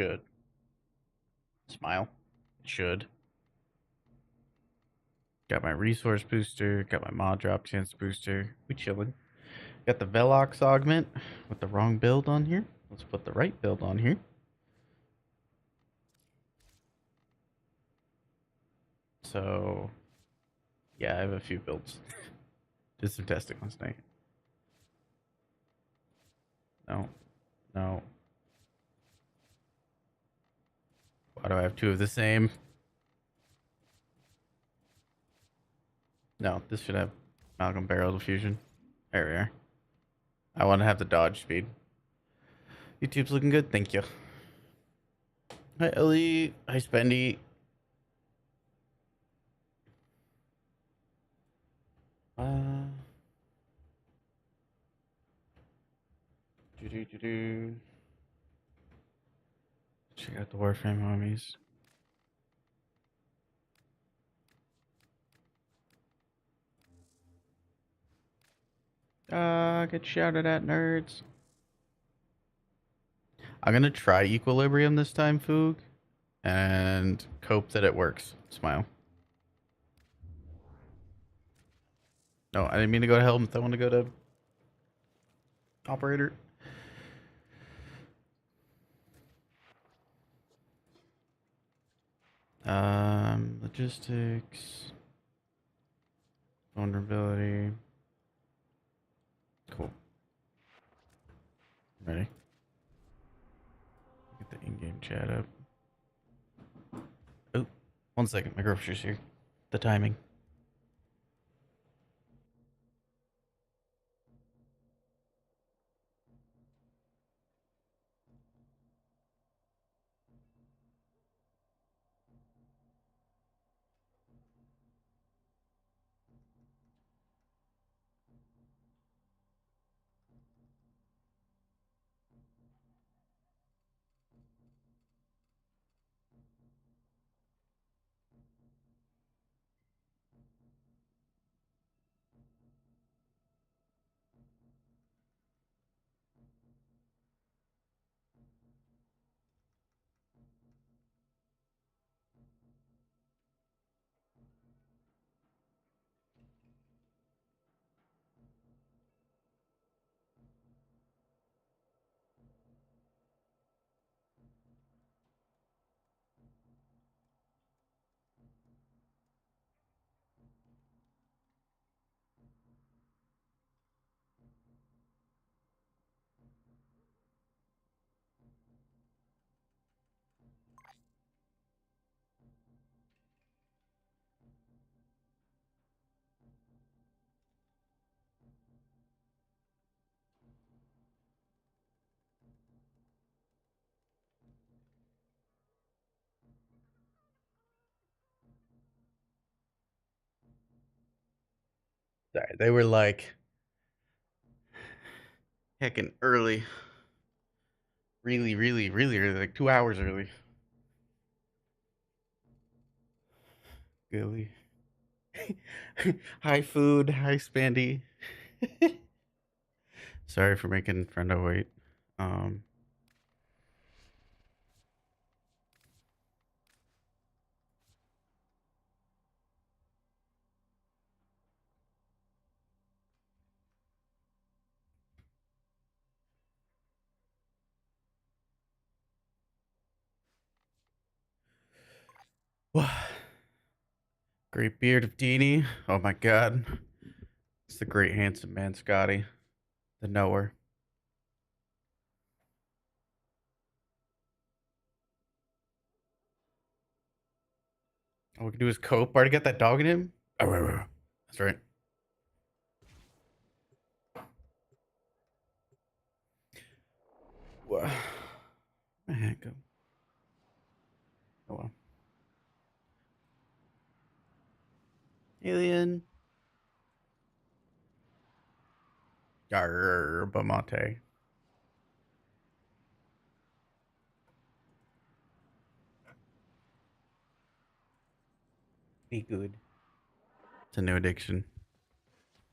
should. Smile. It should. Got my resource booster. Got my mod drop chance booster. We chilling. Got the Velox augment with the wrong build on here. Let's put the right build on here. So, yeah, I have a few builds. Did some testing last night. No. No. Why do I have two of the same? No, this should have Malcolm barrel diffusion. There we are. I want to have the dodge speed. YouTube's looking good. Thank you. Hi, Ellie. Hi, Spendy. Check out the warframe homies. Get shouted at, nerds. I'm gonna try equilibrium this time, Foog, and hope that it works. Smile. No, I didn't mean to go to helmet. I want to go to operator. Logistics, vulnerability. Cool. Ready? Get the in-game chat up. Oh, 1 second. My grocer's here. The timing. Sorry, they were like heckin' early. Really, really, really early. Like 2 hours early. Gilly. Hi, food. Hi, Spandy. Sorry for making friendo wait. Um, Great beard of Deanie. Oh my god. It's the great handsome man, Scotty. The knower. All we can do is cope. Already got that dog in him? Oh, that's right. Where the heck go? Oh well. Alien. Yerba mate. Be good. It's a new addiction.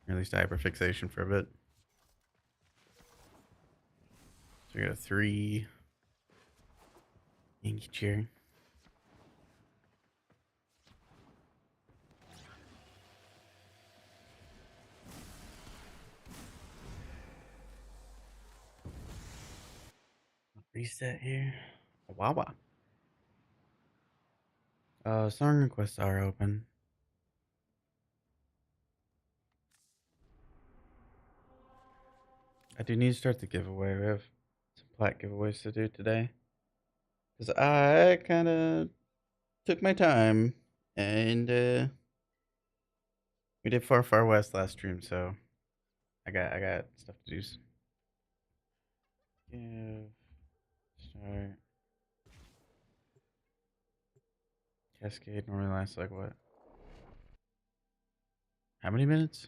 Or at least hyperfixation for a bit. So we got a 3. Yankee cheer. Reset here. Wawa. Song requests are open. I do need to start the giveaway. We have some plat giveaways to do today. Because I kind of took my time and we did Far Far West last stream, so I got stuff to do. Give start. Cascade normally lasts like what? How many minutes?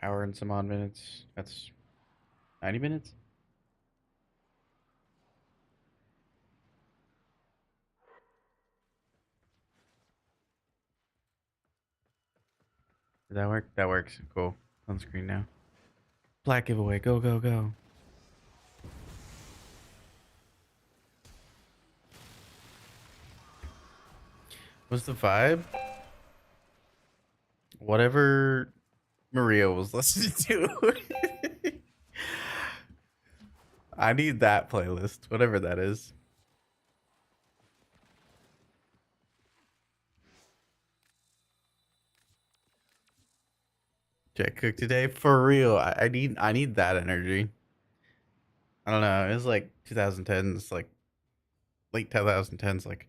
Hour and some odd minutes. That's 90 minutes? Did that work? That works. Cool. On screen now. Black giveaway. Go, go, go. What's the vibe? Whatever Maria was listening to. I need that playlist, whatever that is. Jack Cook today for real. I need that energy. I don't know. It was like 2010s, like late 2010s, like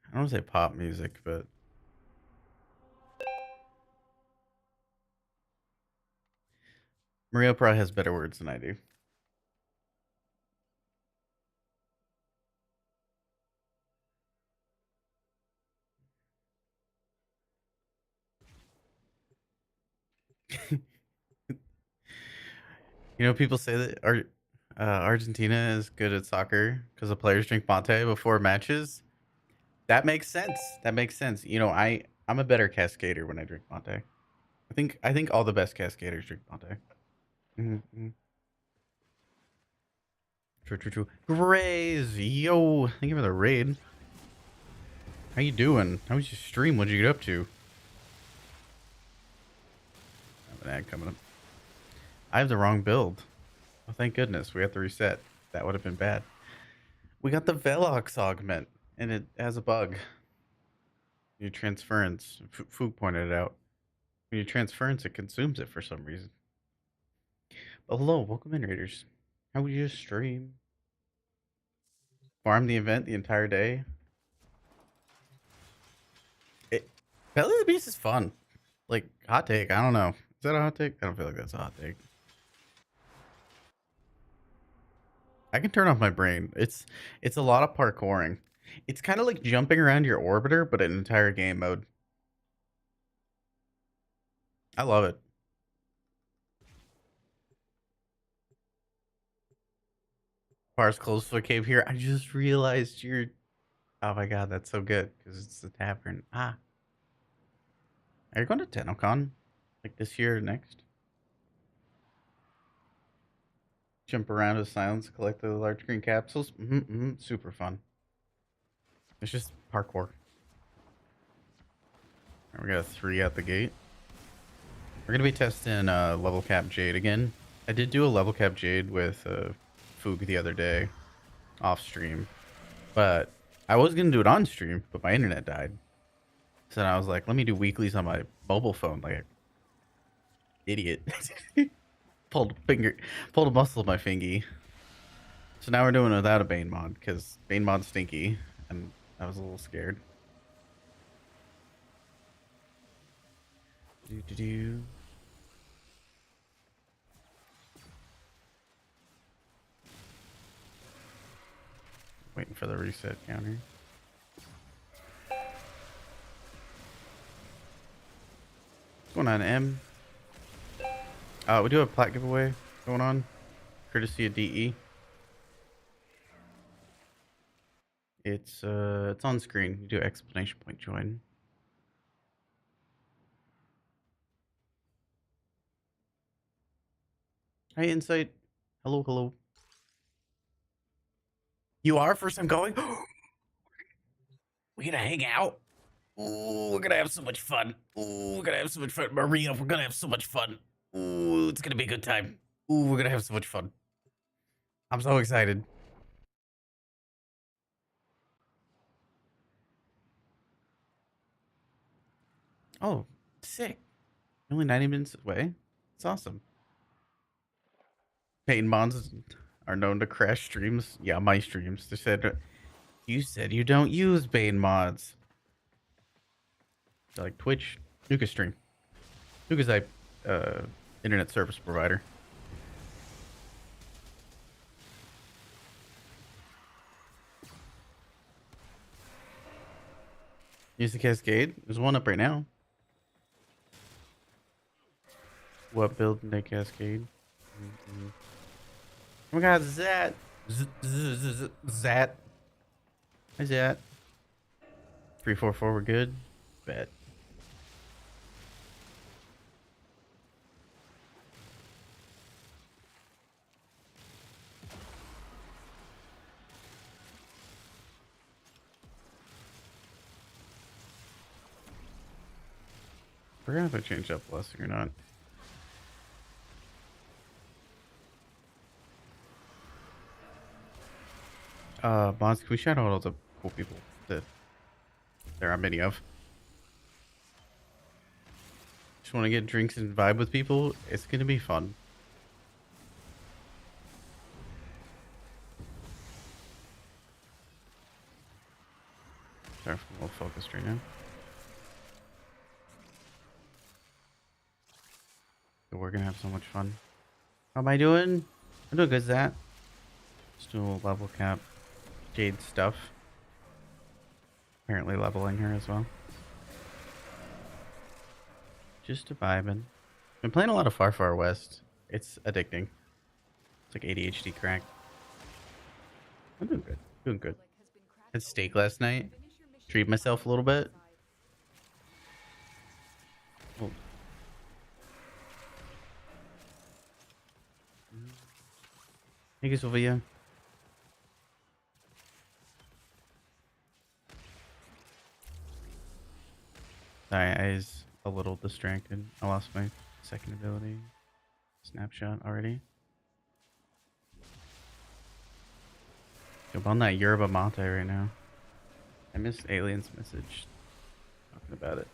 I don't want to say pop music, but Maria probably has better words than I do. You know, people say that Argentina is good at soccer because the players drink mate before matches. That makes sense. That makes sense. You know, I'm a better cascader when I drink mate. I think all the best cascaders drink mate. Mm-hmm. True, true, true. Graze, yo, thank you for the raid. How you doing? How was your stream? What'd you get up to? I have an ad coming up. I have the wrong build. Oh, thank goodness. We have to reset. That would have been bad. We got the Velox augment, and it has a bug. Your transference. Foog pointed it out. When you transference, it consumes it for some reason. But hello, welcome in, Raiders. How was your stream? Farm the event the entire day. Belly of the Beast is fun. Like, hot take. I don't know. Is that a hot take? I don't feel like that's a hot take. I can turn off my brain. It's a lot of parkouring. It's kind of like jumping around your orbiter, but in entire game mode. I love it. Bars closed to the cave here. I just realized you're. Oh my god, that's so good because it's the tavern. Ah, are you going to TennoCon? Like this year or next? Jump around with silence, collect the large green capsules. Super fun. It's just parkour. Right, we got a 3 out the gate. We're gonna be testing level cap Jade again. I did do a level cap Jade with Foog the other day, off stream, but I was gonna do it on stream, but my internet died. So then I was like, let me do weeklies on my mobile phone, like an idiot. pulled a muscle of my fingy. So now we're doing it without a Bane mod because Bane mod's stinky, and I was a little scared. Do. Waiting for the reset counter. What's going on, M? We do have a plat giveaway going on, courtesy of DE. It's on screen. You do exclamation point join. Hi, Insight. Hello, hello. You are first time going? We're gonna hang out. Ooh, we're gonna have so much fun. Ooh, we're gonna have so much fun. Maria, we're gonna have so much fun. Ooh, it's gonna be a good time. Ooh, we're gonna have so much fun. I'm so excited. Oh, sick. Only 90 minutes away. It's awesome. Pain bonds are known to crash streams. Yeah, my streams. They said you said you don't use Bane mods. So like Twitch, Nuka stream. Nuka's like internet service provider. Use the Cascade. There's one up right now. What build in the Cascade? Mm-hmm. Oh my god, Zat! Zat. Hi, Zat. 344, we're good. Bet. I forgot if I changed up blessing or not. Bonds, can we shout out all the cool people that there are many of? Just want to get drinks and vibe with people. It's gonna be fun. Sorry, I'm a little focused right now. But we're gonna have so much fun. How am I doing? I'm doing good, Zat. Just doing a little level cap Jade stuff. Apparently leveling her as well. Just a vibing. Been playing a lot of Far Far West. It's addicting. It's like ADHD crack. I'm doing good. Doing good. Had steak last night. Treat myself a little bit. Oh. Thank you, Sylvia. Sorry, I was a little distracted. I lost my second ability. Snapshot already. Jump on that Yerba Mate right now. I missed Alien's message talking about it.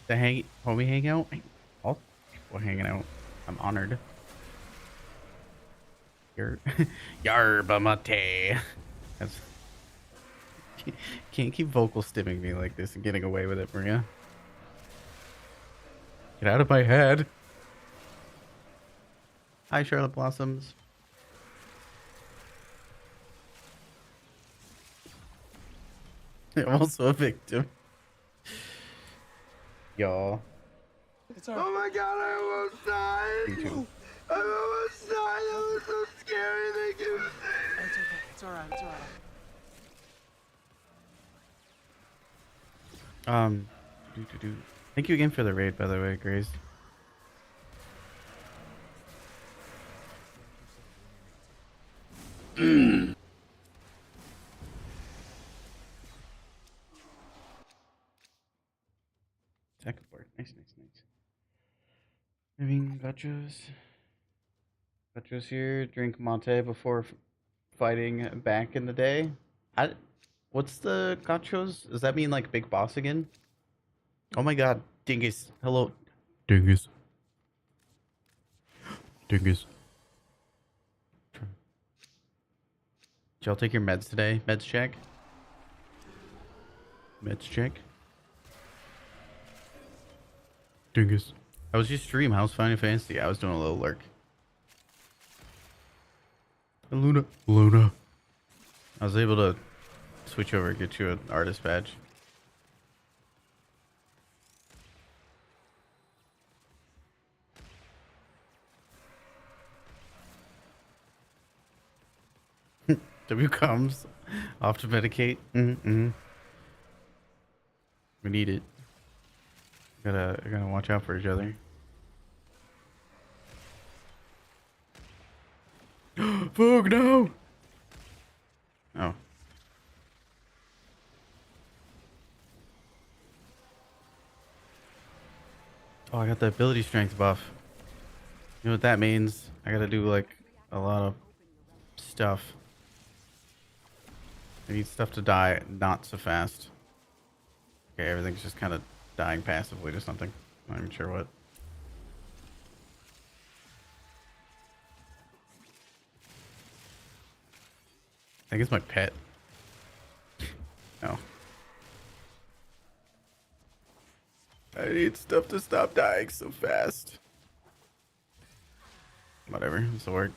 The homie hangout? All people hanging out. I'm honored. Yerba Mate. That's, can't keep vocal stimming me like this and getting away with it, Maria. Get out of my head. Hi, Charlotte Blossoms. I'm also a victim. Y'all. Oh my god, I almost died. I almost died. That was so scary. Thank you. It's okay. It's alright. It's alright. Thank you again for the raid, by the way, Grace. Second board. Nice. I mean, gachos. Gachos here. Drink mate before fighting back in the day. What's the gachos? Does that mean like big boss again? Oh my god. Dingus. Hello. Dingus. Did y'all take your meds today? Meds check? Meds check? Dingus. How was your stream? How's Final Fantasy? I was doing a little lurk. Luna. I was able to switch over and get you an artist badge. W comes. Off to medicate. Mm-mm. We need it. Gotta watch out for each other. Foog, no! Oh. Oh, I got the ability strength buff. You know what that means? I gotta do like a lot of stuff. I need stuff to die not so fast. Okay, everything's just kind of dying passively to something. Not even sure what. I think it's my pet. No. I need stuff to stop dying so fast. Whatever, this will work.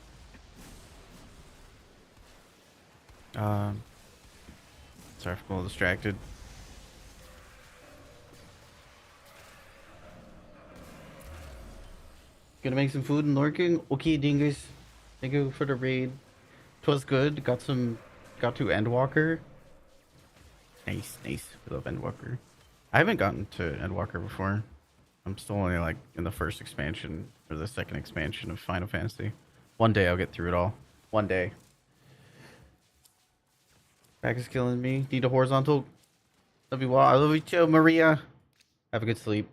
Sorry if I'm a little distracted. Gonna make some food and lurking. Okay, dingus. Thank you for the raid. 'Twas good. Got to Endwalker. Nice, nice. We love Endwalker. I haven't gotten to Endwalker before. I'm still only like in the first expansion or the second expansion of Final Fantasy. One day I'll get through it all. One day. Back is killing me. Need a horizontal. Love you all. I love you too, Maria. Have a good sleep.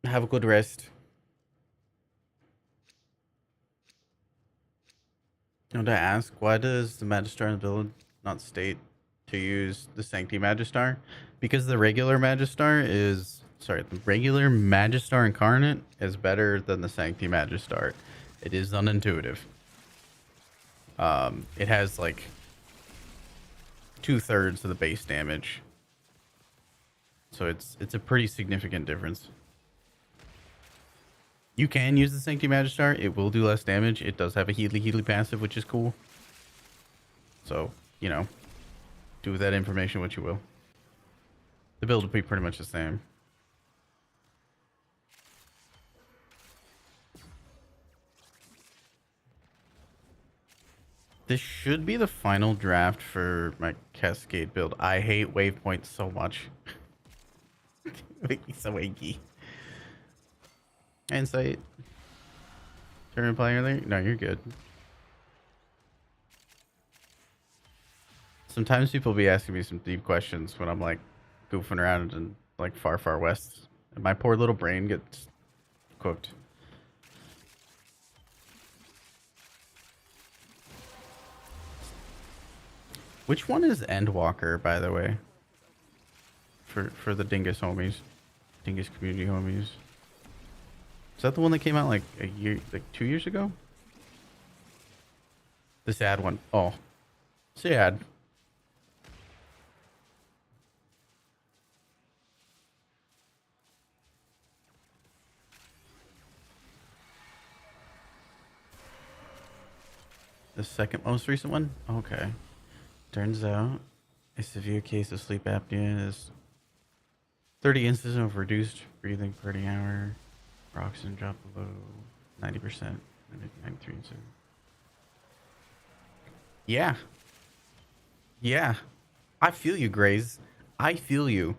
Have a good rest. Now to ask, why does the Magistar in the build not state to use the Sancti Magistar? Because the regular Magistar Incarnate is better than the Sancti Magistar. It is unintuitive. It has like 2/3 of the base damage. So it's a pretty significant difference. You can use the Sancti Magistar. It will do less damage. It does have a Healy passive, which is cool. So, you know, do with that information what you will. The build will be pretty much the same. This should be the final draft for my Cascade build. I hate waypoints so much. Make me so achy. Insight. Turn playing anything? No, you're good. Sometimes people be asking me some deep questions when I'm like goofing around in like far west. And my poor little brain gets cooked. Which one is Endwalker, by the way? For the Dingus homies. Dingus community homies. Is that the one that came out like a year, like 2 years ago? The sad one. Oh, sad. The second most recent one? Okay. Turns out a severe case of sleep apnea is 30 instances of reduced breathing per hour. Oxygen drop below 90%. 93 instances. Yeah. Yeah. I feel you, Graze. I feel you.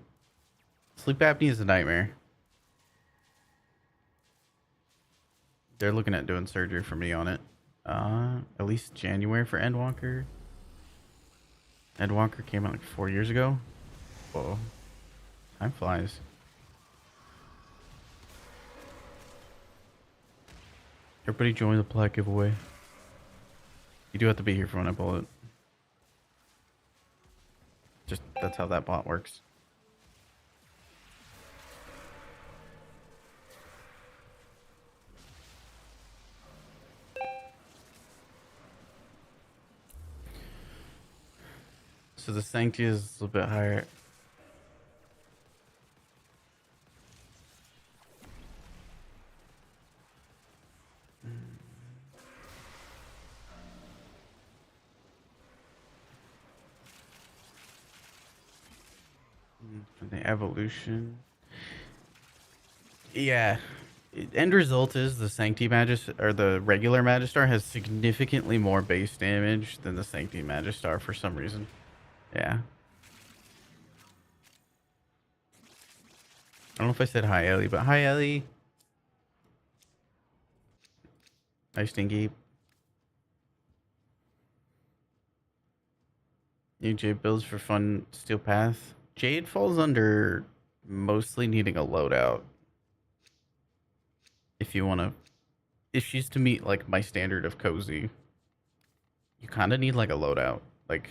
Sleep apnea is a nightmare. They're looking at doing surgery for me on it. At least January for Endwalker. Endwalker came out like 4 years ago. Whoa. Time flies. Everybody join the plaque giveaway. You do have to be here for when I pull it. Just, that's how that bot works. So the Sancti is a little bit higher. For the evolution. Yeah. End result is the Sancti Magist or the regular Magistar has significantly more base damage than the Sancti Magistar for some reason. Yeah. I don't know if I said hi, Ellie, but hi, Ellie. Hi, Stinky. New Jade builds for fun Steel Path. Jade falls under mostly needing a loadout. If you want to, if she's to meet like my standard of cozy, you kind of need like a loadout, like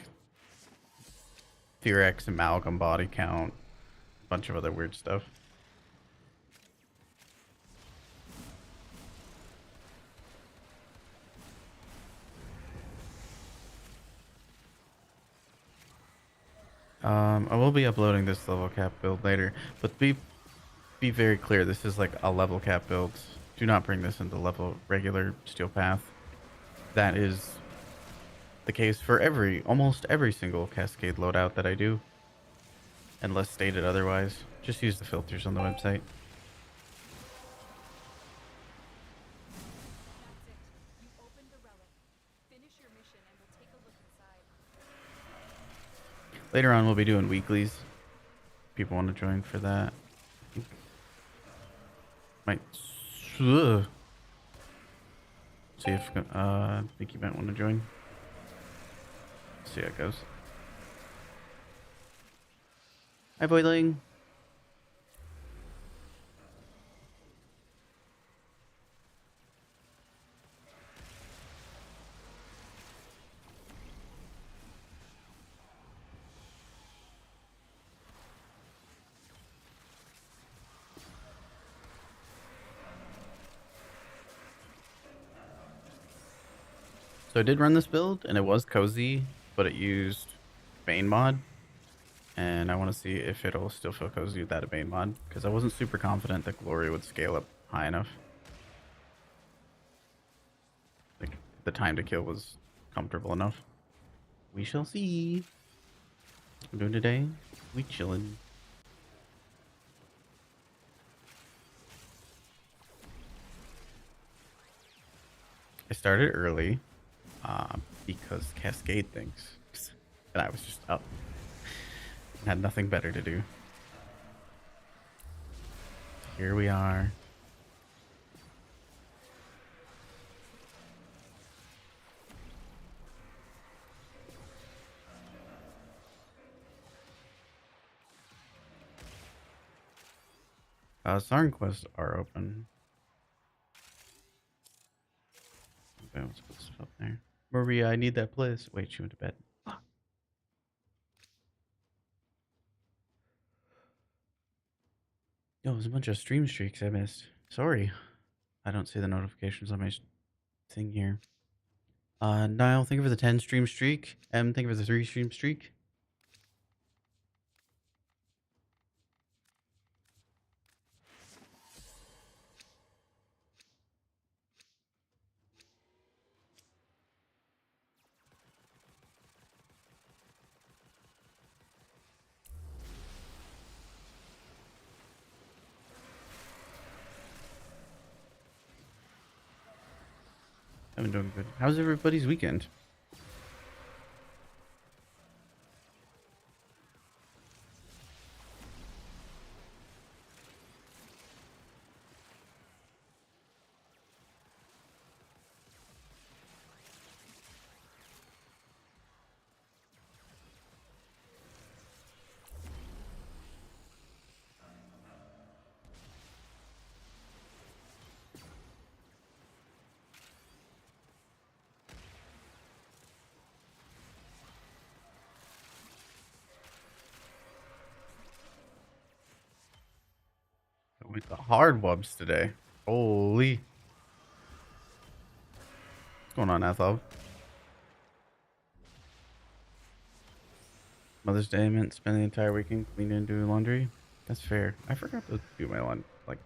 Therex, amalgam, body count, a bunch of other weird stuff. I will be uploading this level cap build later, but be very clear, this is like a level cap build. Do not bring this into level regular Steel Path. That is the case for almost every single Cascade loadout that I do, unless stated otherwise. Just use the filters on the website. Later on, we'll be doing weeklies. People want to join for that. Might see if I think you might want to join. See how it goes. Hi, Boiling. So I did run this build, and it was cozy, but it used Bane mod. And I want to see if it'll still feel cozy without a Bane mod, because I wasn't super confident that Glory would scale up high enough. Like, the time to kill was comfortable enough. We shall see. What I'm doing today? We chillin'. I started early because Cascade things, and I was just up. Had nothing better to do. Here we are. Sarn quests are open. Okay, let's put stuff up there. Maria, I need that place. Wait, she went to bed. Yo, there's a bunch of stream streaks I missed. Sorry. I don't see the notifications on my thing here. Niall, thank you for the 10 stream streak. Thank you for the 3 stream streak. I've been doing good. How's everybody's weekend? With the hard wubs today. Holy. What's going on, Ethel? Mother's Day, I meant spend the entire weekend cleaning and doing laundry. That's fair. I forgot to do my laundry, like,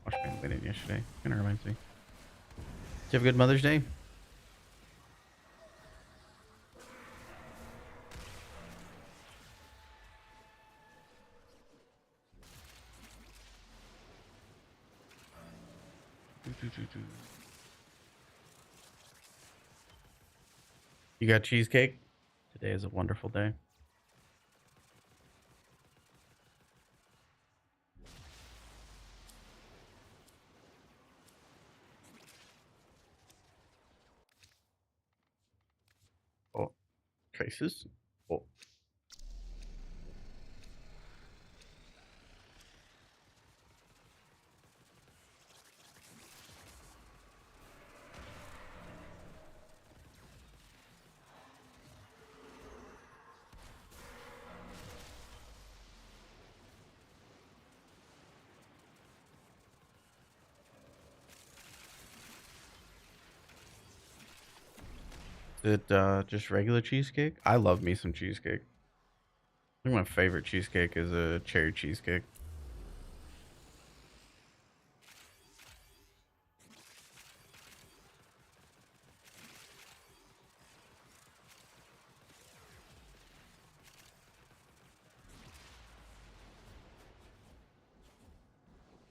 wash my linen yesterday. Kind of reminds me. Did you have a good Mother's Day? You got cheesecake? Today is a wonderful day. Oh, traces. Oh. Is it just regular cheesecake? I love me some cheesecake. I think my favorite cheesecake is a cherry cheesecake.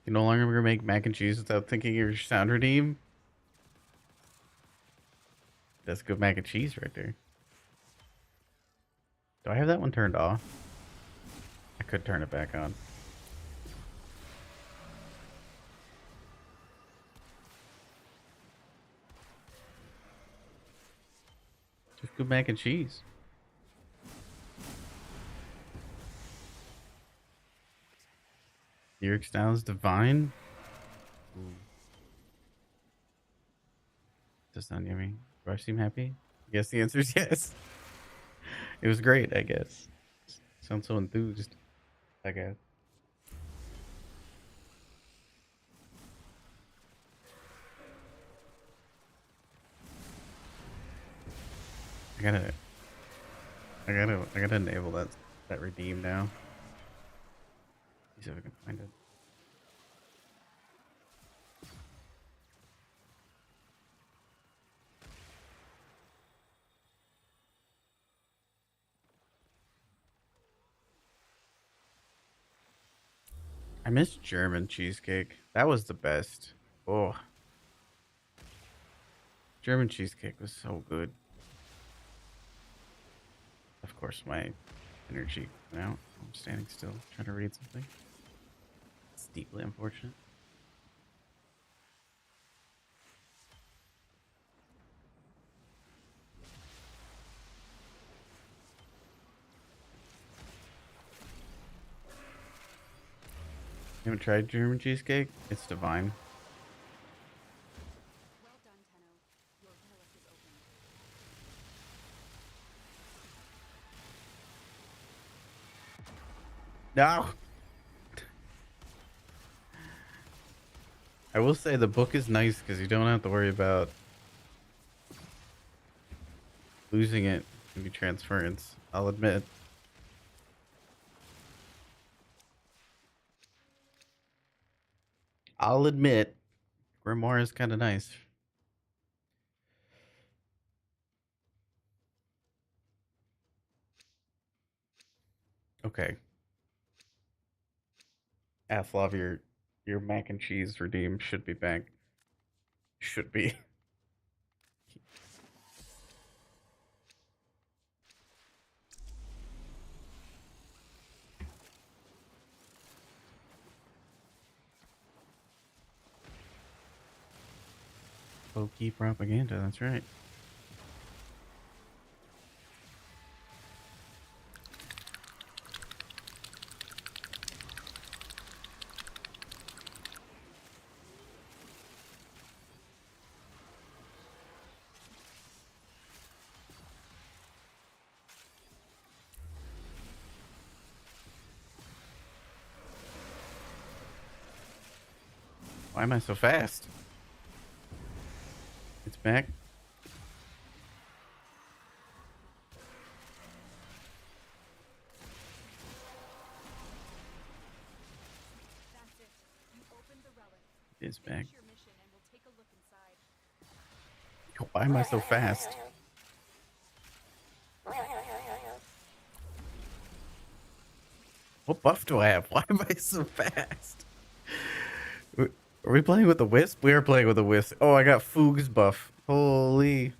You no longer gonna make mac and cheese without thinking of your sound redeem? That's good mac and cheese right there. Do I have that one turned off? I could turn it back on. Just good mac and cheese. Lyric style is divine. Ooh. Does sound yummy. Do I seem happy? I guess the answer is yes. It was great, I guess. Sound so enthused, I guess. I gotta enable that redeem now. See if I can find it. I miss German cheesecake. That was the best. Oh, German cheesecake was so good. Of course, my energy went out. I'm standing still, trying to read something. It's deeply unfortunate. You haven't tried German cheesecake? It's divine. Well done, Tenno. Your intellect is open. No. I will say the book is nice because you don't have to worry about losing it in the transference. I'll admit. Grimoire is kind of nice. Okay. Athlov, your mac and cheese redeem should be back. Should be. Low-key propaganda, that's right. Why am I so fast? It's back. That's it. You opened the relic. It's back. Finish your mission and we'll take a look inside. Why am I so fast? What buff do I have? Why am I so fast? Are we playing with the Wisp? We are playing with the Wisp. Oh, I got Foog's buff. Holy.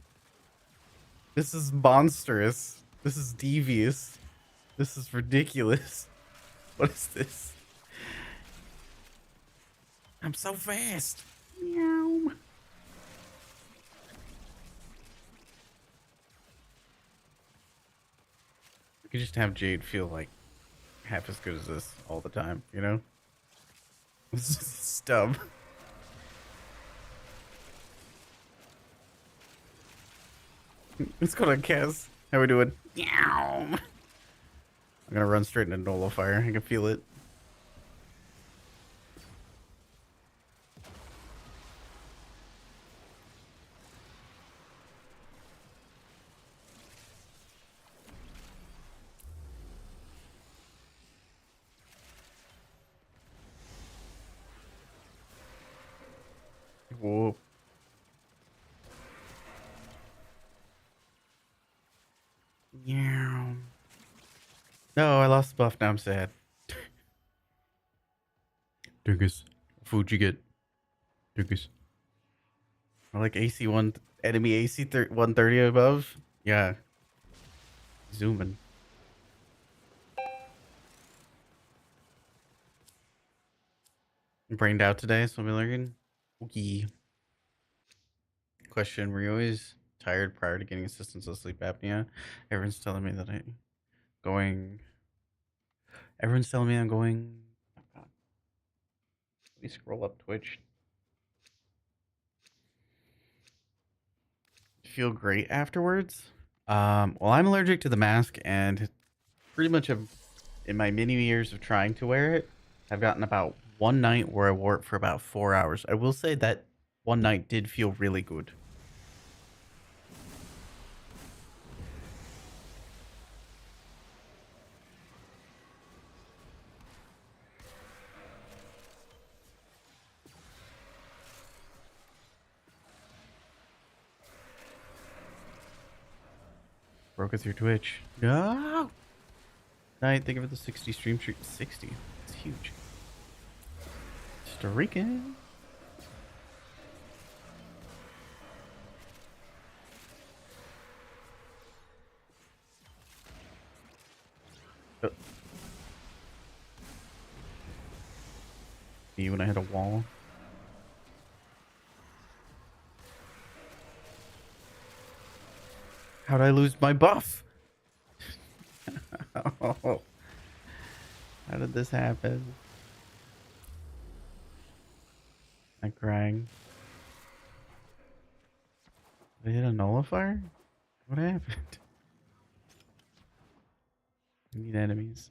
This is monstrous. This is devious. This is ridiculous. What is this? I'm so fast. Meow. We could just have Jade feel like half as good as this all the time, you know? This is stub. What's going on, Kaz? How we doing? Meow. I'm gonna run straight into Nullifier. I can feel it. Whoa. Meow. No, I lost the buff. Now I'm sad. Dingus. Food you get. Dingus. I like AC1, enemy AC 130 above. Yeah. Zooming. Brained out today, so I'm learning. Okay. Question: were you always tired prior to getting assistance with sleep apnea? Everyone's telling me that I'm going. Everyone's telling me I'm going. Oh God. Let me scroll up Twitch. Feel great afterwards. Well, I'm allergic to the mask, and pretty much in my many years of trying to wear it, I've gotten about one night where I wore it for about 4 hours. I will say that one night did feel really good. Broke it through Twitch. No. Night. Thank you for the 60 stream streak. 60. It's huge. Costa Rican. Oh. Me when I hit a wall. How'd I lose my buff? Oh. How did this happen? I'm crying. Did I hit a nullifier? What happened? I need enemies.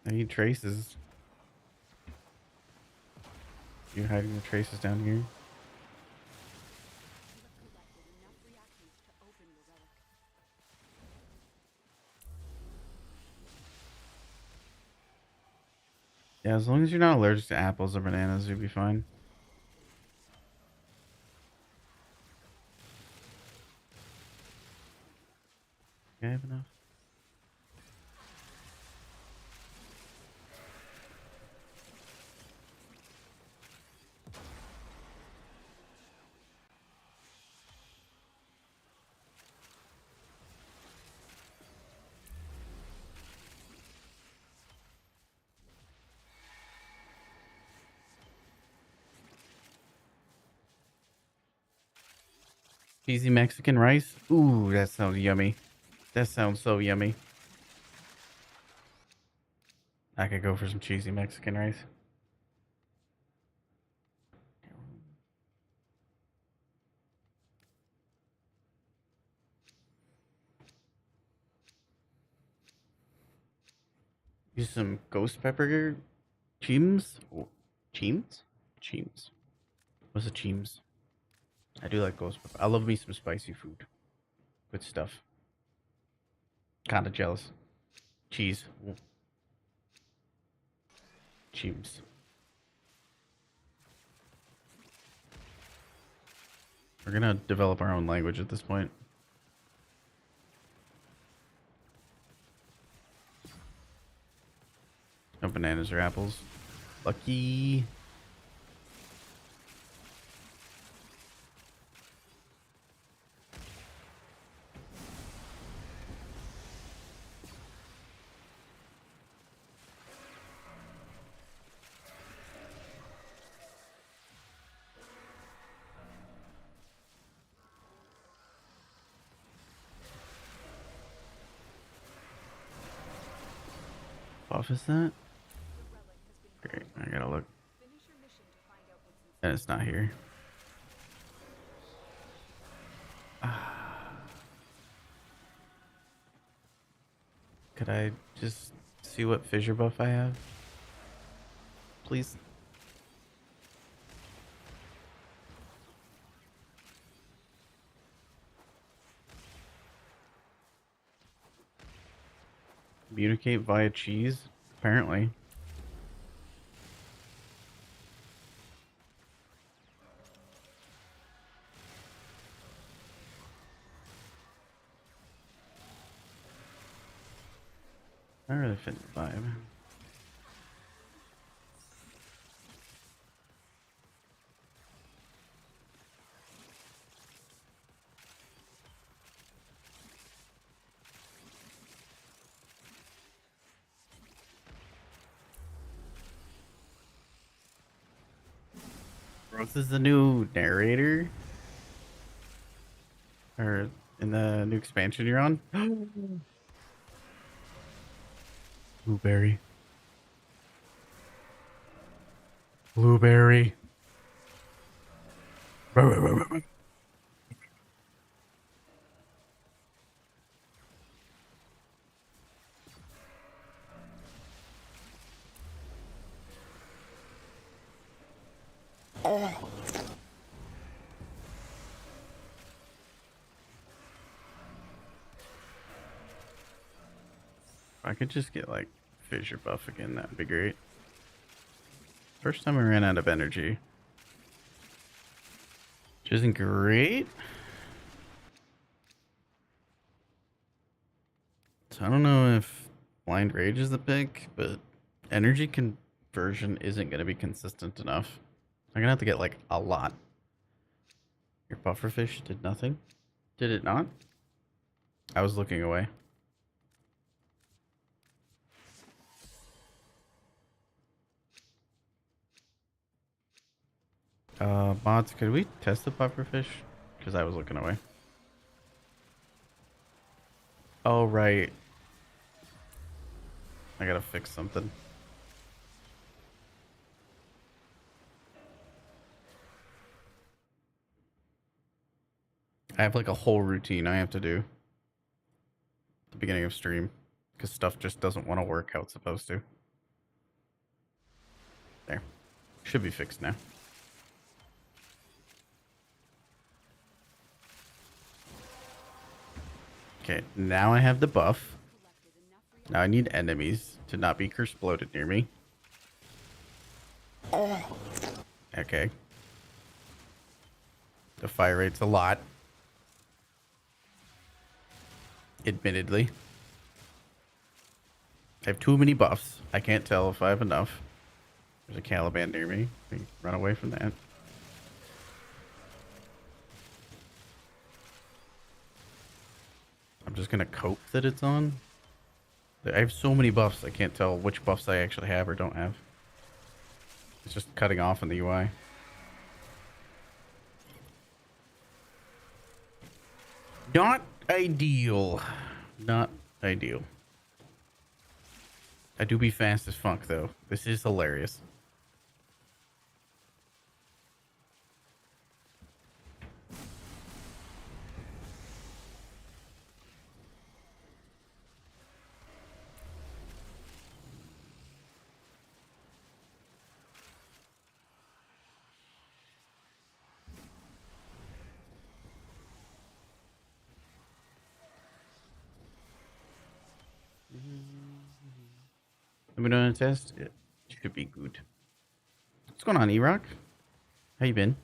I need traces. You hiding the traces down here? Yeah, as long as you're not allergic to apples or bananas, you'll be fine. Okay, I have enough. Cheesy Mexican rice? Ooh, that sounds yummy. That sounds so yummy. I could go for some cheesy Mexican rice. Use some ghost pepper chims? Oh, chims? Chims. What's a chims? I do like ghost pepper. I love me some spicy food. Good stuff. Kinda jealous. Cheese. Ooh. Chims. We're gonna develop our own language at this point. No bananas or apples. Lucky. buff is that? Great, I gotta look. And it's not here. Could I just see what fissure buff I have? Please. Communicate via cheese? Apparently. I really fit the vibe. Growth is the new narrator? Or in the new expansion you're on? Blueberry. Blueberry. If I could just get like fissure buff again, that'd be great. First time I ran out of energy. Which isn't great. So I don't know if blind rage is the pick, but energy conversion isn't going to be consistent enough. I'm going to have to get like a lot. Your pufferfish did nothing? Did it not? I was looking away. Mods, could we test the pufferfish? Because I was looking away. Oh, right. I gotta fix something. I have like a whole routine I have to do at the beginning of stream because stuff just doesn't want to work how it's supposed to. There. Should be fixed now. Okay, now I have the buff. Now I need enemies to not be curse-bloated near me. Okay. The fire rate's a lot. Admittedly. I have too many buffs. I can't tell if I have enough. There's a Caliban near me. We can run away from that. I'm just gonna cope that it's on. I have so many buffs, I can't tell which buffs I actually have or don't have. It's just cutting off in the UI. Not ideal. Not ideal. I do be fast as fuck, though. This is hilarious. Are we doing a test? It should be good. What's going on, E-Rock? How you been?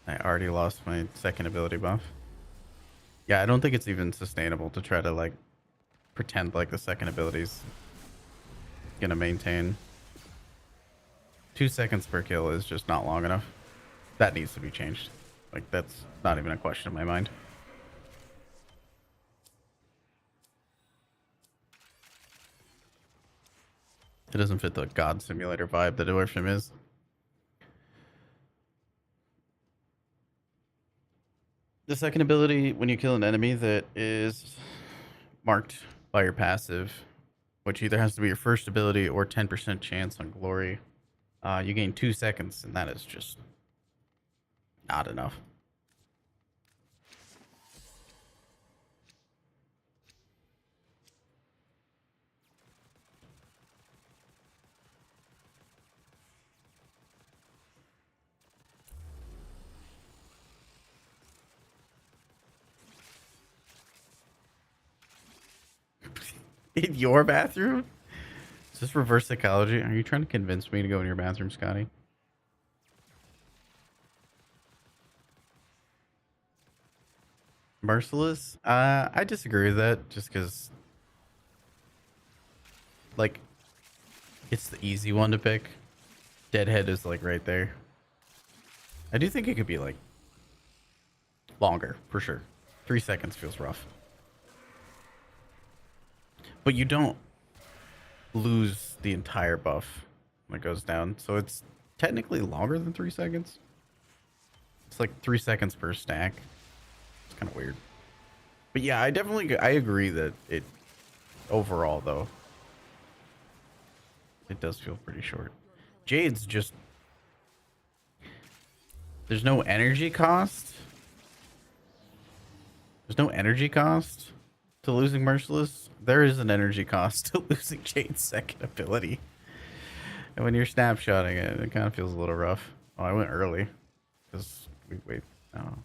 I already lost my second ability buff. Yeah, I don't think it's even sustainable to try to, like, pretend like the second ability's gonna maintain. 2 seconds per kill is just not long enough. That needs to be changed. Like, that's not even a question in my mind. It doesn't fit the God Simulator vibe that warframe is. The second ability, when you kill an enemy that is marked by your passive, which either has to be your first ability or 10% chance on glory, you gain 2 seconds, and that is just not enough. In your bathroom? Is this reverse psychology? Are you trying to convince me to go in your bathroom, Scotty? Merciless? I disagree with that just because, like, it's the easy one to pick. Deadhead is, like, right there. I do think it could be, like, longer, for sure. 3 seconds feels rough. But you don't lose the entire buff when it goes down. So it's technically longer than 3 seconds. It's like 3 seconds per stack. It's kind of weird. But yeah, I agree that it overall though, it does feel pretty short. Jade's just, there's no energy cost. There's no energy cost to losing Merciless. There is an energy cost to losing Jade's second ability. And when you're snapshotting it, it kind of feels a little rough. Oh, I went early because we wait. Oh,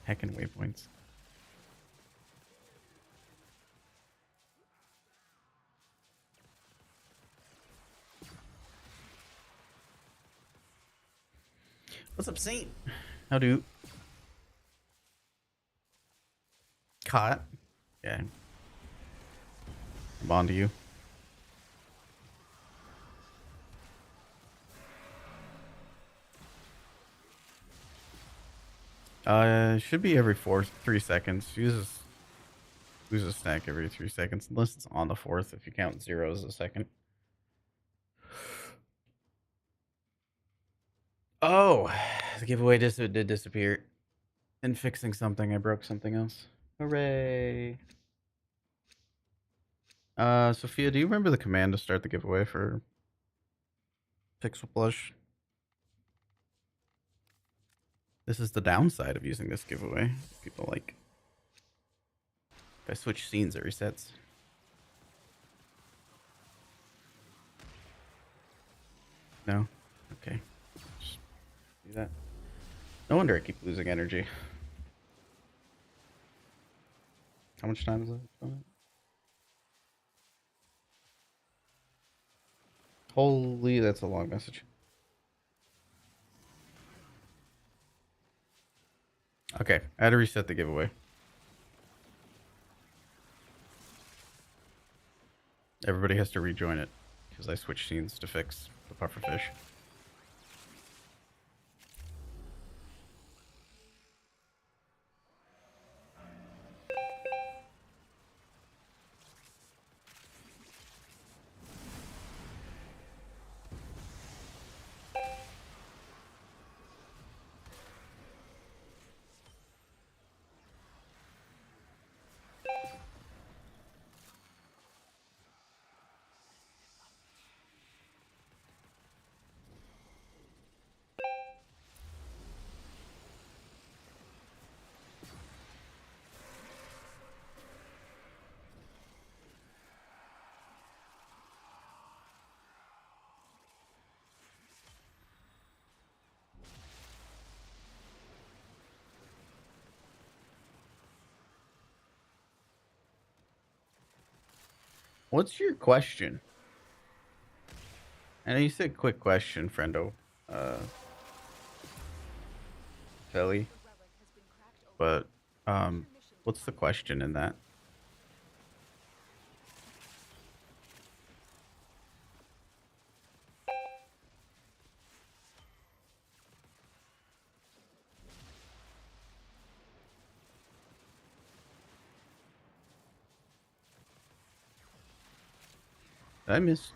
heckin' waypoints. What's up, Saint? How do? Caught? Yeah. I'm on to you. Should be every 3 seconds. Lose a stack every 3 seconds, unless it's on the fourth. If you count 0 as a second. Oh, the giveaway did disappear. And fixing something, I broke something else. Hooray! Sophia, do you remember the command to start the giveaway for Pixel Blush? This is the downside of using this giveaway. People like, if I switch scenes, it resets. No? Okay. Just do that. No wonder I keep losing energy. How much time is left on it? Holy, that's a long message. Okay, I had to reset the giveaway. Everybody has to rejoin it because I switched scenes to fix the pufferfish. What's your question? I know you said quick question, friendo. Felly. But, what's the question in that? Did I miss?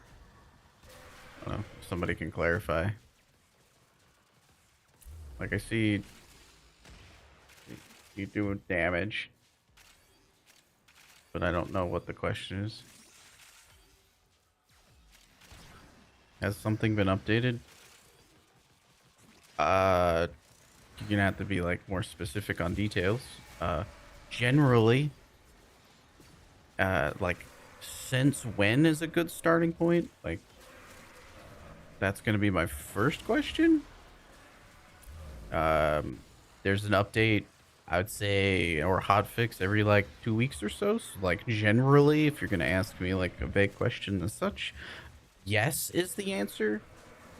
I don't know. If somebody can clarify. Like I see You do damage. But I don't know what the question is. Has something been updated? You're gonna have to be like more specific on details. Generally, like since when is a good starting point? Like that's gonna be my first question. There's an update, I would say, or hotfix every like 2 weeks or so. So like generally, if you're gonna ask me like a vague question as such, yes is the answer.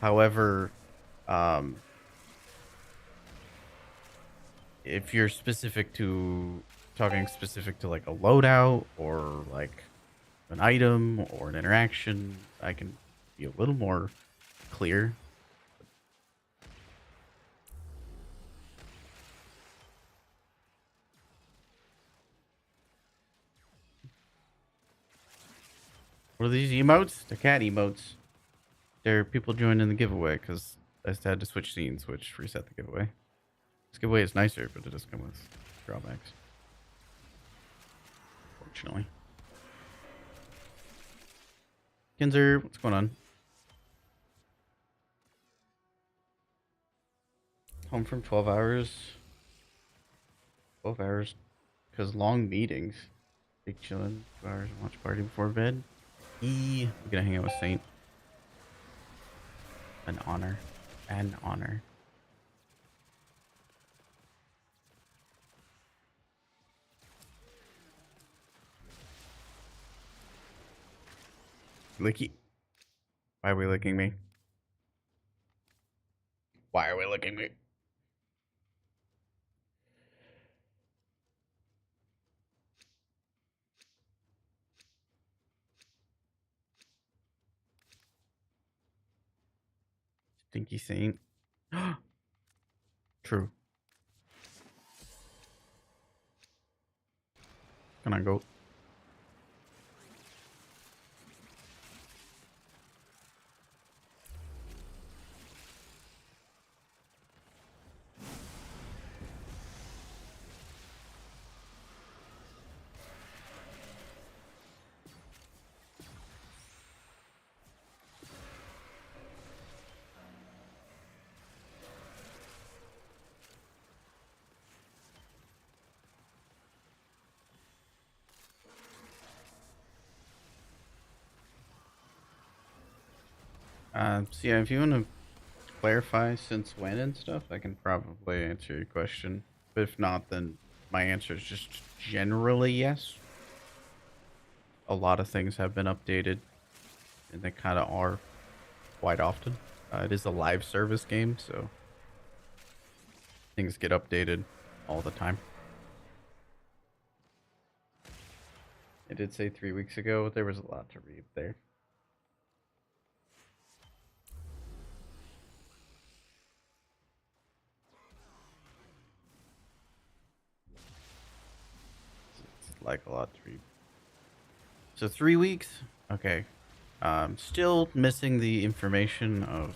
However, um, if you're talking specific to like a loadout or like an item or an interaction, I can be a little more clear. What are these emotes? They're cat emotes. They're people joining the giveaway because I had to switch scenes, which reset the giveaway. This giveaway is nicer, but it does come with drawbacks. Fortunately. Kinzer, what's going on? Home from 12 hours. 12 hours. Because long meetings. Big chillin'. 2 hours watch party before bed. We're gonna hang out with Saint. An honor. An honor. Licky. Why are we licking me? Why are we licking me? Stinky Saint. True. Can I go? So yeah, if you want to clarify since when and stuff, I can probably answer your question. But if not, then my answer is just generally yes. A lot of things have been updated, and they kind of are quite often. It is a live service game, so things get updated all the time. I did say 3 weeks ago, there was a lot to read there. It's like a lot to read. So 3 weeks? Okay. Still missing the information of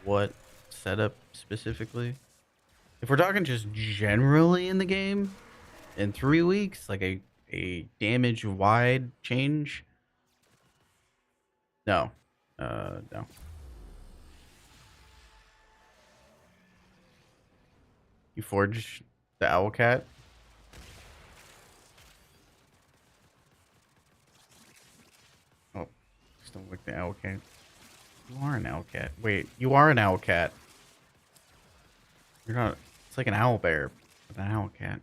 what setup specifically. If we're talking just generally in the game, in 3 weeks, like a damage wide change? No. No. You forge the owl cat? Oh, just don't like the owl cat. You are an owl cat. Wait, you are an owl cat. You're not. It's like an owl bear, but an owl cat.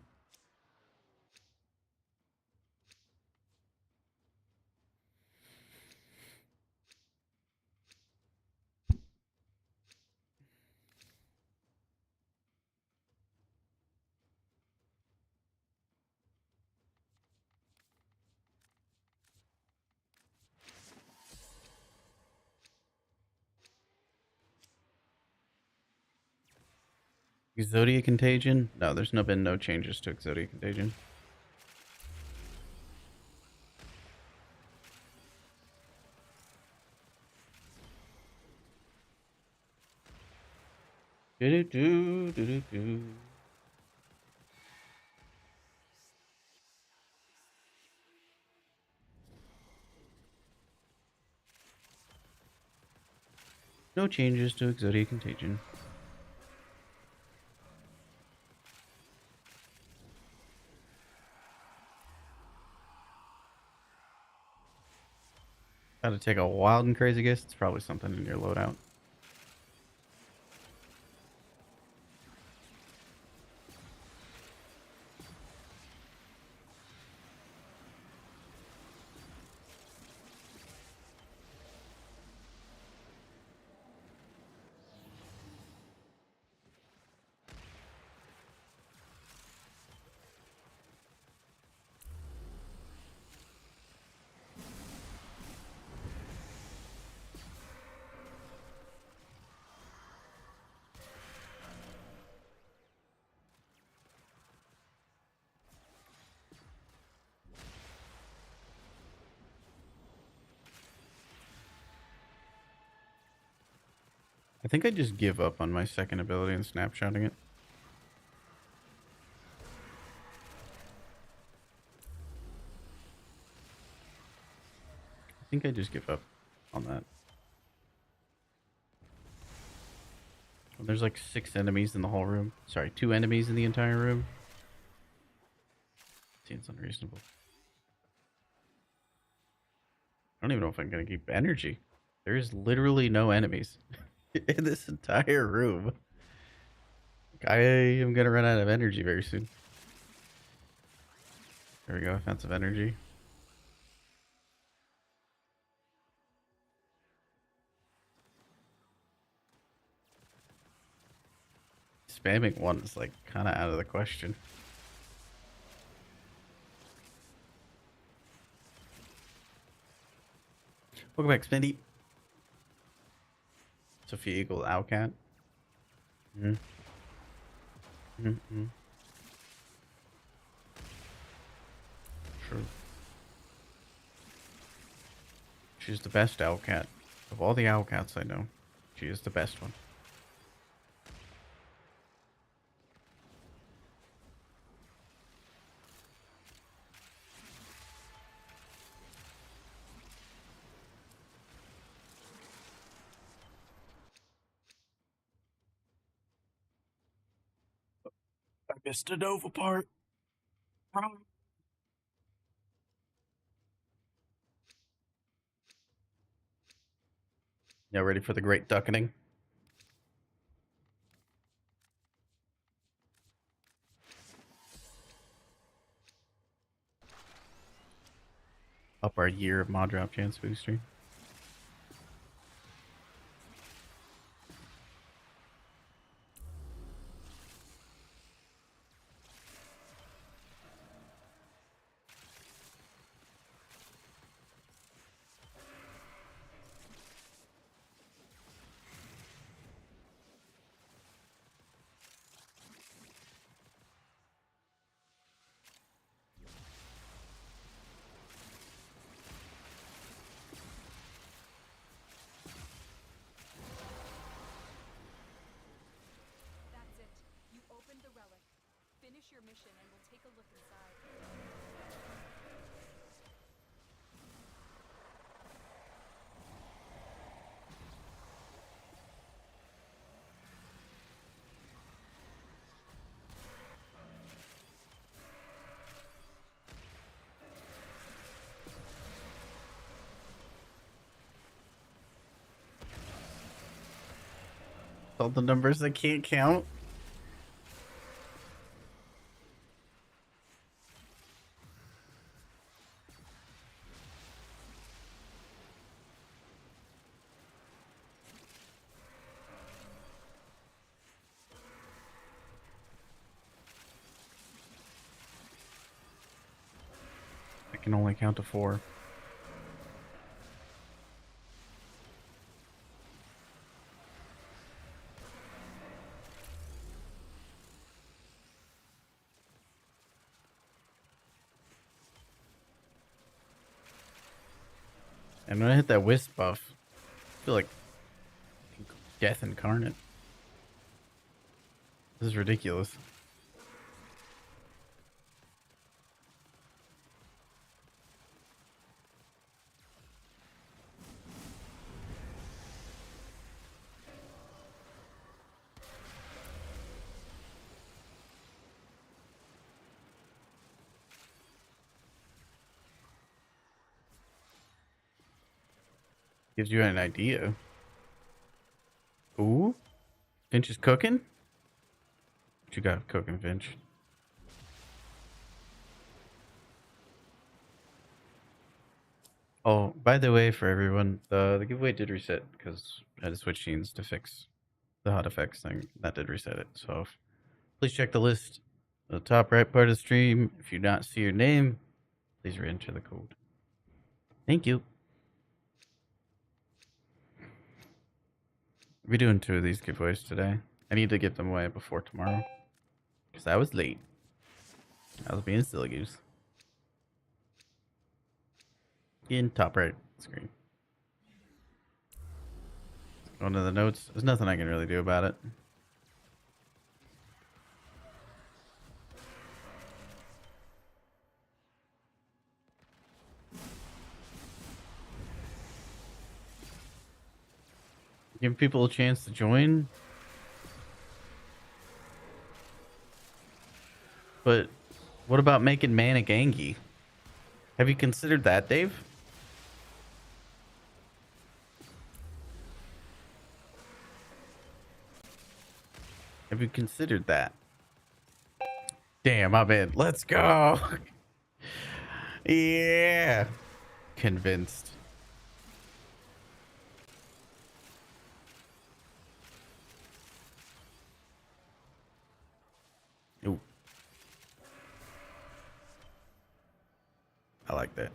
Exodia Contagion? No, there's been no changes to Exodia Contagion. Do do do do do do. No changes to Exodia Contagion. Gotta take a wild and crazy guess. It's probably something in your loadout. I think I just give up on my second ability and snapshotting it. I think I just give up on that. Well, there's like 6 enemies in the whole room. Sorry, 2 enemies in the entire room. Seems unreasonable. I don't even know if I'm gonna keep energy. There is literally no enemies in this entire room. I am gonna run out of energy very soon. There we go, offensive energy. Spamming one is like kind of out of the question. Welcome back, Smitty. Sophia equal Owlcat. Mm-hmm. Mm-hmm. True. She's the best Owlcat. Of all the Owlcats I know, she is the best one. I missed a Nova part. Yeah, ready for the great duckening? Up our year of mod drop chance booster. That's it. You opened the relic. Finish your mission and we'll take a look inside. All the numbers I can't count. I can only count to 4. And when I hit that wisp buff, I feel like death incarnate. This is ridiculous. Gives you an idea. Ooh. Finch is cooking? What you got cooking, Finch? Oh, by the way, for everyone, the giveaway did reset because I had to switch scenes to fix the hot effects thing. That did reset it. So please check the list at the top right part of the stream. If you not see your name, please re-enter the code. Thank you. We're doing 2 of these giveaways today. I need to get them away before tomorrow because I was late. I was being silly goose. In top right screen. Going to the notes. There's nothing I can really do about it. Give people a chance to join. But what about making Manic Angie? Have you considered that, Dave? Have you considered that? Damn, I'm in. Let's go. Yeah. Convinced. Ooh. I like that.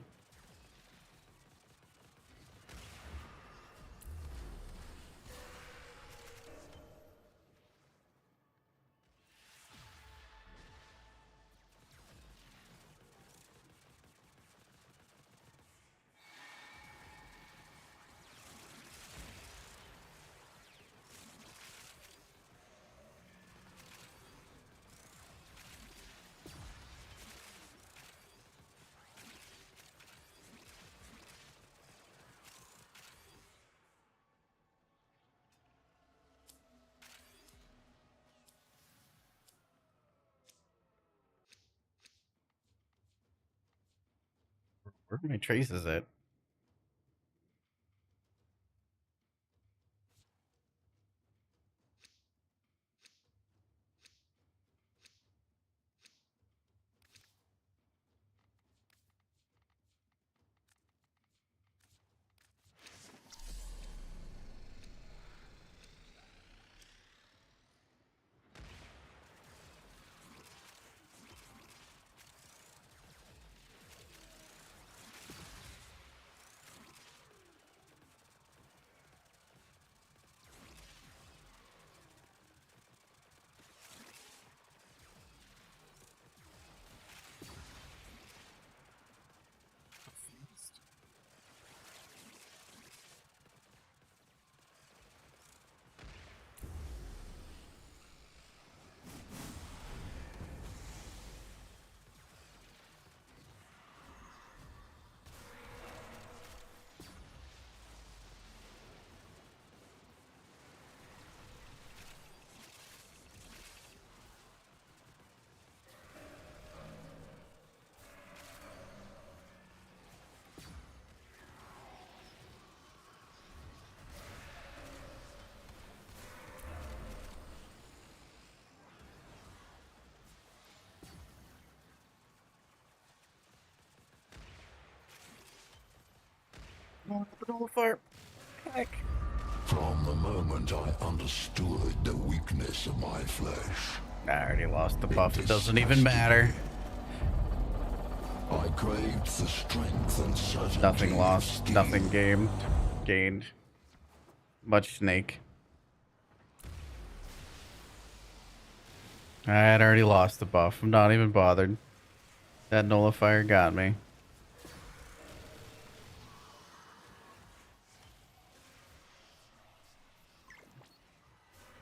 Where are my traces at? Fire. Heck. From the moment I understood the weakness of my flesh, I already lost the buff. It doesn't even matter. I craved the strength and certainty. Nothing of lost. steel. Nothing gained. Much snake. I had already lost the buff. I'm not even bothered. That nullifier got me.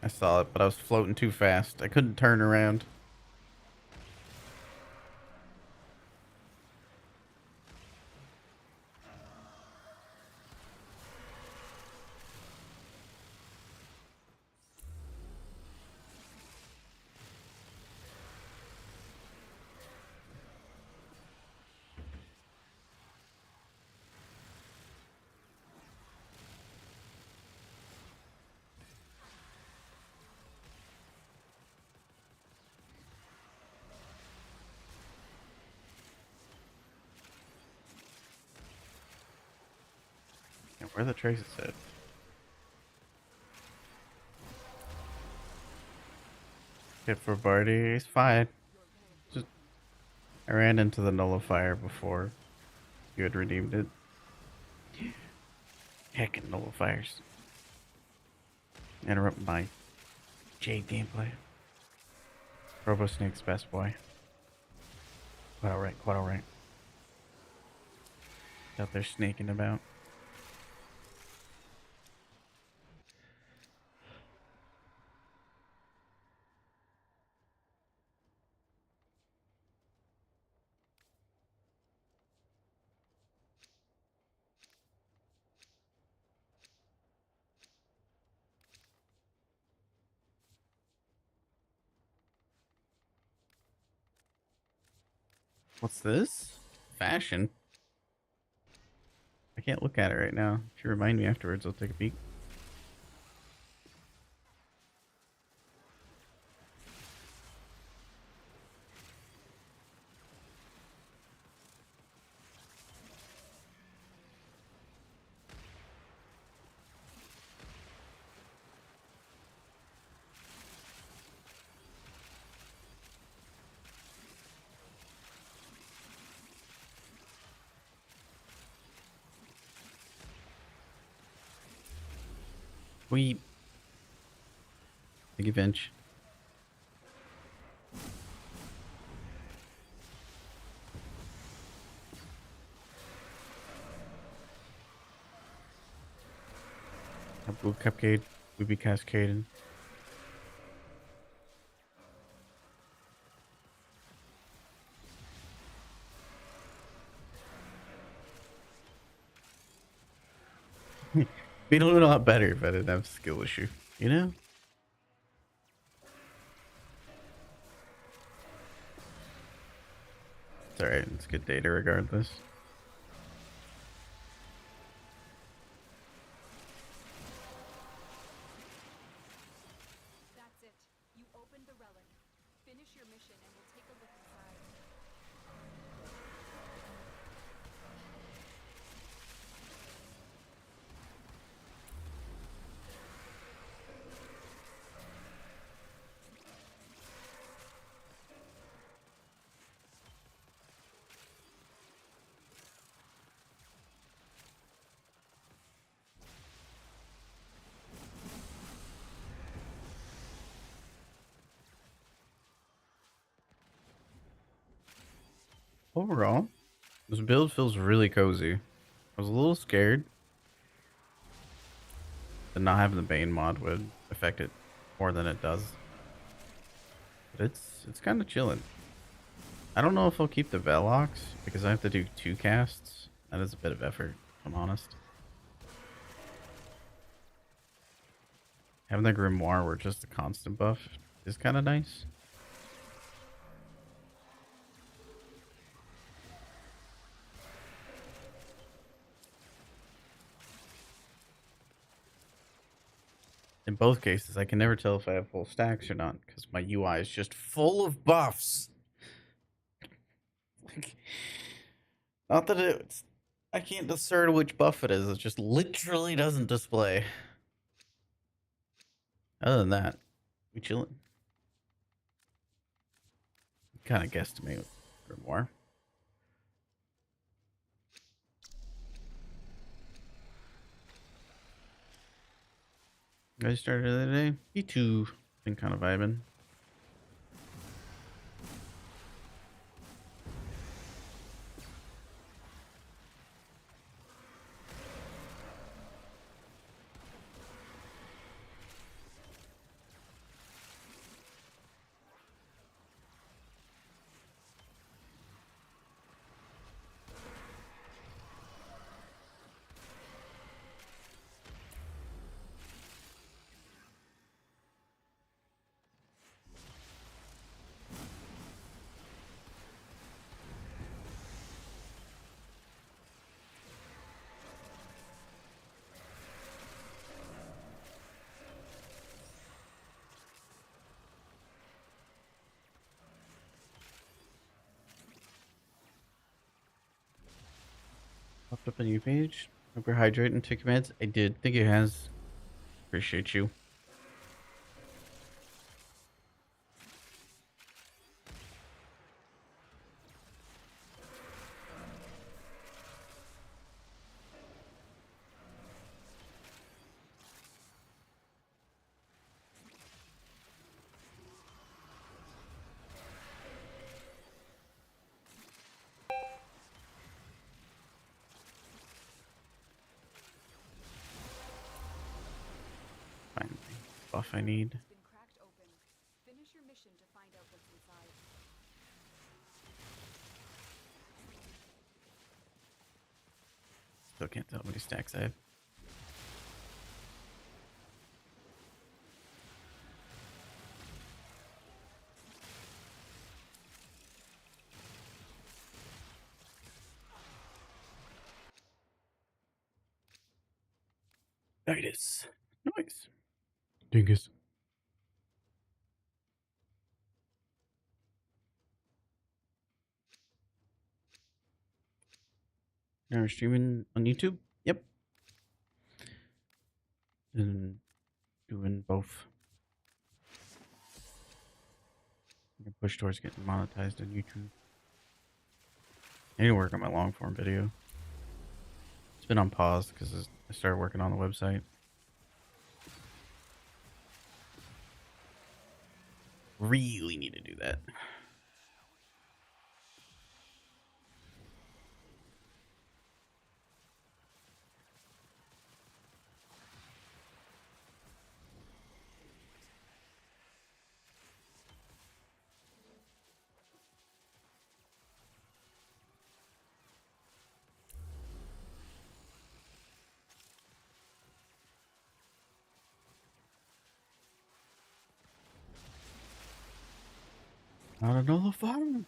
I saw it, but I was floating too fast. I couldn't turn around. Where are the traces at? Hit for Barty. He's fine. Just I ran into the nullifier before you had redeemed it. Heckin' nullifiers. Interrupt my Jade gameplay. Robo Snake's best boy. Quite alright, quite alright. Out there snaking about. What's this? Fashion? I can't look at it right now. If you remind me afterwards, I'll take a peek. Thank you, Finch. Blue Cupcade, Ruby Cascade. Be doing a lot better if I didn't have a skill issue, you know? It's alright, it's good data regardless. That's it. You opened the relic. Finish your mission and we'll take a look inside. Overall, this build feels really cozy. I was a little scared that not having the Bane mod would affect it more than it does. But it's kind of chilling. I don't know if I'll keep the Velox because I have to do 2 casts. That is a bit of effort, if I'm honest. Having the Grimoire where just a constant buff is kind of nice. In both cases, I can never tell if I have full stacks or not because my UI is just full of buffs. Not that it's... I can't discern which buff it is. It just literally doesn't display. Other than that, we chilling. Kind of guesstimate for more. I started the other day. E2 been kind of vibing. Popped up a new page. Hope you're hydrating. Took your meds. I did. Think it has. Appreciate you. Find the buff I need. It's been cracked open. Finish your mission to find out what's inside. Still can't tell how many stacks I have. Nice. Nice. Dingus. Now we're streaming on YouTube. Yep. And doing both. I can push towards getting monetized on YouTube. I need to work on my long form video. It's been on pause because I started working on the website. Really need to do that. Not another fun.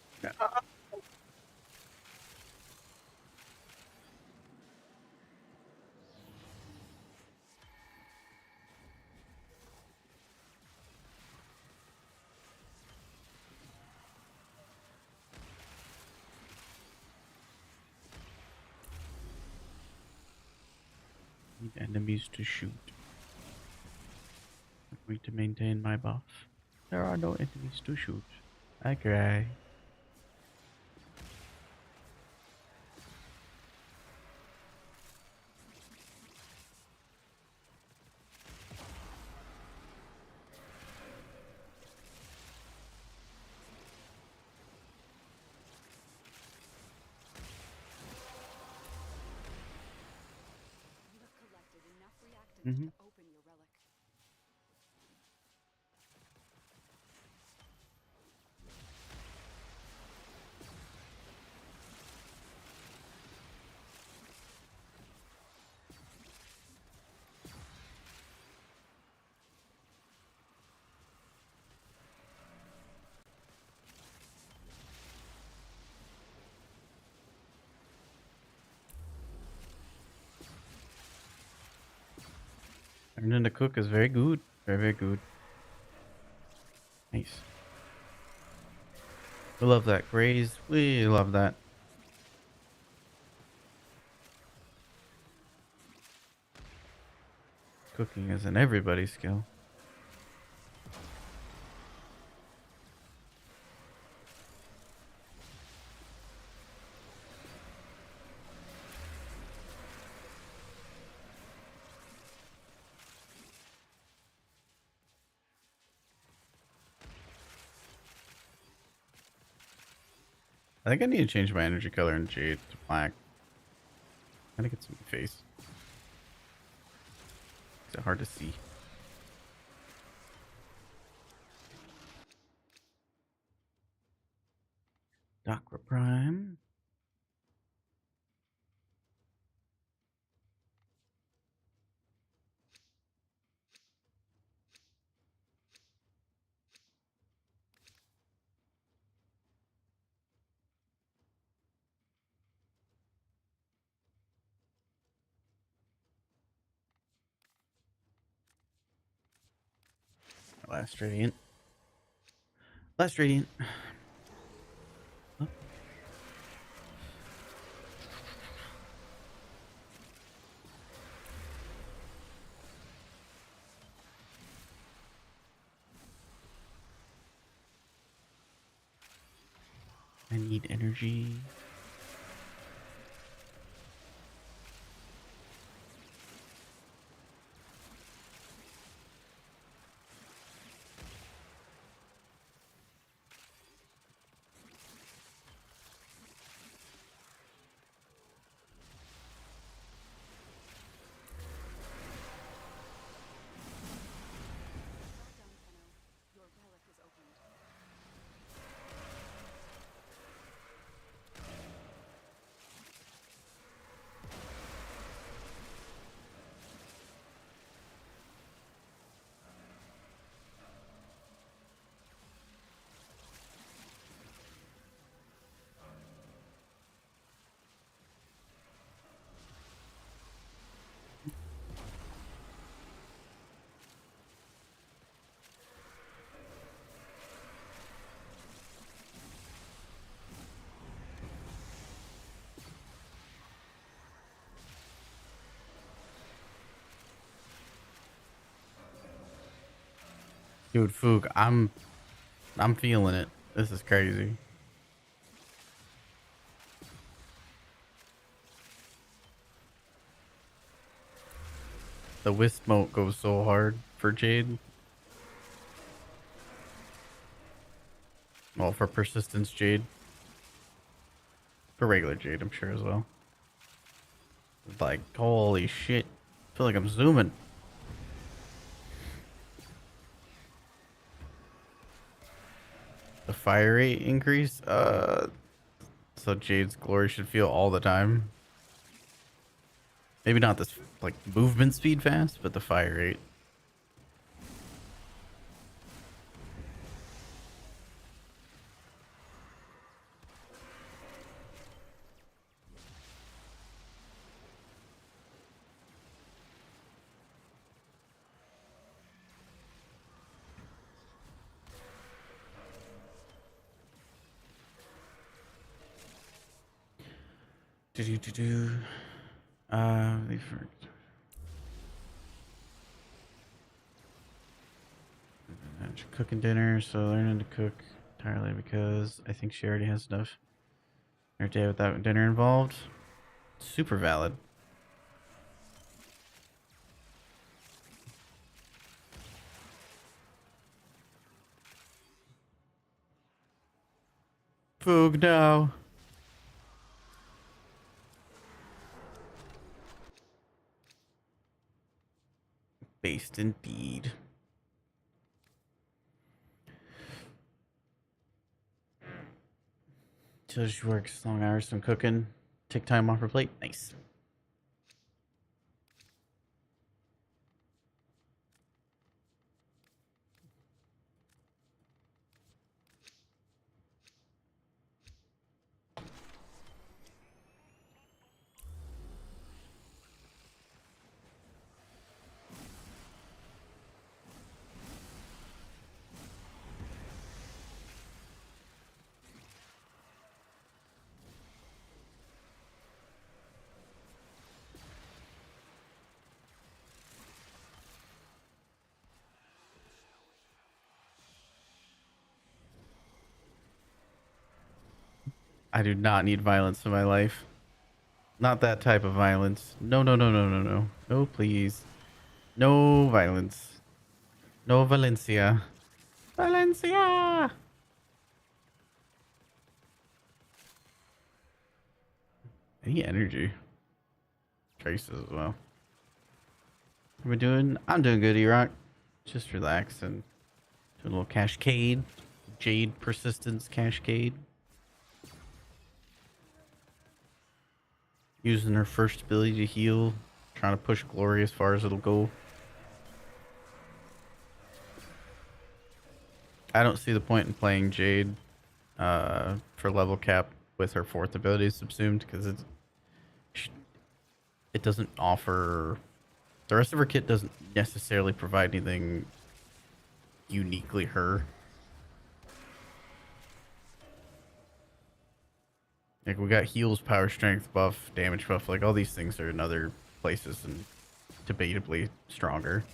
Need enemies to shoot. Agree to maintain my buff. There are no enemies to shoot. I cry. You have collected enough reactants Mhm. to open your relic. Learning to cook is very good. Very, very good. Nice. We love that. Graze. We love that. Cooking is an everybody skill. I think I need to change my energy color in Jade to black. I think it's in my face. Is it hard to see? Dakra Prime. Last Radiant. Last Radiant. Oh. I need energy. Your relic is opened. Dude, Fook, I'm feeling it. This is crazy. The wisp smoke goes so hard for Jade. Well, for persistence Jade. For regular Jade, I'm sure as well. Like, holy shit. I feel like I'm zooming. The fire rate increase? So Jade's glory should feel all the time. Maybe not this, like, movement speed fast, but the fire rate. Do. Cooking dinner, so learning to cook entirely because I think she already has enough her day without dinner involved. Super valid. Foog now. Based indeed. So she works long hours from cooking. Take time off her plate. Nice. I do not need violence in my life. Not that type of violence. No, no, no, no, no, no. No, please. No violence. No Valencia. Valencia! Any energy. Traces as well. How we doing? I'm doing good, E-Rock. Just relaxing. Doing a little Cascade. Jade persistence Cascade. Using her first ability to heal. Trying to push Glory as far as it'll go. I don't see the point in playing Jade for level cap with her fourth ability subsumed because it doesn't offer... The rest of her kit doesn't necessarily provide anything uniquely her. Like, we got heals, power, strength buff, damage buff. Like, all these things are in other places and debatably stronger.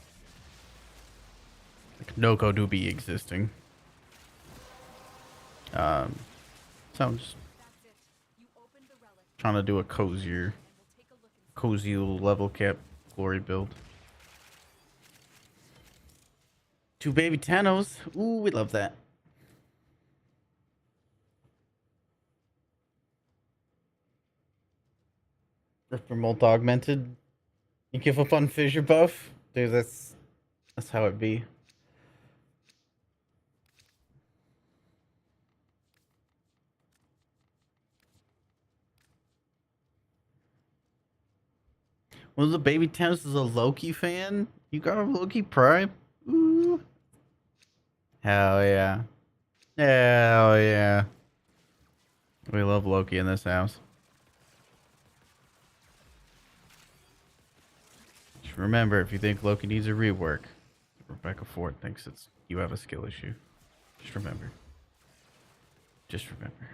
Like, no Godubi existing. So I'm just That's it. You opened the relic. trying to do a cozier, And we'll take a look inside. cozy little level cap glory build. 2 baby Tanos. Ooh, we love that. Ripper Molt augmented. You give up on fissure buff? Dude, that's how it be. One of the baby Tanos is a Loki fan? You got a Loki Prime? Ooh. Hell yeah. Hell yeah. We love Loki in this house. Just remember, if you think Loki needs a rework, Rebecca Ford thinks you have a skill issue. Just remember. Just remember.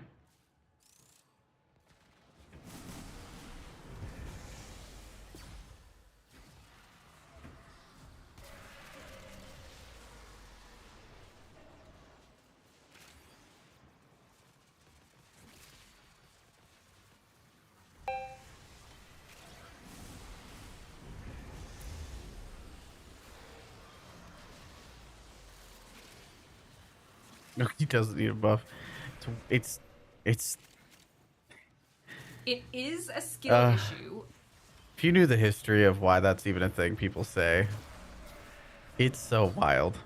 No, he doesn't need a buff. It's It is a skill issue. if you knew the history of why that's even a thing people say, it's so wild.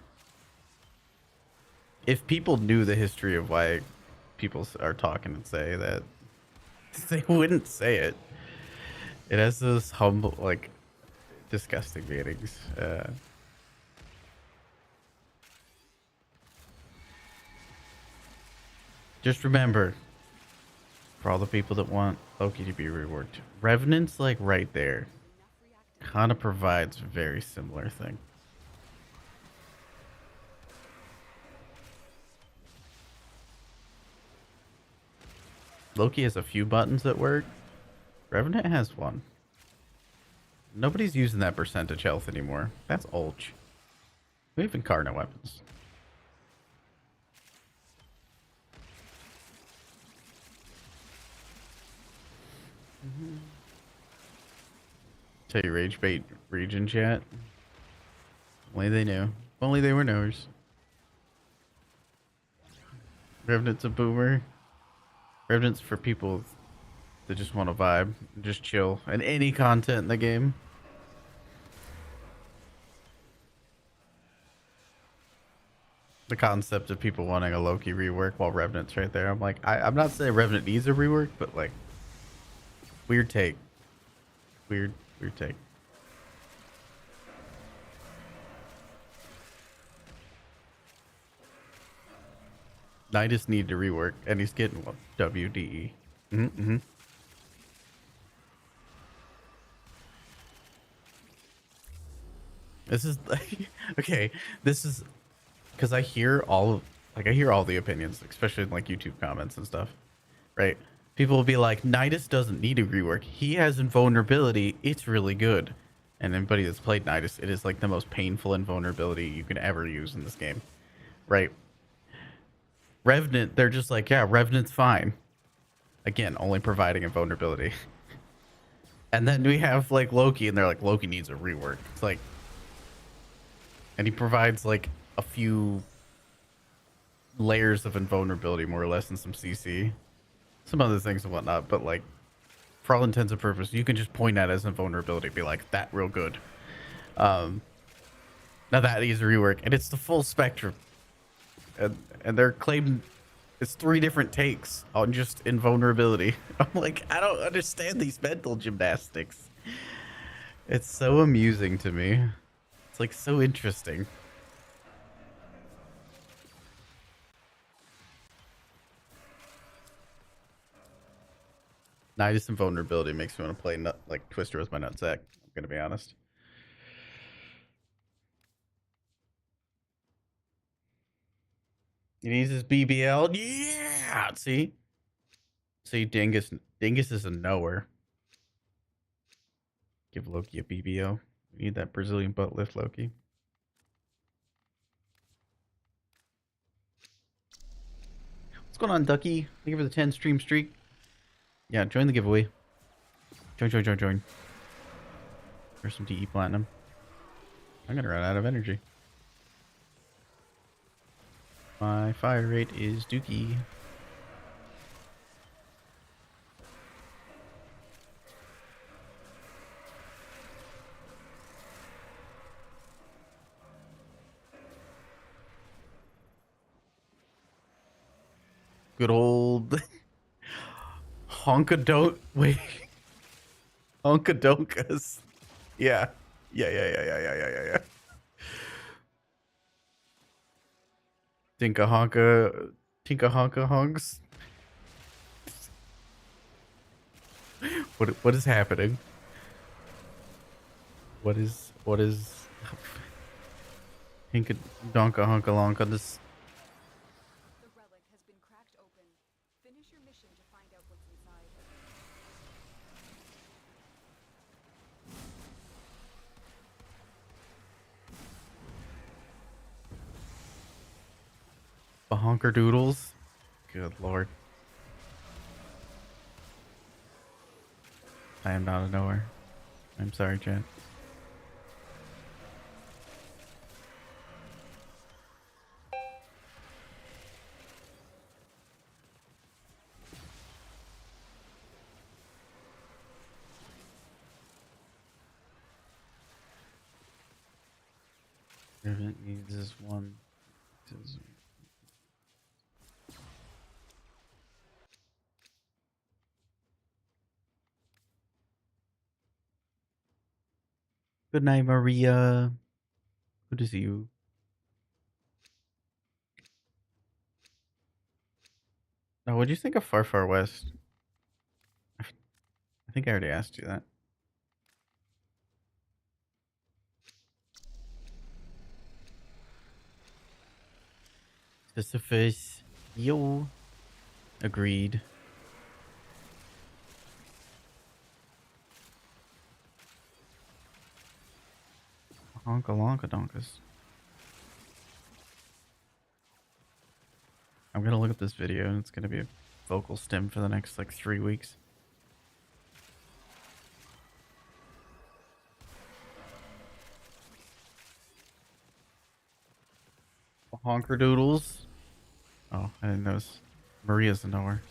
If people knew the history of why people are talking and say that, they wouldn't say it. It has those humble, like, disgusting meanings. Just remember, for all the people that want Loki to be reworked, Revenant's like right there. Kind of provides a very similar thing. Loki has a few buttons that work. Revenant has one. Nobody's using that percentage health anymore. That's old. We have Incarnate weapons. Tell you rage bait region chat. Only they knew. Only they were knowers. Revenant's a boomer. Revenant's for people that just want to vibe, just chill, and any content in the game. The concept of people wanting a Loki rework while Revenant's right there. I'm like, I'm not saying Revenant needs a rework, but like, weird take. Weird take. Nidus needed to rework, and he's getting one. WDE. This is like, okay. This is because I hear all the opinions, especially in like YouTube comments and stuff, right? People will be like, Nidus doesn't need a rework. He has invulnerability. It's really good. And anybody that's played Nidus, it is like the most painful invulnerability you can ever use in this game, right? Revenant, they're just like, yeah, Revenant's fine. Again, only providing invulnerability. And then we have like Loki, and they're like, Loki needs a rework. It's like, and he provides like a few layers of invulnerability, more or less, and some CC, some other things and whatnot. But like, for all intents and purposes, you can just point at it as invulnerability, be like, that real good. Now that needs a rework, and it's the full spectrum. And they're claiming it's 3 different takes on just invulnerability. I'm like, I don't understand these mental gymnastics. It's so amusing to me. It's like so interesting. Nidus invulnerability makes me want to play like Twister with my nutsack. I'm gonna be honest. He needs his BBL. Yeah. See, Dingus is a knower. Give Loki a BBL. We need that Brazilian butt lift, Loki. Let's What's going on, Ducky? Thank you for the 10 stream streak. Yeah, join the giveaway. Join. For some DE Platinum. I'm gonna run out of energy. My fire rate is dookie. Good old Honkadonk. Wait. Honkadonkas. Yeah. Yeah. Tinka honka honks. What is happening? What is Tinka donka honka lonka this? The relic has been cracked open. Finish your mission to find out what's inside. Bahonker doodles. Good lord. I am not a knower. I'm sorry, chat. Event needs this one. Good night, Maria. Good to see you. Now, what do you think of Far Far West? I think I already asked you that. Sisyphus. Yo. Agreed. Honka lonka donkas. I'm gonna look up this video and it's gonna be a vocal stim for the next like 3 weeks. Honker doodles. Oh, I didn't notice. Maria's a knower.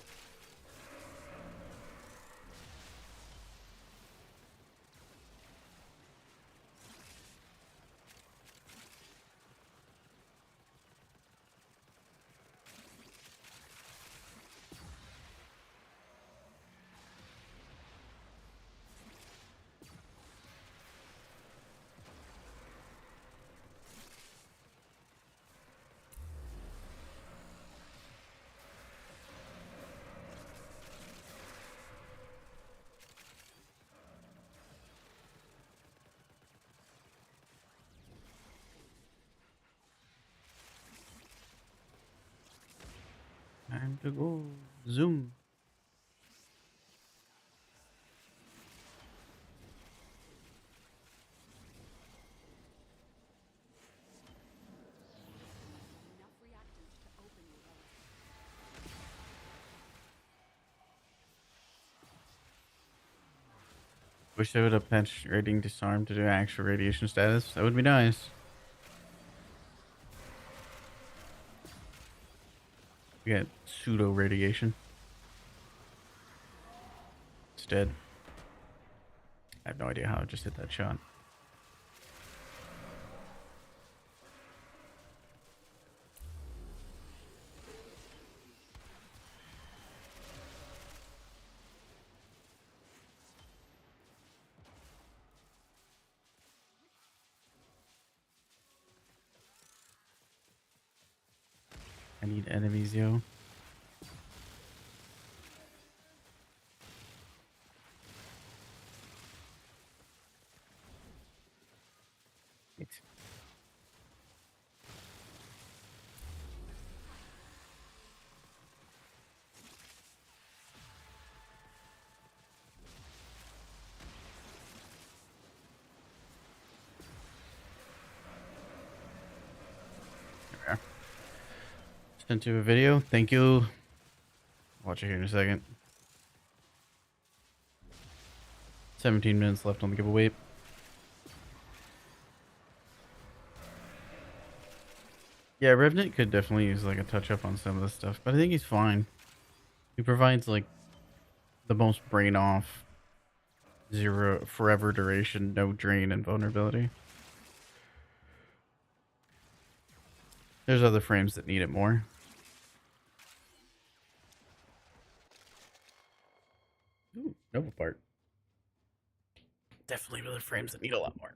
Time to go. Zoom. Enough reactant to open your relic. Wish they would have patched rating disarm to do actual radiation status. That would be nice. We got pseudo radiation. It's dead. I have no idea how I just hit that shot. I need enemies, yo. Wait. There we are. Sent you a video. Thank you. Watch it here in a second. 17 minutes left on the giveaway. Yeah, Revenant could definitely use like a touch up on some of this stuff, but I think he's fine. He provides like the most brain off, zero forever duration, no drain, and vulnerability. There's other frames that need it more. Ooh, Nova part. Definitely other frames that need a lot more.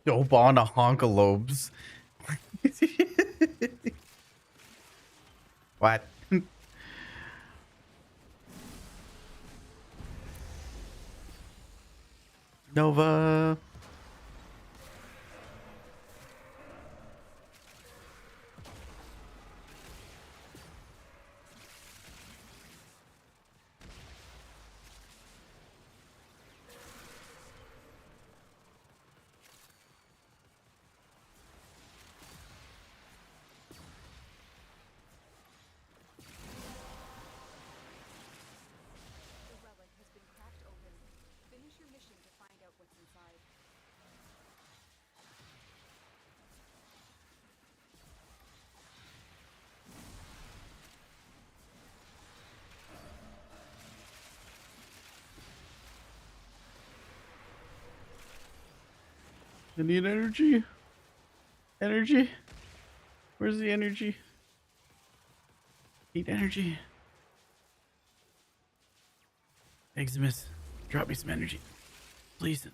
Dobana Honkalobes. What? Nova. The relic has been cracked open. Finish your mission to find out what's inside. I need energy. Energy. Where's the energy? Need energy. Eximus, drop me some energy. Please.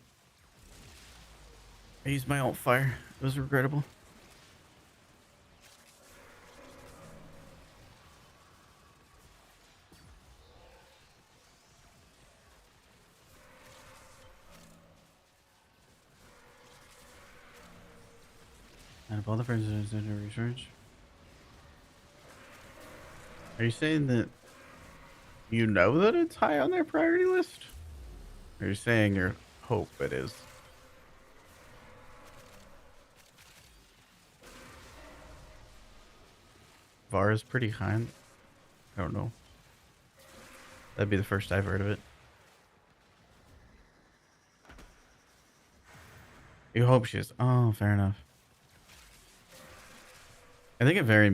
I used my alt fire. It was regrettable. Out of all the friends that are research. Are you saying that you know that it's high on their priority list? Or are you saying you hope it is? Vara's pretty high. I don't know. That'd be the first I've heard of it. You hope she is. Oh, fair enough. I think it very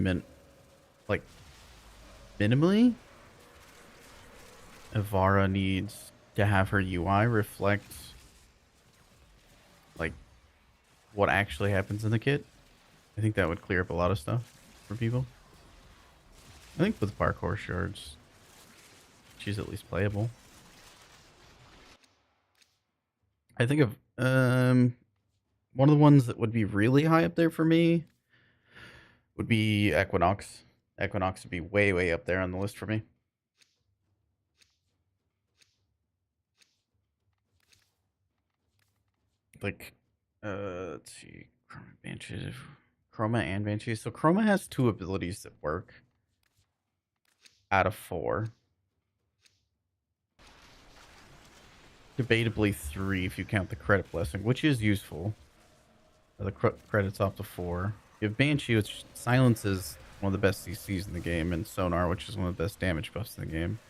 minimally, Ivara needs to have her UI reflect like what actually happens in the kit. I think that would clear up a lot of stuff for people. I think with parkour shards, she's at least playable. I think of one of the ones that would be really high up there for me would be Equinox. Equinox would be way, way up there on the list for me. Like, let's see, Chroma Banshees, Chroma and Banshees. So Chroma has 2 abilities that work out of 4. Debatably 3 if you count the credit blessing, which is useful. The credits off to 4. You have Banshee, which silences one of the best CCs in the game, and Sonar, which is one of the best damage buffs in the game.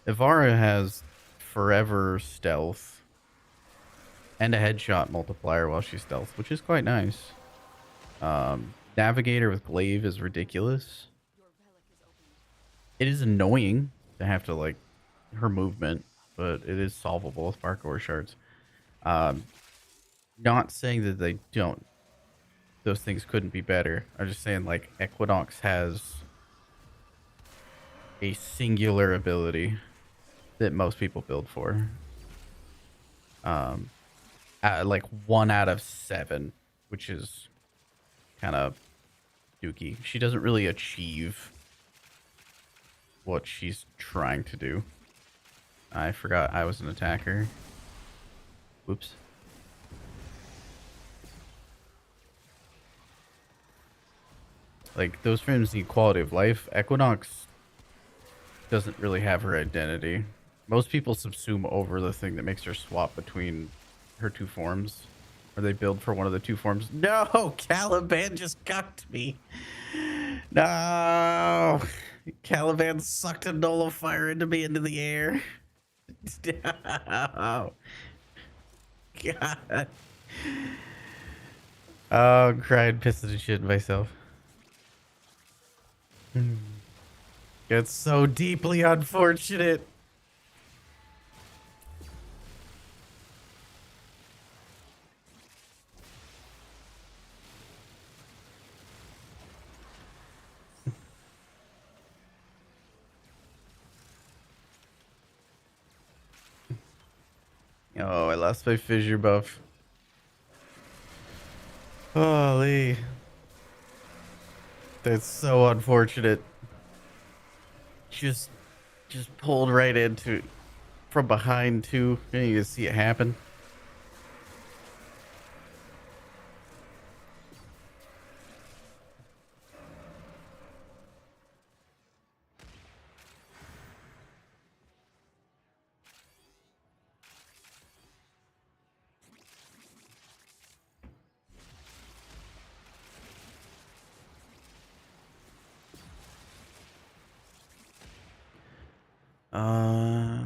Ivara has forever stealth and a headshot multiplier while she's stealth, which is quite nice. Navigator with glaive is ridiculous. Your relic is open. It is annoying to have to like her movement, but it is solvable with parkour shards. Not saying that they don't. Those things couldn't be better. I'm just saying like Equinox has a singular ability that most people build for. Like 1 out of 7, which is kind of dookie. She doesn't really achieve what she's trying to do. I forgot I was an attacker. Whoops. Like, those frames need quality of life. Equinox doesn't really have her identity. Most people subsume over the thing that makes her swap between her two forms. Or they build for one of the two forms. No! Caliban just cucked me. No! Caliban sucked a nullifier into me into the air. No. God. Oh, I'm crying, pissing and shit myself. It's so deeply unfortunate. Oh, I lost my fissure buff. Holy. That's so unfortunate. Just pulled right into from behind too. You can see it happen. Uh,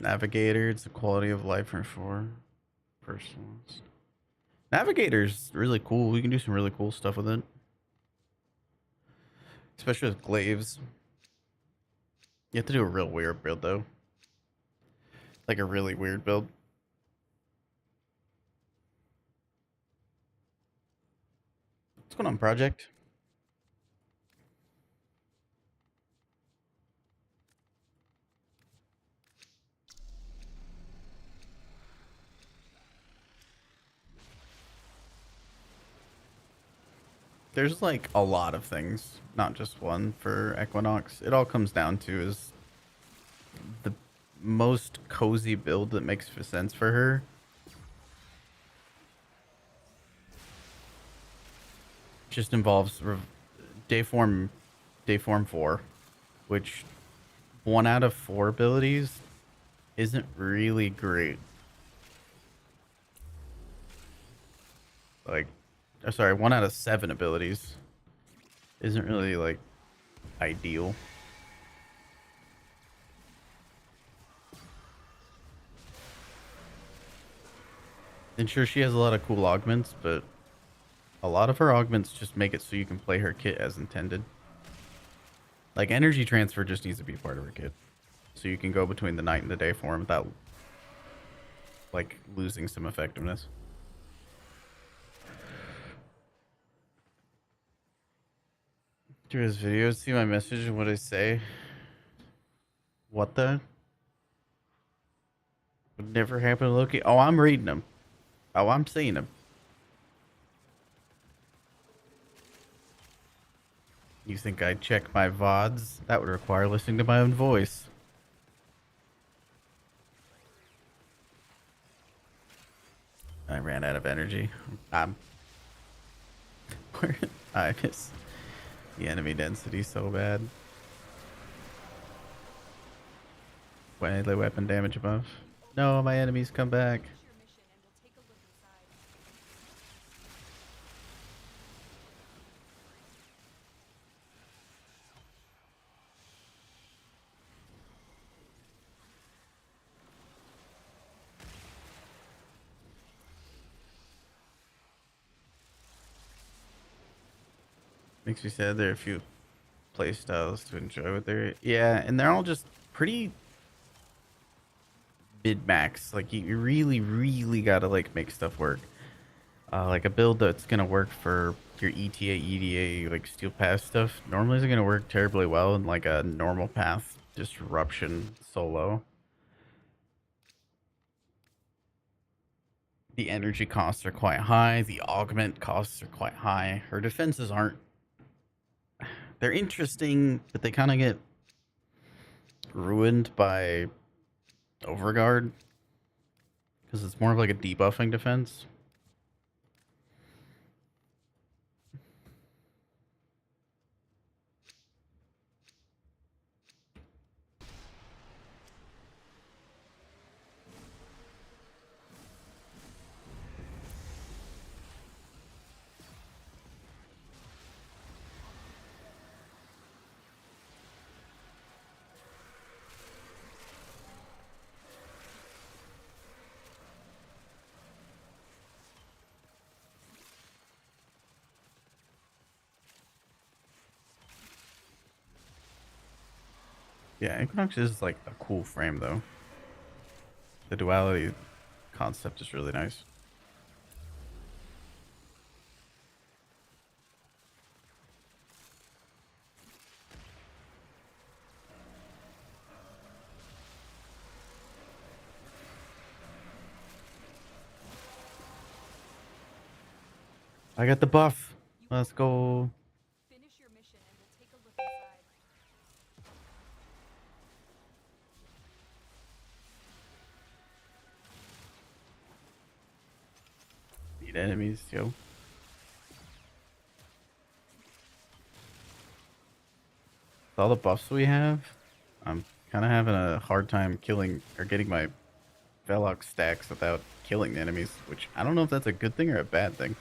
Navigator, it's a quality of life for personals. Navigator's really cool. We can do some really cool stuff with it. Especially with glaives. You have to do a real weird build though. Like a really weird build. What's going on, Project? There's like a lot of things, not just one for Equinox. It all comes down to is the most cozy build that makes sense for her. Just involves Dayform 4, which 1 out of 4 abilities isn't really great. Like, sorry, 1 out of 7 abilities isn't really like ideal. And sure, she has a lot of cool augments, but a lot of her augments just make it so you can play her kit as intended. Like, energy transfer just needs to be part of her kit. So you can go between the night and the day form without, like, losing some effectiveness. Do his videos, see my message and what I say? What the? Would never happen to Loki. Oh, I'm reading them. Oh, I'm seeing them. You think I'd check my VODs? That would require listening to my own voice. I ran out of energy. I miss the enemy density so bad. Melee weapon damage above. No, my enemies come back. Finish your mission and we'll take a look inside. Makes me sad there are a few play styles to enjoy with their. Yeah, and they're all just pretty mid-max. Like, you really, really gotta, like, make stuff work. Like, a build that's gonna work for your ETA, EDA, like, steel path stuff normally isn't gonna work terribly well in, like, a normal path disruption solo. The energy costs are quite high. The augment costs are quite high. Her defenses aren't... They're interesting, but they kind of get ruined by Overguard. Because it's more of like a debuffing defense. Yeah, Equinox is like a cool frame though. The duality concept is really nice. I got the buff. Let's go. Finish your mission and we'll take a look inside. Beat enemies, yo. With all the buffs we have, I'm kind of having a hard time killing or getting my Velox stacks without killing the enemies, which I don't know if that's a good thing or a bad thing.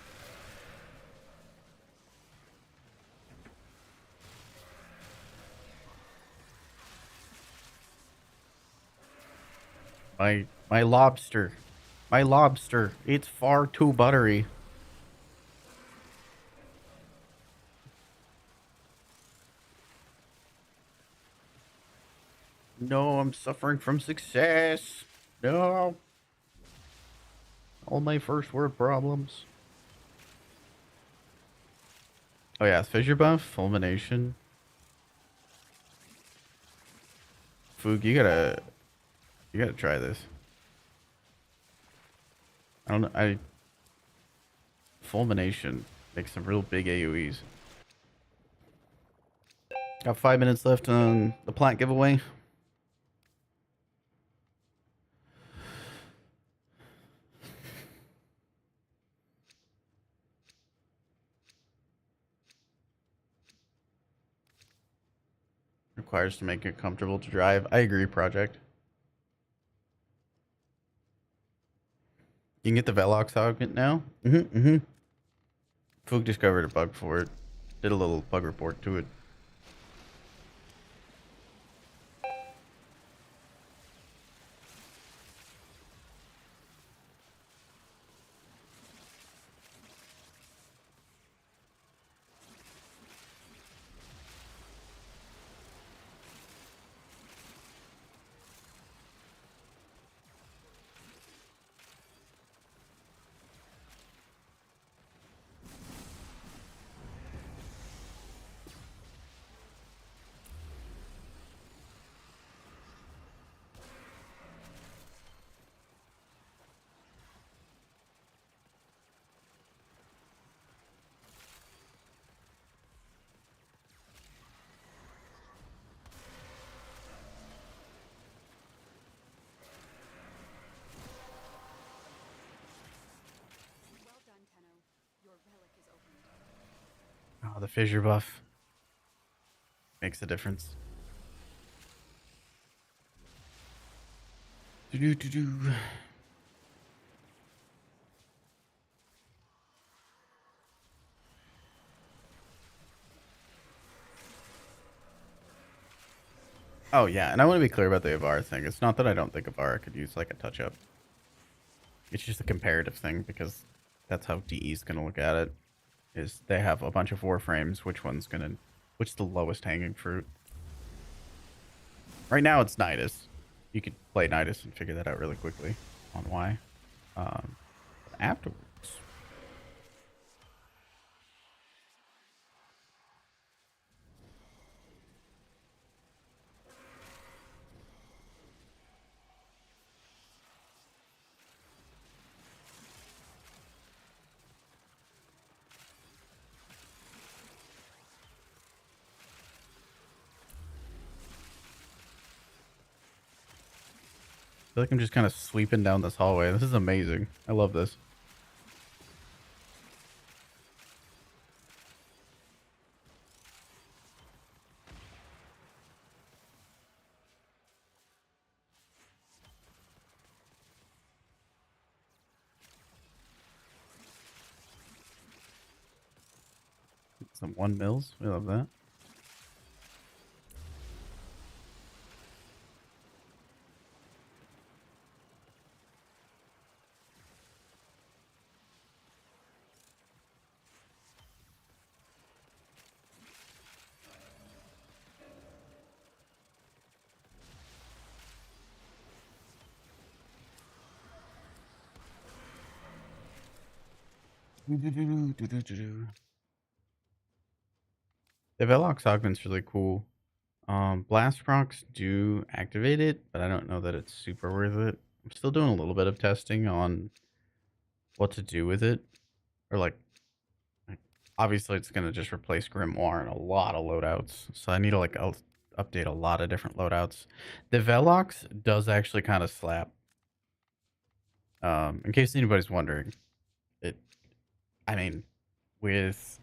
My lobster. My lobster. It's far too buttery. No, I'm suffering from success. No. All my first word problems. Oh yeah, fissure buff, fulmination. Foog, you gotta try this. I don't know. Fulmination makes some real big AoEs. Got 5 minutes left on the plant giveaway. Requires to make it comfortable to drive. I agree, Project. You can get the Velox augment now. Foog discovered a bug for it. Did a little bug report to it. Well done, Tenno. Your relic is opened. Oh, the fissure buff makes a difference. Do-do-do-do. Oh yeah, and I want to be clear about the Avar thing. It's not that I don't think Avar could use like a touch up. It's just a comparative thing because that's how DE is gonna look at it. Is they have a bunch of warframes. Which the lowest hanging fruit? Right now it's Nidus. You could play Nidus and figure that out really quickly on why. Afterwards. feel like I'm just kind of sweeping down this hallway. This is amazing. I love this. Some 1 mils. We love that. The Velox augment's really cool. Blast procs do activate it, but I don't know that it's super worth it. I'm still doing a little bit of testing on what to do with it. Or like obviously it's gonna just replace Grimoire and a lot of loadouts. So I need to like update a lot of different loadouts. The Velox does actually kind of slap. In case anybody's wondering, I mean, with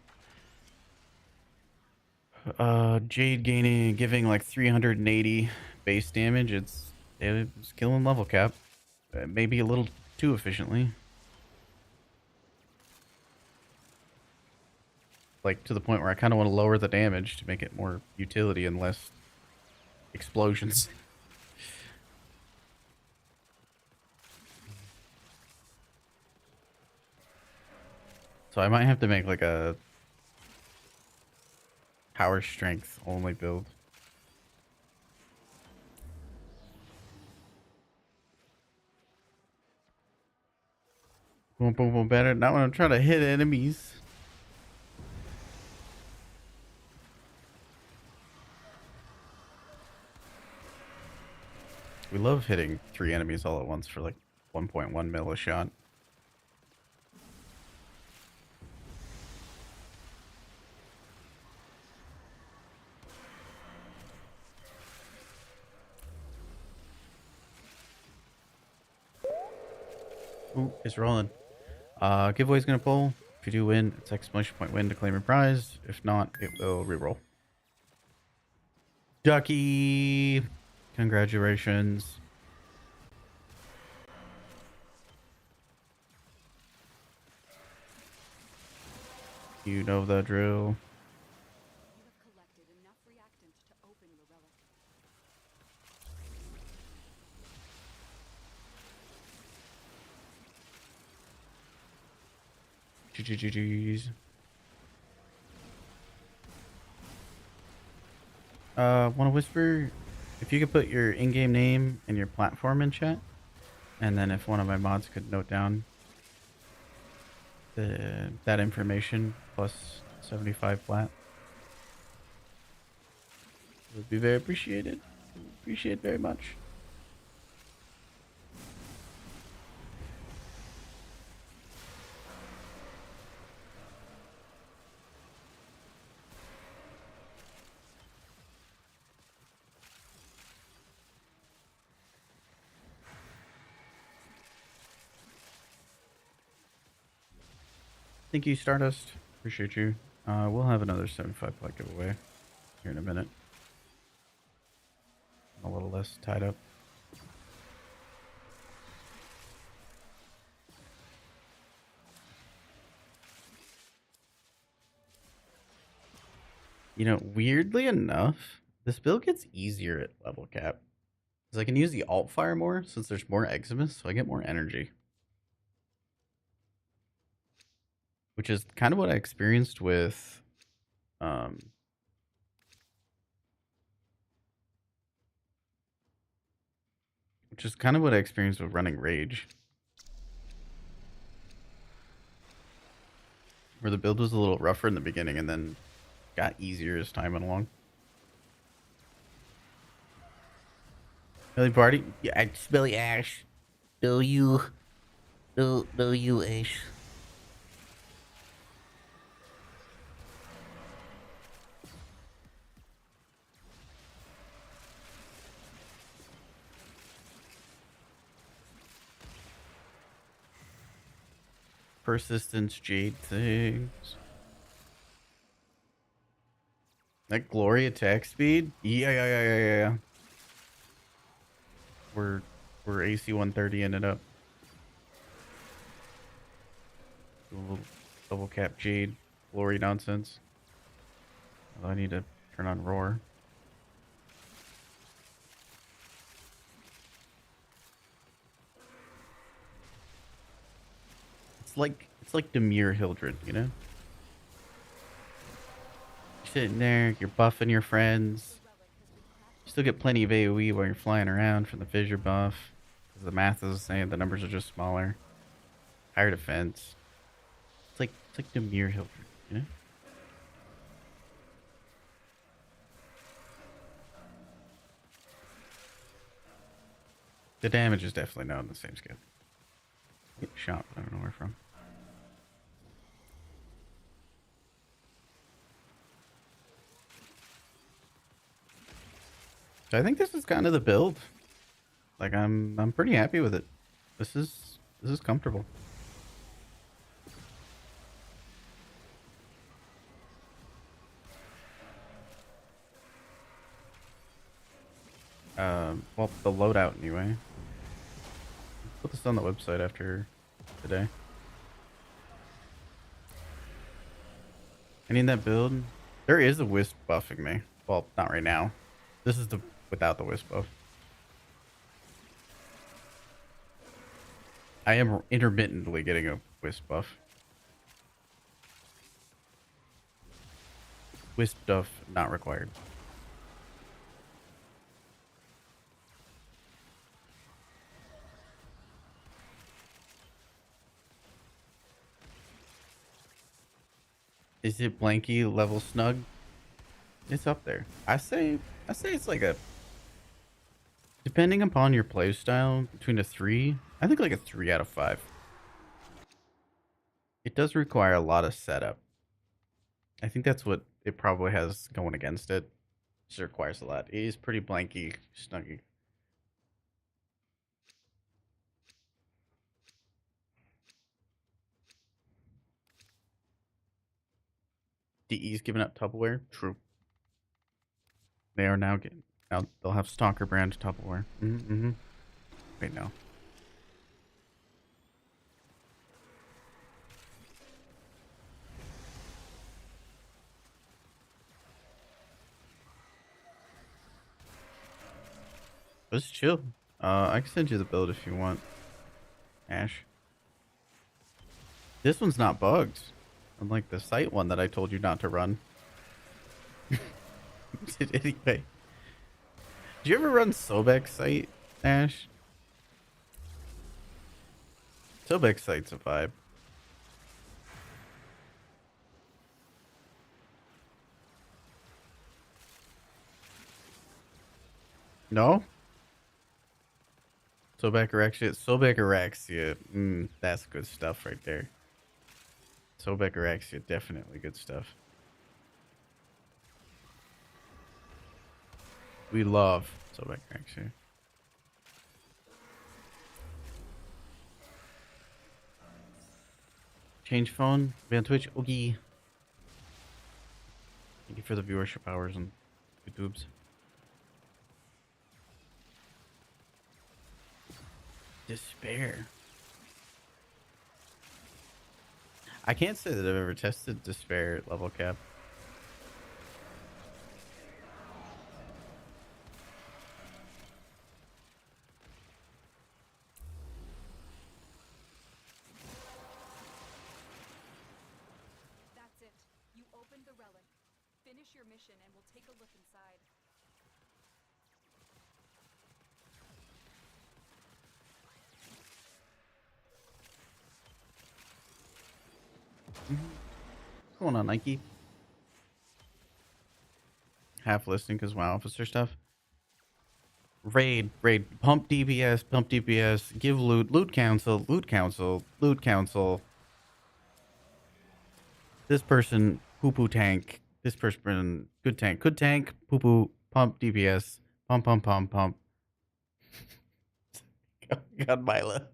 Jade giving like 380 base damage, it's killing level cap. Maybe a little too efficiently. Like to the point where I kind of want to lower the damage to make it more utility and less explosions. So I might have to make like a power strength only build. Boom, boom, boom, better. Not when I'm trying to hit enemies. We love hitting 3 enemies all at once for like 1.1 mil a shot. Ooh, it's rolling. Giveaway's gonna pull. If you do win, it's exclamation point win to claim your prize. If not, it will reroll. Ducky! Congratulations. You know the drill. You have collected enough reactants to open your relic. GGGGs. Want to whisper? If you could put your in-game name and your platform in chat, and then if one of my mods could note down that information plus 75 plat, it would be very appreciated. Appreciate very much. Thank you, Stardust. Appreciate you. We'll have another 75 plat giveaway here in a minute. I'm a little less tied up. You know, weirdly enough, this build gets easier at level cap. Because I can use the alt fire more since there's more Eximus, so I get more energy. Which is kind of what I experienced with running Rage. Where the build was a little rougher in the beginning and then got easier as time went along. Billy Party? Yeah, it's Billy Ash. Do you Ash? persistence Jade things. That glory attack speed? Yeah. We're AC 130 in it up. Do a little double cap Jade glory nonsense. Although I need to turn on roar. It's like Demir Hildred, you know? You're sitting there, you're buffing your friends. You still get plenty of AoE while you're flying around from the fissure buff. Because the math is the same, the numbers are just smaller. Higher defense. It's like Demir Hildred, you know? The damage is definitely not on the same scale. Get shot, but I don't know where from. So I think this is kind of the build. Like I'm pretty happy with it. This is comfortable. Well, the loadout anyway. Put this on the website after today. I need that build. There is a wisp buffing me. Well, not right now. This is the without the wisp buff. I am intermittently getting a wisp buff. Wisp buff not required. Is it Blanky level snug? It's up there. I say it's like a, depending upon your play style, between a 3. I think like a 3 out of 5. It does require a lot of setup. I think that's what it probably has going against it. It requires a lot. It is pretty blanky, snuggy. DE's giving up Tupperware. True. They are now getting. Now they'll have Stalker brand Tupperware. Wait, no. Let's chill. I can send you the build if you want, Ash. This one's not bugged, unlike the site one that I told you not to run. Anyway, did you ever run Sobek's site, Ash? Sobek's site's a vibe. No? Sobek-Araxia. That's good stuff right there. Sobek-Araxia, definitely good stuff. We love Sobek-Araxia. Change phone? Be on Twitch? Oogie. Thank you for the viewership hours on YouTube's. Despair. I can't say that I've ever tested Despair at level cap. That's it. You opened the relic. Finish your mission and we'll take a look inside. What's going on, Nike? Half listening because my officer stuff. Raid, pump DPS, give loot council. This person, poo tank. This person, good tank, poo, pump DPS, pump. God, Mila.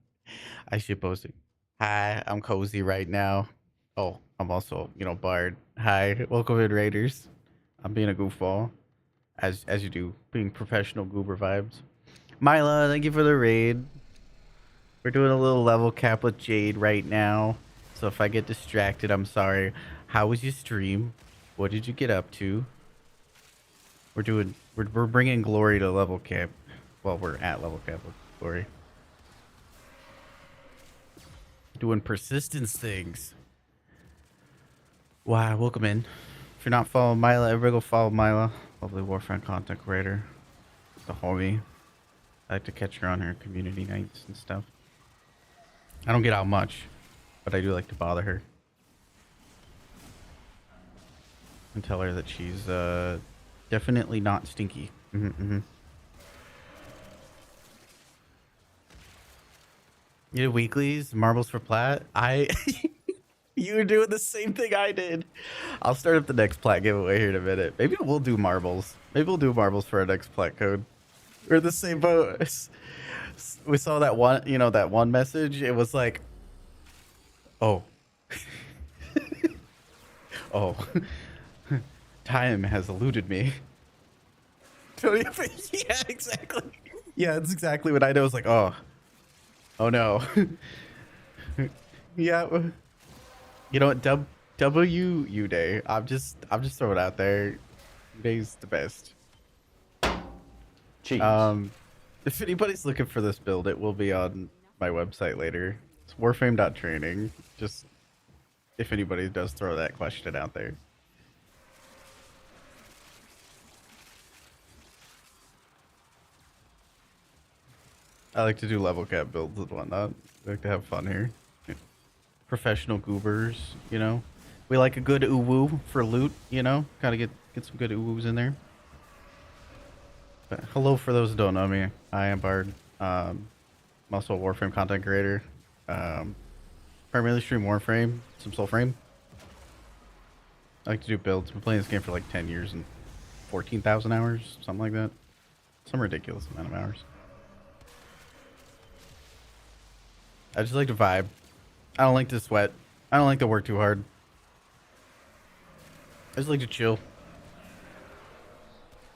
I should post it. Hi, I'm cozy right now. Oh, I'm also, you know, Bard. Hi, welcome in, Raiders. I'm being a goofball, as you do, being professional goober vibes. Mila, thank you for the raid. We're doing a little level cap with Jade right now, so if I get distracted, I'm sorry. How was your stream? What did you get up to? We're bringing glory to level cap. Well, we're at level cap with glory. Doing persistence things. Wow, welcome in. If you're not following Mila, everybody go follow Mila. Lovely warframe content creator. The homie. I like to catch her on her community nights and stuff. I don't get out much, but I do like to bother her. And tell her that she's definitely not stinky. You did weeklies, marbles for plat. You were doing the same thing I did. I'll start up the next plat giveaway here in a minute. Maybe we'll do marbles. Maybe we'll do marbles for our next plat code. We're in the same boat. We saw that one, you know, that one message. It was like, oh, oh, time has eluded me. Yeah, exactly. Yeah, that's exactly what I know. I was like, oh no. Yeah, you know what? WU Day. I'm just throwing it out there. Day's the best. Cheese. If anybody's looking for this build, it will be on my website later. It's warframe.training. Just if anybody does throw that question out there. I like to do level cap builds and whatnot. I like to have fun here. Professional goobers, you know. We like a good uwu for loot, you know. Gotta get some good uwus in there. But hello for those who don't know me. I am Bard. I'm also a warframe content creator. Primarily stream warframe, some soulframe. I like to do builds. I've been playing this game for like 10 years and 14,000 hours, something like that. Some ridiculous amount of hours. I just like to vibe. I don't like to sweat. I don't like to work too hard. I just like to chill.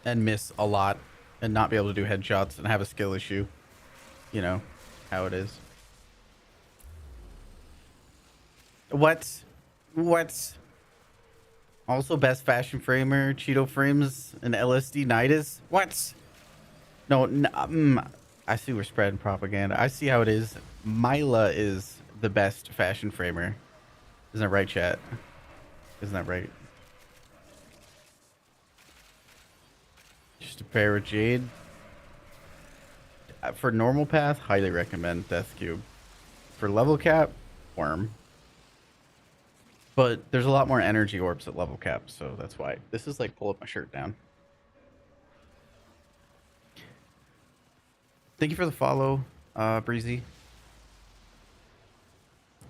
And miss a lot. And not be able to do headshots and have a skill issue. You know how it is. What? Also best fashion framer, Cheeto frames, and LSD Nidus? What? No, I see we're spreading propaganda. I see how it is. Mila is the best fashion framer. Isn't that right, chat? Isn't that right? Just a pair with Jade. For normal path, highly recommend Death Cube. For level cap, Worm. But there's a lot more energy orbs at level cap, so that's why. This is like pull up my shirt down. Thank you for the follow, Breezy.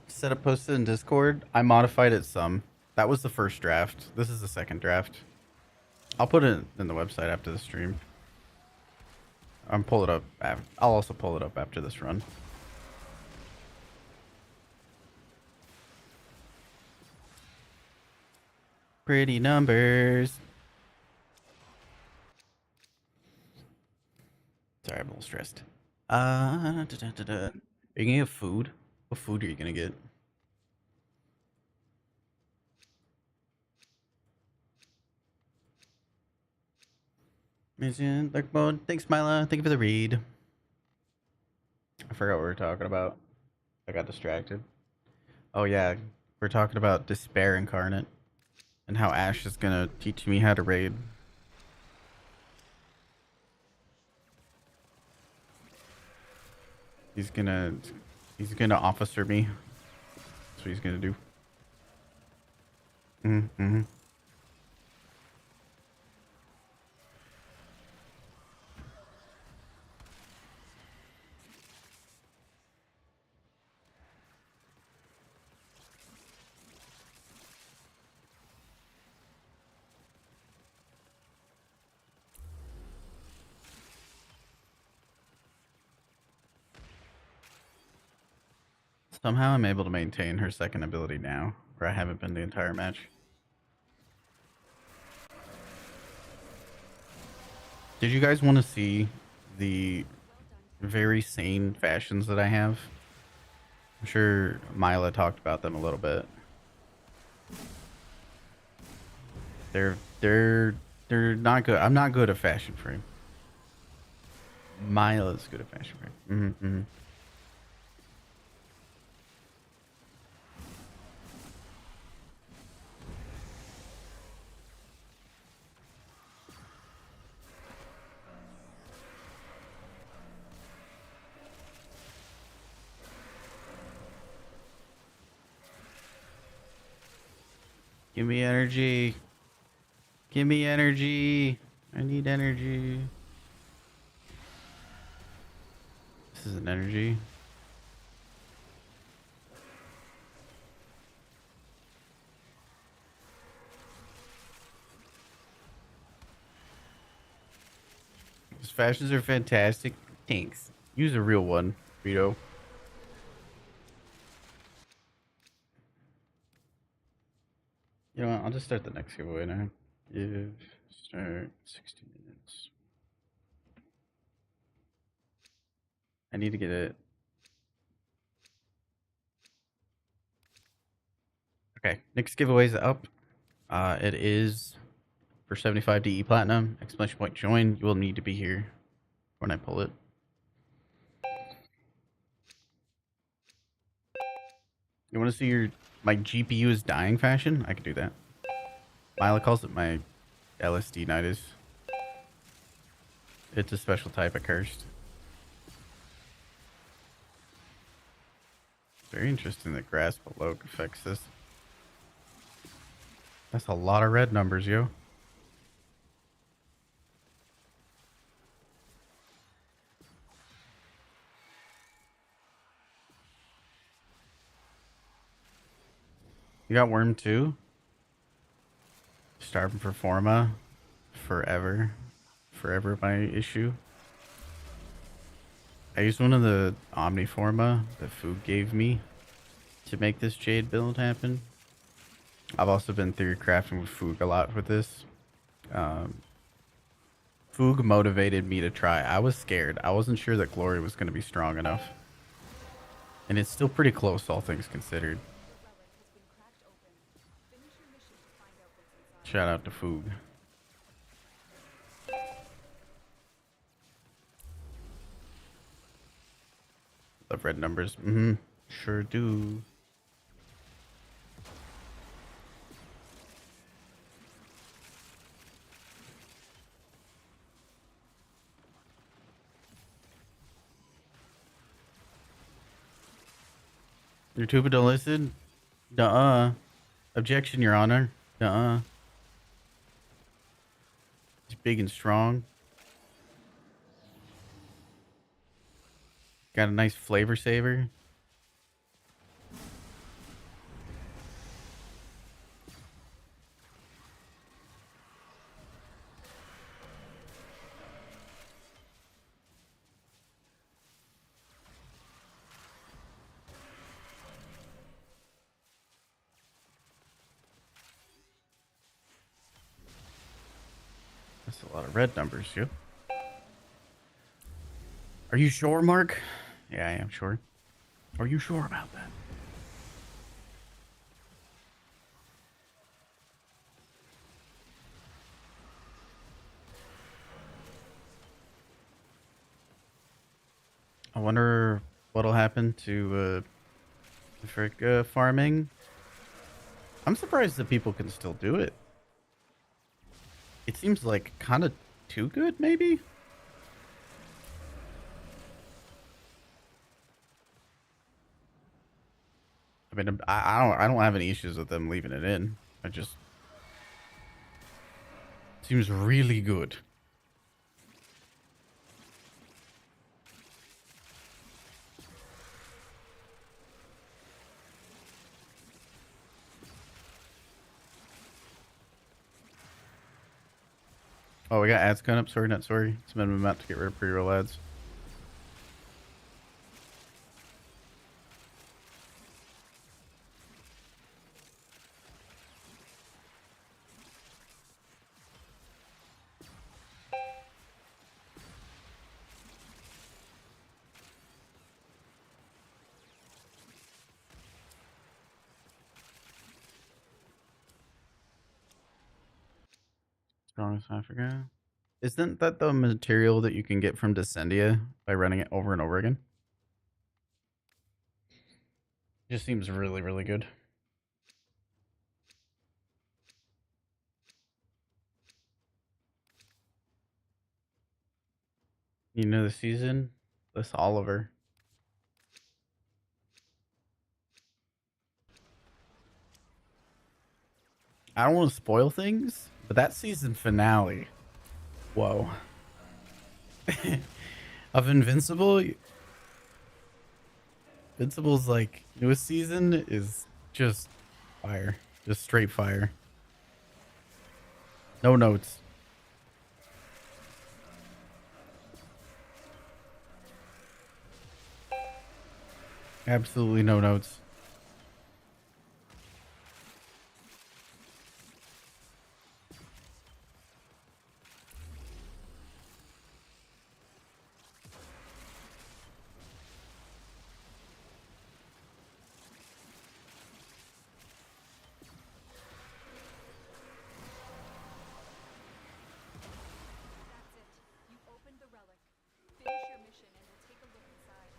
Setup posted in Discord. I modified it some. That was the first draft. This is the second draft. I'll put it in the website after the stream. Pull it up. I'll also pull it up after this run. Pretty numbers. Sorry, I'm a little stressed. Are you gonna get food? What food are you gonna get? Mission dark mode. Thanks, Mila. Thank you for the read. I forgot what we were talking about. I got distracted. Oh yeah, we're talking about Despair Incarnate and how Ash is gonna teach me how to raid. He's gonna officer me. That's what he's gonna do. Mm-hmm. Somehow I'm able to maintain her second ability now, where I haven't been the entire match. Did you guys want to see the very sane fashions that I have? I'm sure Mila talked about them a little bit. They're they're not good. I'm not good at fashion frame. Mila's good at fashion frame. Mm-hmm. Give me energy. Give me energy. I need energy. This is an energy. These fashions are fantastic. Thanks. Use a real one, Vito. You know what? I'll just start the next giveaway now. Give start 60 minutes. I need to get it. Okay, next giveaway is up. It is for 75 DE Platinum. Exclamation point join. You will need to be here when I pull it. You want to see my GPU is dying fashion? I can do that. Mila calls it my LSD nidus. It's a special type of cursed. Very interesting that Grasp below affects this. That's a lot of red numbers, yo. You got Worm too? Starving for Forma. Forever. Forever my issue. I used one of the Omniforma that Foog gave me to make this Jade build happen. I've also been theory crafting with Foog a lot with this. Foog motivated me to try. I was scared. I wasn't sure that Glory was going to be strong enough. And it's still pretty close, all things considered. Shout out to Foog. Love red numbers. Mm-hmm. Sure do. Your tuba don't listen? Nuh-uh. Objection, Your Honor. Nuh-uh. It's big and strong. Got a nice flavor saver. That's a lot of red numbers, yo. Are you sure, Mark? Yeah, I am sure. Are you sure about that? I wonder what'll happen to frick farming. I'm surprised that people can still do it. It seems like kind of too good, maybe? I mean, I don't have any issues with them leaving it in. I just seems really good. Oh, we got ads coming up. Sorry, not sorry. It's been about to get rid of pre-roll ads. Strongest Africa. Isn't that the material that you can get from Descendia by running it over and over again? Just seems really, really good. You know the season? This Oliver. I don't want to spoil things, but that season finale. Whoa. Of Invincible. Invincible's like newest season is just fire. Just straight fire. No notes. Absolutely no notes. That's it. You opened the relic. Finish your mission and we'll take a look inside.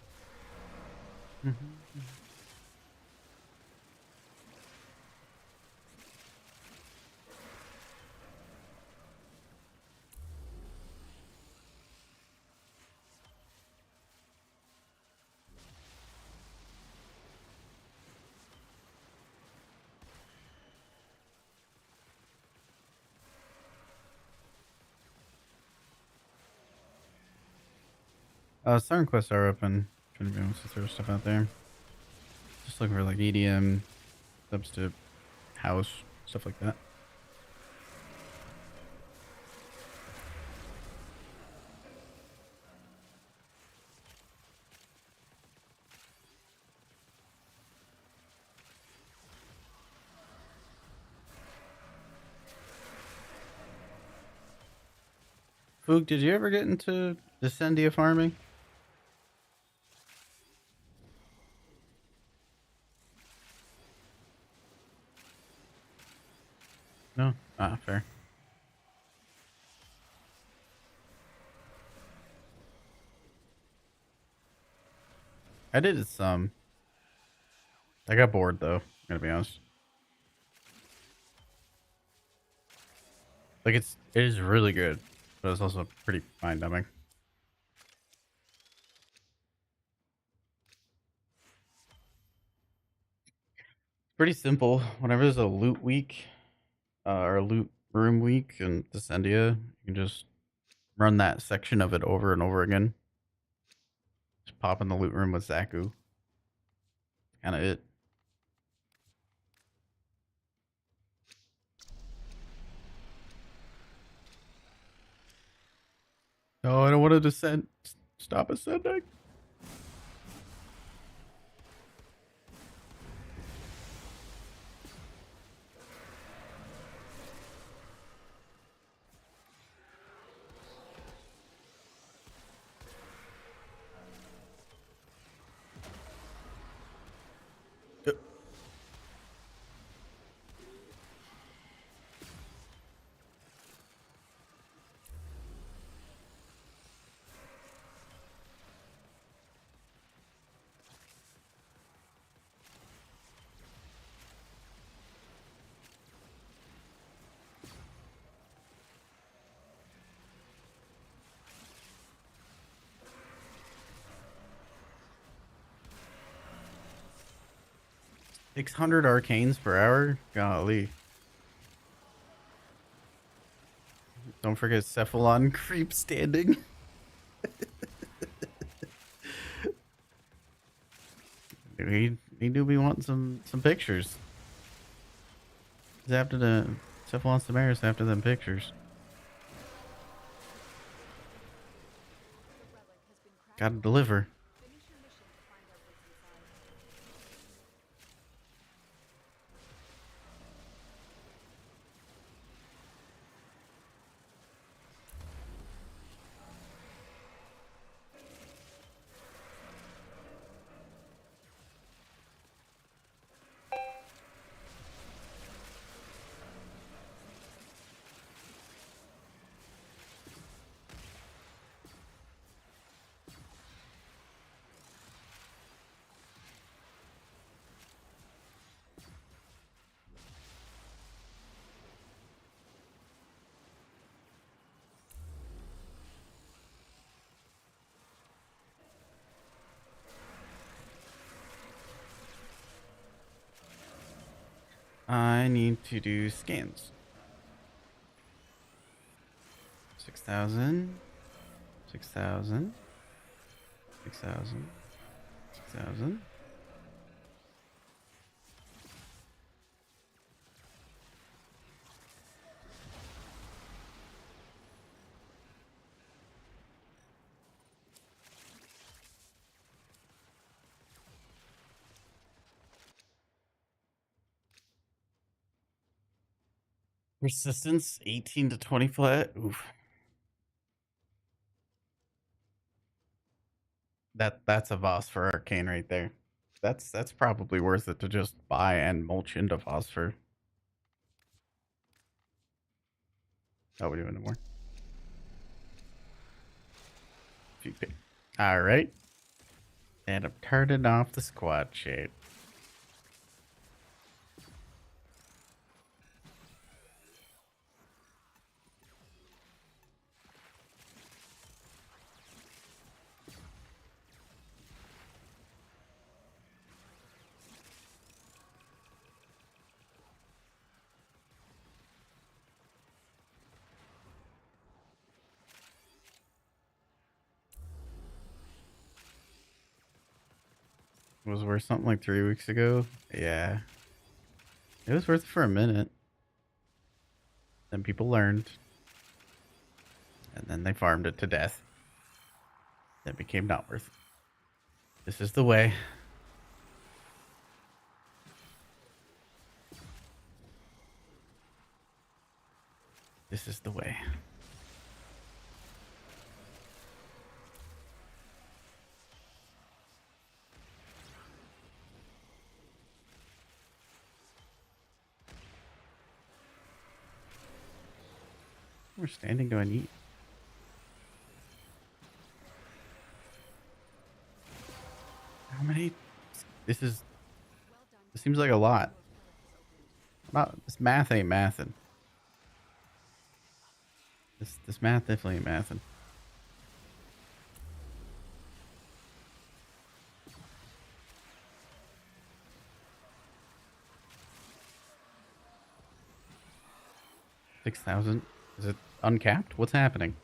Certain quests are open. Trying to be honest, to throw stuff out there. Just looking for like EDM, dubstep, house, stuff like that. Fook, did you ever get into Descendia farming? No? Ah, fair. I did it some. I got bored though, I'm gonna be honest. Like it is really good, but it's also pretty mind numbing. Pretty simple. Whenever there's a loot week, or a loot room week in Descendia, you can just run that section of it over and over again. Just pop in the loot room with Zaku. Kinda it. No, I don't want to descend. Stop ascending. $600 arcanes per hour? Golly. Don't forget Cephalon creep standing. He do be wanting some pictures. He's after the Cephalon Samaris after them pictures. The relic has been cracked. Gotta deliver. Finish your mission to find out what's inside. I need to do scans. 6,000. 6,000. 6,000. 6,000. Resistance 18 to 20 flat. Oof. That's a Voss for Arcane right there. That's probably worth it to just buy and mulch into Phosphor. Oh, we do it anymore. All right. And I'm turning off the squad shade. Was worth something like 3 weeks ago. Yeah. It was worth it for a minute. Then people learned. And then they farmed it to death. Then became not worth it. This is the way. This is the way. We're standing. Do I need? How many? This seems like a lot. Not this math ain't mathin'. This math definitely ain't mathin'. $6,000. Is it uncapped? What's happening?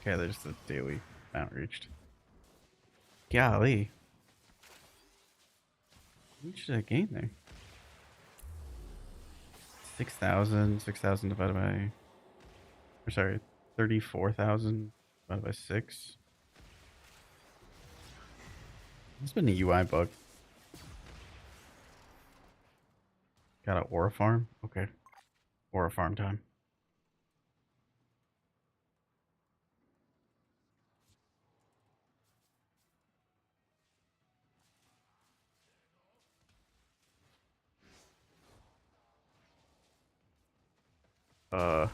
Okay, there's the daily amount reached. Golly. How much did I gain there? 6,000. 6,000 divided by... Or sorry, 34,000 divided by 6. It's been a UI bug. Got an aura farm? Okay. Aura farm time. Uh.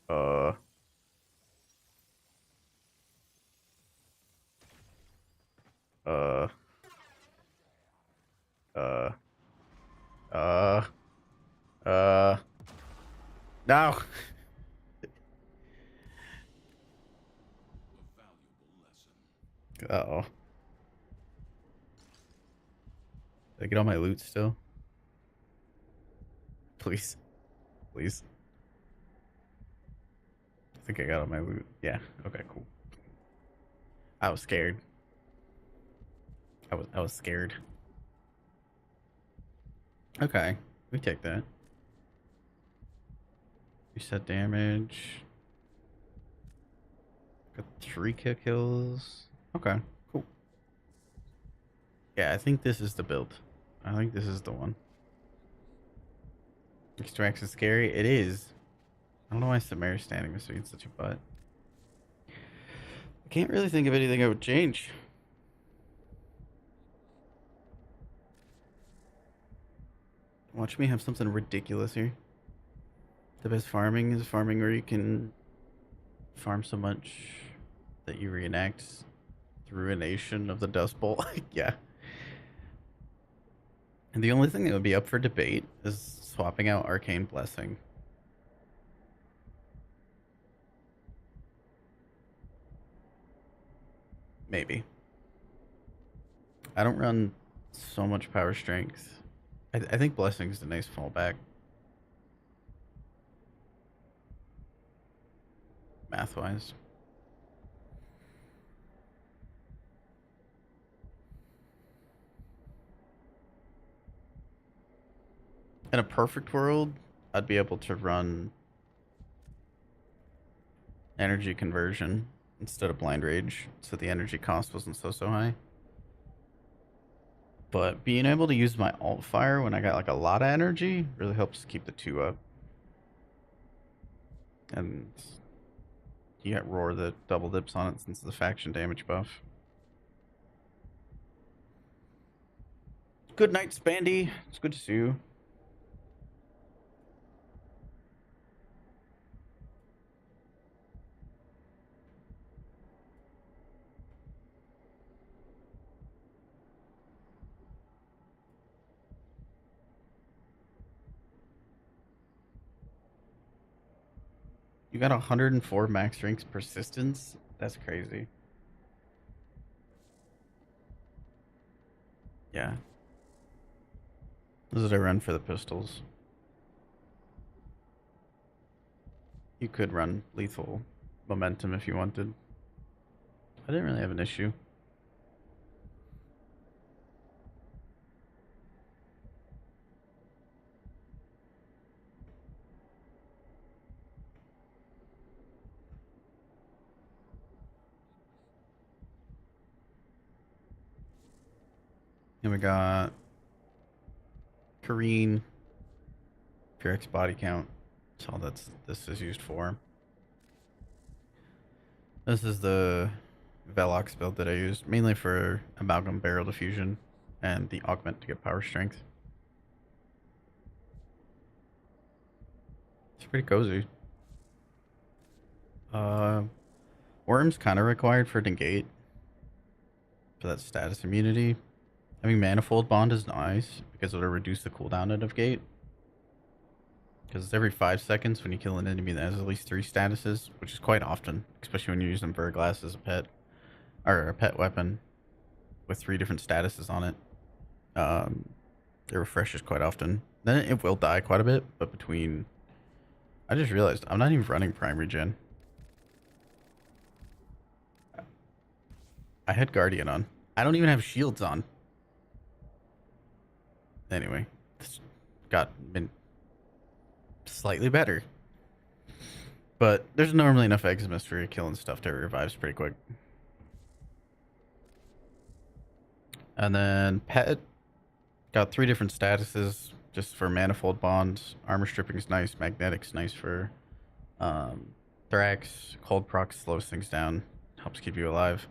Uh. No. Uh-oh. Did I get all my loot still? Please. Please. I think I got all my loot. Yeah. Okay, cool. I was scared. I was scared. Okay. We take that. Reset damage. Got 3 kick kills. Okay, cool. Yeah, I think this is the build. I think this is the one. Extracts is scary. It is. I don't know why Samara's standing this being such a butt. I can't really think of anything I would change. Watch me have something ridiculous here. The best farming is farming where you can farm so much that you reenact the ruination of the Dust Bowl. Yeah. And the only thing that would be up for debate is swapping out Arcane Blessing. Maybe. I don't run so much power strength. I think blessing is a nice fallback. Math wise. In a perfect world, I'd be able to run energy conversion instead of blind rage, so the energy cost wasn't so high. But being able to use my alt fire when I got like a lot of energy really helps keep the 2 up. And you got roar that double dips on it since the faction damage buff. Good night, Spandy. It's good to see you. You got 104 max ranks persistence? That's crazy. Yeah. This is what I run for the pistols. You could run lethal momentum if you wanted. I didn't really have an issue. And we got Kareen, Pure X body count. That's all this is used for. This is the Velox build that I used, mainly for Amalgam Barrel Diffusion and the Augment to get power strength. It's pretty cozy. Worm's kind of required for negate for that status immunity. Having Manifold Bond is nice because it'll reduce the cooldown out of gate. Because it's every 5 seconds when you kill an enemy that has at least 3 statuses, which is quite often, especially when you're using Verglass as a pet, or a pet weapon with 3 different statuses on it. It refreshes quite often. Then it will die quite a bit, but between... I just realized I'm not even running Prime Regen. I had Guardian on. I don't even have shields on. Anyway, this been slightly better. But there's normally enough Eximus for your killing stuff to revives pretty quick. And then Pet got 3 different statuses just for Manifold Bonds. Armor Stripping is nice. Magnetic's nice for Thrax. Cold Proc slows things down. Helps keep you alive.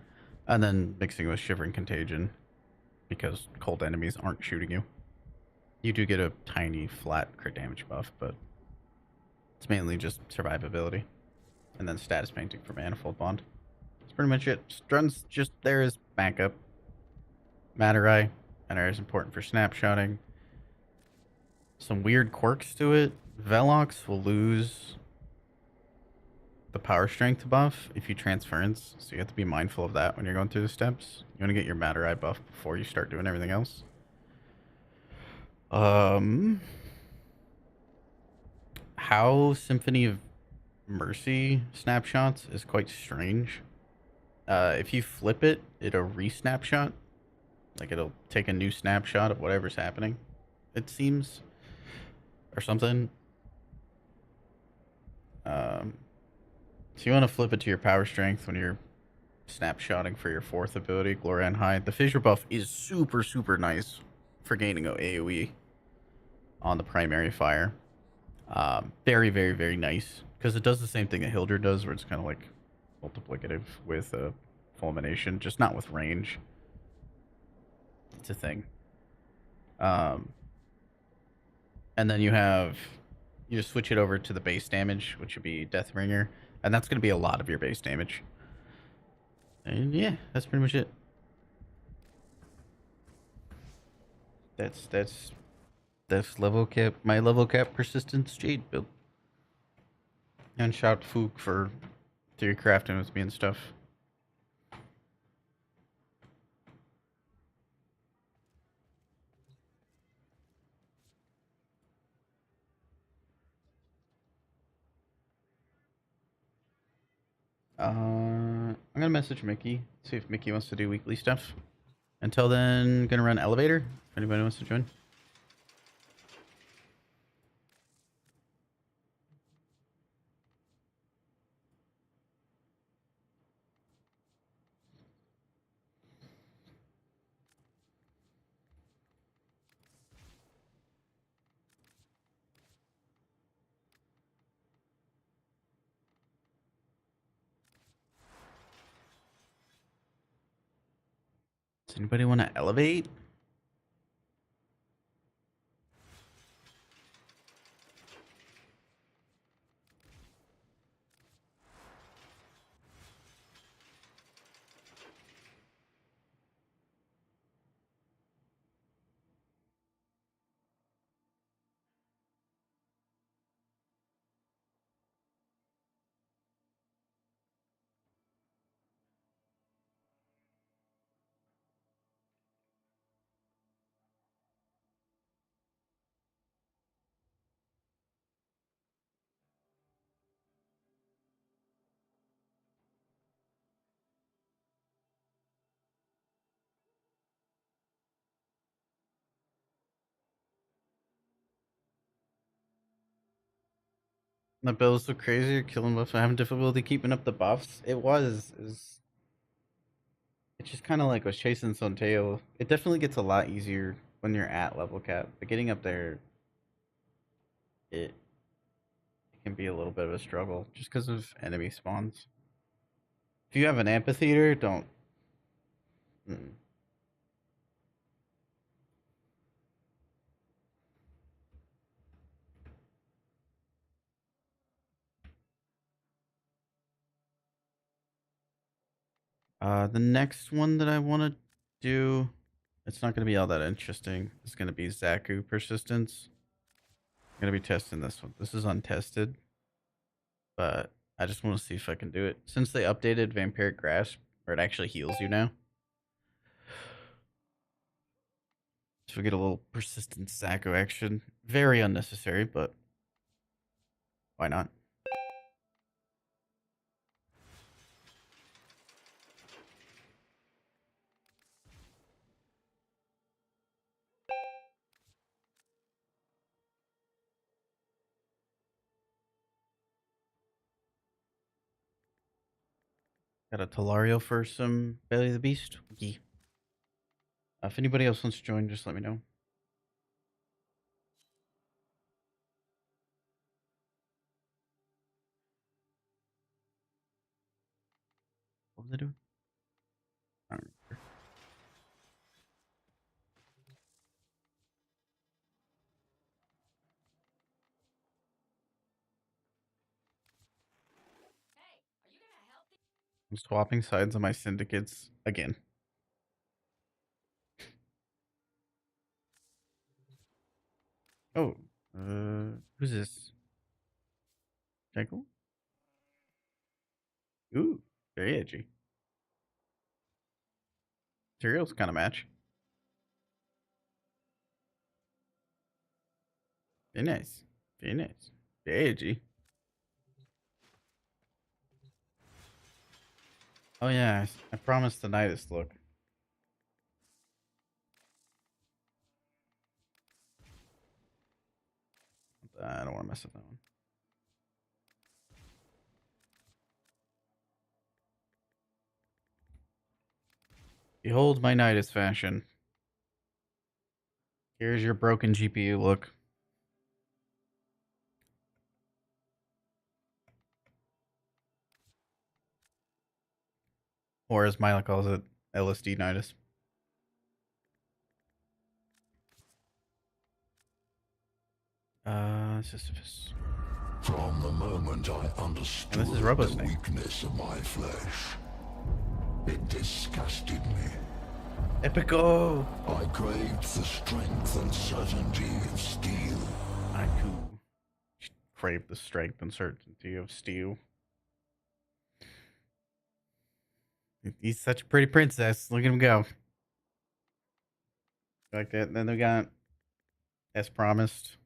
And then mixing with Shivering Contagion because cold enemies aren't shooting you. You do get a tiny flat crit damage buff, but it's mainly just survivability. And then status painting for Manifold Bond. That's pretty much it. Strun's just there as backup. Matter Eye is important for snapshotting. Some weird quirks to it. Velox will lose the power strength buff if you transference, so you have to be mindful of that when you're going through the steps. You want to get your Matter Eye buff before you start doing everything else. How Symphony of Mercy snapshots is quite strange. If you flip it, it'll re-snapshot. Like it'll take a new snapshot of whatever's happening, it seems. Or something. So you want to flip it to your power strength when you're snapshotting for your 4th ability, Glory on High. The Fissure buff is super nice for gaining an AoE on the primary fire. Very nice. Because it does the same thing that Hildred does, where it's kind of like multiplicative with Fulmination, just not with range. It's a thing. And then you just switch it over to the base damage, which would be Deathbringer, and that's going to be a lot of your base damage. And yeah, that's pretty much it. That's level cap, my level cap persistence Jade build. And shout out to Fook for theory crafting with me and stuff. I'm gonna message Mickey, see if Mickey wants to do weekly stuff. Until then, gonna run elevator. If anybody wants to join. Does anybody want to elevate? The builds look crazy. You're killing buffs. I'm having difficulty keeping up the buffs. It just kind of like was chasing some tail. It definitely gets a lot easier when you're at level cap, but getting up there, it can be a little bit of a struggle just because of enemy spawns. If you have an amphitheater, don't. Mm. The next one that I want to do, it's not going to be all that interesting. It's going to be Zaku persistence. I'm going to be testing this one. This is untested, but I just want to see if I can do it. Since they updated Vampiric Grasp, where it actually heals you now. So we get a little persistent Zaku action. Very unnecessary, but why not? Got a Talario for some Belly of the Beast. Wiki. If anybody else wants to join, just let me know. What was I doing? I don't remember. I'm swapping sides on my syndicates again. Oh, who's this? Jackal? Ooh, very edgy. Materials kind of match. Very nice. Very nice. Very edgy. Oh yeah, I promised the Nidus look. I don't want to mess with that one. Behold my Nidus fashion. Here's your broken GPU look. Or as Mila calls it, LSD Nidus. Sisyphus. From the moment I understood is Robo's the name. weakness of my flesh, it disgusted me. Epico! I craved the strength and certainty of steel. I too crave the strength and certainty of steel. He's such a pretty princess. Look at him go. Like that. Then we got, as promised.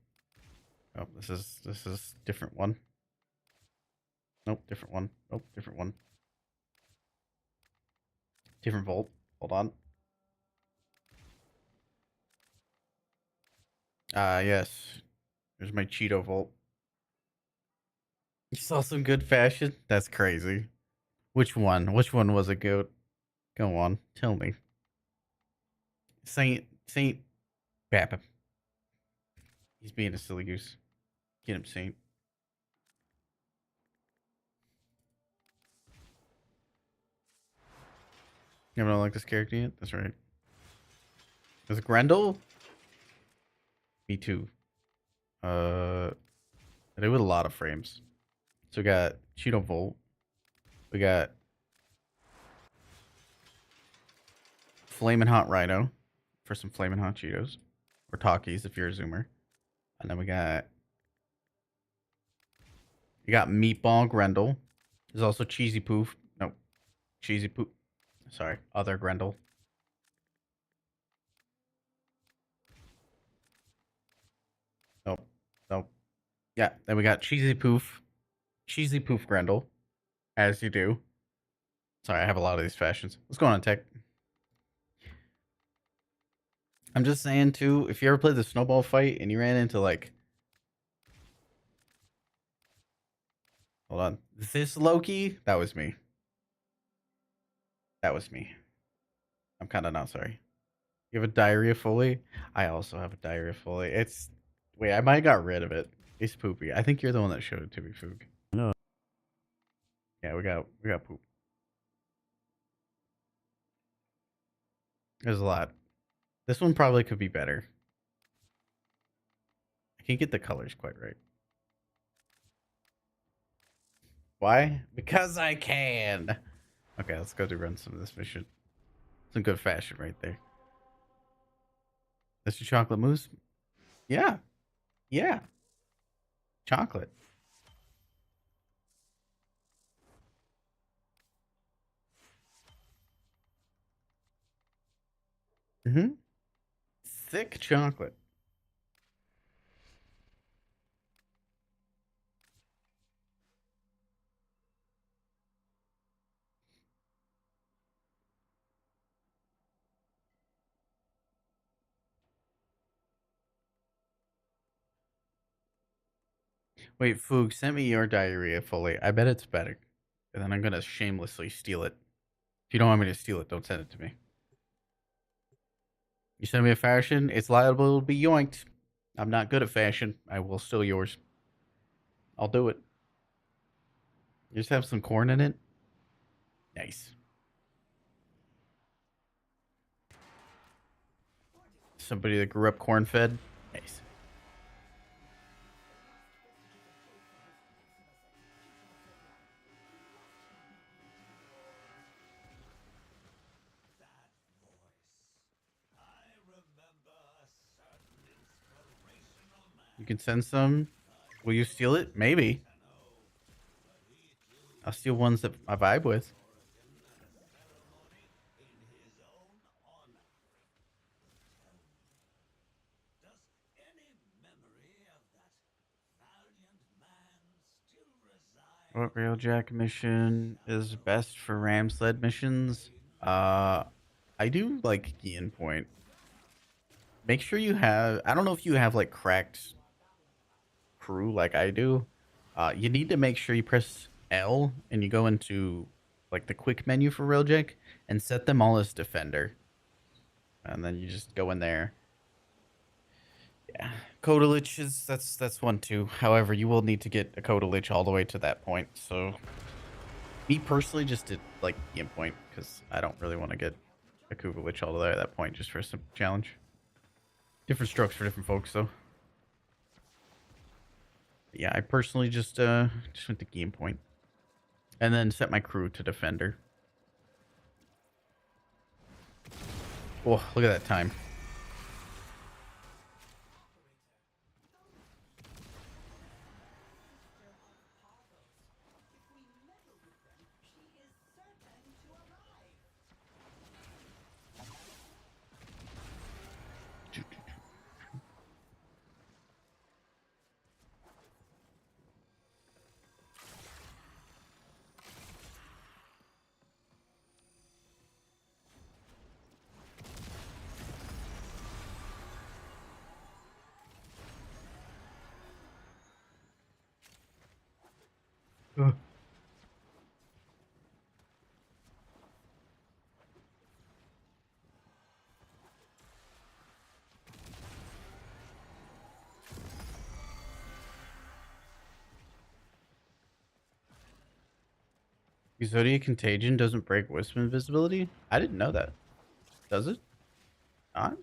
Oh, this is different one. Nope, different one. Nope, different one. Different Volt. Hold on. Yes. There's my Cheeto Volt. You saw some good fashion? That's crazy. Which one? Which one was a goat? Go on. Tell me. Saint Papa. He's being a silly goose. Get him, Saint. You don't like this character yet? That's right. Is it Grendel? Me too. I do with a lot of frames. So we got Cheeto Volt. We got Flamin' Hot Rhino for some Flamin' Hot Cheetos. Or Takis if you're a Zoomer. And then we got Meatball Grendel. There's also Cheesy Poof. No. Cheesy Poof. Sorry. Other Grendel. Nope. Nope. Yeah. Then we got Cheesy Poof. Cheesy Poof Grendel. As you do. Sorry, I have a lot of these fashions. What's going on, Tech? I'm just saying, too, if you ever played the snowball fight and you ran into, like... Hold on. This Loki? That was me. That was me. I'm kind of not sorry. You have a diarrhea fully? I also have a diarrhea fully. It's... Wait, I might have got rid of it. It's poopy. I think you're the one that showed it to me, Foog. No. Yeah, we got poop. There's a lot. This one probably could be better. I can't get the colors quite right. Why? Because I can. Okay, let's go to run some of this mission. Some good fashion right there. That's your chocolate mousse? Yeah. Yeah. Chocolate. Mm-hmm. Thick chocolate. Wait, Foog, send me your diarrhea fully. I bet it's better. And then I'm going to shamelessly steal it. If you don't want me to steal it, don't send it to me. You send me a fashion, it's liable to be yoinked. I'm not good at fashion. I will steal yours. I'll do it. You just have some corn in it? Nice. Somebody that grew up corn fed? Nice. You can send some. Will you steal it? Maybe. I'll steal ones that I vibe with. What Railjack mission is best for ram sled missions? I do like Gian Point. Make sure you have. I don't know if you have like cracked crew like I do. You need to make sure you press L and you go into like the quick menu for Railjack and set them all as defender. And then you just go in there. Yeah, Kodalich is that's one too. However, you will need to get a Kodalich all the way to that point. So, me personally, just did like Game Point because I don't really want to get a Kubelich all the way at that point just for some challenge. Different strokes for different folks, though. Yeah, I personally just went to Game Point, and then set my crew to defender. Oh, look at that time. Ugh. Exodia Contagion doesn't break Wisp invisibility? I didn't know that. Does it? Not?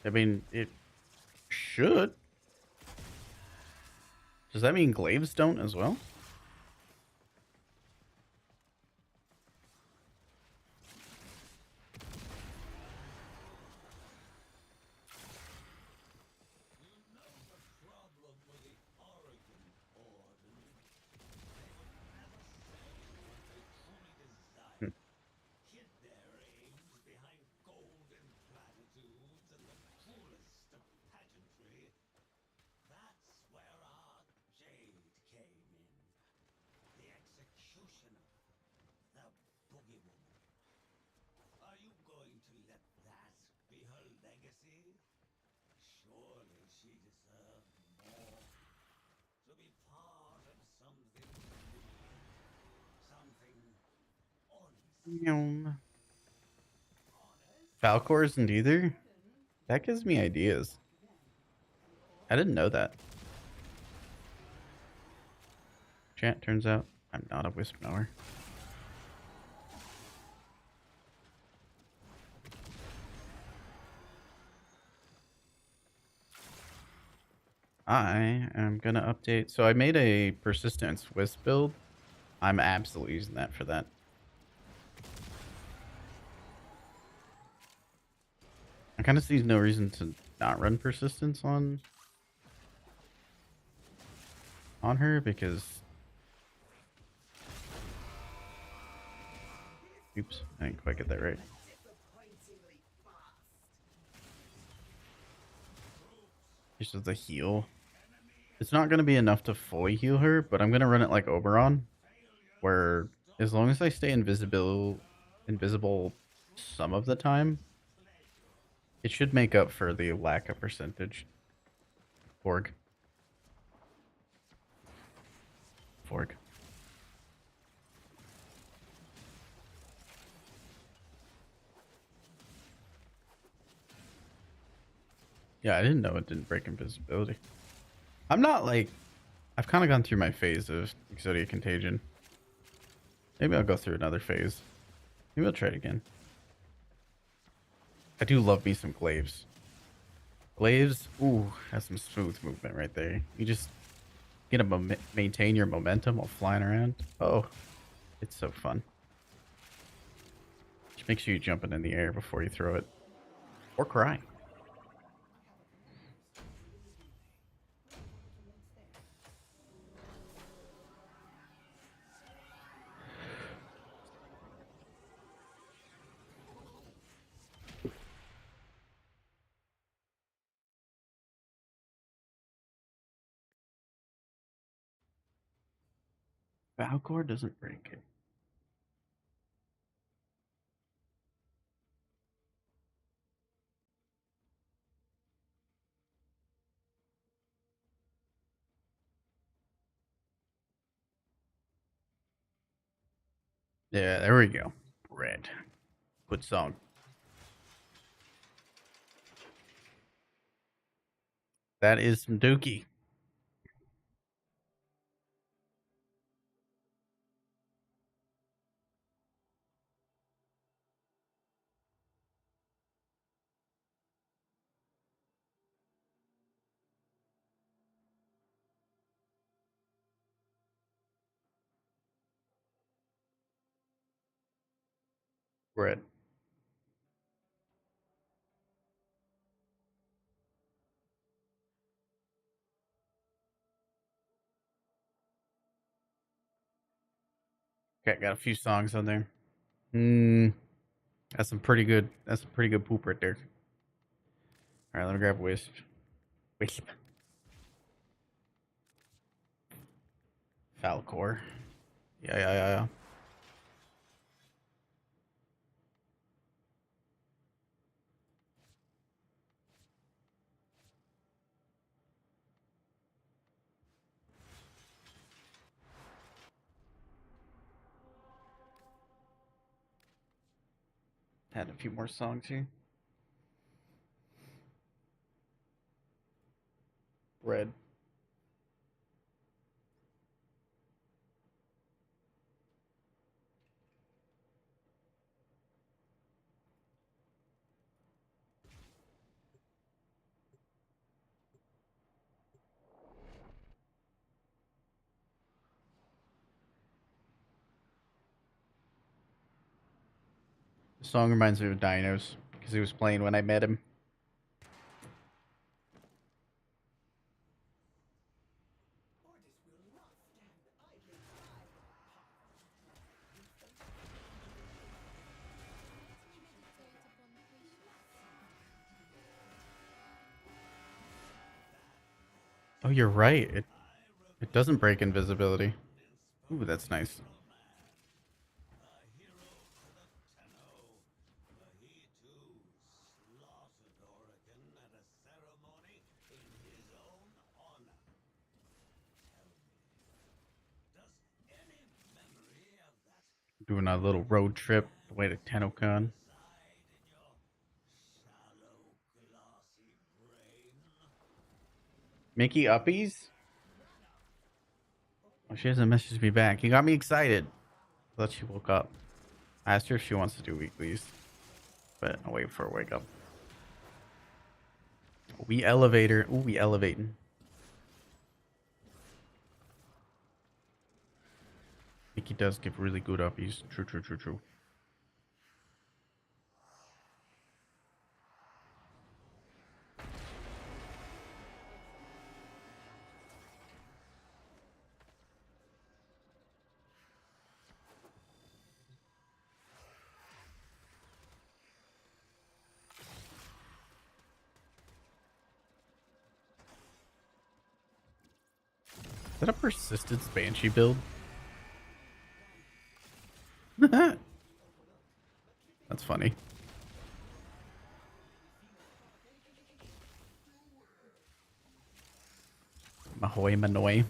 I mean, it should. Does that mean glaives don't as well? Hmm. That's where our Jade came in. The executioner. The boogie woman. Are you going to let that be her legacy? Surely she deserved more. To be part of something brilliant. Something honest. Yum. Falcor isn't either? That gives me ideas. I didn't know that. Chat, turns out I'm not a wisp knower. I am gonna update. So I made a persistence wisp build. I'm absolutely using that for that. I kind of see no reason to not run persistence on her because oops, I didn't quite get that right. This is the heal. It's not going to be enough to fully heal her, but I'm going to run it like Oberon, where as long as I stay invisible some of the time, it should make up for the lack of percentage. Forg. Yeah, I didn't know it didn't break invisibility. I'm not like... I've kind of gone through my phase of Exodia Contagion. Maybe I'll go through another phase. Maybe I'll try it again. I do love me some glaives. Glaives, ooh, that's some smooth movement right there. You just get to maintain your momentum while flying around. Oh, it's so fun. Just make sure you jump it in the air before you throw it. Or cry. Valcor doesn't break it. Yeah, there we go. Red. Good song. That is some dookie. Red. Okay, got a few songs on there. That's some pretty good. That's some pretty good poop right there. All right, let me grab Wisp. Wisp. Falcor. Yeah. Had a few more songs here. Bread. The song reminds me of Dinos because he was playing when I met him. Oh, you're right. It doesn't break invisibility. Ooh, that's nice. Doing a little road trip away to Tennokan. Mickey Uppies? Oh, she hasn't messaged me back. You got me excited. I thought she woke up. I asked her if she wants to do weeklies, but I'll wait for her to wake up. We elevator. Ooh, we elevating. Mickey does give really good uppies. True, true, true, true. Is that a persistence banshee build? That's funny. Mahoy Manoy.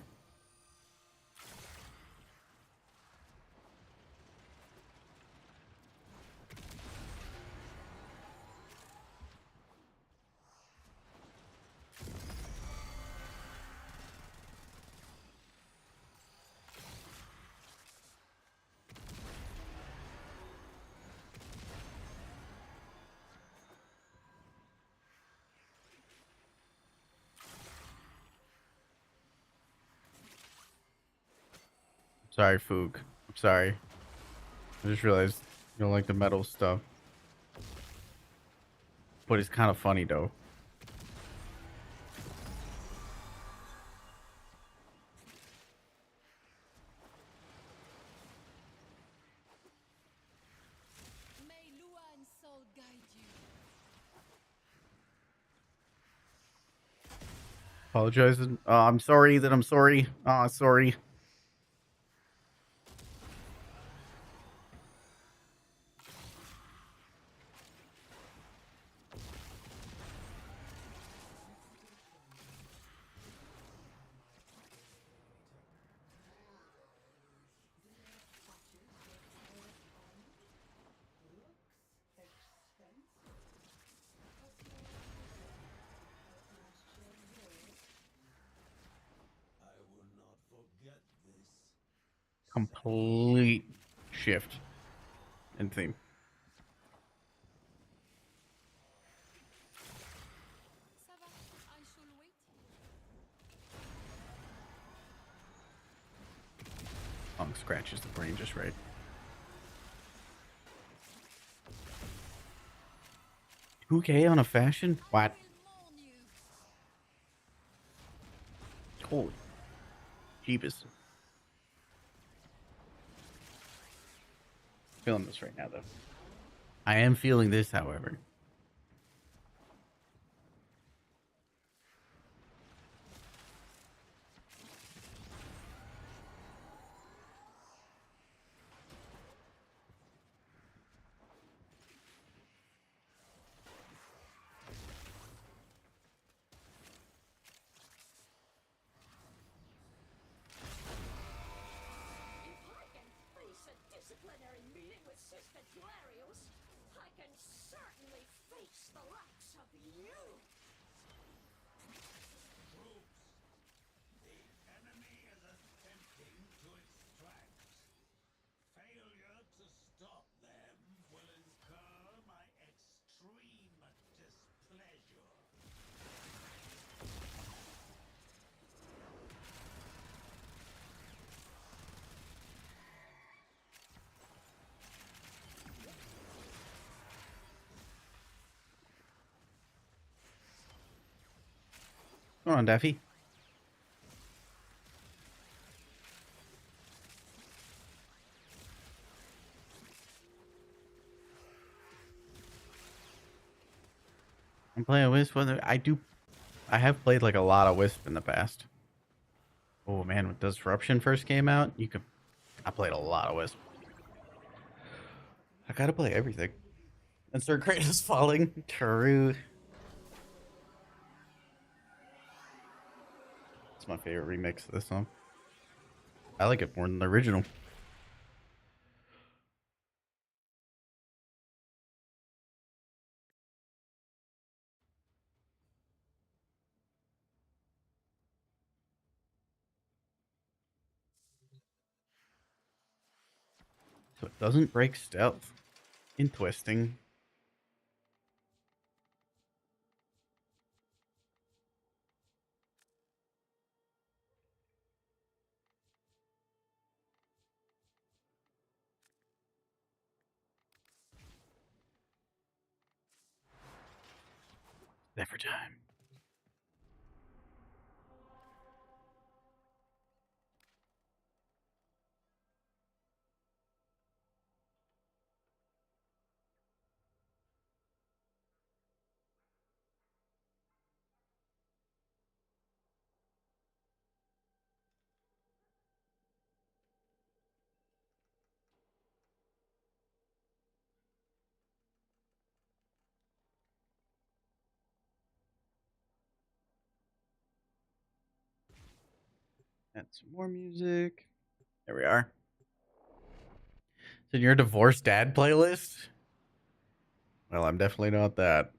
Sorry, Foog. I'm sorry. I just realized you don't like the metal stuff. But it's kind of funny, though. May Luan's soul guide you. Apologizing. I'm sorry that I'm sorry. Sorry. Complete shift in theme. Ça va, I shall wait. Song scratches the brain just right. Okay, on a fashion? What? I'll warn you. Holy Jeebus. Feeling this right now, though. I am feeling this, however. If I can face a disciplinary meeting with Sister Glarius, I can certainly face the likes of you. The enemy is attempting to extract. Failure to stop them will incur my extreme displeasure. Come on, Daffy. I'm playing Wisp. I have played like a lot of Wisp in the past. Oh man, when Disruption first came out, I played a lot of Wisp. I gotta play everything. And Sir Kratos falling. True. It's my favorite remix of this song. I like it more than the original. So it doesn't break stealth. Interesting. Every time. Add some more music. There we are. So your divorced dad playlist? Well, I'm definitely not that.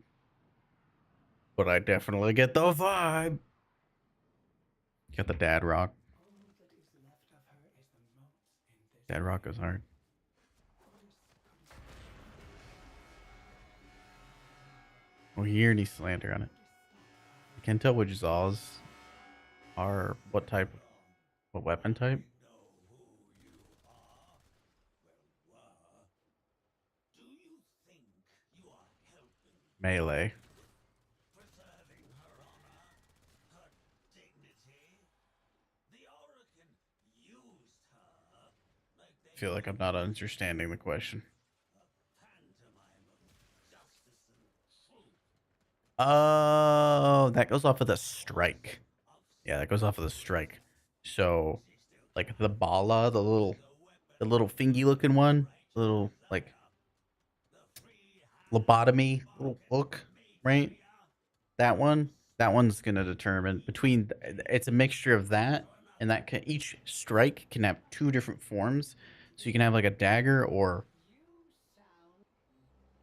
But I definitely get the vibe. Got the dad rock. Dad rock goes hard. Oh, you hear any slander on it. I can't tell which Zaws are what type, what weapon type. Do you think you are helping Melee. preserving her honor, her dignity? The Oracle used her like they I feel like I'm not understanding the question. pantomime of justice and truth. Oh, that goes off of the strike. Yeah, that goes off of the strike. So, like the bala, the little fingy looking one, little like lobotomy little hook, right? That one's gonna determine between. It's a mixture of that and that. Each strike can have two different forms, so you can have like a dagger or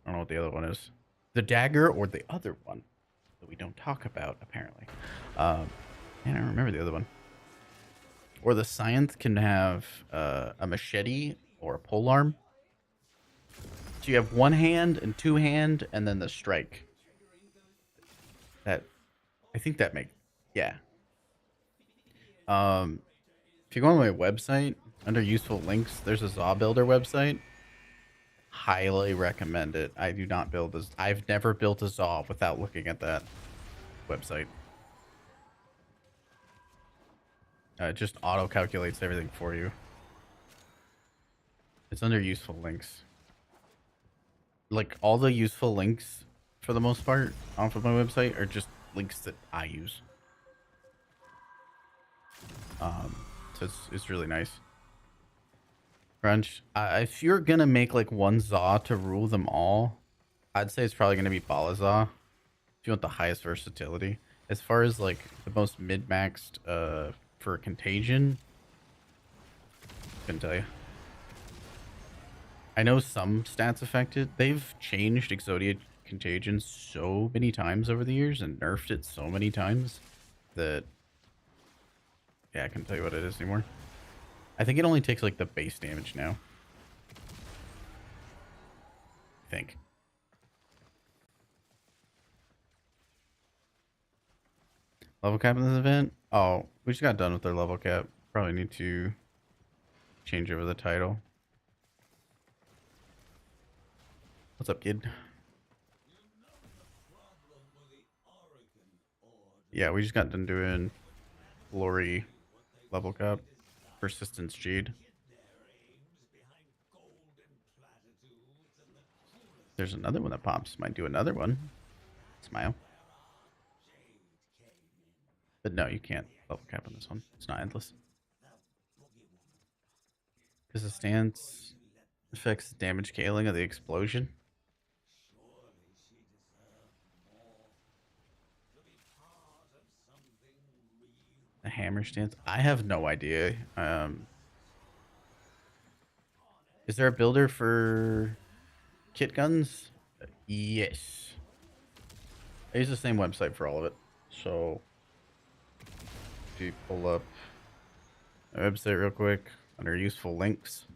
I don't know what the other one is. The dagger or the other one that we don't talk about apparently. Man, I don't remember the other one. Or the science can have a machete or a polearm. So you have one hand and two hand, and then the strike. That I think that makes yeah. If you go on my website under useful links, there's a Zaw Builder website. Highly recommend it. I do not build this. I've never built a Zaw without looking at that website. It just auto calculates everything for you. It's under useful links. Like all the useful links for the most part off of my website are just links that I use. So it's really nice. Crunch. If you're gonna make like one Zaw to rule them all, I'd say it's probably gonna be Balazaw. If you want the highest versatility. As far as like the most mid-maxed for Contagion, couldn't tell you. I know some stats affected. They've changed Exodia Contagion so many times over the years and nerfed it so many times that, yeah, I couldn't tell you what it is anymore. I think it only takes like the base damage now. I think. Level cap in this event? Oh, we just got done with our level cap. Probably need to change over the title. What's up, kid? Yeah, we just got done doing glory level cap. Persistence Jade. There's another one that pops. Might do another one. Smile. But no, you can't level cap on this one. It's not endless. Because the stance affects damage scaling of the explosion. The hammer stance. I have no idea. Is there a builder for kit guns? Yes. I use the same website for all of it. So if you pull up my website real quick under useful links,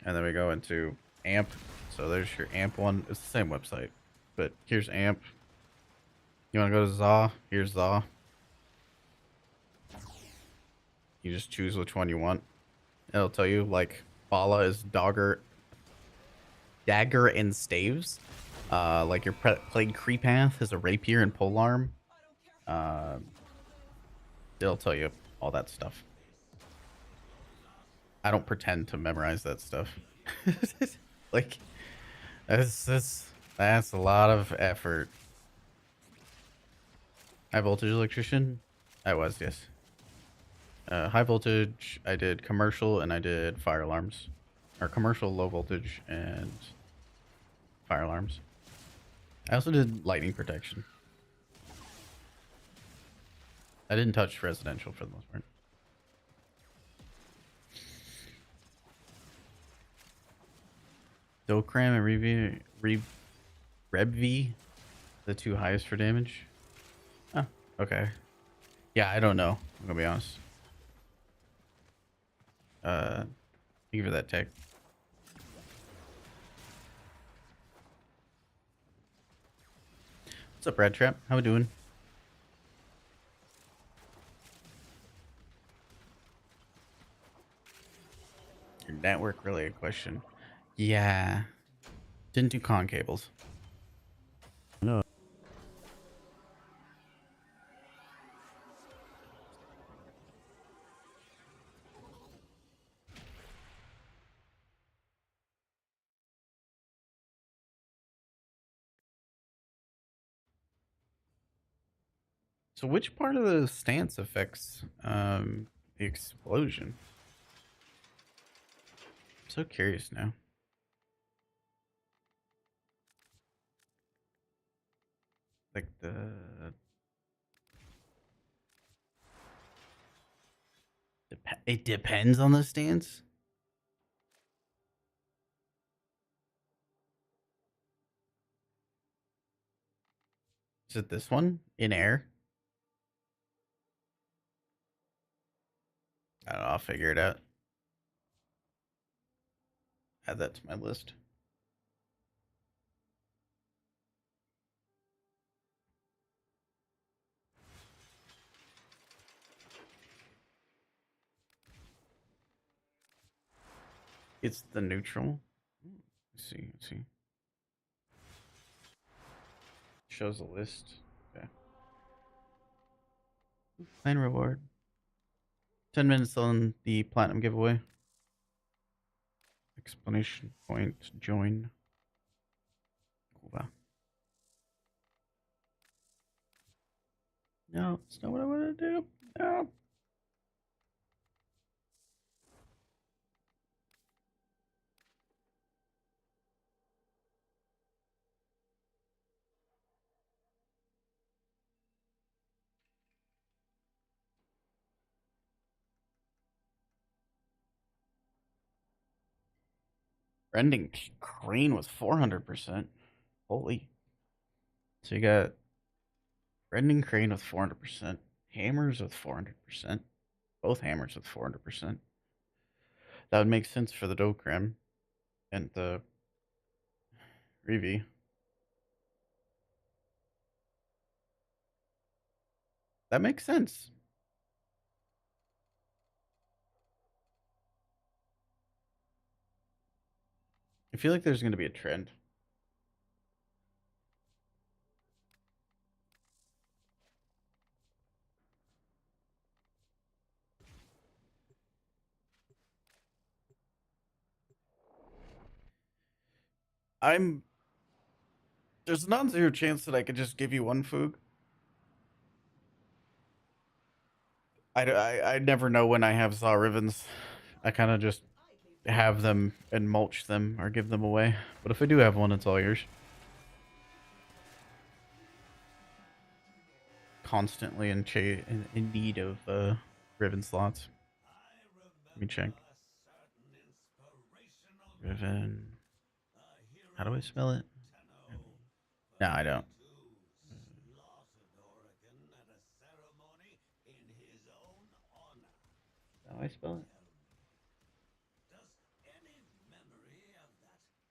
and then we go into AMP. So there's your AMP one. It's the same website, but here's AMP. You want to go to ZA? Here's ZA. You just choose which one you want. It'll tell you like Bala is dagger and staves. Like your plague Creepath is a rapier and polearm. It'll tell you all that stuff. I don't pretend to memorize that stuff. Like that's a lot of effort. High voltage electrician? I was, yes. High voltage, I did commercial and I did fire alarms. Or commercial low voltage and fire alarms. I also did lightning protection. I didn't touch residential for the most part. Dokram and Rebv, the two highest for damage. Oh, okay. Yeah, I don't know. I'm gonna be honest. Thank you for that tech. What's up, Red Trap? How we doing? Your network really a question. Yeah. Didn't do con cables. No. So which part of the stance affects the explosion? I'm so curious now. Like it depends on the stance. Is it this one in air? I don't know. I'll figure it out. Add that to my list. It's the neutral. Let's see. Let's see. Shows a list. Okay. Plain reward. 10 minutes on the platinum giveaway. Explanation point. Join. Cool. No, it's not what I want to do. No. Rending crane with 400%. Holy. So you got rending crane with 400%. Hammers with 400%. Both hammers with 400%. That would make sense for the Dokram and the Reeve. That makes sense. I feel like there's going to be a trend. There's a non-zero chance that I could just give you one Foog. I never know when I have Zaw Rivens. I kind of just have them and mulch them or give them away. But if I do have one, it's all yours. Constantly in need of Riven slots. Let me check. Riven. How do I spell it? No, I don't. How do I spell it?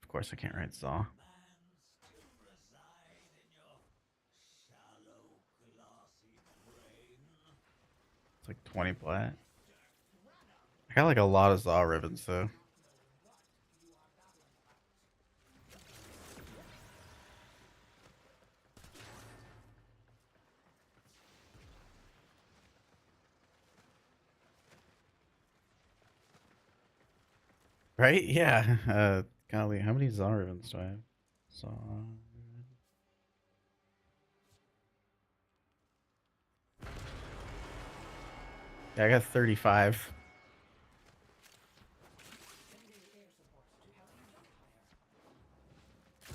Of course I can't write Zaw. It's like 20 plat. I got like a lot of Zaw ribbons though. Right? Yeah. Golly, how many Zaw ribbons do I have? Zaw. Yeah, I got 35.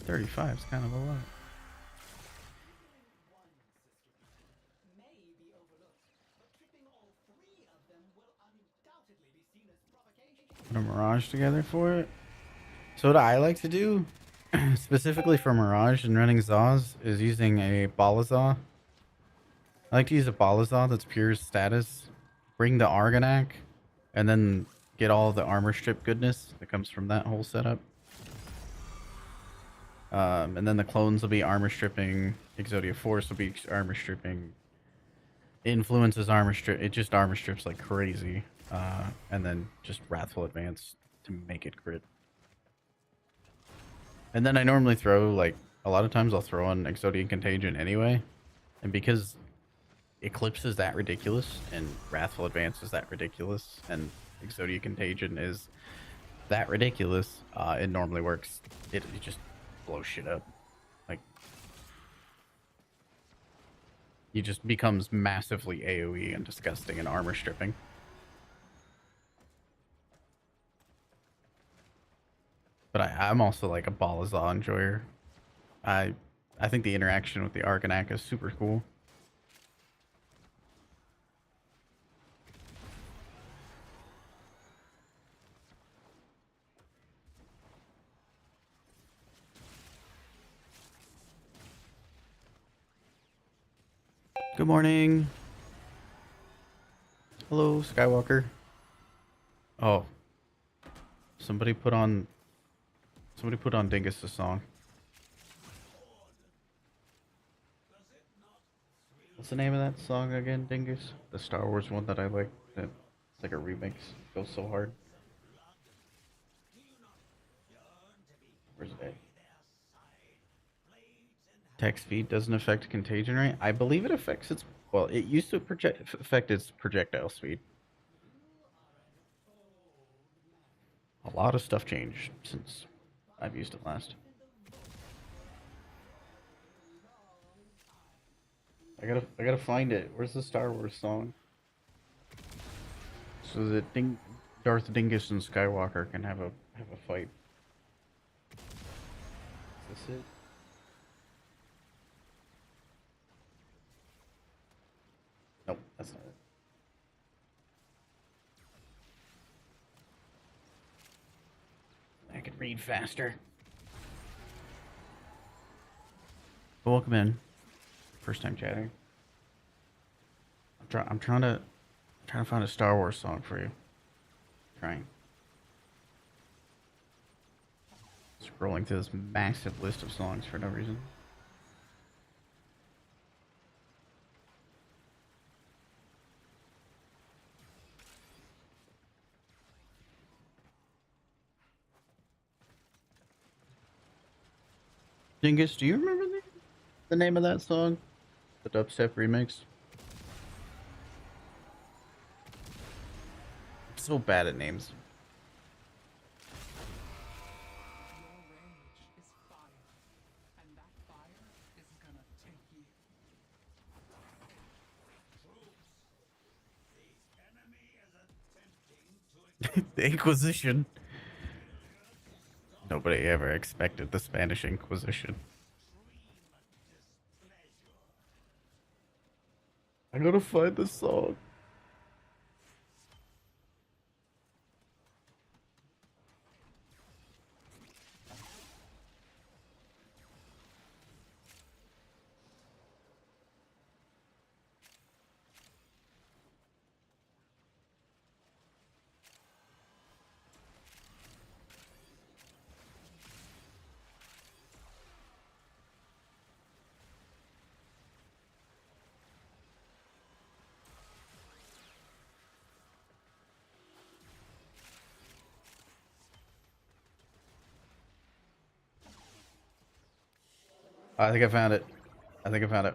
$35 is kind of a lot. Put a Mirage together for it. So what I like to do, specifically for Mirage and running Zaws, is using a Balazaw. I like to use a Balazaw that's pure status. Bring the Argonac, and then get all the armor strip goodness that comes from that whole setup. And then the clones will be armor stripping. Exodia Force will be armor stripping. Influences armor strip. It just armor strips like crazy. And then just Wrathful Advance to make it crit. And then I normally throw, like, a lot of times I'll throw on Exodia Contagion anyway. And because Eclipse is that ridiculous, and Wrathful Advance is that ridiculous, and Exodia Contagion is that ridiculous, it normally works. It just blows shit up. Like, he just becomes massively AoE and disgusting and armor stripping. But I'm also like a Balazaw enjoyer. I think the interaction with the Argonac is super cool. Good morning. Hello, Skywalker. Oh. Somebody put on Dingus' song. What's the name of that song again, Dingus? The Star Wars one that I like. It's like a remix. Goes so hard. Where's it? Text speed doesn't affect contagion rate. I believe it affects its. Well, it used to affect its projectile speed. A lot of stuff changed since I've used it last. I gotta find it. Where's the Star Wars song? So that Darth Dingus and Skywalker can have a fight. Is this it? Nope, that's not it. I could read faster. But welcome in. First time chatting. I'm trying to find a Star Wars song for you. Trying. Scrolling through this massive list of songs for no reason. Dingus, do you remember the name of that song? The dubstep remix? I'm so bad at names. Your rage is fire, and that fire is gonna take you. The Inquisition. Nobody ever expected the Spanish Inquisition. I gotta find this song. I think I found it. I think I found it.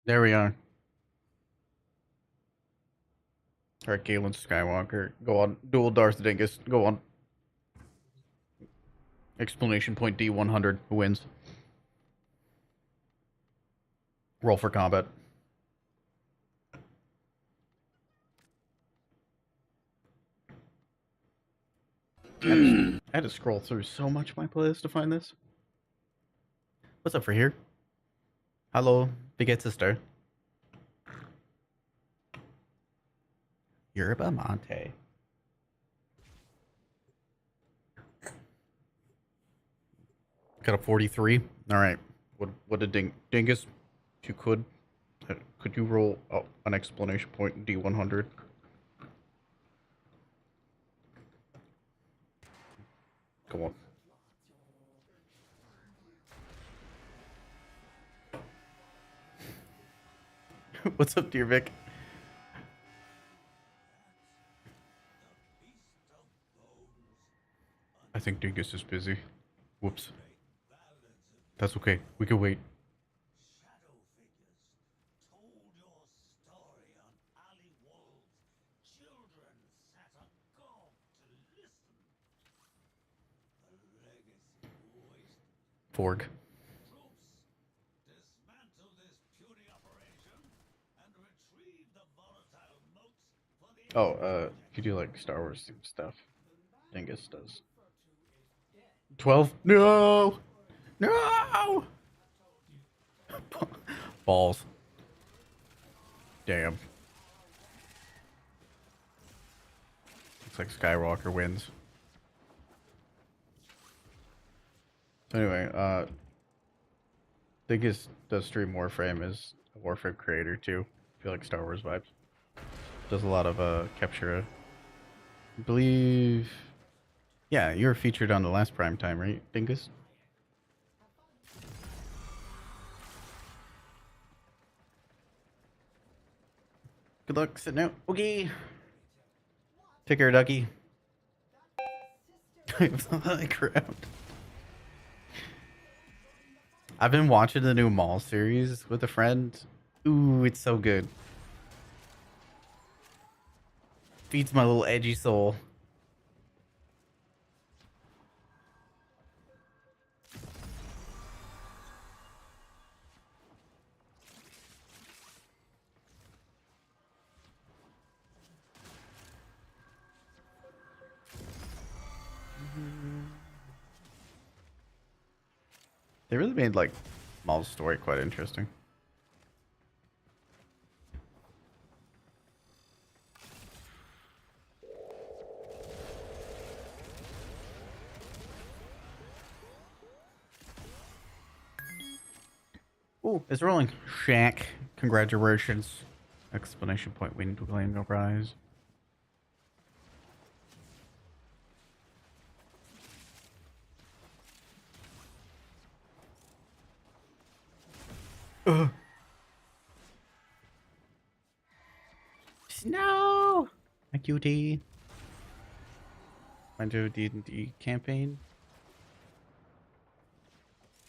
There we are. Alright, Galen Skywalker. Go on. Dual Darth Dingus. Go on. Explanation point D100. Who wins? Roll for combat. I had to scroll through so much of my playlist to find this. What's up for here? Hello, big sister. Yerba Mate. Got a 43. All right. What did Dingus? If you could you roll an explanation point D100? Come on. What's up, dear Vic? I think Dingus is busy. Whoops. That's okay. We can wait. Forg. Oh, if you do like Star Wars stuff, Dingus does. 12? No! No! Balls. Damn. Looks like Skywalker wins. Anyway, Dingus does stream Warframe, is a Warframe creator too. I feel like Star Wars vibes. Does a lot of capture. I believe. Yeah, you were featured on the last prime time, right, Dingus? Good luck sitting out. Okay. Take care, Ducky. Crap. I've been watching the new Mall series with a friend. Ooh, it's so good. Feeds my little edgy soul. They really made like Maul's story quite interesting. Ooh, it's rolling. Shaq, congratulations. Explanation point win to claim no prize. Snow! My cutie. My D&D campaign.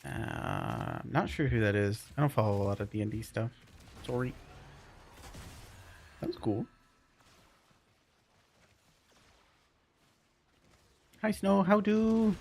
I'm not sure who that is. I don't follow a lot of D&D stuff. Sorry. That's cool. Hi, Snow. How do?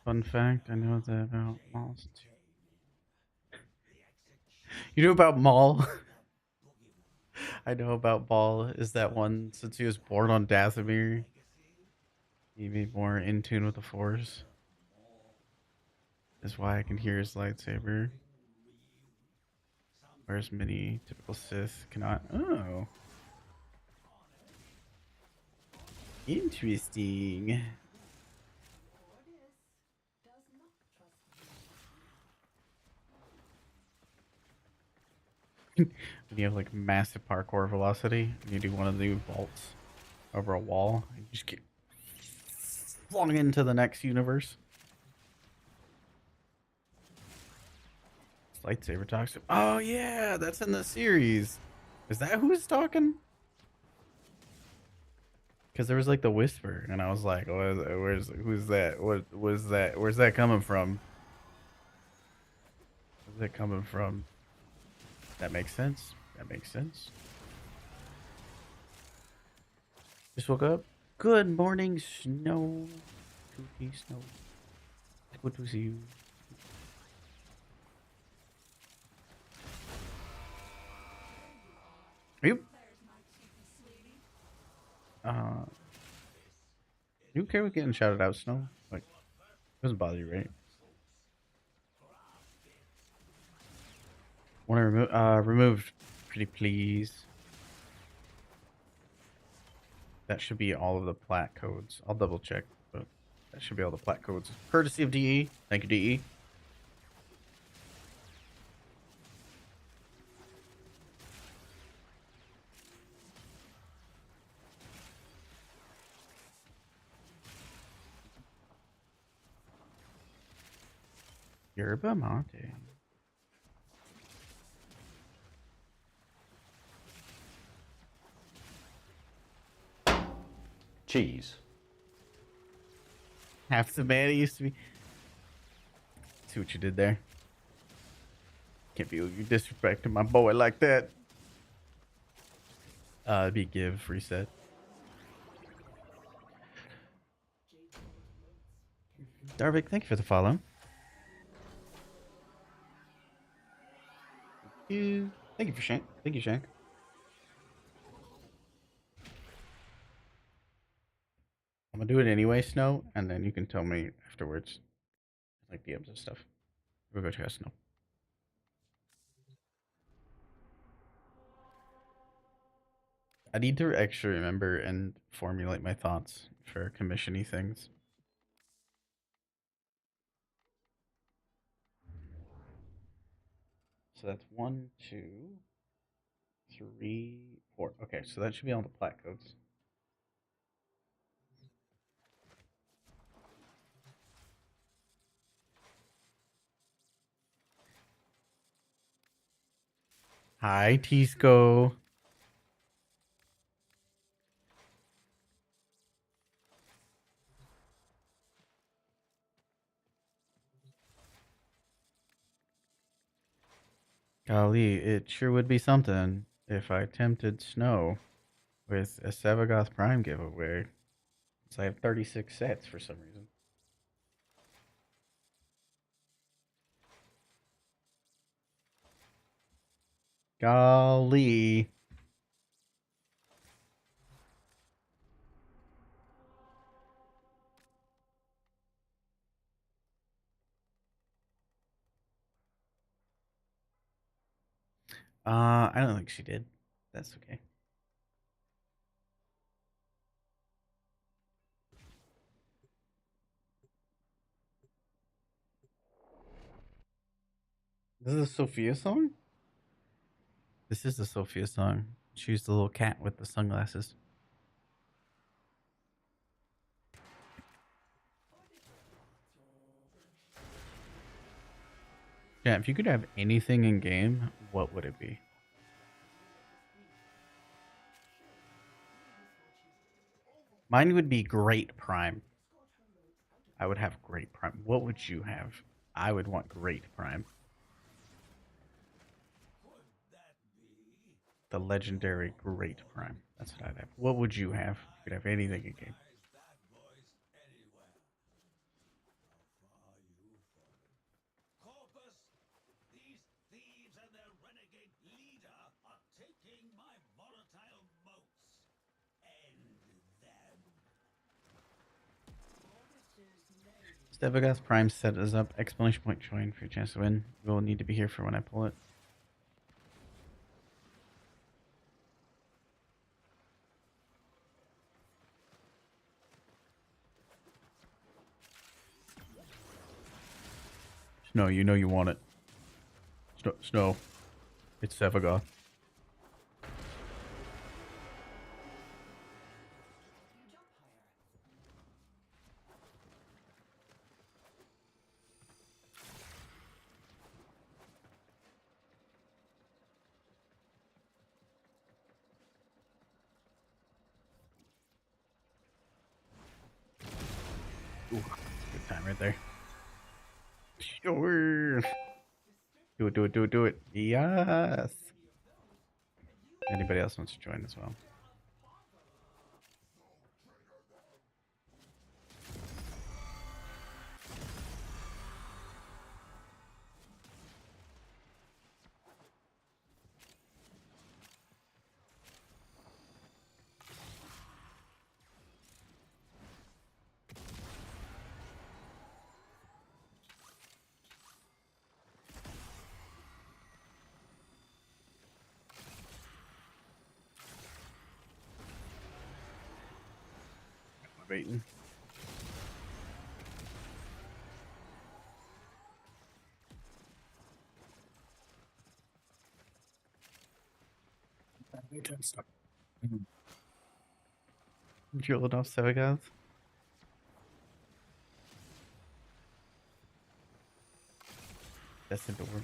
Fun fact, I know that about malls too. You know about Maul? I know about Maul is that one since he was born on Dathomir, he'd be more in tune with the Force. Is why I can hear his lightsaber. Whereas many typical Sith cannot. Oh. Interesting. When you have like massive parkour velocity, and you do one of the vaults over a wall, and you just get flung into the next universe. Lightsaber talks to. Oh yeah, that's in the series. Is that who's talking? Because there was like the whisper, and I was like, who's that? What was that? Where's that coming from? Where's that coming from? That makes sense. That makes sense. Just woke up. Good morning, Snow. Tutti Snow. Good to see you. You. You okay with getting shouted out, Snow? Like, doesn't bother you, right? Want to remove removed, pretty please. That should be all of the plat codes. I'll double check, but that should be all the plat codes. Courtesy of DE. Thank you, DE. Yerba Mate. Cheese. Half the man it used to be. See what you did there. Can't be you disrespecting my boy like that. It'd be give reset. Darvik, thank you for the follow. Thank you for Shank. Thank you, Shank. I'm gonna do it anyway, Snow, and then you can tell me afterwards, like DMs and stuff. We'll go check out Snow. I need to actually remember and formulate my thoughts for commissiony things. So that's 1, 2, 3, 4. Okay, so that should be all the plat codes. Hi, Tisco. Golly, it sure would be something if I tempted Snow with a Sevagoth Prime giveaway. So I have 36 sets for some reason. Golly. I don't think she did. That's okay. This is a Sophia song? This is the Sophia song. She's the little cat with the sunglasses. Yeah, if you could have anything in game, what would it be? Mine would be Great Prime. I would have Great Prime. What would you have? I would want Great Prime. The legendary Great Prime. That's what I'd have. What would you have? You could have anything in game. Stevagas Prime set us up. Explanation point join for your chance to win. You will need to be here for when I pull it. Snow, you know you want it. Snow. It's Sevagoth. Ooh, good time right there. Sure. Do it, do it, do it, do it. Yes. Anybody else wants to join as well? Waiting. Drill it off Sevagoth. That's adorable.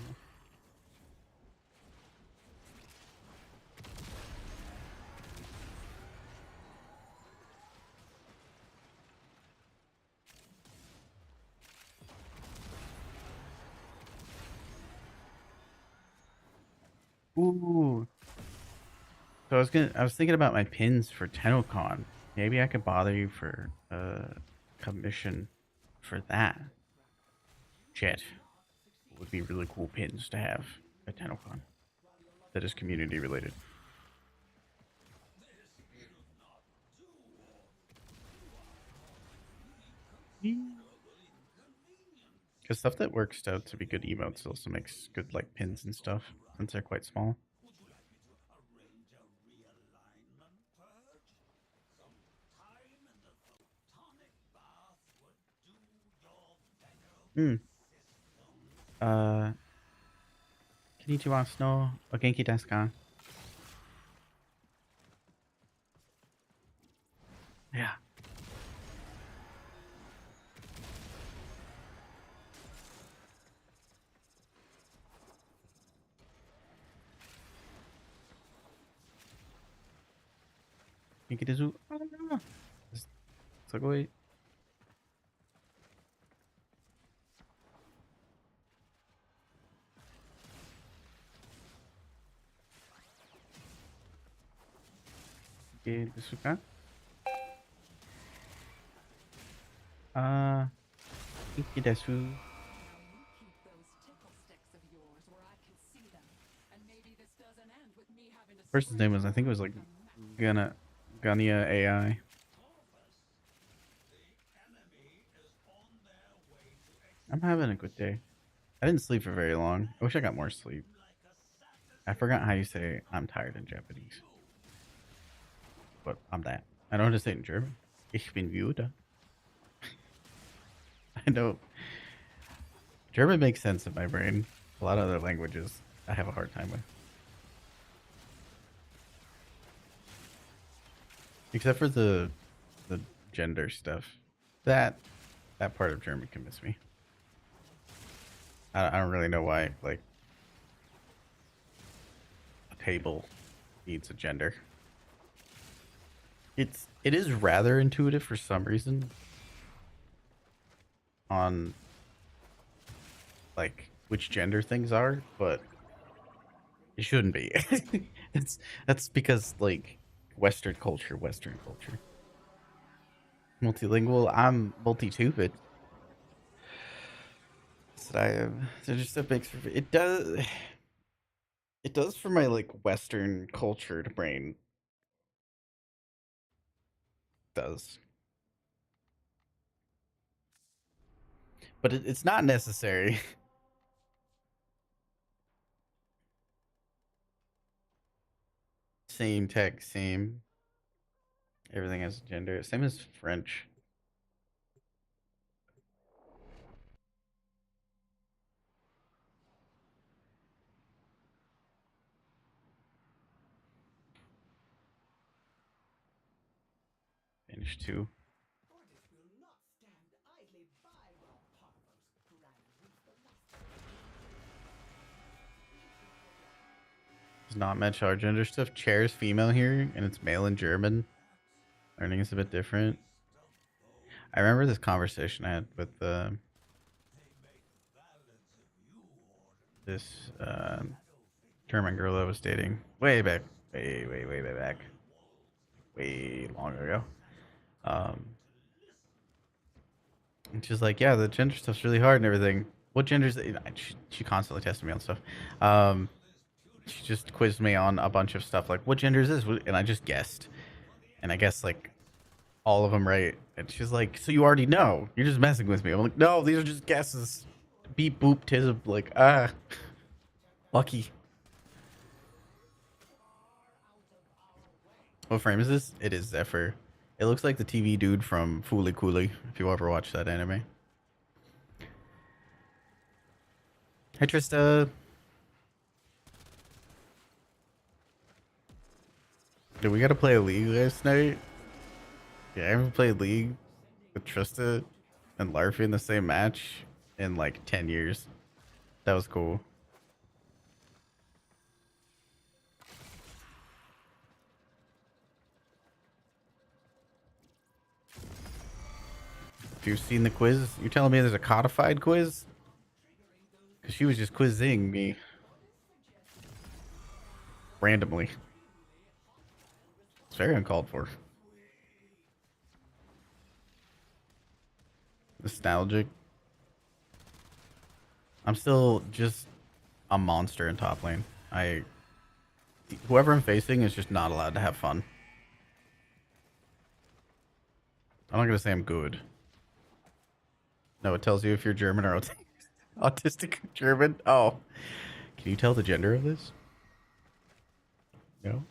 Ooh. So I was thinking about my pins for TennoCon. Maybe I could bother you for a commission for that. Shit. Would be really cool pins to have at TennoCon. That is community related. Because stuff that works out to be good emotes also makes good like pins and stuff since they're quite small. Hmm. Konnichiwa, Snow. O genki desu ka? Yeah. Genki desu. Sugoi. desu ka? Uh, Iki desu. Now you keep those tickle sticks of yours where I can see them. And maybe this doesn't end with me having to Person's name was, I think it was like Gania AI. I'm having a good day. I didn't sleep for very long. I wish I got more sleep. I forgot how you say I'm tired in Japanese. But I'm that. I don't know how to say it in German. Ich bin müde. I know. German makes sense in my brain. A lot of other languages I have a hard time with. Except for the gender stuff. That part of German can miss me. I don't really know why, like, a table needs a gender. It is rather intuitive for some reason on like which gender things are, but it shouldn't be. That's because like Western culture. Multilingual. I'm multi-tupid. That's what I am. So just that makes it does. It does for my like Western cultured brain. Does. But it's not necessary. Same text, same. Everything has gender. Same as French. Finnish too. Does not match our gender stuff. Chair's female here, and it's male in German. Learning is a bit different. I remember this conversation I had with this German girl I was dating way back, way back, way long ago. And she's like, "Yeah, the gender stuff's really hard and everything. What genders?" She constantly tested me on stuff. She just quizzed me on a bunch of stuff like, "What gender is this?" And I just guessed, and I guess like all of them right. And she's like, "So you already know? You're just messing with me." I'm like, "No, these are just guesses." Beep boop tism. Like, lucky. What frame is this? It is Zephyr. It looks like the TV dude from Fooly Cooly, if you ever watched that anime. Hi, Trista. Dude, we gotta play a League last night. Yeah, I haven't played League with Trista and Larfy in the same match in like 10 years. That was cool. If you've seen the quiz, you're telling me there's a codified quiz? Because she was just quizzing me randomly. It's very uncalled for. Nostalgic. I'm still just a monster in top lane. Whoever I'm facing is just not allowed to have fun. I'm not gonna say I'm good. No, it tells you if you're German or autistic German. Oh, can you tell the gender of this? No.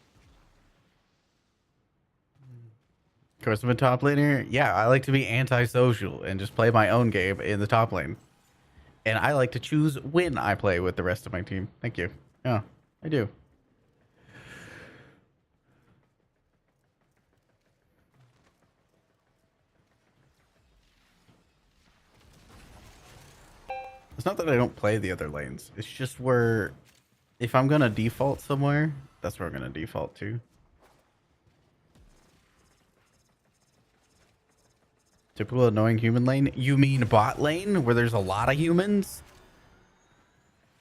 Of course, I'm a top laner. Yeah, I like to be antisocial and just play my own game in the top lane. And I like to choose when I play with the rest of my team. Thank you. Yeah, I do. It's not that I don't play the other lanes. It's just where, if I'm going to default somewhere, that's where I'm going to default to. Typical annoying human lane? You mean bot lane, where there's a lot of humans?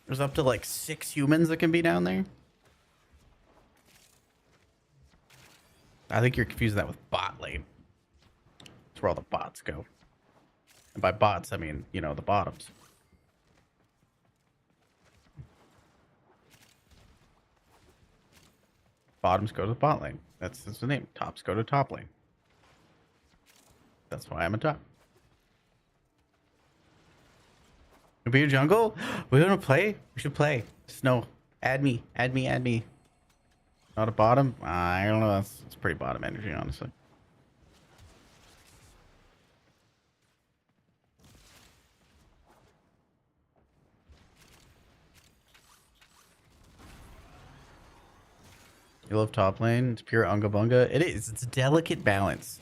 There's up to like 6 humans that can be down there. I think you're confusing that with bot lane. That's where all the bots go. And by bots, I mean, you know, the bottoms. Bottoms go to the bot lane. That's the name. Tops go to top lane. That's why I'm a top. Be a jungle? We want to play? We should play. Snow. Add me. Add me. Add me. Not a bottom? I don't know. It's pretty bottom energy, honestly. You love top lane? It's pure unga bunga. It is. It's a delicate balance.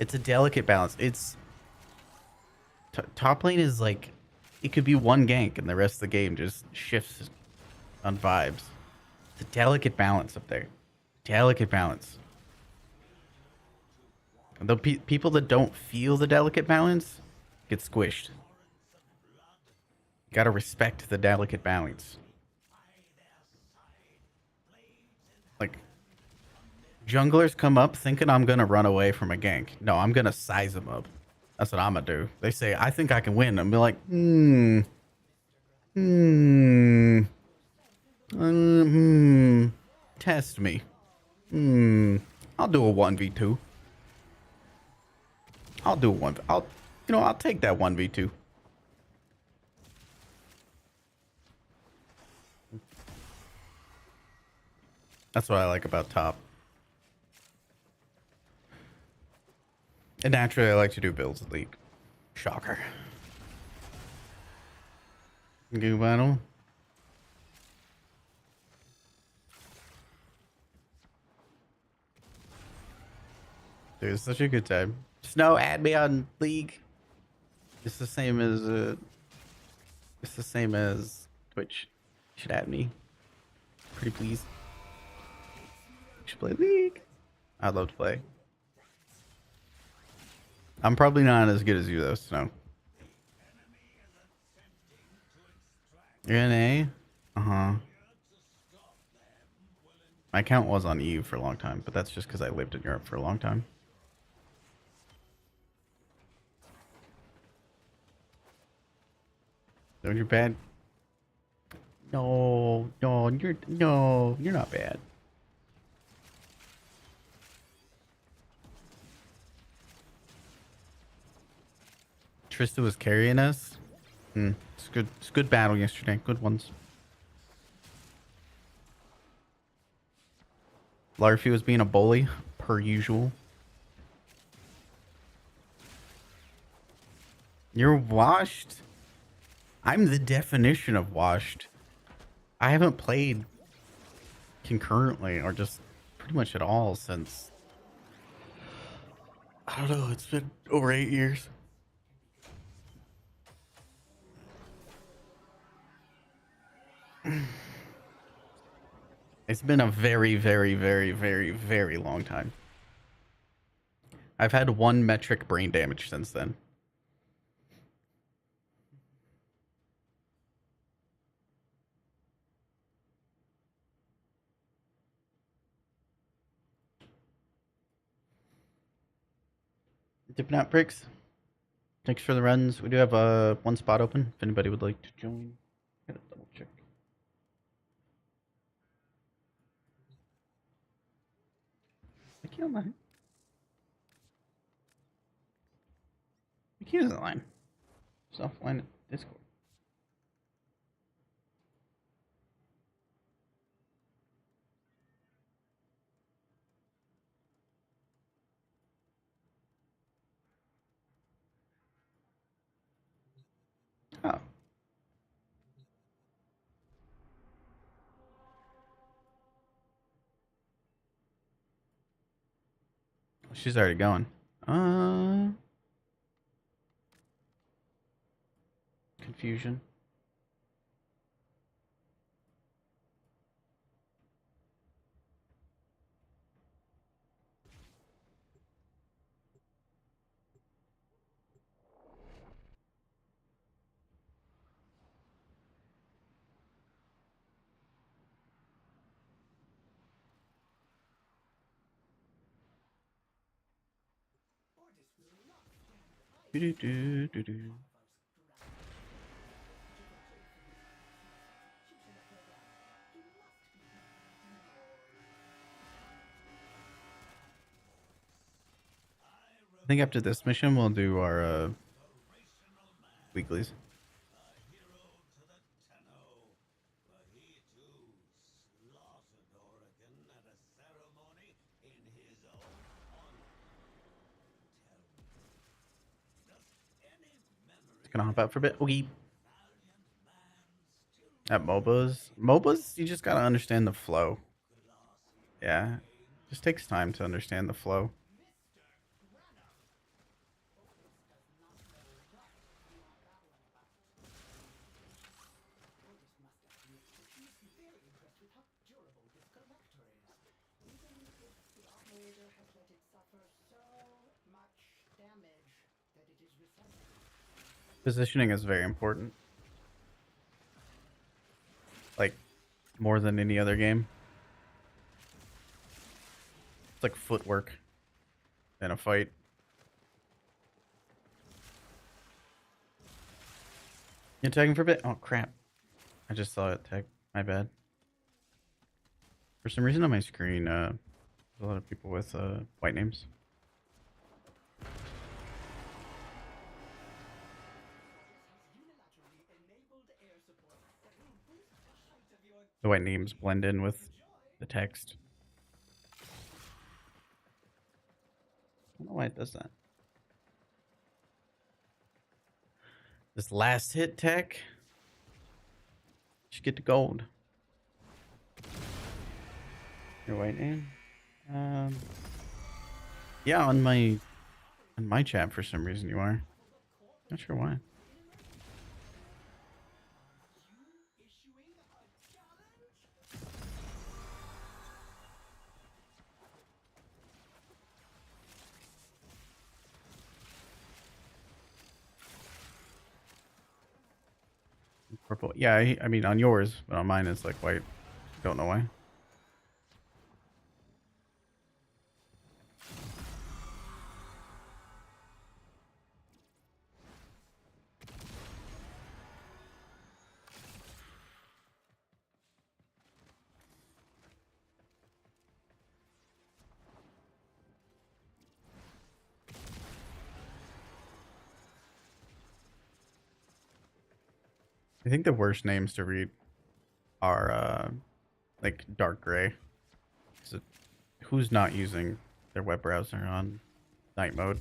It's a delicate balance. It's top lane is like it could be one gank and the rest of the game just shifts on vibes. It's a delicate balance up there. Delicate balance. And the people that don't feel the delicate balance get squished. You gotta respect the delicate balance. Like, junglers come up thinking I'm gonna run away from a gank. No, I'm gonna size them up. That's what I'm gonna do. They say, I think I can win. I'm be like, test me. I'll do a 1v2. I'll do a I'll take that 1v2. That's what I like about top. And naturally, I like to do builds in League. Shocker. Goo battle. Dude, it's such a good time. Snow, add me on League. It's the same as Twitch. You should add me. Pretty please. You should play League. I'd love to play. I'm probably not as good as you though, Snow. You're in A? Uh-huh. My account was on EU for a long time, but that's just because I lived in Europe for a long time. So you're bad? No, you're not bad. Trista was carrying us. It's good. It's a good battle yesterday. Good ones. Larfy was being a bully, per usual. You're washed. I'm the definition of washed. I haven't played concurrently or just pretty much at all since, I don't know, it's been over 8 years. It's been a very, very, very, very, very long time. I've had 1 metric brain damage since then. Dipping out bricks. Thanks for the runs. We do have 1 spot open if anybody would like to join. Gotta double check. I can't line. I can't line. It's offline at Discord. Oh. She's already going. Confusion. Do-do-do-do-do. I think after this mission, we'll do our weeklies. Just gonna hop out for a bit. Okay. At MOBAs, you just gotta understand the flow. Yeah, just takes time to understand the flow. Positioning is very important. Like, more than any other game. It's like footwork in a fight. You tagging for a bit? Oh crap. I just saw it tag. My bad. For some reason on my screen, there's a lot of people with white names. The white names blend in with the text. I don't know why it does that. This last hit tech should get the gold. Your white name? Yeah, on my chat for some reason you are. Not sure why. Purple. Yeah, I mean on yours, but on mine it's like white. Don't know why. I think the worst names to read are like dark gray. So who's not using their web browser on night mode?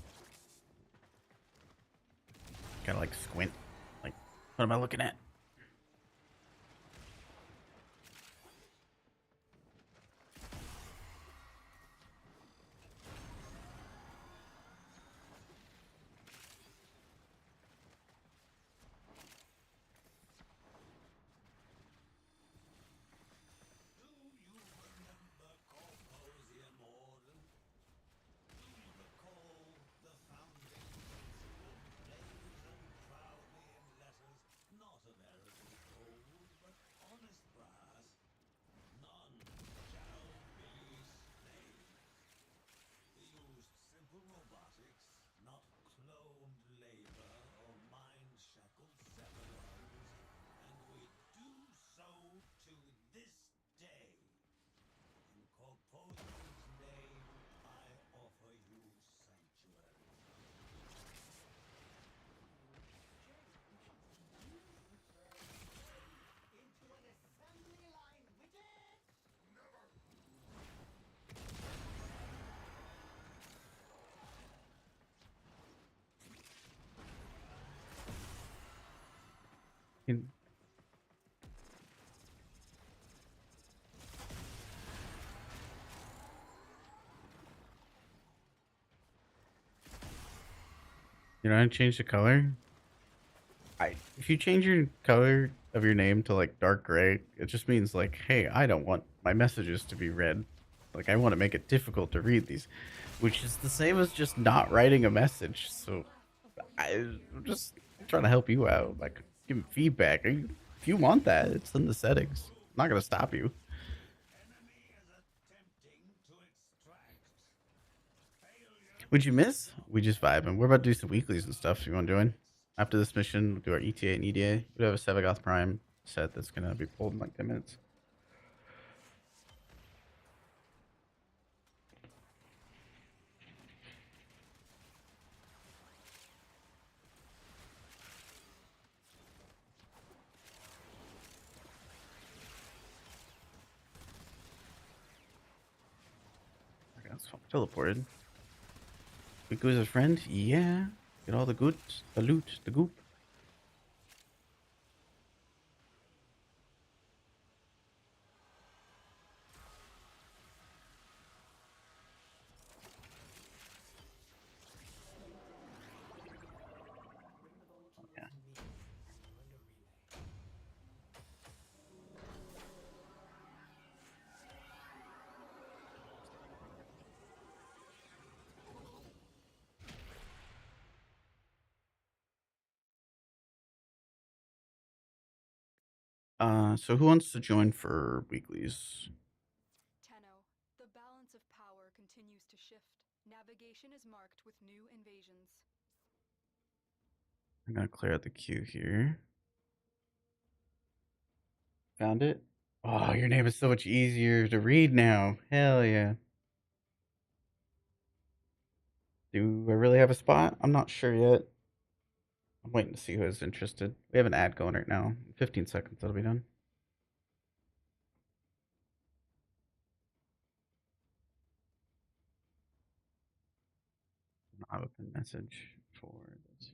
Gotta like squint. Like, what am I looking at? In- You know how to change the color? If you change your color of your name to like dark gray, it just means like, hey, I don't want my messages to be read. Like I want to make it difficult to read these, which is the same as just not writing a message. So I'm just trying to help you out, like give feedback. If you want that, it's in the settings. I'm not gonna stop you. What'd you miss? We just vibing. We're about to do some weeklies and stuff. You want to join? After this mission, we'll do our ETA and EDA. We have a Sevagoth Prime set that's gonna be pulled in like 10 minutes. Okay, that's teleported. Weekly's a friend? Yeah. Get all the goods, the loot, the goop. So who wants to join for weeklies? Tenno, the balance of power continues to shift. Navigation is marked with new invasions. I'm gonna clear out the queue here. Found it? Oh, your name is so much easier to read now. Hell yeah. Do I really have a spot? I'm not sure yet. I'm waiting to see who is interested. We have an ad going right now. 15 seconds, that'll be done. Not open message for this.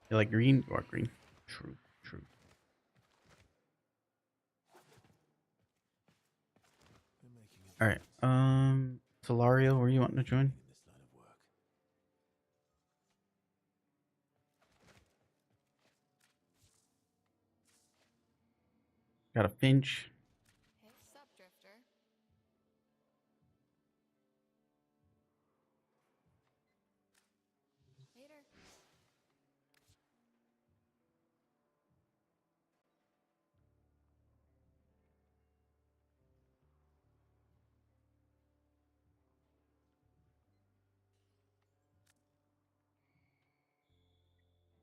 You like green? You are green. True, true. All right. Solario, were you wanting to join? Got a Finch. Hey, sup, Drifter. Later.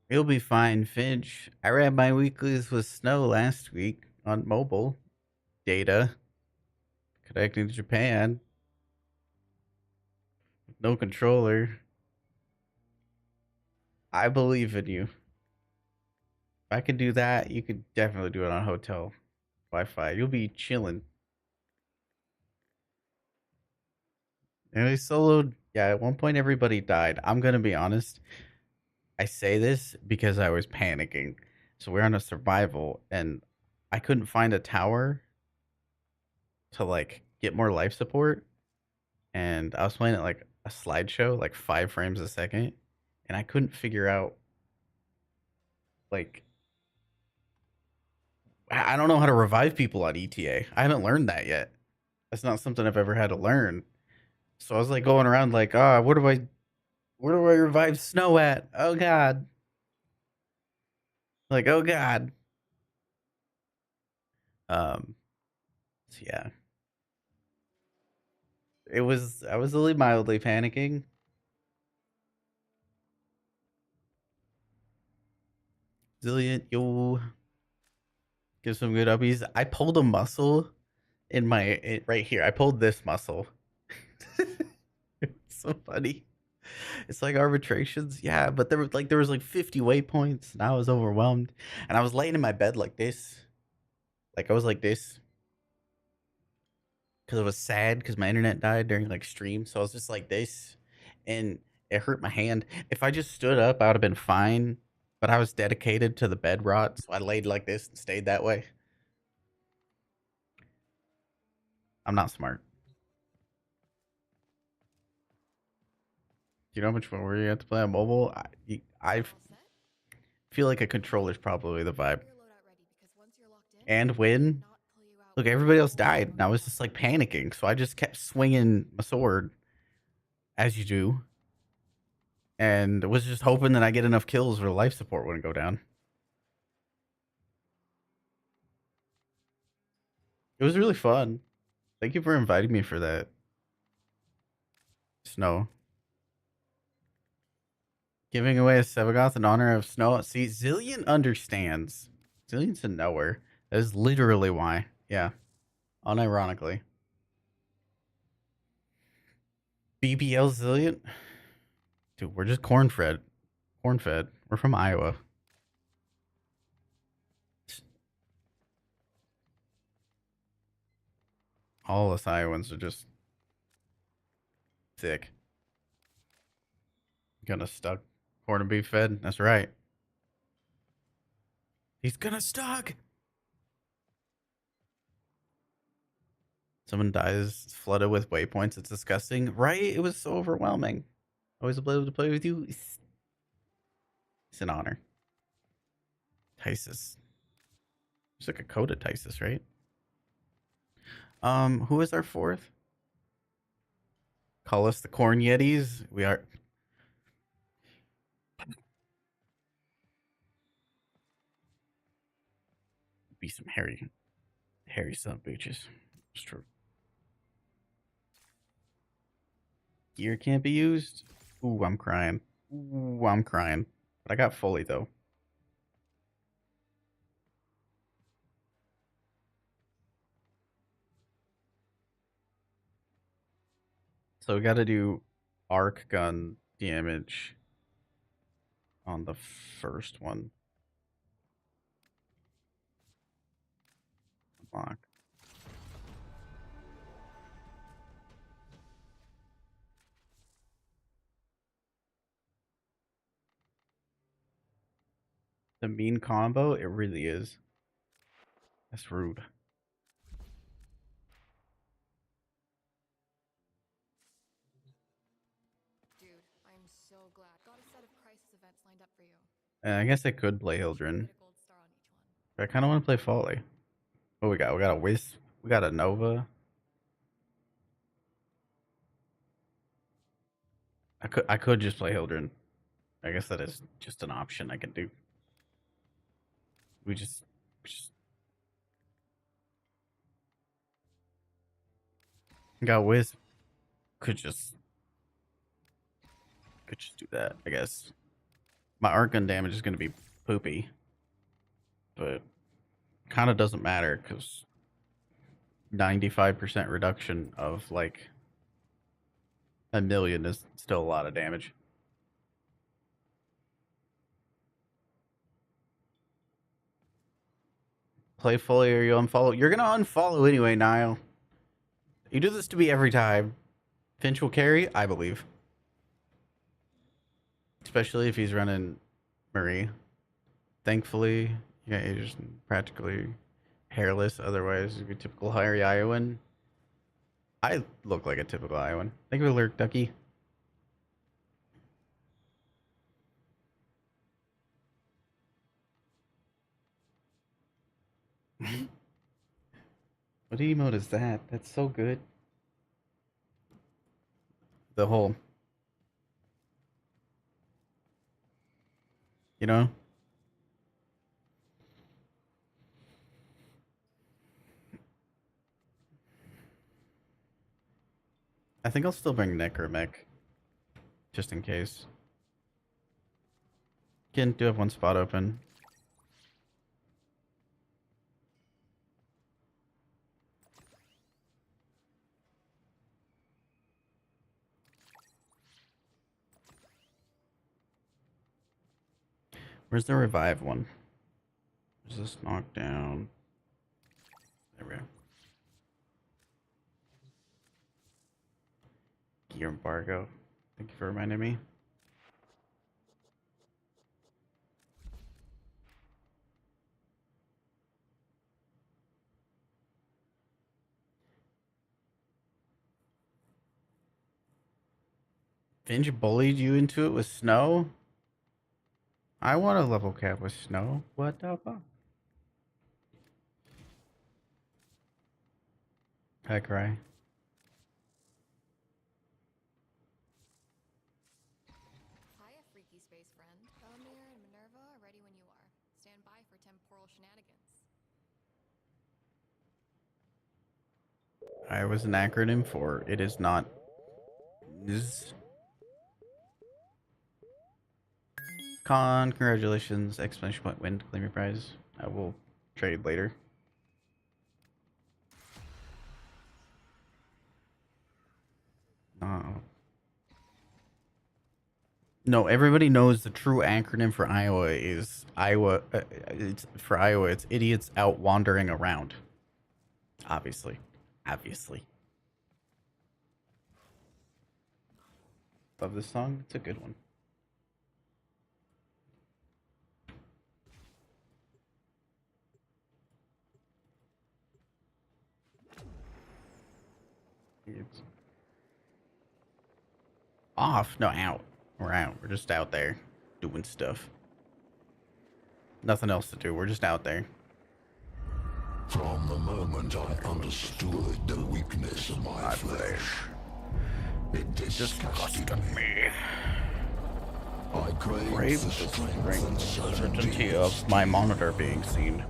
You'll be fine, Finch. I ran my weeklies with Snow last week on mobile data. Connecting to Japan. No controller. I believe in you. If I could do that, you could definitely do it on hotel Wi-Fi. You'll be chilling. And we soloed. Yeah, at one point everybody died. I'm gonna be honest. I say this because I was panicking. So we're on a survival, and I couldn't find a tower to like get more life support. And I was playing it like a slideshow, like 5 frames a second, and I couldn't figure out like I don't know how to revive people on ETA. I haven't learned that yet. That's not something I've ever had to learn. So I was like going around like, where do I revive Snow at? Oh god. Like, oh god. So yeah. I was only mildly panicking. Zillion, yo. Give some good uppies. I pulled a muscle in right here. I pulled this muscle. It's so funny. It's like arbitrations, yeah, but there was like 50 waypoints, and I was overwhelmed, and I was laying in my bed like this, like I was like this, because I was sad because my internet died during like stream, so I was just like this, and it hurt my hand. If I just stood up, I would have been fine, but I was dedicated to the bed rot, so I laid like this and stayed that way. I'm not smart. Do you know how much more you have to play on mobile? I feel like a controller's probably the vibe. And win. Look, everybody else died, and I was just like panicking, so I just kept swinging my sword, as you do, and was just hoping that I get enough kills where life support wouldn't go down. It was really fun. Thank you for inviting me for that. Snow. Giving away a Sevagoth in honor of Snow. See, Zillion understands. Zillion's a knower. That is literally why. Yeah. Unironically. BBL Zillion? Dude, we're just corn-fed. Corn-fed. We're from Iowa. All us Iowans are just thick. Gonna stuck. Corn and beef fed. That's right. He's gonna stuck. Someone dies flooded with waypoints. It's disgusting. Right? It was so overwhelming. Always a pleasure to play with you. It's an honor. Tysus. There's like a code of Tysus, right? Who is our fourth? Call us the Corn Yetis. We are. Be some hairy son of bitches. It's true. Gear can't be used. Ooh, I'm crying. Ooh, I'm crying. But I got fully though. So we got to do arc gun damage on the first one. Block. The mean combo, it really is. That's rude. Dude, I'm so glad. Got a set of crisis events lined up for you. I guess I could play Hildren. Get a gold star on each one. But I kind of want to play Folly. What we got? We got a Wisp. We got a Nova. I could just play Hildren. I guess that is just an option I could do. We just got Wisp. Could just do that, I guess. My arc gun damage is gonna be poopy. But kind of doesn't matter because 95% reduction of like 1,000,000 is still a lot of damage. Play fully or you unfollow. You're gonna unfollow anyway, Niall. You do this to me every time. Finch will carry, I believe. Especially if he's running Marie. Thankfully, yeah, he's just practically hairless. Otherwise, you'd be typical hairy Iowan. I look like a typical Iowan. Thank you, Lurk Ducky. What emote is that? That's so good. The whole, you know? I think I'll still bring Necromech. Just in case. Again, do have one spot open. Where's the revive one? Is this knocked down? There we go. Gear embargo. Thank you for reminding me. Finch bullied you into it with Snow? I want a level cap with Snow. What the fuck? I cry. Hiya, freaky space friend. Belmir and Minerva are ready when you are. Stand by for temporal shenanigans. I was an acronym for it is not. Is. Congratulations! Exclamation point win. Claim your prize. I will trade later. No, everybody knows the true acronym for Iowa is Iowa. It's for Iowa. It's idiots out wandering around. Obviously. Love this song. It's a good one. It's off. No, out. We're out. We're just out there doing stuff. Nothing else to do. We're just out there. From the moment I understood the weakness of my flesh, it disgusted me. I craved the strength and certainty of my monitor being seen.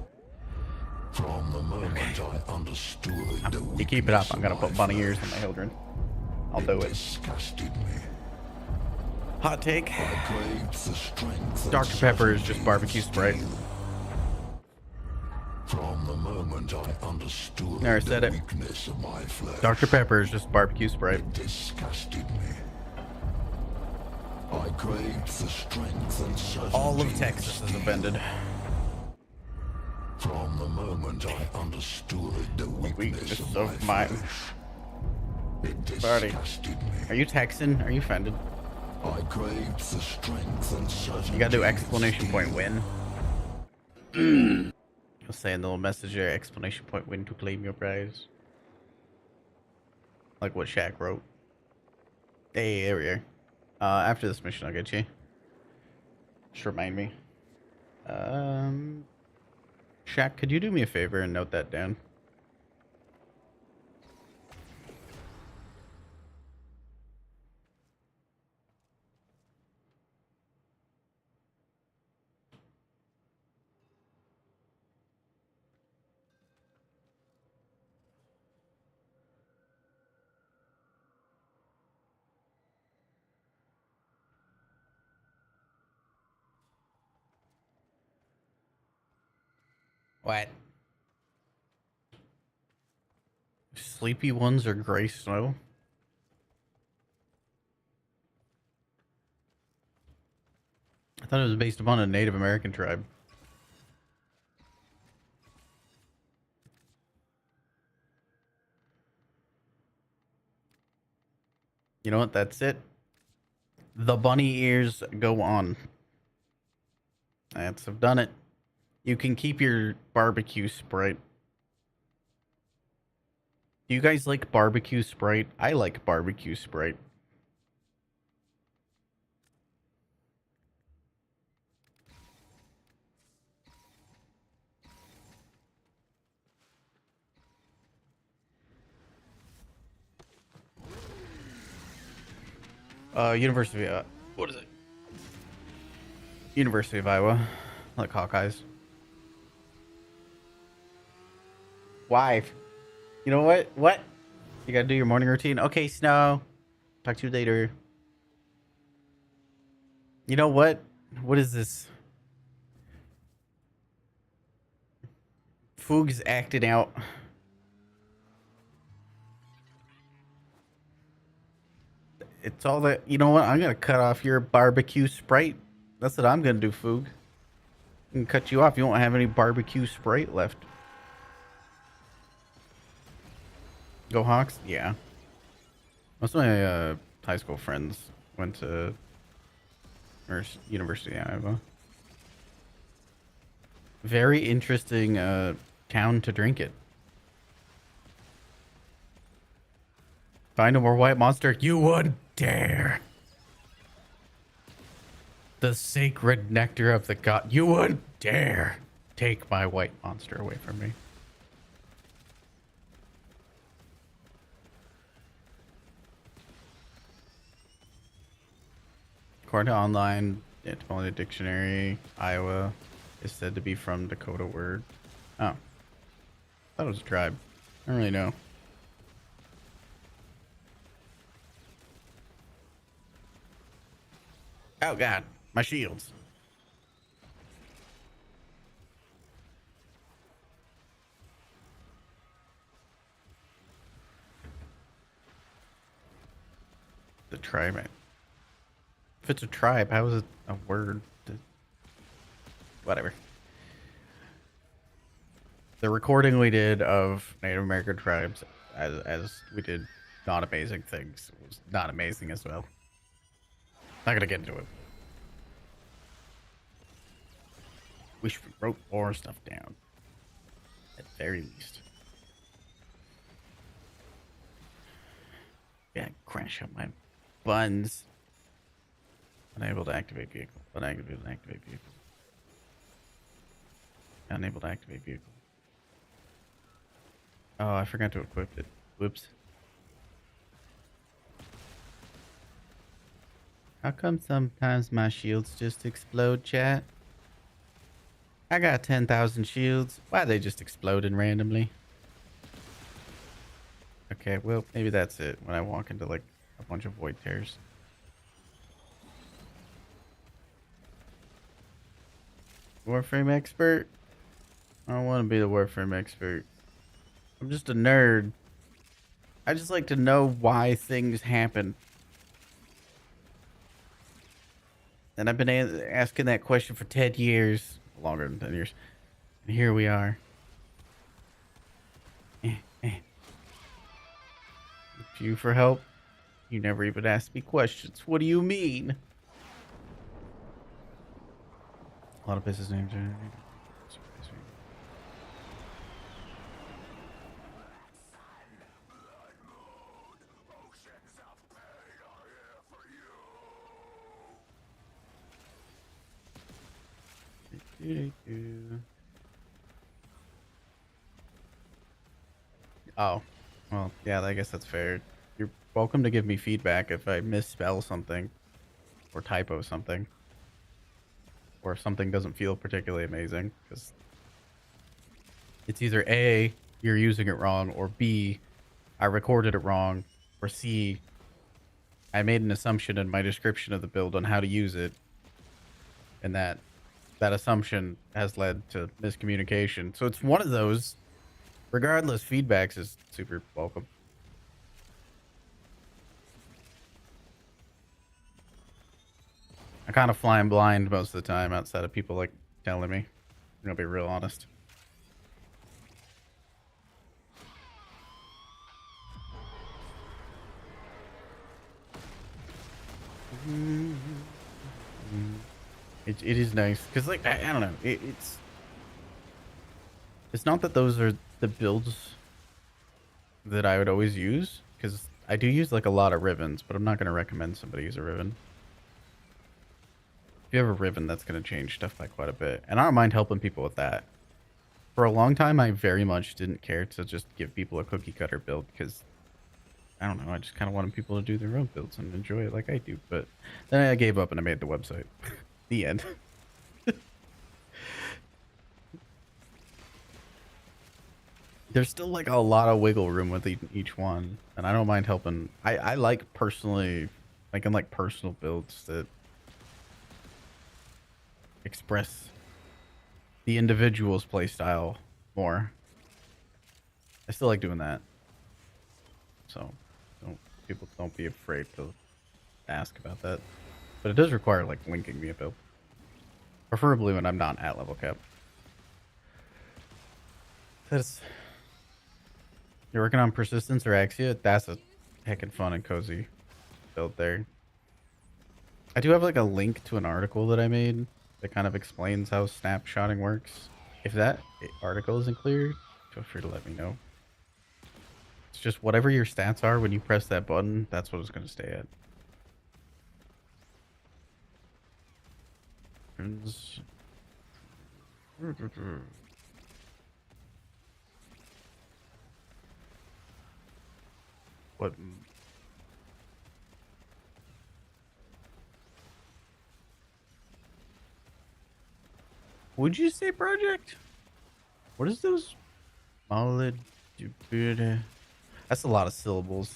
From the moment I understood the weakness you keep it up, I'm gonna put bunny ears on my children. I'll do it. Disgusted me. Hot take. I craved the strength Dr. Pepper is just barbecue Sprite. From the moment I understood Never said the it. weakness of my flesh, Dr. Pepper is just barbecue Sprite. it disgusted me. I craved the strength and certainty. All of Texas is offended. From the moment I understood the weakness of my flesh, it Barty. disgusted me. Are you Texan? Are you offended? I craved the strength and certainty. You gotta do exclamation point win. You'll say in the little message there, exclamation point win to claim your prize. Like what Shaq wrote. Hey, there we are. After this mission, I'll get you. Just remind me. Shaq, could you do me a favor and note that down? What? Sleepy ones are gray snow? I thought it was based upon a Native American tribe. You know what? That's it. The bunny ears go on. I've done it. You can keep your barbecue Sprite. Do you guys like barbecue Sprite? I like barbecue Sprite. University of what is it? University of Iowa, like Hawkeyes. Wife, you know what? What? You gotta do your morning routine. Okay, Snow. Talk to you later. You know what? What is this? Foog's acting out. It's all that. You know what? I'm gonna cut off your barbecue Sprite. That's what I'm gonna do, Foog. I can cut you off. You won't have any barbecue Sprite left. Go Hawks? Yeah. Most of my high school friends went to University of Iowa. Very interesting town to drink it. Find a more white monster. You wouldn't dare. The sacred nectar of the god. You wouldn't dare take my white monster away from me. According to online etymology dictionary, Iowa is said to be from Dakota word. Oh, I thought it was a tribe. I don't really know. Oh God, my shields. The tribe. If it's a tribe, how is it a word? Whatever. The recording we did of Native American tribes, as we did not amazing things, was not amazing as well. Not gonna get into it. Wish we wrote more stuff down. At very least. Yeah, crash up my buns. Unable to activate vehicle. Unable to activate vehicle. Unable to activate vehicle. Oh, I forgot to equip it. Whoops. How come sometimes my shields just explode, chat? I got 10,000 shields. Why are they just exploding randomly? Okay, well, maybe that's it when I walk into like a bunch of void tears. Warframe expert? I don't want to be the warframe expert. I'm just a nerd. I just like to know why things happen. And I've been asking that question for 10 years. Longer than 10 years. And here we are. If you for help, you never even ask me questions. What do you mean? A lot of business names. Oh, well, yeah, I guess that's fair. You're welcome to give me feedback if I misspell something or typo something or if something doesn't feel particularly amazing, because it's either A, you're using it wrong, or B, I recorded it wrong, or C, I made an assumption in my description of the build on how to use it, and that assumption has led to miscommunication. So it's one of those. Regardless, feedbacks is super welcome. I kind of flying blind most of the time outside of people like telling me. I'm gonna be real honest. It is nice because, like, I don't know, it's not that those are the builds that I would always use, because I do use like a lot of ribbons, but I'm not going to recommend somebody use a ribbon. If you have a ribbon, that's going to change stuff by quite a bit, and I don't mind helping people with that. For a long time, I very much didn't care to just give people a cookie cutter build, because I don't know, I just kind of wanted people to do their own builds and enjoy it like I do. But then I gave up and I made the website. The end. There's still like a lot of wiggle room with each one, and I don't mind helping. I like personally making like personal builds that express the individual's playstyle more. I still like doing that, so people don't be afraid to ask about that. But it does require like linking me a build, preferably when I'm not at level cap. That's. You're working on persistence or Axia? That's a heckin' fun and cozy build there. I do have like a link to an article that I made that kind of explains how snapshotting works. If that article isn't clear, feel free to let me know. It's just whatever your stats are when you press that button, that's what it's going to stay at. What? Would you say project? What is those? Solid. That's a lot of syllables.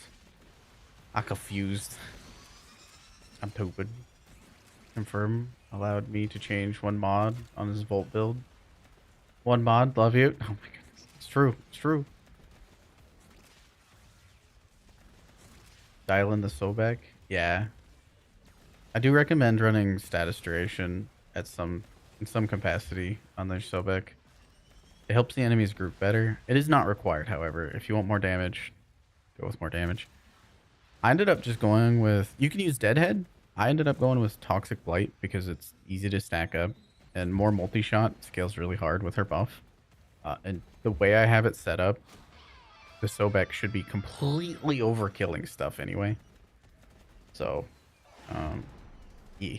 I'm confused. I'm stupid. Confirm allowed me to change one mod on his Volt build. One mod, love you. Oh my goodness. It's true. It's true. Dial in the Sobek. Yeah. I do recommend running status duration at in some capacity on their Sobek. It helps the enemy's group better. It is not required, however. If you want more damage, go with more damage. I ended up just going with... You can use Deadhead. I ended up going with Toxic Blight because it's easy to stack up. And more multi-shot scales really hard with her buff. And the way I have it set up, the Sobek should be completely overkilling stuff anyway. So, yeah.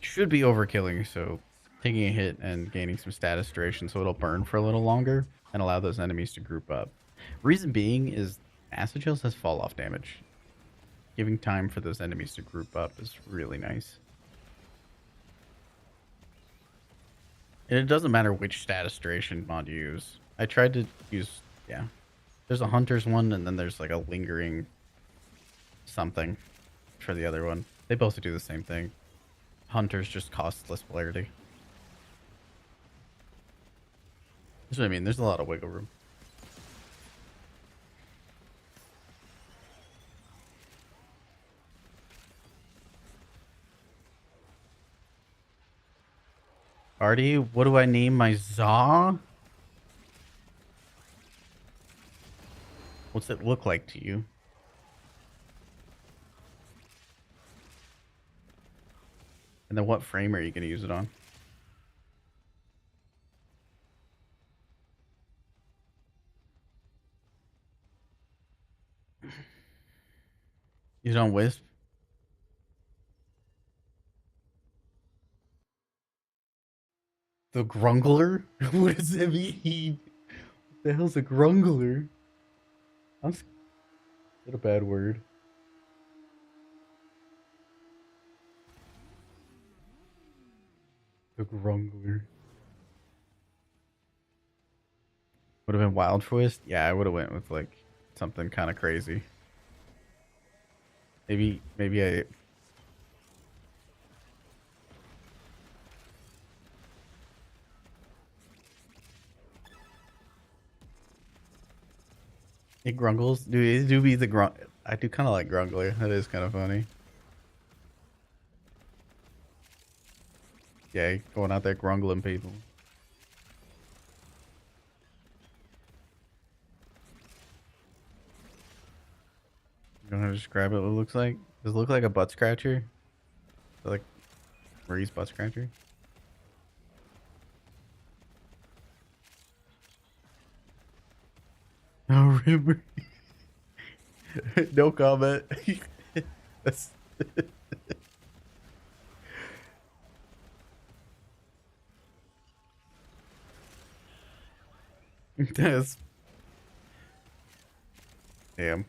Should be overkilling, so taking a hit and gaining some status duration so it'll burn for a little longer and allow those enemies to group up. Reason being is Acid Shells has fall off damage. Giving time for those enemies to group up is really nice. And it doesn't matter which status duration mod you use. I tried to use, yeah. There's a Hunter's one, and then there's like a Lingering something for the other one. They both do the same thing. Hunters just cost less polarity. That's what I mean. There's a lot of wiggle room. Artie, what do I name my Zaw? What's it look like to you? And then what frame are you going to use it on? Use it on Wisp? The Grungler? What does that mean? What the hell's a Grungler? Is that a bad word? The Grungler. Would have been Wild Twist? Yeah, I would have went with like something kind of crazy. Maybe I... It grungles. Dude, it do be the grung. I do kind of like Grungler. That is kind of funny. Yeah, going out there grungling people. You know how to describe it? What it looks like? Does it look like a butt scratcher? Like Marie's butt scratcher? No, River. No comment. That's that's damn.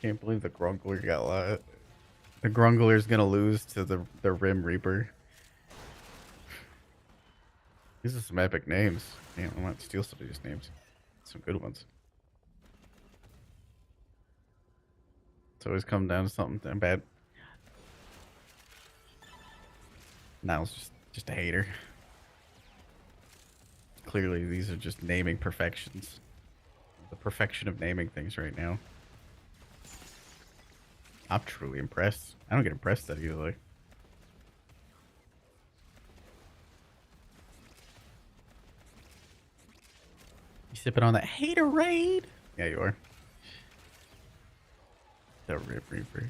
Can't believe the Grungler got lot. The Grungler's gonna lose to the Rim Reaper. These are some epic names. Damn, I might steal some of these names. Some good ones. It's always come down to something bad. Niall's just a hater. Clearly, these are just naming perfections. The perfection of naming things right now. I'm truly impressed. I don't get impressed that easily. You sipping on that haterade? Yeah, you are. The Rip Reaper.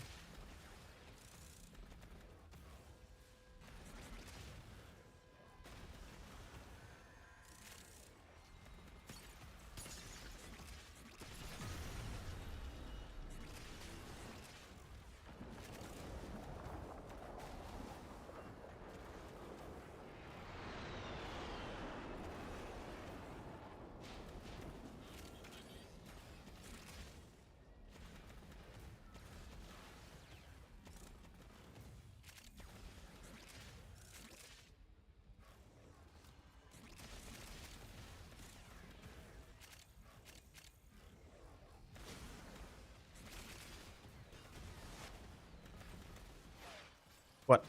What?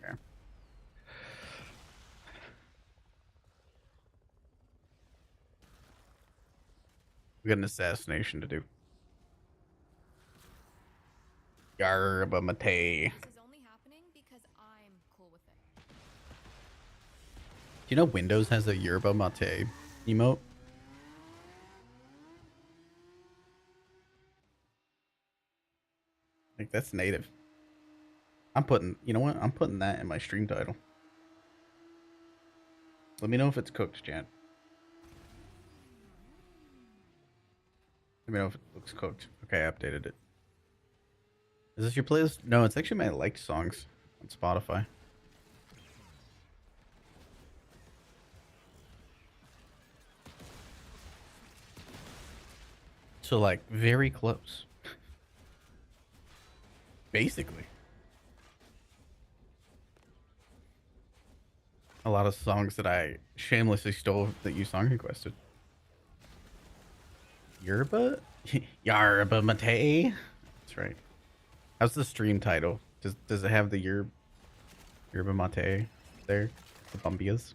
Okay. We got an assassination to do. Yarba mate. This is only happening because I'm cool with it. Do you know Windows has a yerba mate emote? Like that's native. I'm putting, you know what? I'm putting that in my stream title. Let me know if it's cooked, Jan. Let me know if it looks cooked. Okay, I updated it. Is this your playlist? No, it's actually my liked songs on Spotify. So like very close. Basically. A lot of songs that I shamelessly stole that you song requested. Yerba? Yerba mate? That's right. How's the stream title? Does it have the yerba mate there? The bumbias?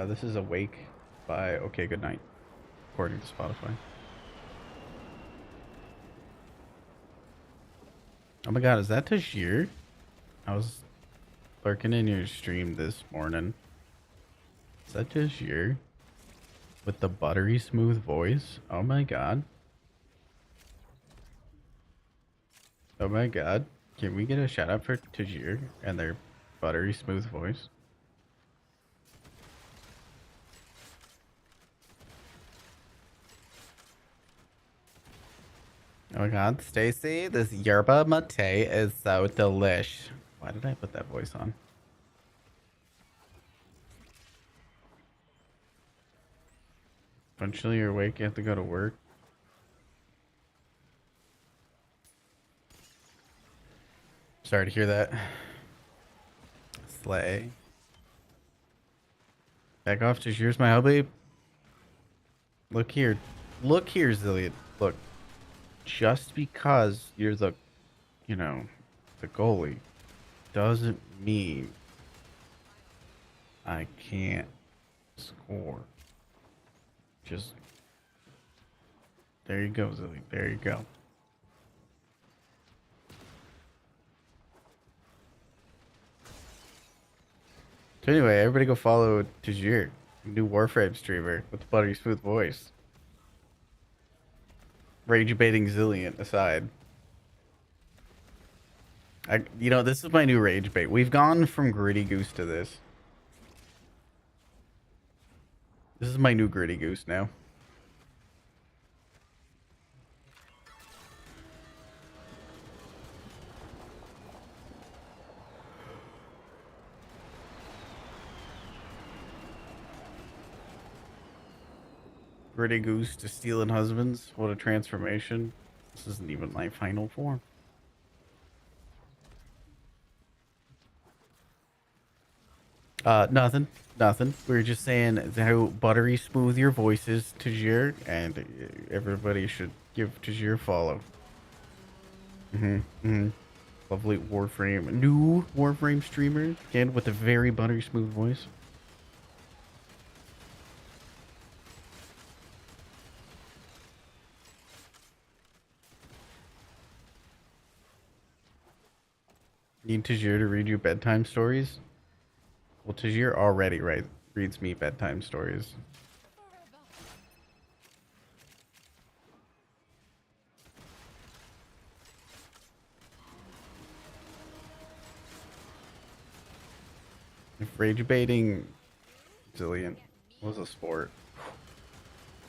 This is Awake by Okay Goodnight, according to Spotify. Oh my god, is that Tajir? I was lurking in your stream this morning. Is that Tajir? With the buttery smooth voice? Oh my god. Oh my god. Can we get a shout out for Tajir and their buttery smooth voice? Oh my god, Stacy, this yerba mate is so delish. Why did I put that voice on? Eventually you're awake, you have to go to work. Sorry to hear that. Slay. Back off, just here's my hubby. Look here. Look here, Zillion. Look. Just because you're the, you know, the goalie doesn't mean I can't score. Just, there you go, Zilly. There you go. So anyway, everybody go follow Tajir, new warframe streamer with the buttery smooth voice. Rage baiting Zillion aside. You know, this is my new rage bait. We've gone from Gritty Goose to this. This is my new Gritty Goose now. Gritty Goose to Stealing Husbands. What a transformation. This isn't even my final form. Nothing. Nothing. We were just saying how buttery smooth your voice is, Tajir, and everybody should give Tajir a follow. Lovely Warframe. New Warframe streamer, again, with a very buttery smooth voice. Need Tajir to read you bedtime stories? Well, Tajir already reads me bedtime stories. If rage baiting Zillion was a sport,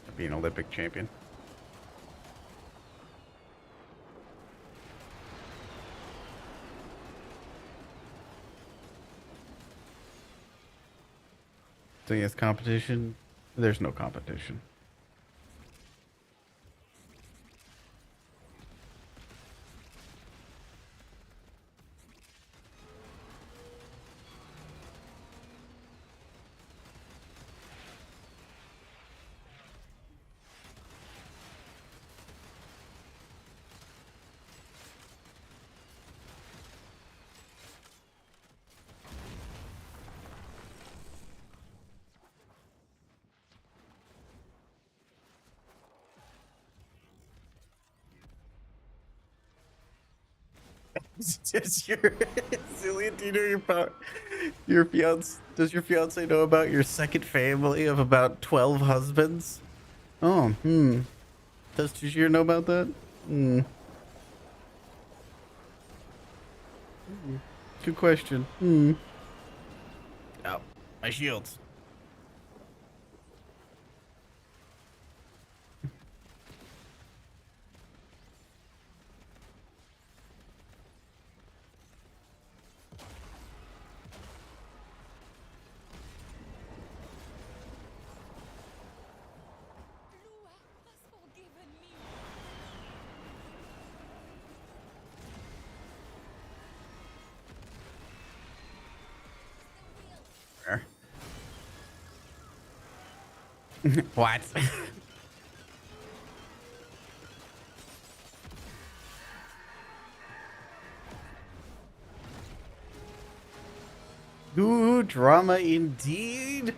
I'd be an Olympic champion. So yes, competition. There's no competition. Does your Zillion, do you know your fiance? Does your fiance know about your second family of about 12 husbands? Oh, Does Tajir know about that? Good question. Oh, my shields. Lua has forgiven me. What? Ooh, drama indeed.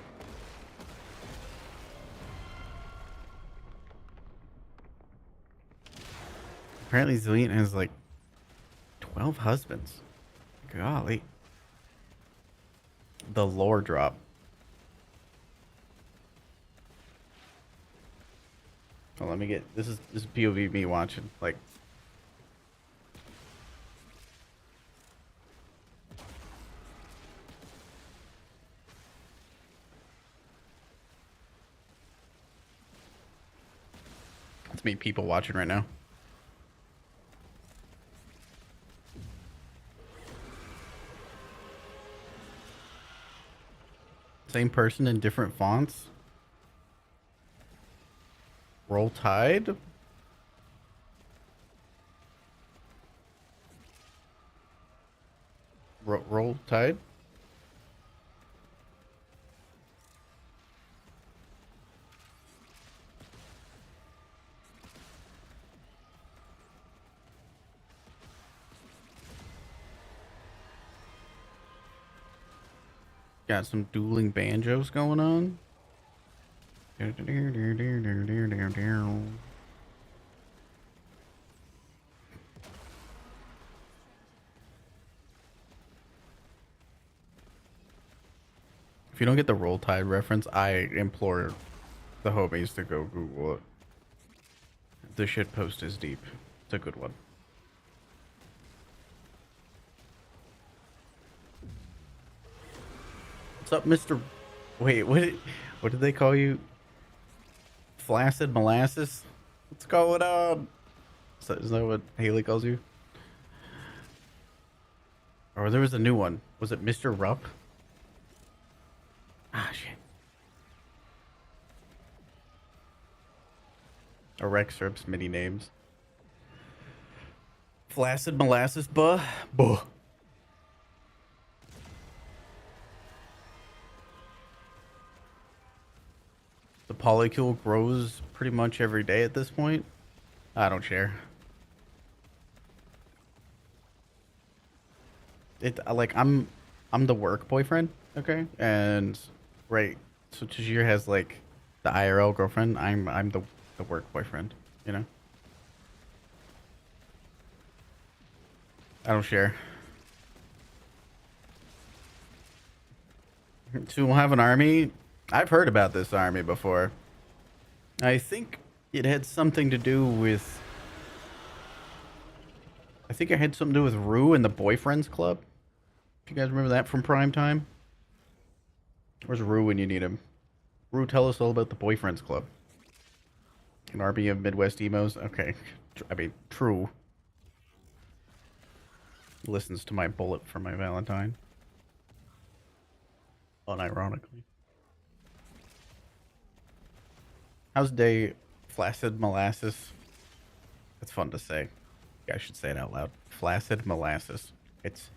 Apparently Zillion has like 12 husbands. Golly. The lore drop. Oh, let me get this is POV me watching. Like, it's me people watching right now. Same person in different fonts. Roll Tide. Roll Tide. Got some dueling banjos going on. If you don't get the Roll Tide reference, I implore the homies to go Google it. The shit post is deep. It's a good one. What's up, Mr. Wait, what did they call you? Flaccid molasses? What's going on? Is that what Haley calls you? Or there was a new one. Was it Mr. Rupp? Ah, shit. Or Rex Serp's mini names. Flaccid molasses, buh. The polycule grows pretty much every day at this point. I don't share. I'm the work boyfriend, okay? And right, so Tajir has like the IRL girlfriend. I'm the work boyfriend, you know? I don't share. To have an army, I've heard about this army before. I think it had something to do with... I think it had something to do with Rue and the Boyfriends Club. If you guys remember that from Prime Time. Where's Rue when you need him? Rue, tell us all about the Boyfriends Club. An army of Midwest emos? Okay. I mean, true. Listens to my bullet for my Valentine. Unironically. How's day, Flaccid molasses? That's fun to say. Yeah, I should say it out loud. Flaccid molasses. It's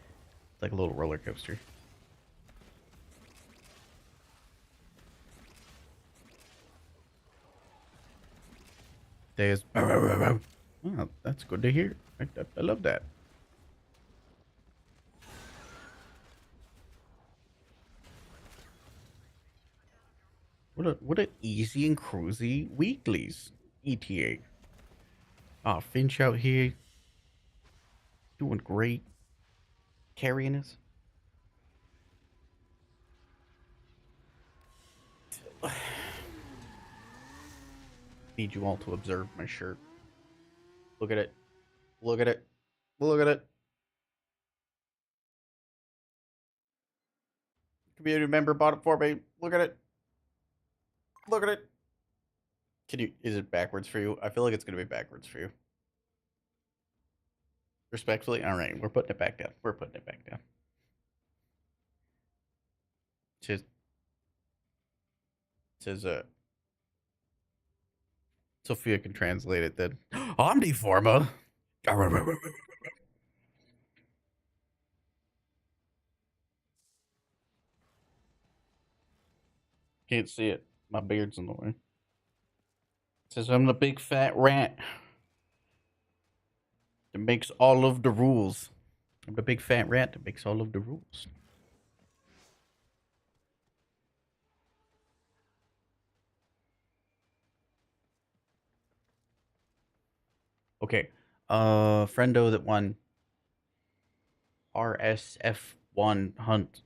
like a little roller coaster. Day is... Oh, that's good to hear. I love that. What a easy and cruisy weeklies. ETA. Oh, Finch out here. Doing great. carrying us. Need you all to observe my shirt. Look at it. Look at it. Look at it. Community member bought it for me. Look at it. Look at it. Can you? Is it backwards for you? I feel like it's gonna be backwards for you. Respectfully, all right. We're putting it back down. We're putting it back down. Says says Sophia can translate it then. Omniforma. Can't see it. My beard's in the way. It says I'm the big fat rat that makes all of the rules. I'm the big fat rat that makes all of the rules. Okay. Friendo that won RSF1 hunt.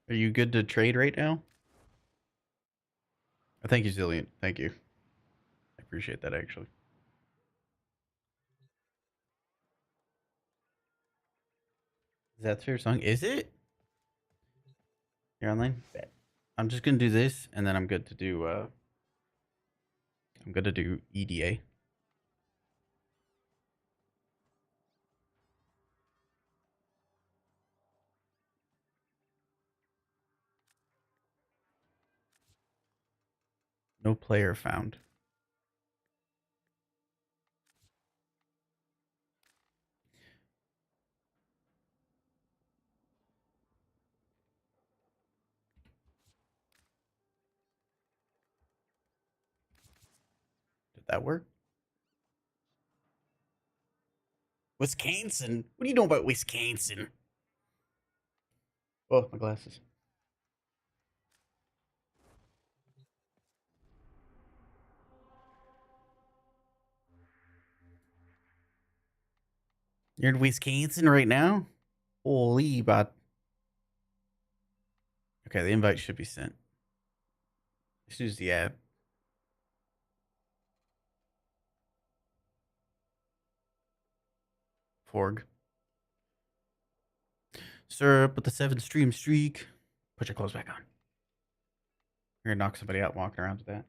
Are you good to trade right now? Thank you, Zillion. Thank you. I appreciate that actually. Is that your song? Is it? You're online? Bet. I'm just gonna do this and then I'm good to do I'm gonna do EDA. No player found. Did that work? Wisconsin? What do you know about Wisconsin? Oh, my glasses. You're in Wisconsin right now? Holy, but okay, the invite should be sent. This is the ad. Forg. Syrup with the 7 stream streak. Put your clothes back on. You're gonna knock somebody out walking around with that.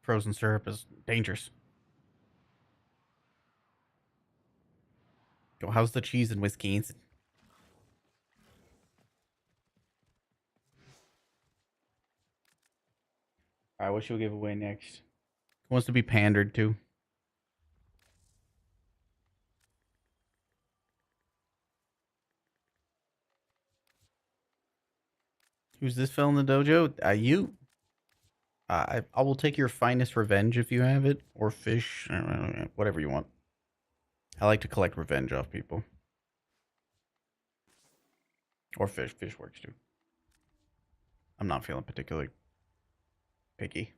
Frozen syrup is dangerous. Yo, how's the cheese in Wisconsin? All right, what should we give away next? Who wants to be pandered to? Who's this fell in the dojo? You. I will take your finest revenge if you have it, or fish, whatever you want. I like to collect revenge off people. Or fish. Fish works too. I'm not feeling particularly picky.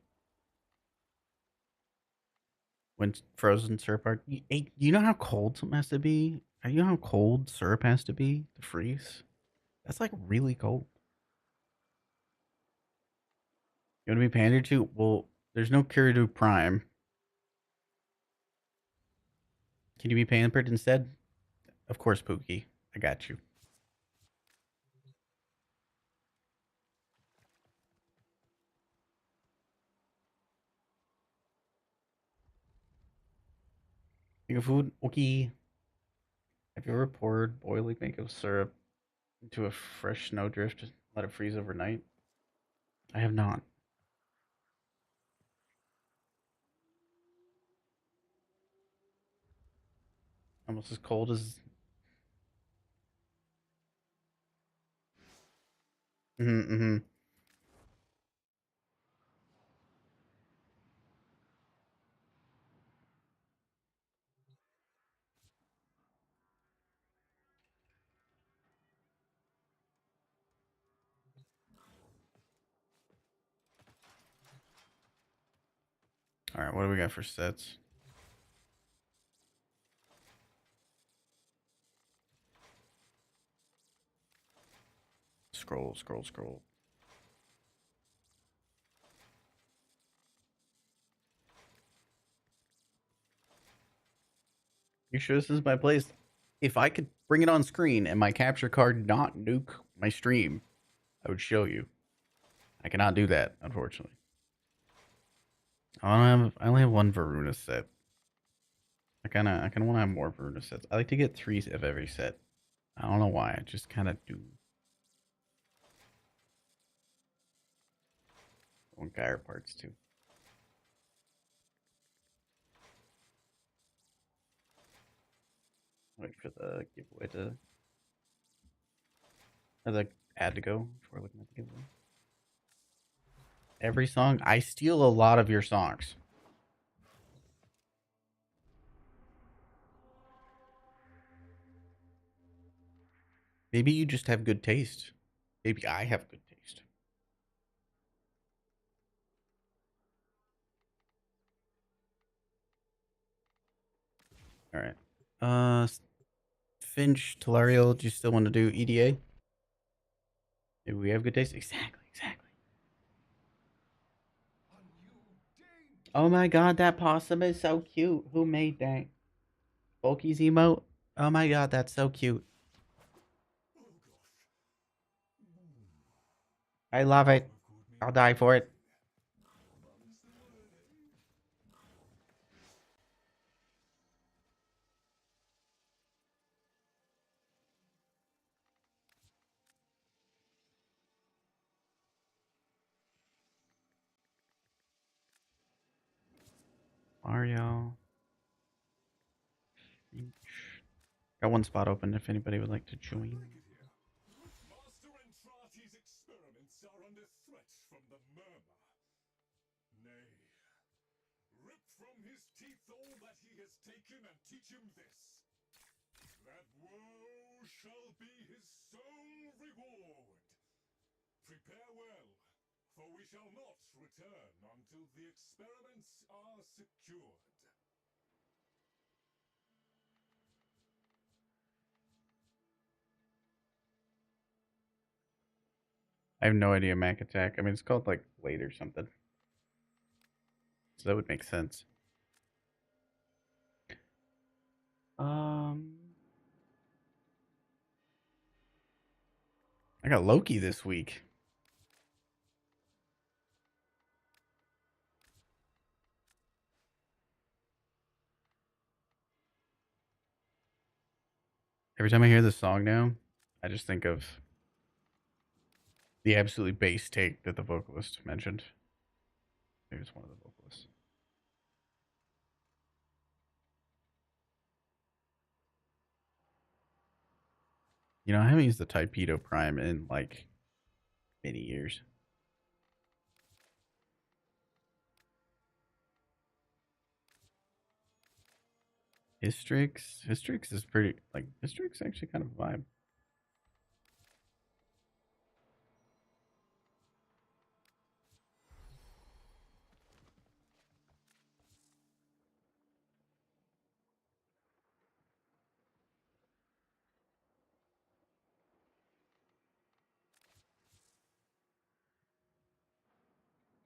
When frozen syrup are, you know how cold something has to be? You know how cold syrup has to be to freeze? That's like really cold. You want to be pandered to? Well, there's no Kirito Prime. Can you be pampered instead? Of course, Pookie. I got you. Make a food? Okay. Have you ever poured boiling mango syrup into a fresh snowdrift and let it freeze overnight? I have not. Almost as cold as. Mm-hmm. All right, what do we got for sets? Scroll, scroll, scroll. You sure this is my place? If I could bring it on screen and my capture card not nuke my stream, I would show you. I cannot do that, unfortunately. I only have one Varuna set. I kinda want to have more Varuna sets. I like to get 3 of every set. I don't know why. I just kind of do. One Gyre parts too. Wait for the giveaway to. Or the ad to go before looking at the giveaway. Every song? I steal a lot of your songs. Maybe you just have good taste. Maybe I have good taste. All right. Finch, Tolariel, do you still want to do EDA? Maybe we have good taste? Exactly, exactly. Oh my god, that possum is so cute. Who made that? Bulky's emote? Oh my god, that's so cute. I love it. I'll die for it. Mario. Finch. Got one spot open if anybody would like to join. Master Entrati's experiments are under threat from the murmur. Nay, rip from his teeth all that he has taken and teach him this. That woe shall be his sole reward. Prepare well, for we shall not return until the experiments are secured. I have no idea Mac Attack. I mean, it's called like Blade or something. So that would make sense. I got Loki this week. Every time I hear this song now, I just think of the absolutely bass take that the vocalist mentioned. Maybe it's one of the vocalists. You know, I haven't used the Typedo Prime in like many years. Hystrix is pretty, like, Hystrix actually kind of a vibe.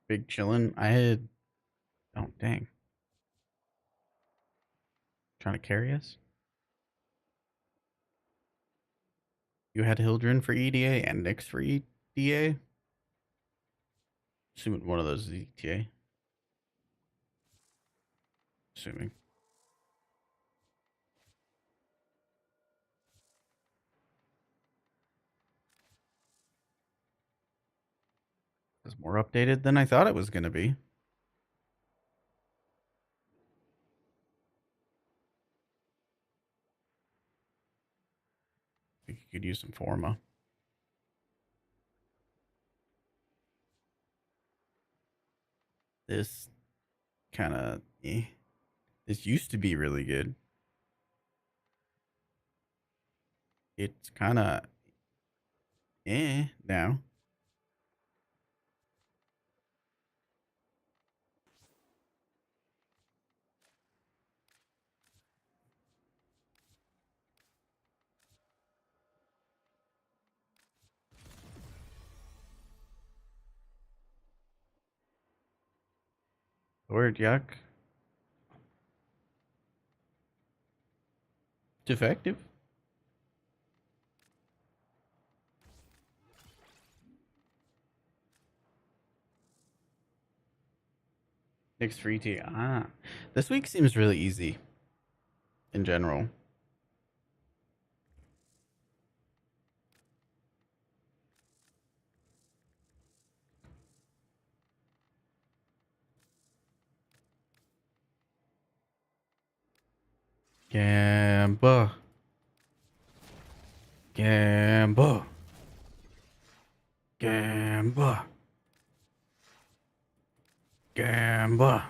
Big chillin'. I had, oh, dang. Trying to carry us? You had Hildren for EDA and Nyx for EDA? Assuming one of those is ETA. Assuming. It's more updated than I thought it was going to be. I think you could use some Forma. This kind of, This used to be really good. It's kind of, now. Word, yuck. It's effective. Next free tea. Ah. This week seems really easy in general. Gamba. Gamba. Gamba. Gamba.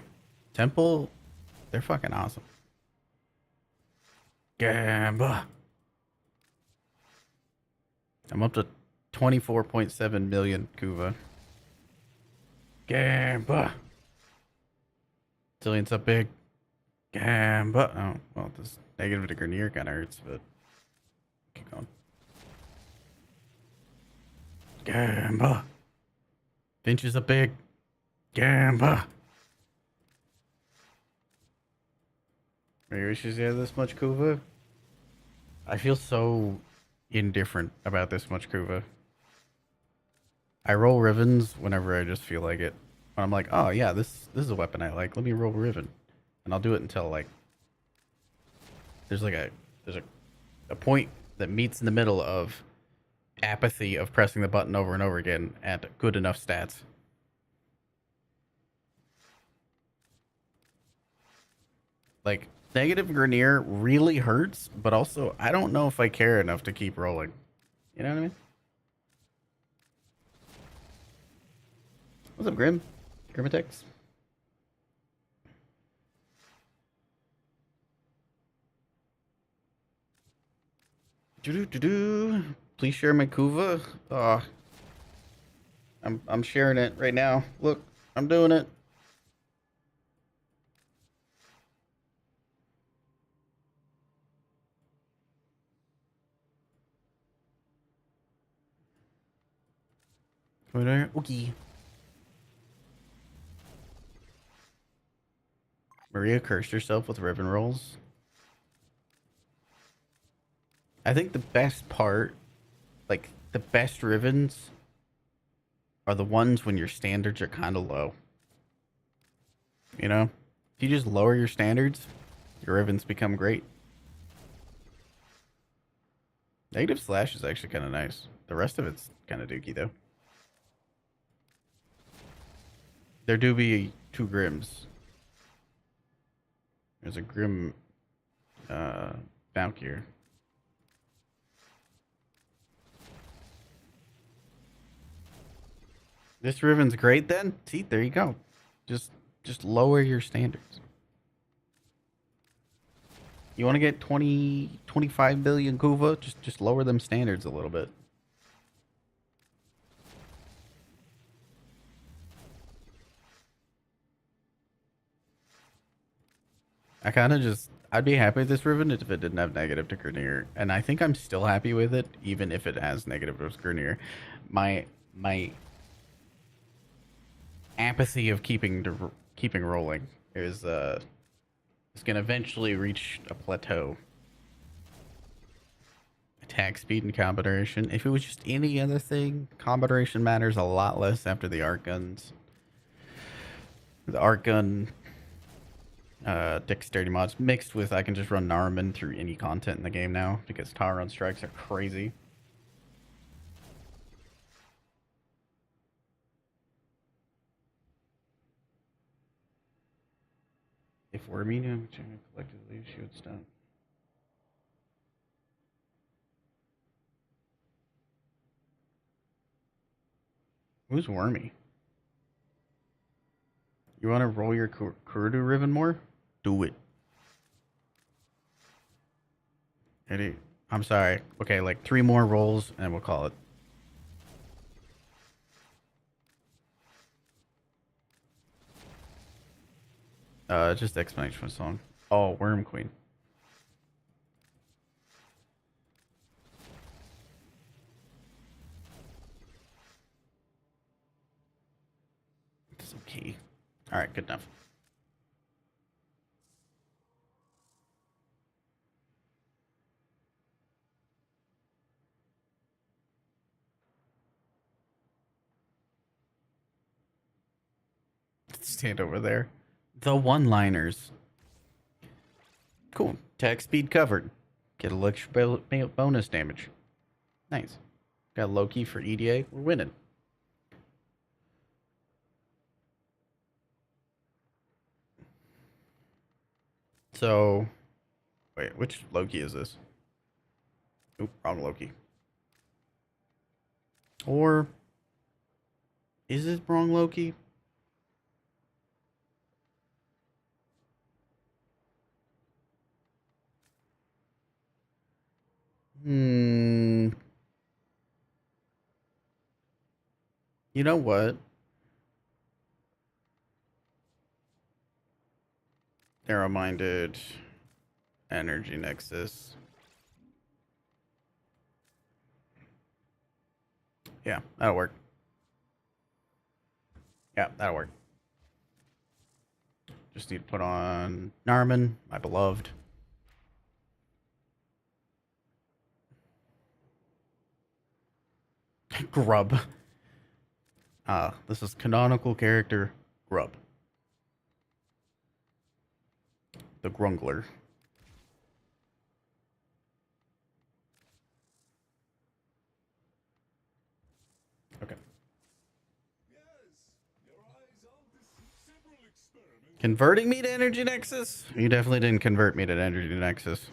Temple, they're fucking awesome. Gamba. I'm up to 24.7 million Kuva. Gamba. Zillion's up big. Gamba. Oh, well, this negative to Grenier kind of hurts, but keep going. Gamba. Finch is up big. Gamba. Maybe we should have this much Kuva. I feel so indifferent about this much Kuva. I roll Rivens whenever I just feel like it. When I'm like, oh yeah, this is a weapon I like. Let me roll Riven, and I'll do it until like there's a point that meets in the middle of apathy of pressing the button over and over again at good enough stats. Like negative Grenier really hurts, but also I don't know if I care enough to keep rolling. You know what I mean? What's up, Grim? Grimitex? Please share my Kuva. I'm sharing it right now. Look, I'm doing it. Okay. Maria cursed herself with ribbon rolls. I think the best part, like the best Rivens, are the ones when your standards are kind of low. You know? If you just lower your standards, your Rivens become great. Negative Slash is actually kind of nice. The rest of it's kind of dookie, though. There do be 2 Grims. There's a Grim Valkyr. This Riven's great then? See, there you go. Just lower your standards. You want to get 25 billion Kuva? Just lower them standards a little bit. I'd be happy with this Riven if it didn't have negative to Grenier. And I think I'm still happy with it, even if it has negative to Grenier. My apathy of keeping rolling is going to eventually reach a plateau. Attack speed and combo duration. If it was just any other thing, combo duration matters a lot less after the arc guns. The arc gun dexterity mods mixed with I can just run Narman through any content in the game now because tower run strikes are crazy. If we're meeting collectively, she would stop. Who's Wormy? You want to roll your Kurudu Riven more? Do it. Eddie, I'm sorry. Okay, like 3 more rolls and we'll call it. Just explanation for the song. Oh, Worm Queen. It's okay. All right, good enough. stand over there. The one-liners. Cool. Attack speed covered. Get a bonus damage. Nice. Got Loki for EDA. We're winning. So, wait, which Loki is this? Oop, wrong Loki. Or is it wrong Loki? You know what? Narrow-minded energy nexus. Yeah, that'll work. Yeah, that'll work. Just need to put on Narman, my beloved. Grub. This is canonical character Grub. The Grungler. Okay. Converting me to Energy Nexus? You definitely didn't convert me to Energy Nexus.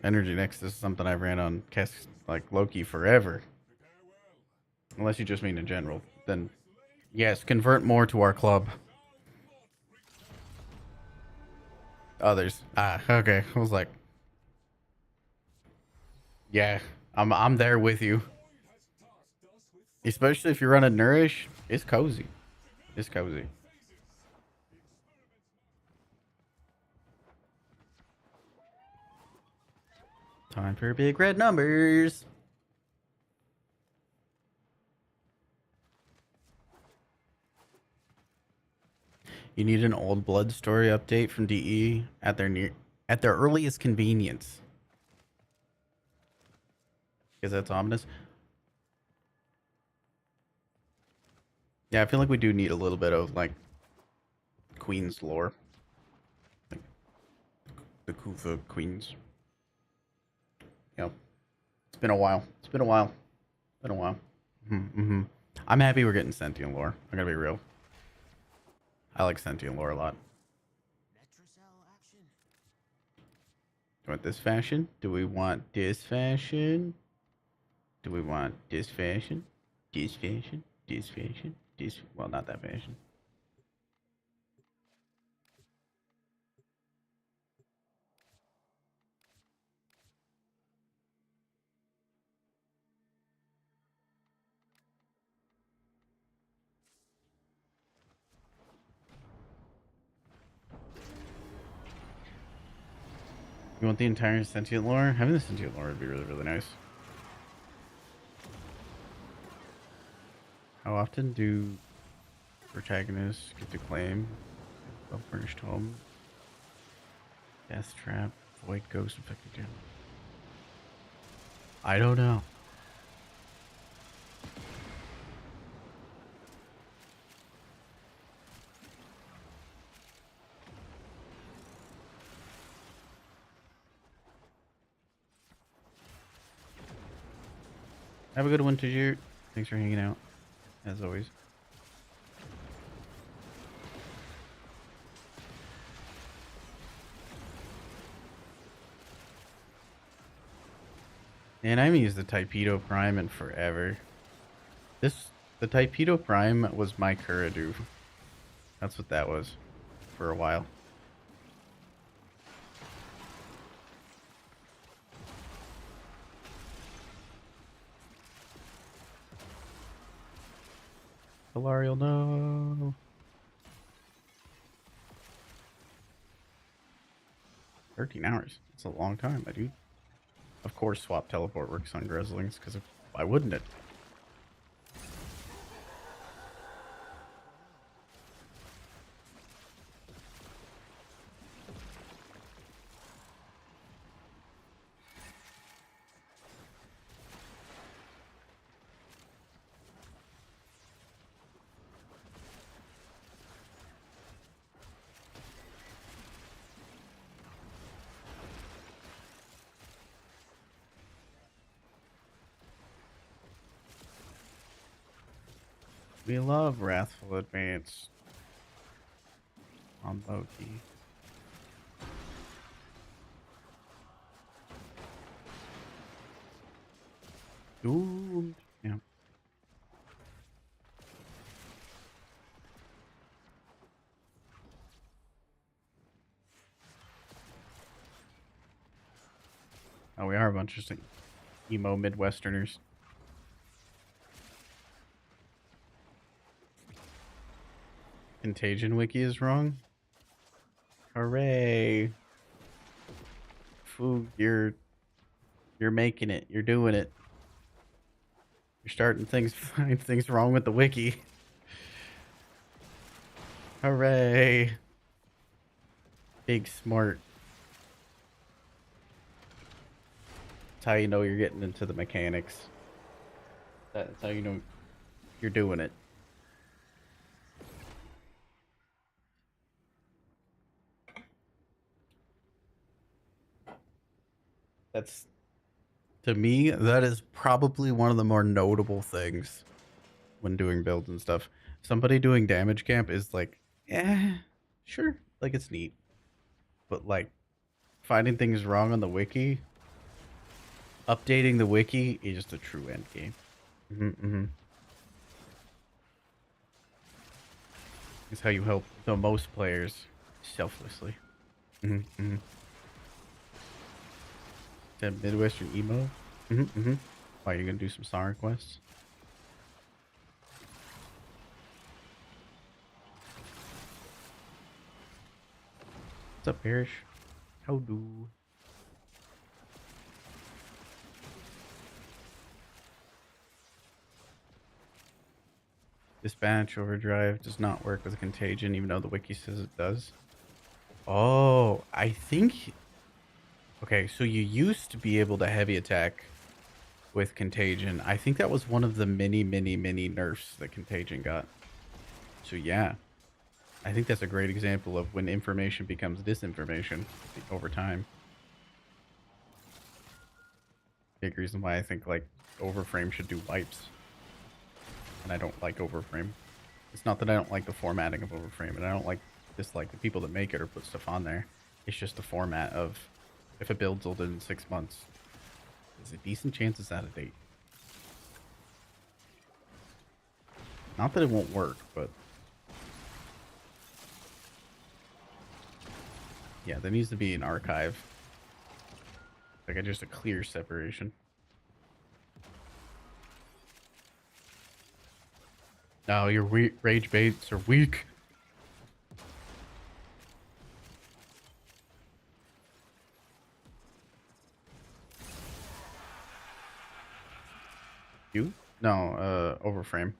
Energy Nexus is something I've ran on like Loki forever. Unless you just mean in general. Then, yes, convert more to our club. Others. Okay. I was like, yeah, I'm there with you. Especially if you run a Nourish, it's cozy. It's cozy. Time for big red numbers. You need an old blood story update from DE at their earliest convenience. Because that's ominous. Yeah, I feel like we do need a little bit of like Queen's lore. Like the Kufa Queens. Yep. It's been a while. It's been a while. Been a while. I'm happy we're getting sentient lore. I gotta be real. I like sentient lore a lot. Do we want this fashion? Do we want this fashion? Do we want this fashion? This fashion? This fashion? This... Well, not that fashion. You want the entire sentient lore? Having the sentient lore would be really, really nice. How often do protagonists get to claim a furnished home? Death trap, void ghost infected gem. I don't know. Have a good one, Tajir. Thanks for hanging out, as always. Man, I haven't used the Typedo Prime in forever. The Typedo Prime was my Kuradu. That's what that was for a while. Hilarial, no. $13 hours. That's a long time, my dude. Of course, swap teleport works on Grizzlings, because why wouldn't it? We love Wrathful Advance on Loki. Doomed. Yeah. Oh, we are a bunch of emo Midwesterners. Contagion wiki is wrong. Hooray! Foog, you're making it. You're doing it. You're starting things find things wrong with the wiki. Hooray! Big smart. That's how you know you're getting into the mechanics. That's how you know you're doing it. That's, to me, that is probably one of the more notable things when doing builds and stuff. Somebody doing damage camp is like, sure, like it's neat. But like finding things wrong on the wiki, updating the wiki is just a true end game. It's how you help the most players selflessly. That Midwestern emo. Why, you gonna do some song requests? What's up, Parrish? How do? Dispatch overdrive does not work with contagion, even though the wiki says it does. Oh, I think. Okay, so you used to be able to heavy attack with contagion. I think that was one of the many nerfs that contagion got. So yeah, I think that's a great example of when information becomes disinformation over time. Big reason why I think like Overframe should do wipes. And I don't like Overframe. It's not that I don't like the formatting of Overframe, and I don't dislike the people that make it or put stuff on there. It's just the format of, if a build's older than 6 months, there's a decent chance it's out of date. Not that it won't work, but yeah, there needs to be an archive. Like just a clear separation. No, your rage baits are weak. You? No, Overframe.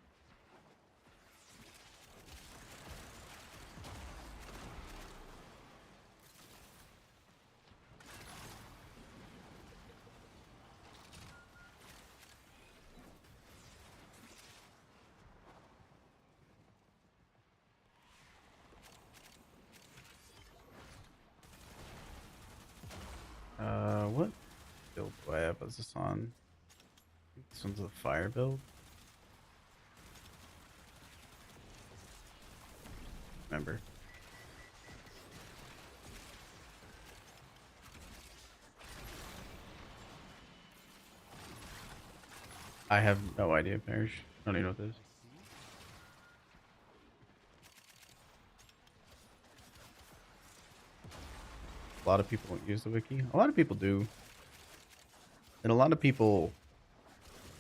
What build do I have? Is this on? This one's a fire build. Remember. I have no idea, Parrish. I don't even know what this is. A lot of people don't use the wiki. A lot of people do. And a lot of people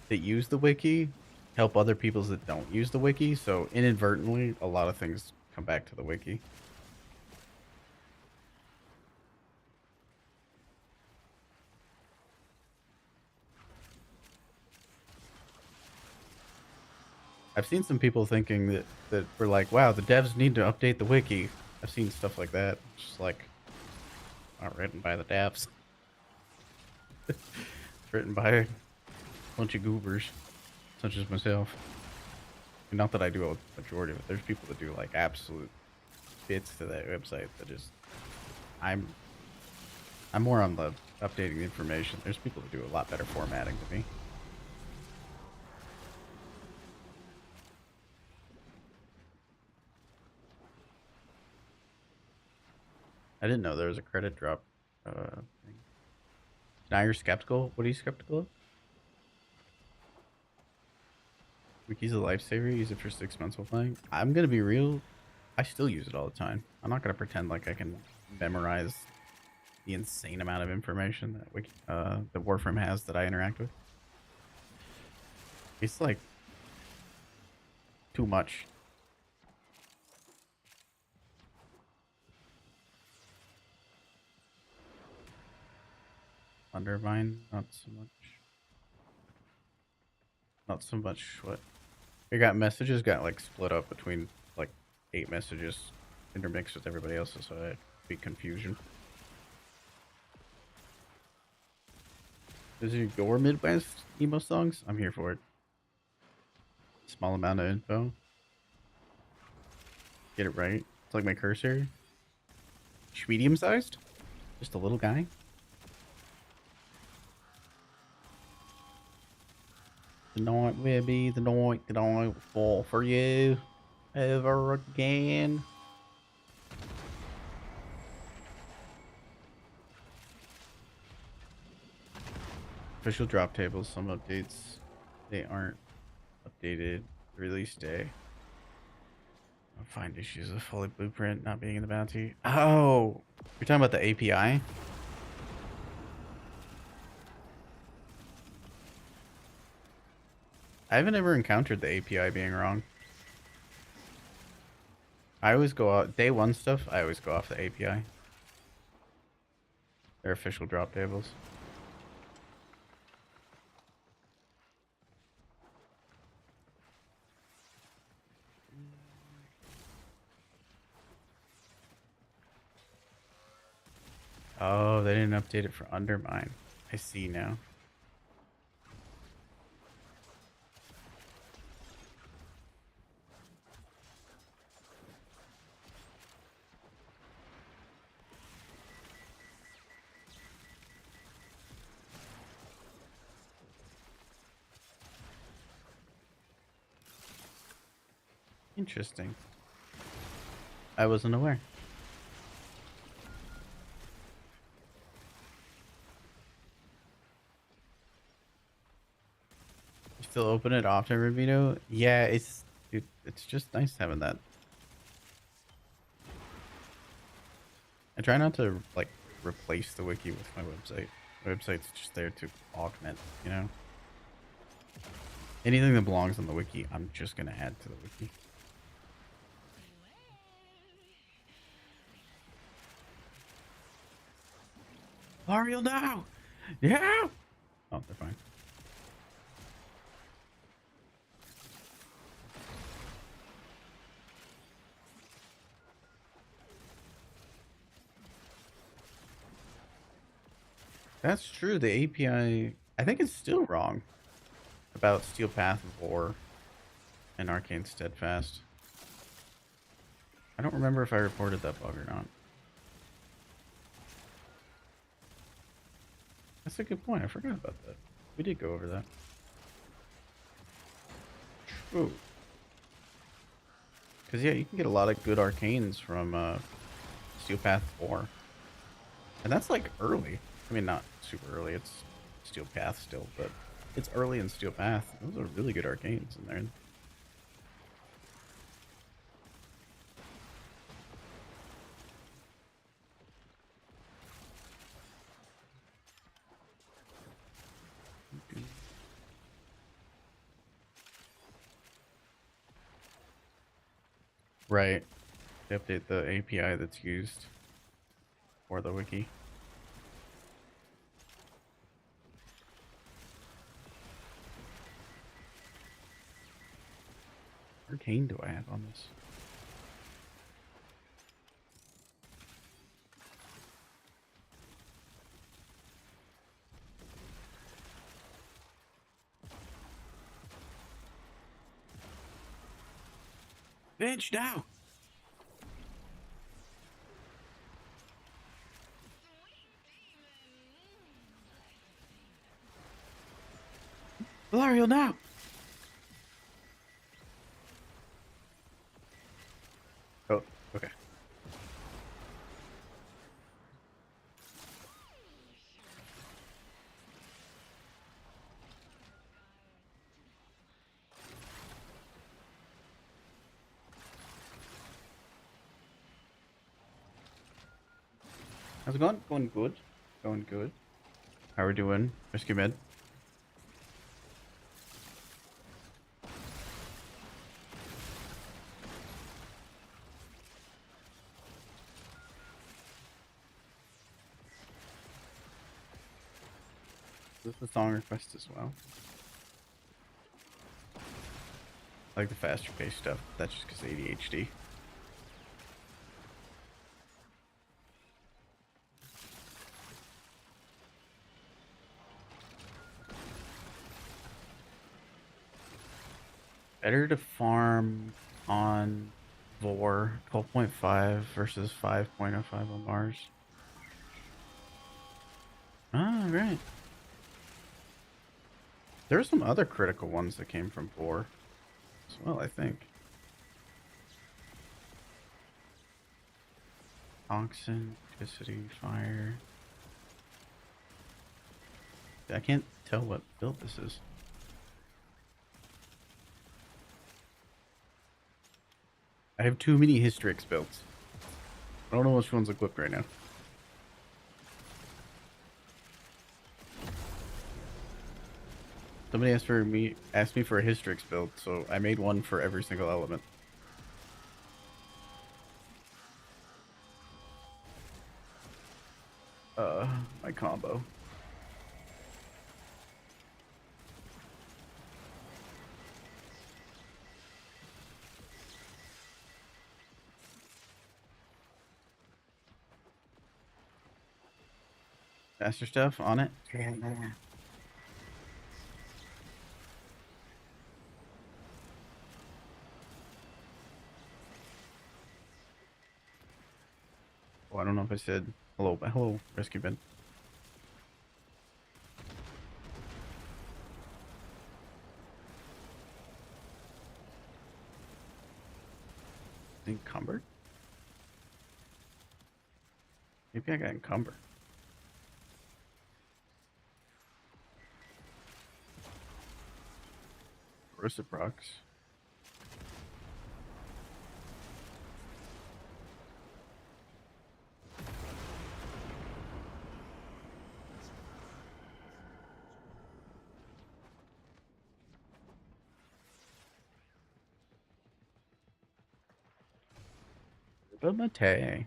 that use the wiki help other people that don't use the wiki. So inadvertently, a lot of things come back to the wiki. I've seen some people thinking that were like, wow, the devs need to update the wiki. I've seen stuff like that. Just like, not written by the devs. It's written by a bunch of goobers, such as myself. And not that I do a majority of it. There's people that do like absolute bits to that website that just, I'm more on the updating the information. There's people that do a lot better formatting than me. I didn't know there was a credit drop thing. Now you're skeptical? What are you skeptical of? Wiki's a lifesaver. Use it for 6 months while playing. I'm gonna be real. I still use it all the time. I'm not gonna pretend like I can memorize the insane amount of information that Wiki, the Warframe has that I interact with. It's like too much. Undermine, not so much. Not so much what? We got messages got like split up between like 8 messages intermixed with everybody else's, so it'd be confusion. Is it your Midwest emo songs? I'm here for it. Small amount of info. Get it right. It's like my cursor. Medium sized? Just a little guy? The night will be the night that I will fall for you ever again. Official drop tables, some updates. They aren't updated. Release day. I'll find issues with fully blueprint not being in the bounty. Oh, you're talking about the API? I haven't ever encountered the API being wrong. I always go out day 1 stuff. I always go off the API. They're official drop tables. Oh, they didn't update it for Undermine. I see now. Interesting. I wasn't aware. You still open it often, Rubino? Yeah, dude, it's just nice having that. I try not to like replace the wiki with my website. My website's just there to augment, you know? Anything that belongs on the wiki, I'm just gonna add to the wiki. Ariel now! Yeah! Oh, they're fine. That's true. The API, I think it's still wrong about Steel Path of War and Arcane Steadfast. I don't remember if I reported that bug or not. That's a good point. I forgot about that. We did go over that. True. Because, yeah, you can get a lot of good arcanes from Steel Path 4. And that's, like, early. I mean, not super early. It's Steel Path still, but it's early in Steel Path. Those are really good arcanes in there. Right. They update the API that's used for the wiki. What arcane do I have on this? Bench now! Valariel now! Oh, okay. How's it going? Going good. Going good. How we doing? Rescue med. This is a song request as well. I like the faster paced stuff. That's just because ADHD. Better to farm on Vor 12.5 versus 5.05 on Mars. Ah, right. There are some other critical ones that came from Vor as well, I think. Oxen, electricity, fire. I can't tell what build this is. I have too many Hystrix builds. I don't know which one's equipped right now. Somebody asked me for a Hystrix build, so I made one for every single element. My combo. Faster stuff on it. Oh, I don't know if I said hello, but hello, rescue bin. Encumbered? Maybe I got encumbered. Reciprocs. Mate.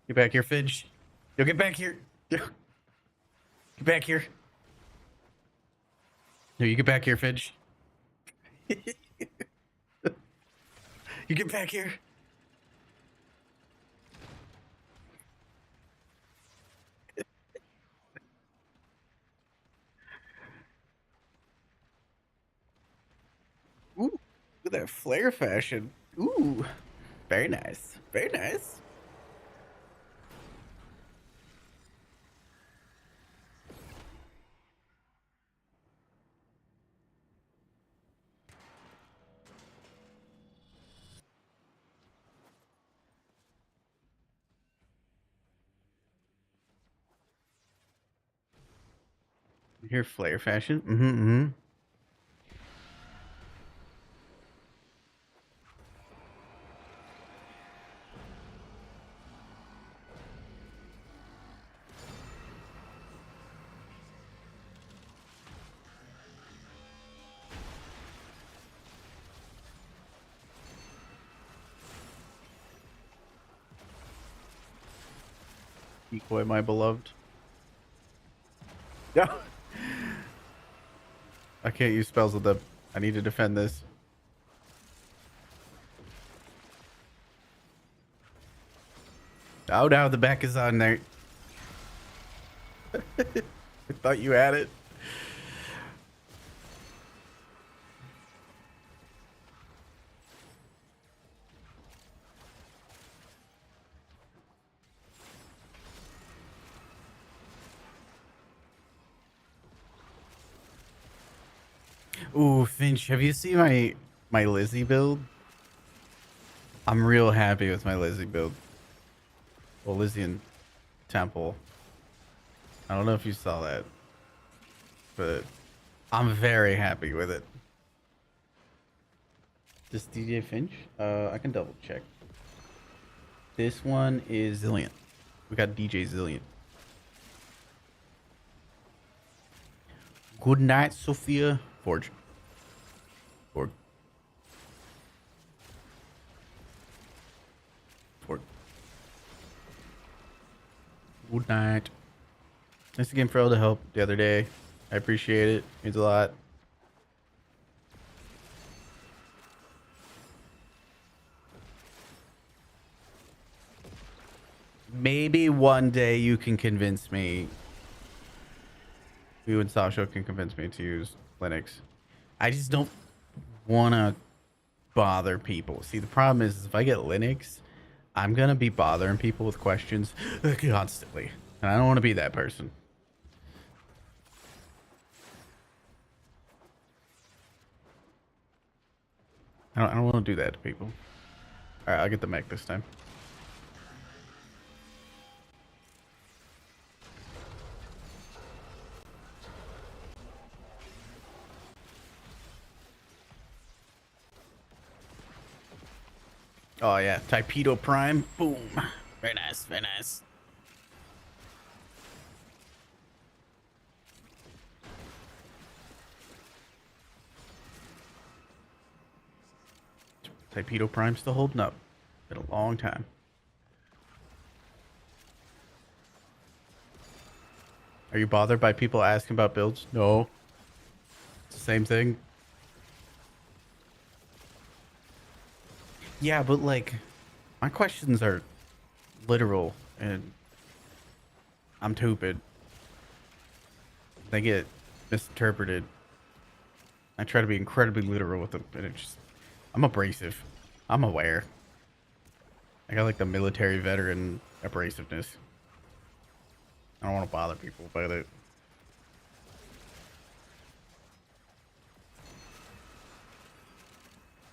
Get back here, Fidge. Yo, get back here. Yo. Get back here. No, you get back here, Fidge. You get back here. Ooh, look at that flare fashion. Ooh, very nice. Very nice. Here, flare fashion. Mm-hmm. Decoy, my beloved. Yeah. I can't use spells with them. I need to defend this. Oh, now the back is on there. I thought you had it. Ooh, Finch, have you seen my Lizzie build? I'm real happy with my Lizzie build. Well, Lizzie and Temple. I don't know if you saw that, but I'm very happy with it. This DJ Finch? I can double check. This one is Zillion. We got DJ Zillion. Good night, Sophia. Forge. Forge. Forge. Good night. Thanks again for all the help the other day. I appreciate it. Means a lot. Maybe one day you can convince me. You and Sasha can convince me to use Linux. I just don't want to bother people. See, the problem is if I get Linux, I'm going to be bothering people with questions constantly. And I don't want to be that person. I don't want to do that to people. All right, I'll get the mech this time. Oh yeah, Typedo Prime. Boom. Very nice, very nice. Typedo Prime still holding up. Been a long time. Are you bothered by people asking about builds? No. It's the same thing. Yeah, but like, my questions are literal and I'm stupid. They get misinterpreted. I try to be incredibly literal with them, and it just, I'm abrasive. I'm aware. I got like the military veteran abrasiveness. I don't want to bother people by it.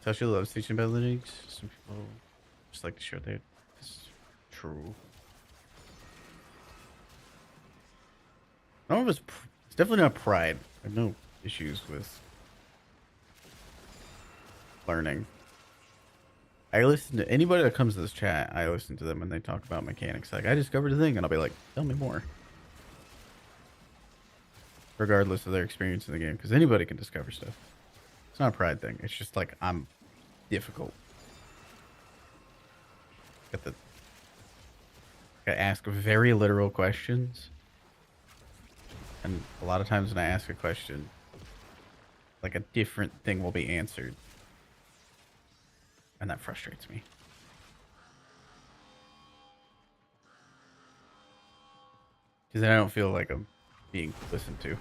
Tasha loves teaching about Linux. Some people just like to share that. It's true. No, it's definitely not pride. I have no issues with learning. I listen to anybody that comes to this chat. I listen to them when they talk about mechanics. Like, I discovered a thing, and I'll be like, tell me more. Regardless of their experience in the game, because anybody can discover stuff. It's not a pride thing. It's just like I'm difficult. I ask very literal questions, and a lot of times when I ask a question, like a different thing will be answered, and that frustrates me. Because then I don't feel like I'm being listened to.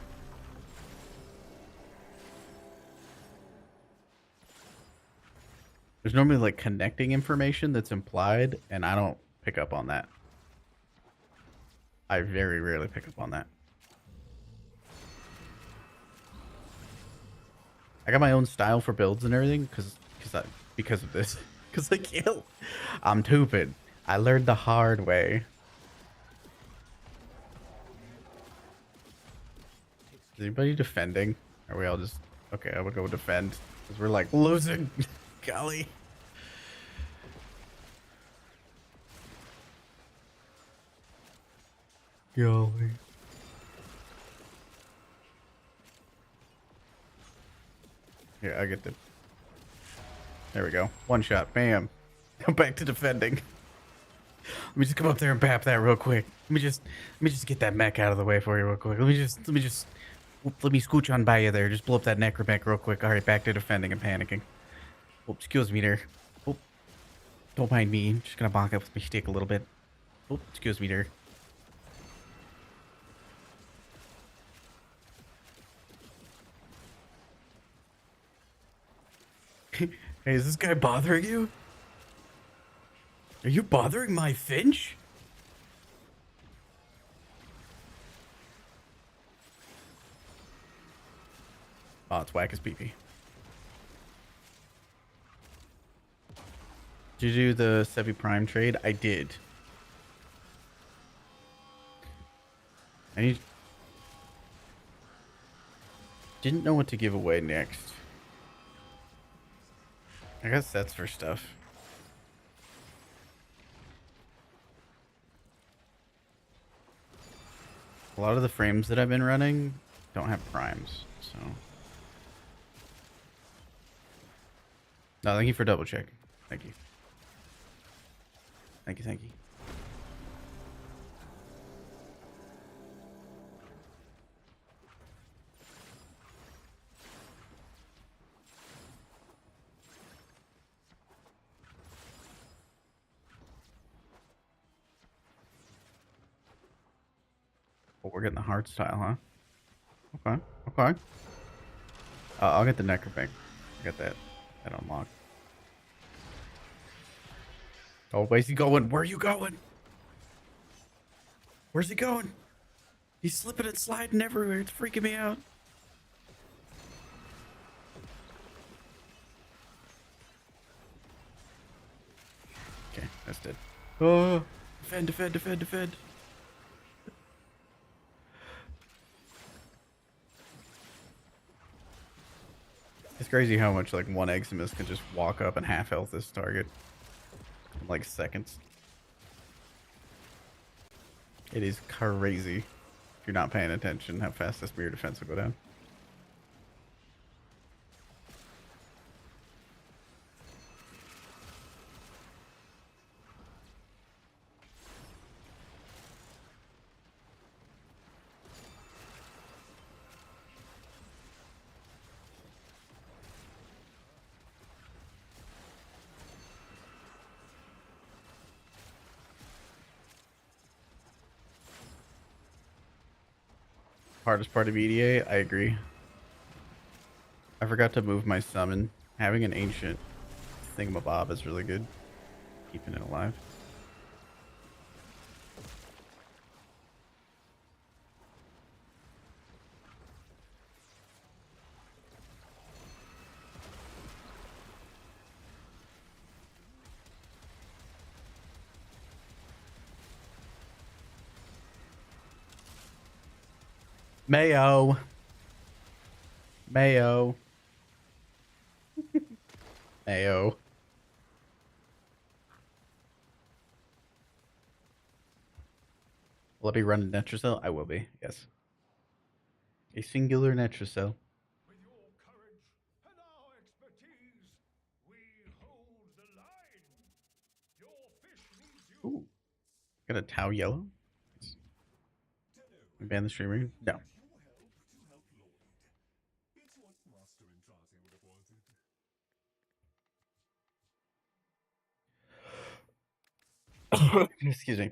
There's normally like connecting information that's implied, and I don't pick up on that. I very rarely pick up on that. I got my own style for builds and everything because of this. Because I can't. I'm stupid. I learned the hard way. Is anybody defending? Are we all just okay? I would go defend because we're like losing. Golly. Golly. Yeah, I get the. There we go. One shot. Bam. I'm back to defending. Let me just come up there and bap that real quick. Let me just get that mech out of the way for you real quick. Let me scooch on by you there. Just blow up that necromech real quick. All right, back to defending and panicking. Oh, excuse me there. Oh, don't mind me. I'm just gonna bonk up with my stick a little bit. Oh, excuse me there. Hey, is this guy bothering you? Are you bothering my Finch? Oh, it's whack as pee-pee. Did you do the Sevi Prime trade? I did. Didn't know what to give away next. I got sets for stuff. A lot of the frames that I've been running don't have primes, so. No, thank you for double check. Thank you. Thank you, thank you. Oh, we're getting the hard style, huh? Okay, okay. I'll get the necrobank. I got that unlocked. Oh, where's he going? Where are you going? Where's he going? He's slipping and sliding everywhere. It's freaking me out. Okay, that's dead. Oh, defend, defend, defend, defend. It's crazy how much like one Eximus can just walk up and half health this target in like seconds. It is crazy if you're not paying attention how fast this mirror defense will go down. Hardest part of EDA, I agree. I forgot to move my summon. Having an ancient thingamabob is really good. Keeping it alive. Mayo. Mayo. Mayo. Will I be running Netrocell? I will be, yes. A singular Netrocell. With your courage and our expertise, we hold the line. Your fish needs you. Ooh. Got a Tau Yellow? We ban the streamer? No. Your help to help Lloyd. It's what Master Entrati would have wanted. Excuse me.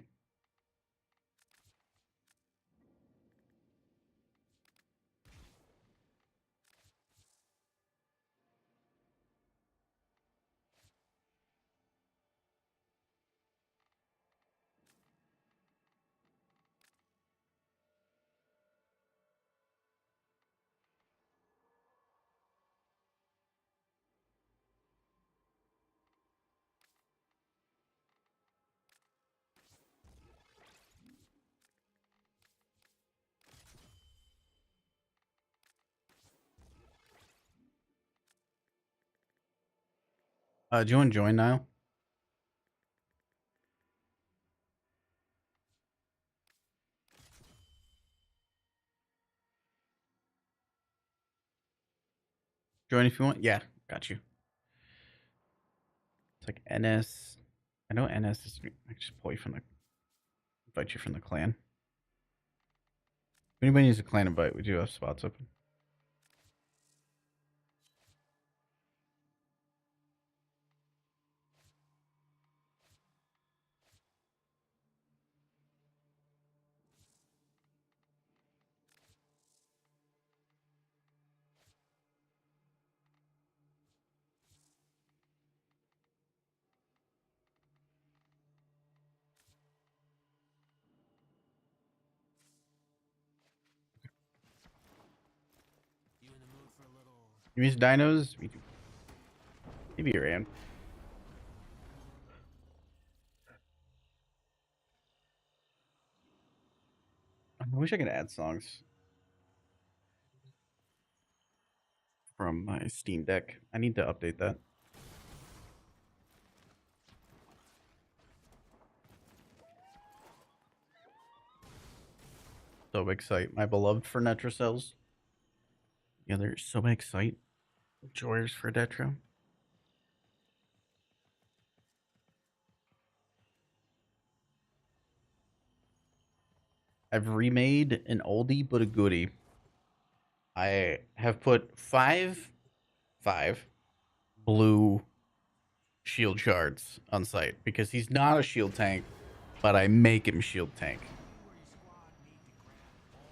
Do you want to join now? Join if you want. Yeah, got you. It's like NS. I know NS is. I can just pull you from the. Invite you from the clan. If anybody needs a clan invite, we do have spots open. You miss dinos? Me too. Maybe you're in. I wish I could add songs from my Steam Deck. I need to update that. So excite my beloved for Netra cells. Yeah, there's so excite joyers for Detra. I've remade an oldie but a goodie. I have put five blue shield shards on site because he's not a shield tank, but I make him shield tank.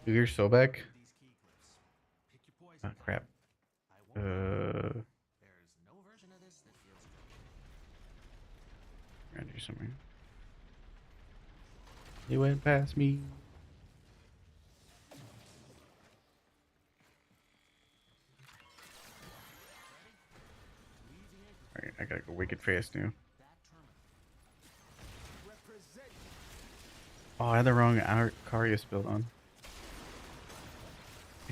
You're Sobek? Oh, crap. Gonna do something. He went past me. Alright, I gotta go wicked fast now. Oh, I had the wrong Carius build on.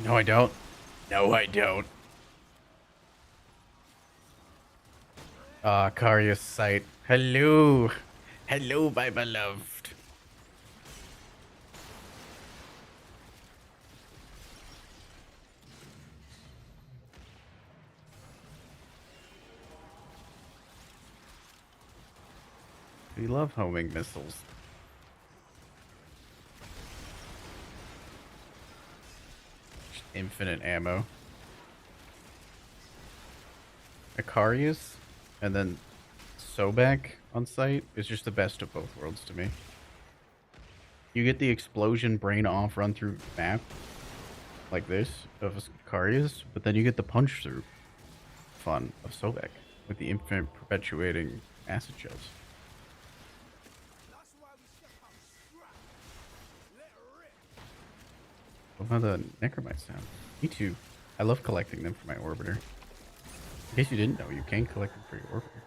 No, I don't. No, I don't. Ah, Carius sight. Hello. Hello, my beloved. We love homing missiles. Just infinite ammo. Icarius and then Sobek on site is just the best of both worlds to me. You get the explosion brain off run through map like this of Icarius, but then you get the punch through fun of Sobek with the infinite perpetuating acid shells. Love how the Necromites sound. Me too. I love collecting them for my orbiter. In case you didn't know, you can collect them for your orbiter.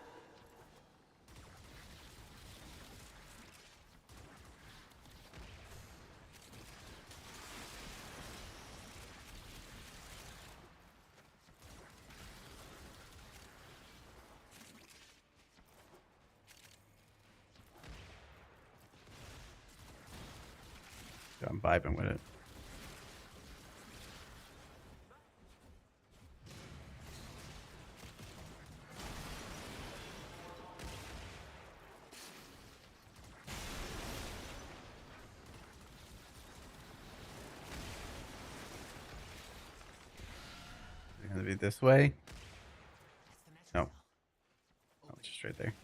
I'm vibing with it. Gonna be this way? No. Oh, it's just right there.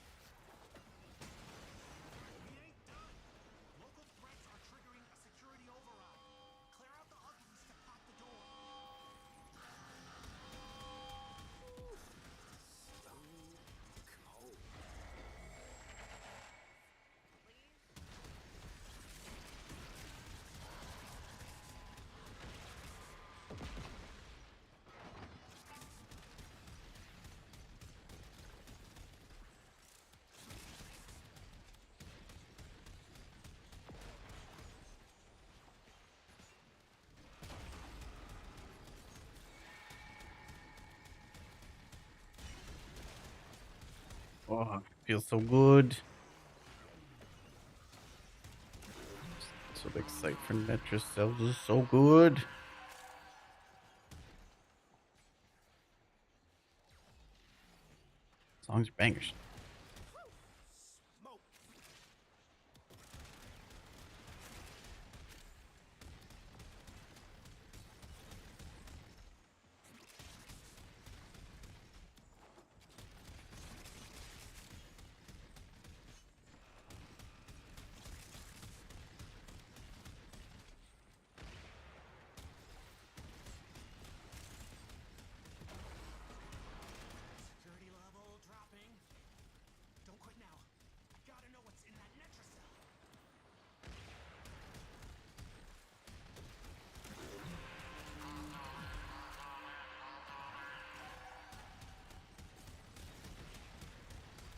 Oh, it feels so good. So excited for Netra cells is so good. Songs are bangers.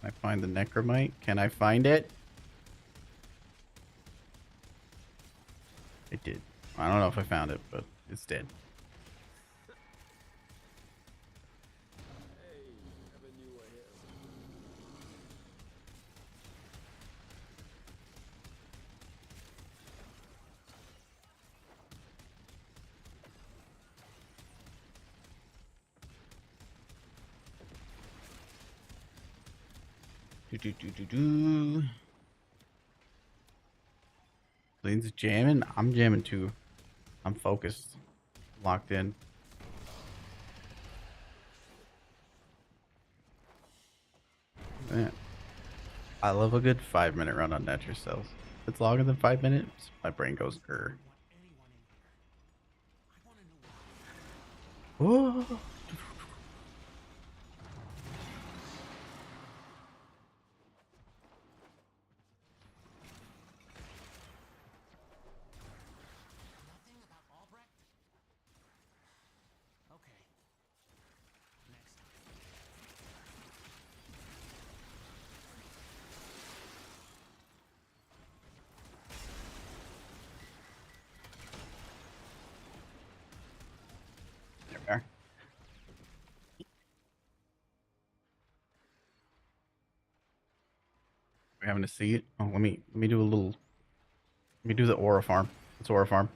I find the Necromite. Can I find it? I did. I don't know if I found it, but it's dead. Do. Lane's jamming. I'm jamming too. I'm focused. Locked in. Man. I love a good 5-minute run on natural cells. If it's longer than 5 minutes, my brain goes grr. Whoa. There we are. We're having to see it. Oh, let me do a little. Let me do the aura farm. It's aura farm.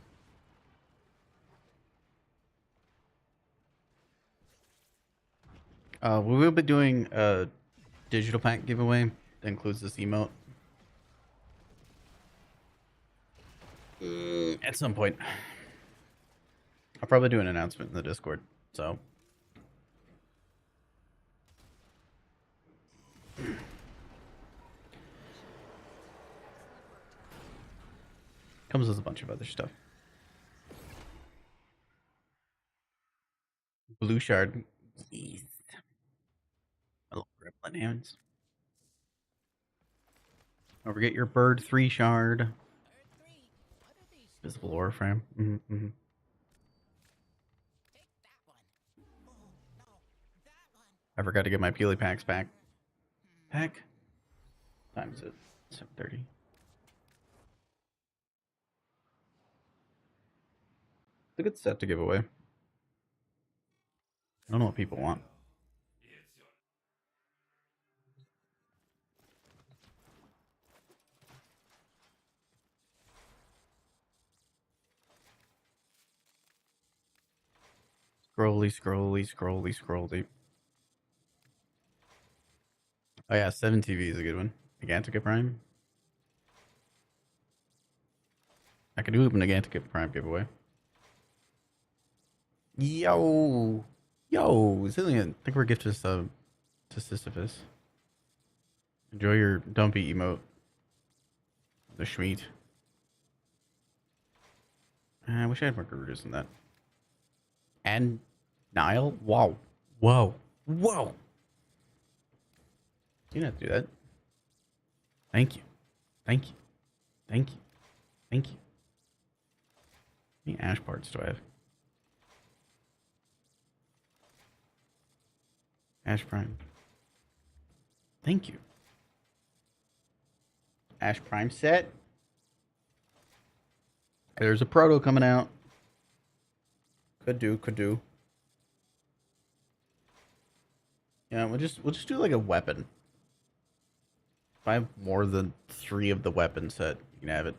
We will be doing a digital pack giveaway that includes this emote. At some point. I'll probably do an announcement in the Discord. So. Comes with a bunch of other stuff. Blue shard. Yes. Hello, Gremlin hands. Don't forget your bird 3 shard. Visible warframe. I forgot to get my Peely packs back. Pack? Time is it? 7:30. It's a good set to give away. I don't know what people want. Scrolly. Oh yeah, 7TV is a good one. Gigantica Prime. I could do a Gigantica Prime giveaway. Yo, Zillion. Thank you for gift to Sisyphus. Enjoy your dumpy emote. The Schmeat. I wish I had more Garudas than that. And Nile? Wow. Whoa. You didn't have to do that. Thank you. How many ash parts do I have? Ash Prime. Thank you. Ash Prime set. There's a proto coming out. Could do. Yeah, we'll just do like a weapon. If I have more than 3 of the weapon set, you can have it.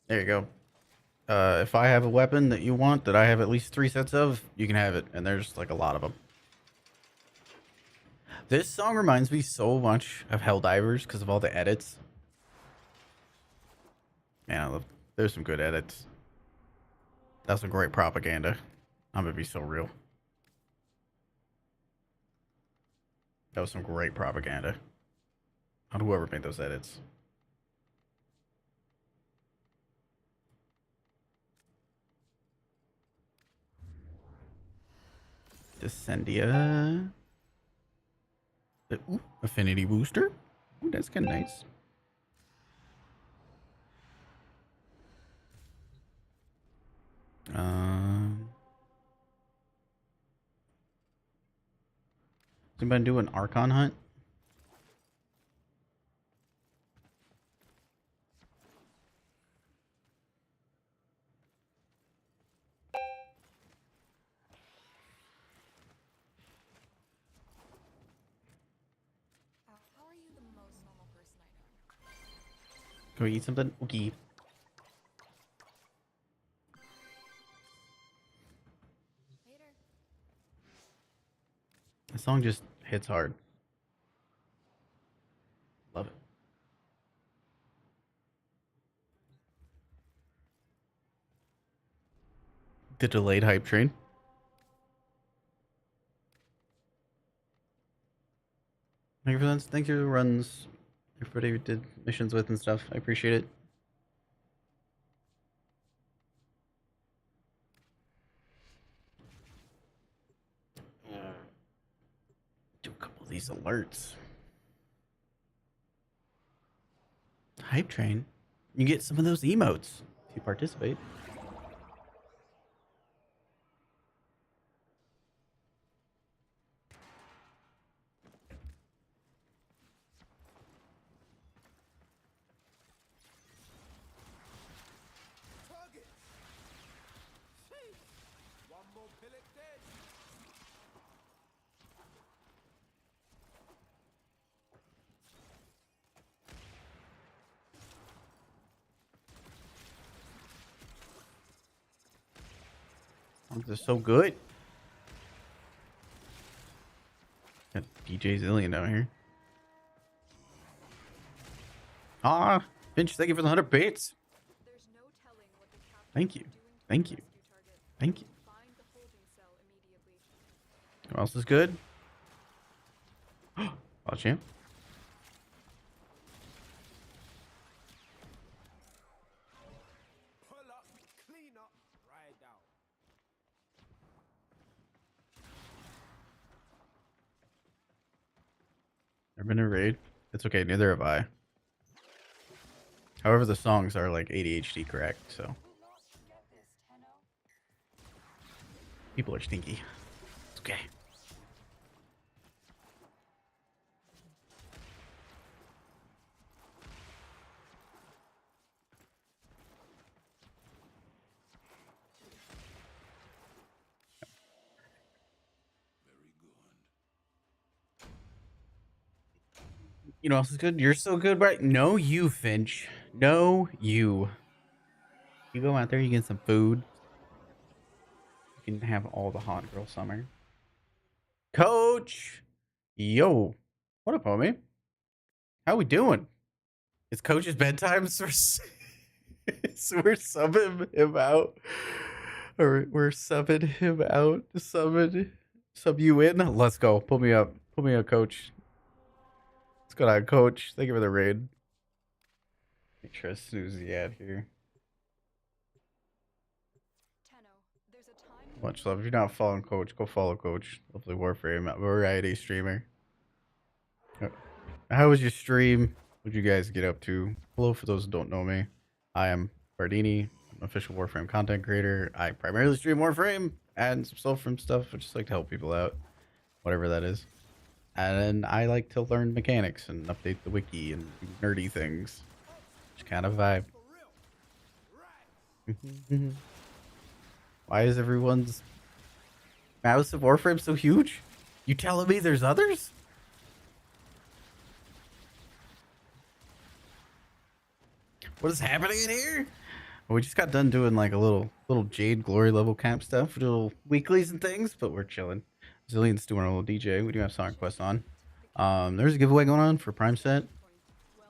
There you go. If I have a weapon that you want that I have at least 3 sets of, you can have it. And there's like a lot of them. This song reminds me so much of Helldivers because of all the edits. Man, there's some good edits. That's some great propaganda. I'm gonna be so real. That was some great propaganda on whoever made those edits. Descendia. Ooh, affinity booster. Ooh, that's kind of nice. Is anybody do an Archon hunt? How are you the Go eat something? Okay. Later. The song just hits hard. Love it. The delayed hype train. Thank you for that. Thank you for the runs. Everybody who did missions with and stuff. I appreciate it. Do a couple of these alerts. Hype train. You get some of those emotes if you participate. Target. One more billet dead. They're so good. Got DJ Zillion down here. Ah, Finch, thank you for the 100 bits. There's no telling what the captain Thank you. is doing to Thank the you. rescue target. Thank you. Find the holding cell immediately. Who else is good? Oh, champ. Pull up, clean up, ride down. Never been in a raid. It's okay, neither have I. However, the songs are like ADHD correct, so. People are stinky. It's okay. You know what else is good? You're so good, right? No, you, Finch. No, you. You go out there, you get some food. You can have all the hot girl summer. Coach! Yo. What up, homie? How we doing? It's Coach's bedtime, so we're subbing him out. Or we're subbing him out. Sub you in. Let's go. Pull me up. Pull me up, Coach. What's going on, Coach? Thank you for the raid. Make sure I snooze the ad here. Tenno, there's a time Much love. If you're not following Coach, go follow Coach. Lovely warframe, variety streamer. How was your stream? What'd you guys get up to? Hello, for those who don't know me. I am Bardini, I'm an official Warframe content creator. I primarily stream Warframe and some Soulframe stuff. I just like to help people out, whatever that is. And then I like to learn mechanics and update the wiki and do nerdy things. Just kind of vibe. Why is everyone's mouse of Warframe so huge? You telling me there's others? What is happening in here? Well, we just got done doing like a little Jade glory level camp stuff, little weeklies and things, but we're chilling. Zillion's doing a little DJ. We do have song requests on. There's a giveaway going on for Prime set.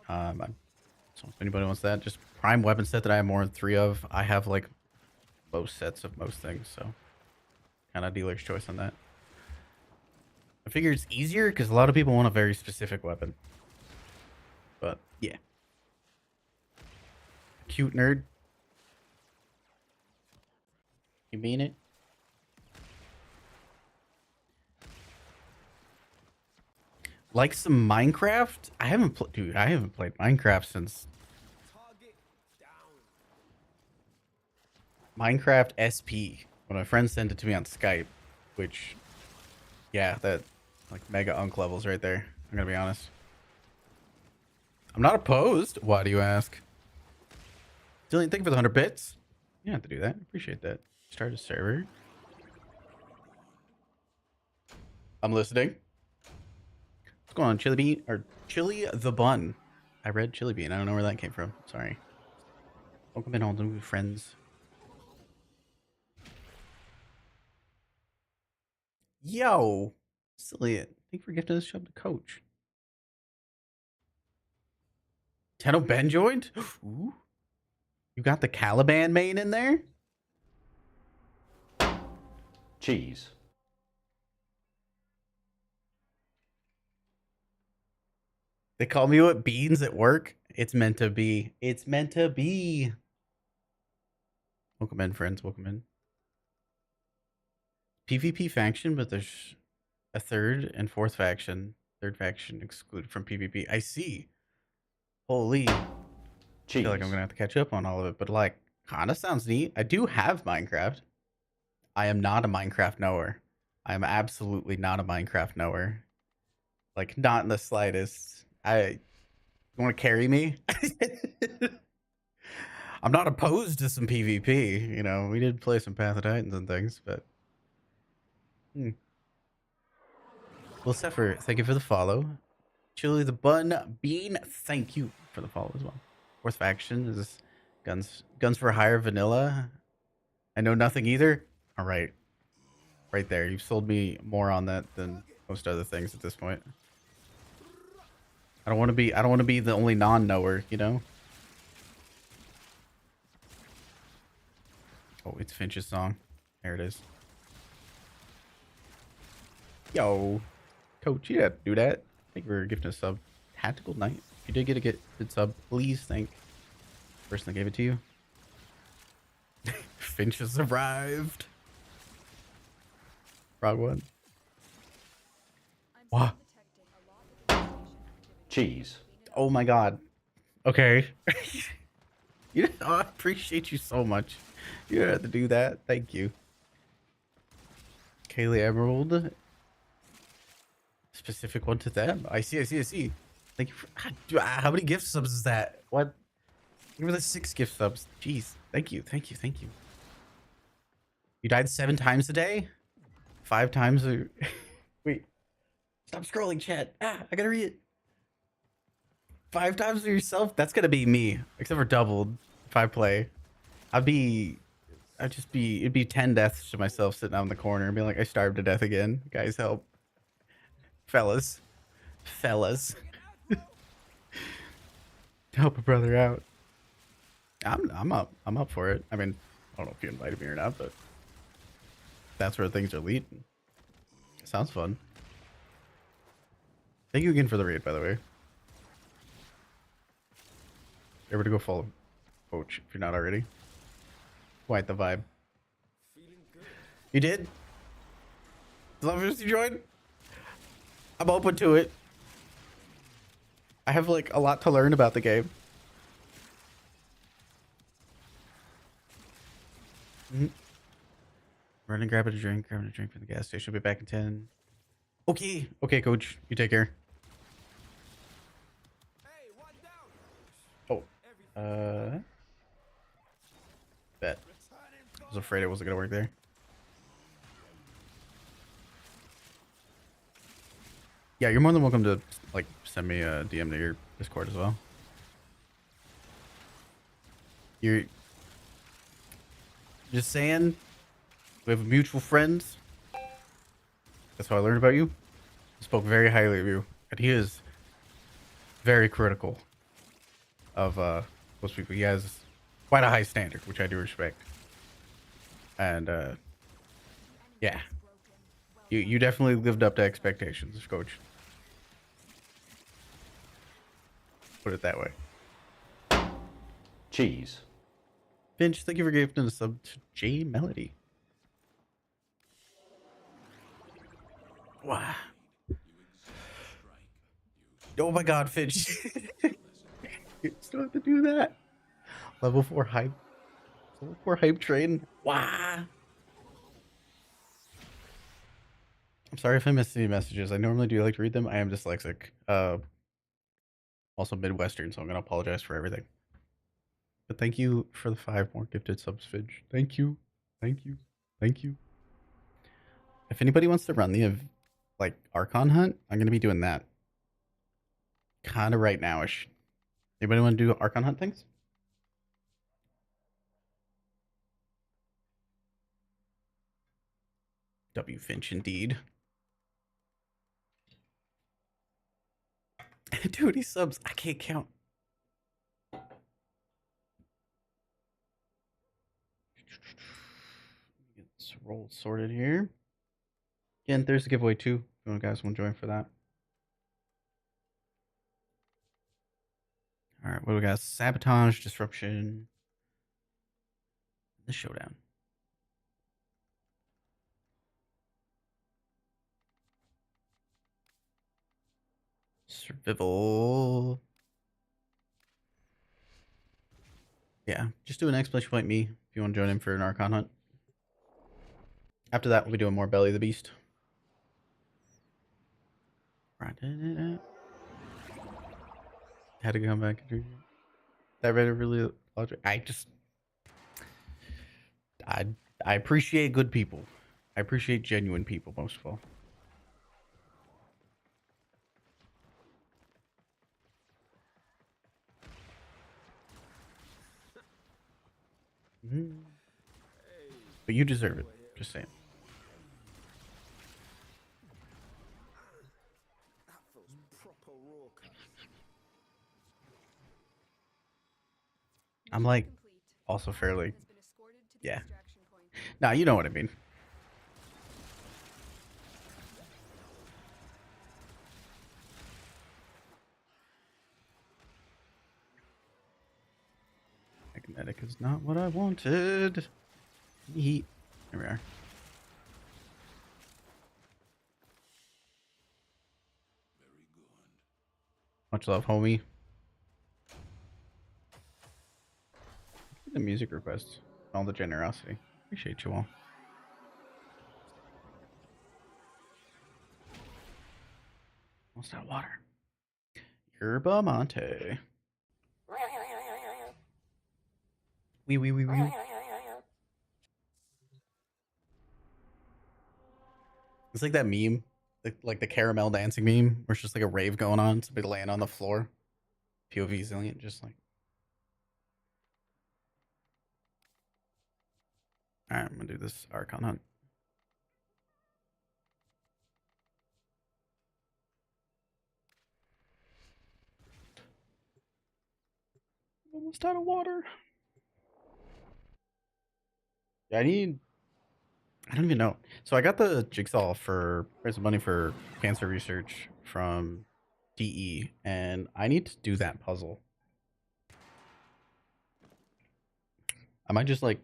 So if anybody wants that, just Prime weapon set that I have more than 3 of. I have like most sets of most things, so kind of dealer's choice on that. I figure it's easier because a lot of people want a very specific weapon. But yeah. Cute nerd. You mean it? Like some Minecraft? I haven't played Minecraft since Minecraft SP when my friend sent it to me on Skype, which yeah, that like mega unk levels right there. I'm gonna be honest. I'm not opposed. Why do you ask? Dillian, thank you for the 100 bits. You don't have to do that. Appreciate that. Start a server. I'm listening. What's going on, Chili Bean or Chili the Bun? I read Chili Bean. I don't know where that came from. Sorry. Welcome in, all new friends. Yo, Cillian, thank you for gifting this sub to Coach. Tenno Ben joined? Ooh. You got the Caliban main in there? Cheese. They call me what? Beans at work? It's meant to be. It's meant to be. Welcome in, friends. Welcome in. PvP faction, but there's a third and fourth faction. Third faction excluded from PvP. I see. Holy. Cheese. I feel like I'm gonna have to catch up on all of it, but like, kinda sounds neat. I do have Minecraft. I am not a Minecraft knower. I am absolutely not a Minecraft knower. Like, not in the slightest. You want to carry me? I'm not opposed to some PvP. You know, we did play some Path of Titans and things, but. Well, Sepher, thank you for the follow. Chili the Bun Bean, thank you for the follow as well. Fourth faction is Guns for Hire Vanilla. I know nothing either. All right. Right there. You've sold me more on that than most other things at this point. I don't want to be the only non-knower, you know? Oh, it's Finch's song. There it is. Yo. Coach, you had to do that. Thank you for gifting a sub. Tactical Knight. If you did get a good sub, please thank the person that gave it to you. Finch has arrived. Wrong one. Wow. Cheese. Oh my god. Okay. You know, I appreciate you so much. You don't have to do that. Thank you. Kaylee Emerald. Specific one to them. I see. Thank you for, how many gift subs is that? What? Give me the 6 gift subs. Jeez. Thank you. You died 7 times a day? 5 times a... Wait. Stop scrolling, chat. I gotta read it. 5 times to yourself? That's gonna be me. Except for doubled. If I play. It'd be 10 deaths to myself sitting out in the corner and being like, I starved to death again. Guys, help. Fellas. Help a brother out. I'm up for it. I mean, I don't know if you invited me or not, but that's where things are leading. Sounds fun. Thank you again for the raid, by the way. Everybody go follow Coach if you're not already. Quite the vibe. You did? Love you joined? I'm open to it. I have like a lot to learn about the game. Run and grab a drink from the gas station. I'll be back in 10. Okay, Coach. You take care. Oh, bet. I was afraid it wasn't gonna work there. Yeah, you're more than welcome to like send me a DM to your Discord as well. You're just saying, we have mutual friends. That's how I learned about you. He spoke very highly of you, and he is very critical of most people. He has quite a high standard, which I do respect. And yeah, you definitely lived up to expectations, Coach. Put it that way. Cheese. Finch, thank you for gifting a sub to J Melody. Wow. Oh my god, Finch. You still have to do that. Level 4 hype. Level 4 hype train. Wow. I'm sorry if I missed any messages. I normally do like to read them. I am dyslexic. Also Midwestern, so I'm gonna apologize for everything. But thank you for the 5 more gifted subs, Finch. Thank you. If anybody wants to run the like Archon hunt, I'm gonna be doing that. Kinda right nowish. Anybody want to do Archon Hunt things? W Finch indeed. Dude, he subs. I can't count. Get this roll sorted here. Again, there's a giveaway too. If you guys want to join for that. All right, what do we got? Sabotage, disruption, the showdown. Survival. Yeah, just do an exclamation point me if you want to join in for an Archon Hunt. After that, we'll be doing more Belly the Beast. Had to come back. That read really logic. I appreciate good people. I appreciate genuine people most of all. But you deserve it. Just saying. I'm like also fairly, yeah. Nah, you know what I mean. Magnetic is not what I wanted. Heat. Here we are. Much love, homie. The music requests, all the generosity. Appreciate you all. Almost out of water. Yerba Monte. Wee. It's like that meme, like the caramel dancing meme, where it's just like a rave going on, somebody laying on the floor. POV zillion, just like. Alright, I'm gonna do this Archon Hunt. Almost out of water. Yeah, I don't even know. So I got the jigsaw for raise some money for cancer research from DE, and I need to do that puzzle. I might just like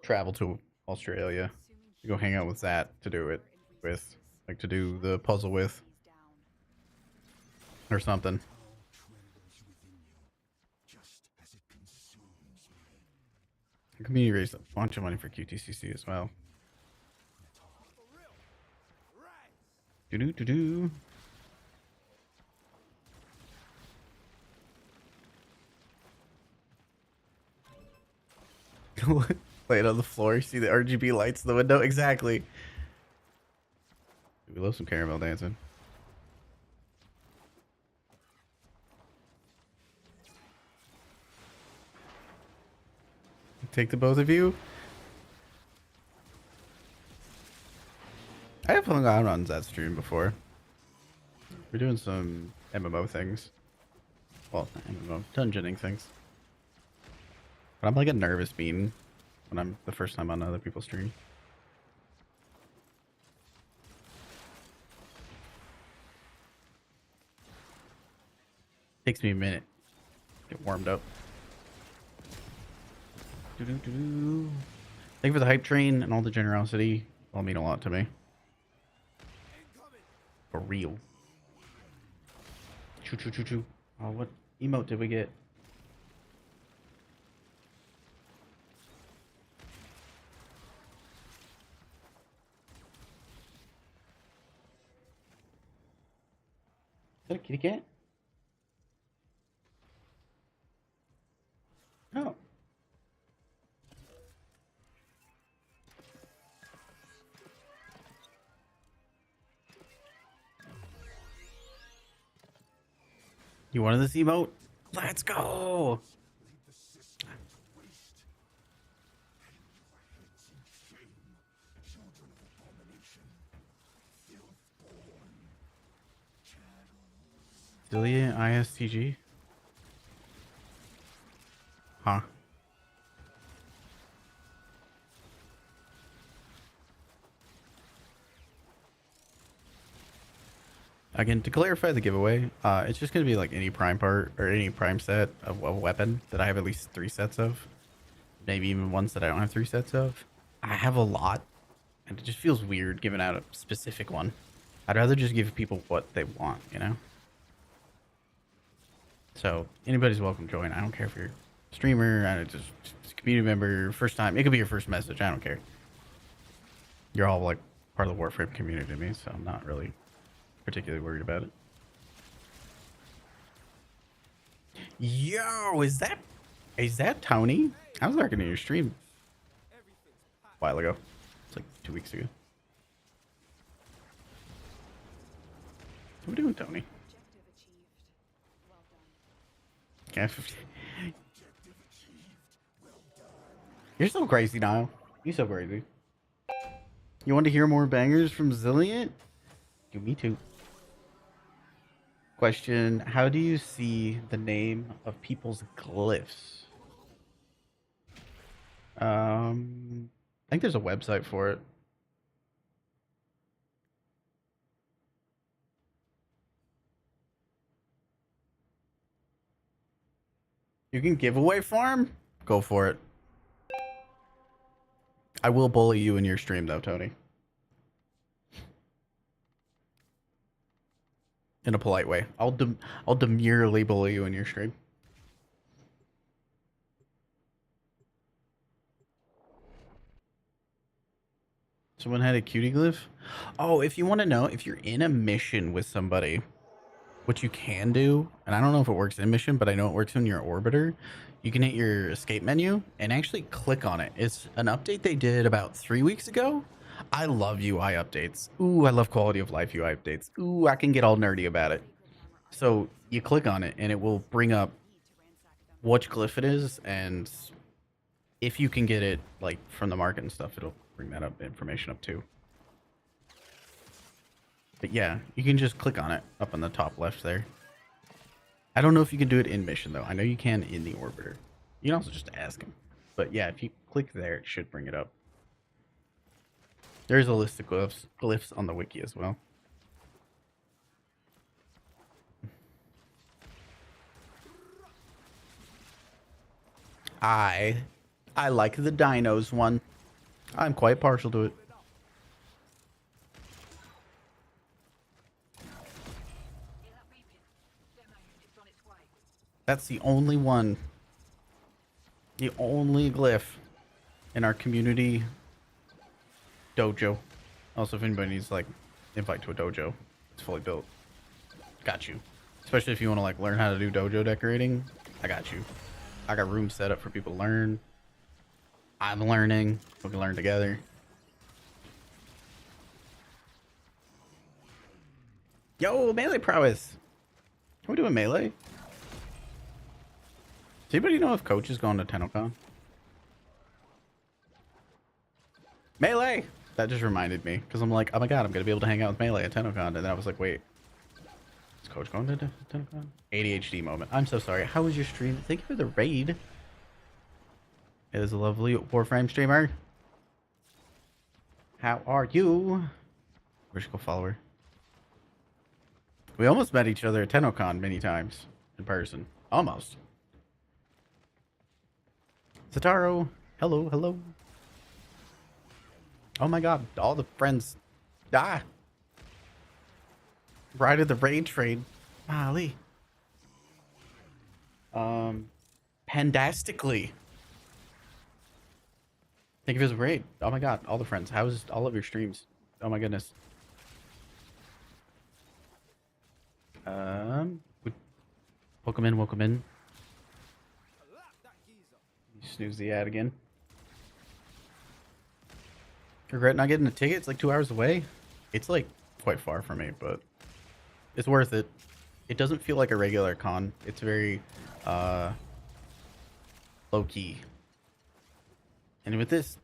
travel to Australia to go hang out with Zat to do it with, like to do the puzzle with, or something. The community raised a bunch of money for QTCC as well. Do. Lay it on the floor. You see the RGB lights in the window? Exactly. We love some caramel dancing. Take the both of you. I have hung out on that stream before. We're doing some MMO things. Well, not MMO, dungeoning things. But I'm like a nervous bean when I'm the first time on other people's stream. Takes me a minute to get warmed up. Thank you for the hype train and all the generosity. It'll mean a lot to me. For real. Choo. Oh, what emote did we get? Is that a kitty cat? Oh. You wanted this emote? Let's go. Delia ISTG? Huh? Again, to clarify the giveaway, it's just going to be like any prime part or any prime set of a weapon that I have at least 3 sets of. Maybe even ones that I don't have 3 sets of. I have a lot, and it just feels weird giving out a specific one. I'd rather just give people what they want, you know? So, anybody's welcome to join. I don't care if you're a streamer, just a community member, first time. It could be your first message. I don't care. You're all like part of the Warframe community to me, so I'm not really particularly worried about it. Yo, is that Tony? I was lurking in your stream a while ago. It's like 2 weeks ago. What are we doing, Tony? Okay. You're so crazy, Niall. You're so crazy. You want to hear more bangers from Zilliant? Do me too. Question: how do you see the name of people's glyphs? I think there's a website for it. You can giveaway farm? Go for it. I will bully you in your stream though, Tony. In a polite way. I'll demurely bully you in your stream. Someone had a cutie glyph? Oh, if you want to know, if you're in a mission with somebody, what you can do, and I don't know if it works in mission, but I know it works in your orbiter, you can hit your escape menu and actually click on it. It's an update they did about 3 weeks ago. I love UI updates. Ooh, I love quality of life UI updates. Ooh, I can get all nerdy about it. So you click on it and it will bring up which glyph it is, and if you can get it like from the market and stuff, it'll bring that up information up too. But yeah, you can just click on it up on the top left there. I don't know if you can do it in mission though. I know you can in the orbiter. You can also just ask him. But yeah, if you click there, it should bring it up. There's a list of glyphs on the wiki as well. I like the dinos one. I'm quite partial to it. That's the only one. The only glyph in our community dojo. Also, if anybody needs like invite to a dojo, it's fully built. Got you. Especially if you want to like learn how to do dojo decorating, I got you. I got rooms set up for people to learn. I'm learning. We can learn together. Yo, melee prowess. Can we do a melee? Does anybody know if Coach is going to TennoCon? Melee! That just reminded me. Because I'm like, oh my god, I'm going to be able to hang out with Melee at TennoCon. And then I was like, wait. Is Coach going to TennoCon? ADHD moment. I'm so sorry. How was your stream? Thank you for the raid. It is a lovely Warframe streamer. How are you? Where's your follower? We almost met each other at TennoCon many times in person. Almost. Sataro, hello, hello. Oh my god, all the friends die. Right at the raid trade. Molly. Pandastically. Thank you for the raid. Oh my god, all the friends. How's all of your streams? Oh my goodness. Welcome in, welcome in. You snooze the ad again. Regret not getting a ticket? It's like 2 hours away. It's like quite far from me, but it's worth it. It doesn't feel like a regular con. It's very low key. And with this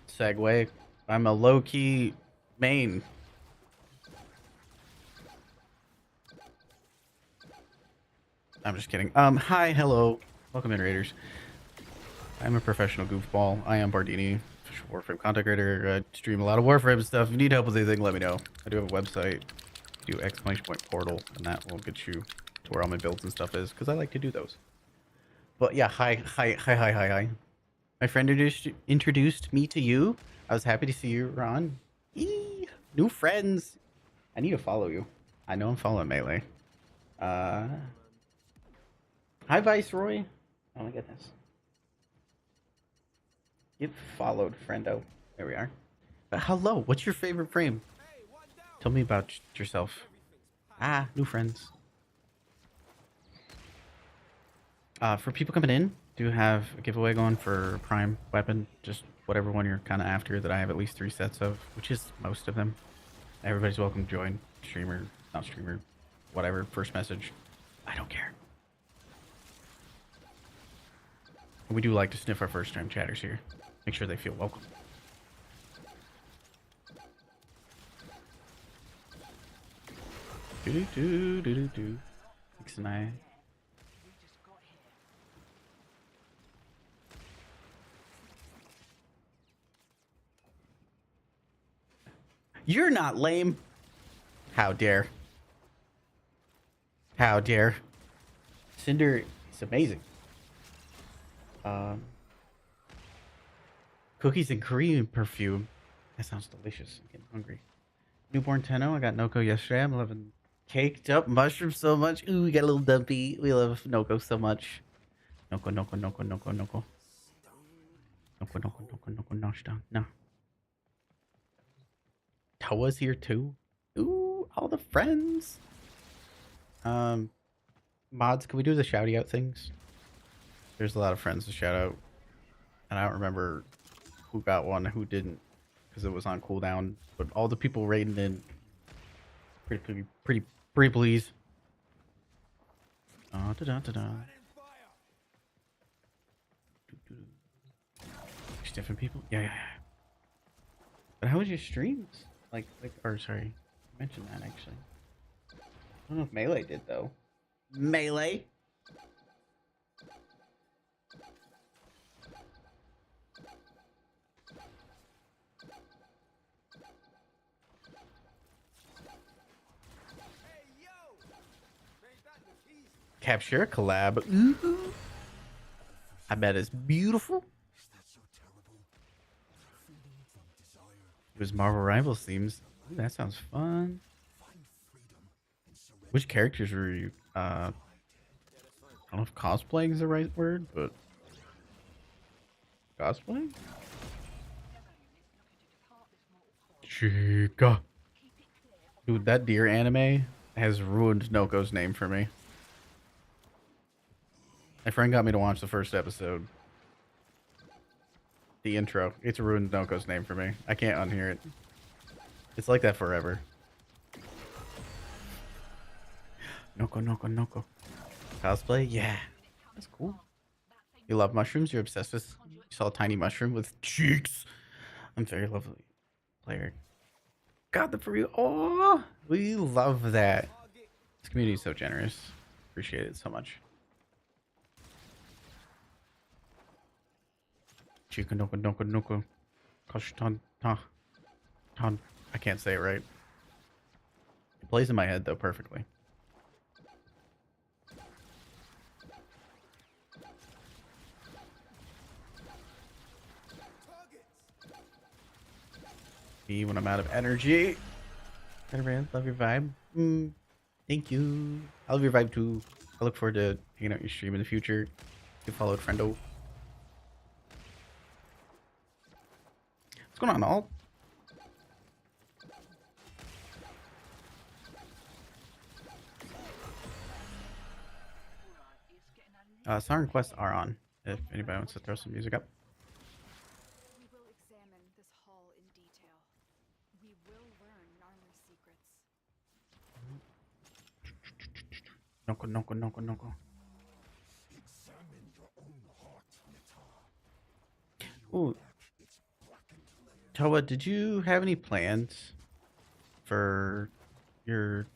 segue, I'm a low key main. I'm just kidding. Hi, hello, welcome in, Raiders. I'm a professional goofball. I am Bardini, official Warframe content creator. I stream a lot of Warframe stuff. If you need help with anything, let me know. I do have a website. Do exclamation point portal, and that will get you to where all my builds and stuff is, because I like to do those. But yeah, hi. My friend introduced me to you. I was happy to see you, Ron. Eee, new friends. I need to follow you. I know I'm following Melee. Hi, Viceroy. Oh my goodness. Get followed, friendo. There we are. But hello, what's your favorite frame? Tell me about yourself. Ah, new friends. For people coming in, do have a giveaway going for Prime weapon. Just whatever one you're kind of after that I have at least 3 sets of, which is most of them. Everybody's welcome to join. Streamer, not streamer, whatever. First message. I don't care. We do like to sniff our first time chatters here. Make sure they feel welcome. Do. Thanks, and I. You're not lame. How dare. How dare. Cinder is amazing. Cookies and cream perfume. That sounds delicious. I'm getting hungry. Newborn Tenno. I got Noko yesterday. I'm loving caked up mushrooms so much. Ooh, we got a little dumpy. We love Noko so much. Noko. Noko, no. Toa's here too. Ooh, all the friends. Mods, can we do the shouty out things? There's a lot of friends to shout out. And I don't remember who got one, who didn't, because it was on cooldown. But all the people raiding in, pretty please. Different people? Yeah. But how was your streams? Or sorry, I mentioned that actually. I don't know if Melee did though. Melee? Capture a collab. Ooh. I bet it's beautiful. It was Marvel Rivals themes. Ooh, that sounds fun. Which characters were you? I don't know if cosplaying is the right word, but cosplaying? Chica. Dude, that deer anime has ruined Noko's name for me. My friend got me to watch the first episode. The intro. It's ruined Noko's name for me. I can't unhear it. It's like that forever. Noko. Cosplay? Yeah. That's cool. You love mushrooms? You're obsessed with... You saw a tiny mushroom with cheeks. I'm very lovely player. Got the for you. Oh, we love that. This community is so generous. Appreciate it so much. Chica Noko. I can't say it right. It plays in my head though perfectly. Me when I'm out of energy. Better love your vibe. Thank you. I love your vibe too. I look forward to hanging out your stream in the future. You followed friendo. What's going on, all? Song requests are on. If anybody wants to throw some music up. We will examine this hall in detail. We will learn Narmer's secrets. Noko, noko, noko, noko. Ooh. Toa, did you have any plans for your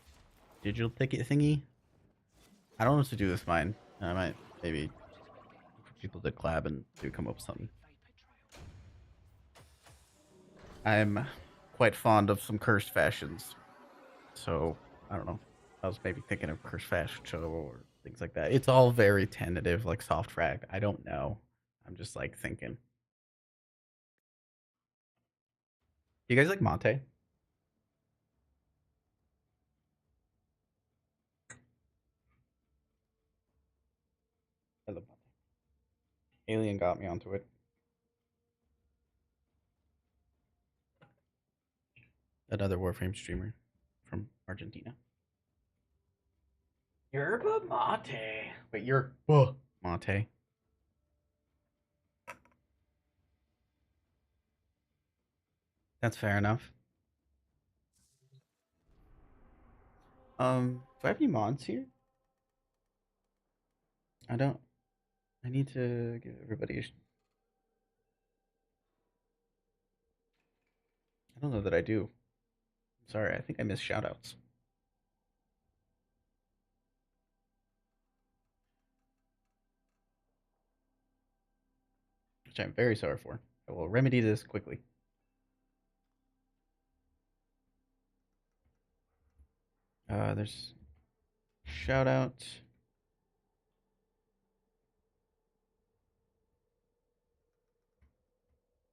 digital ticket thingy? I don't know what to do with mine. I might maybe for people to collab and do come up with something. I'm quite fond of some cursed fashions, so I don't know. I was maybe thinking of cursed fashion show or things like that. It's all very tentative, like soft frag. I don't know. I'm just like thinking. You guys like Monte? I love Monte. Alien got me onto it. Another Warframe streamer from Argentina. Yerba mate. Wait, yerba mate. That's fair enough. Do I have any mods here? I don't. I need to give everybody. I don't know that I do. Sorry, I think I missed shoutouts. Which I'm very sorry for. I will remedy this quickly. There's shout out.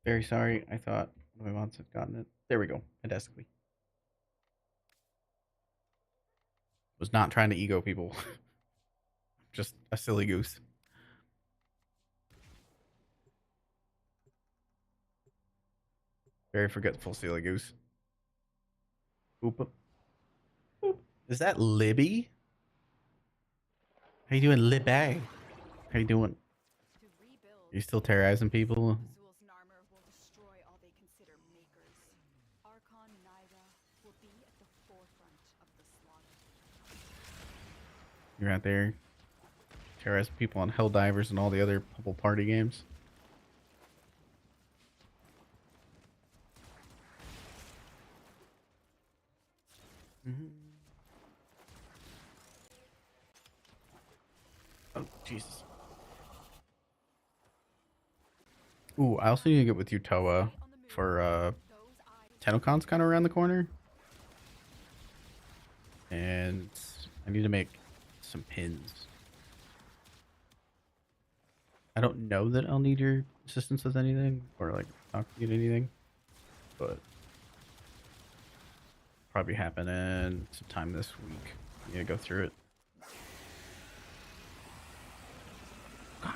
Very sorry. I thought one of my mods had gotten it. There we go. Fantastically. Was not trying to ego people. Just a silly goose. Very forgetful silly goose. Oop. Oop. Is that Libby? How you doing, Libby? How you doing? To rebuild, Are you still terrorizing people? Zul's Narmer will destroy all they consider makers. Archon Naida will be at the forefront of the slaughter. You're out there terrorizing people on Helldivers and all the other Purple Party games. Oh, Jesus. Ooh, I also need to get with you, Toa, for TennoCon's kind of around the corner. And I need to make some pins. I don't know that I'll need your assistance with anything or like talk to you to anything, but probably happening sometime this week. I need to go through it. God.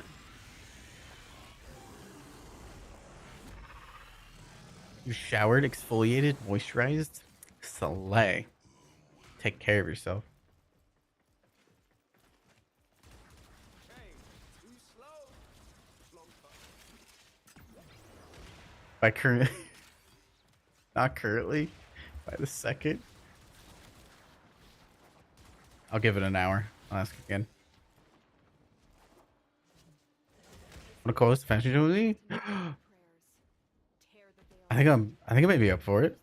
You showered, exfoliated, moisturized? Slay. Take care of yourself. By current, not currently, by the second. I'll give it an hour. I'll ask again. Want to call this the fantasy show with me? I think I might be up for it.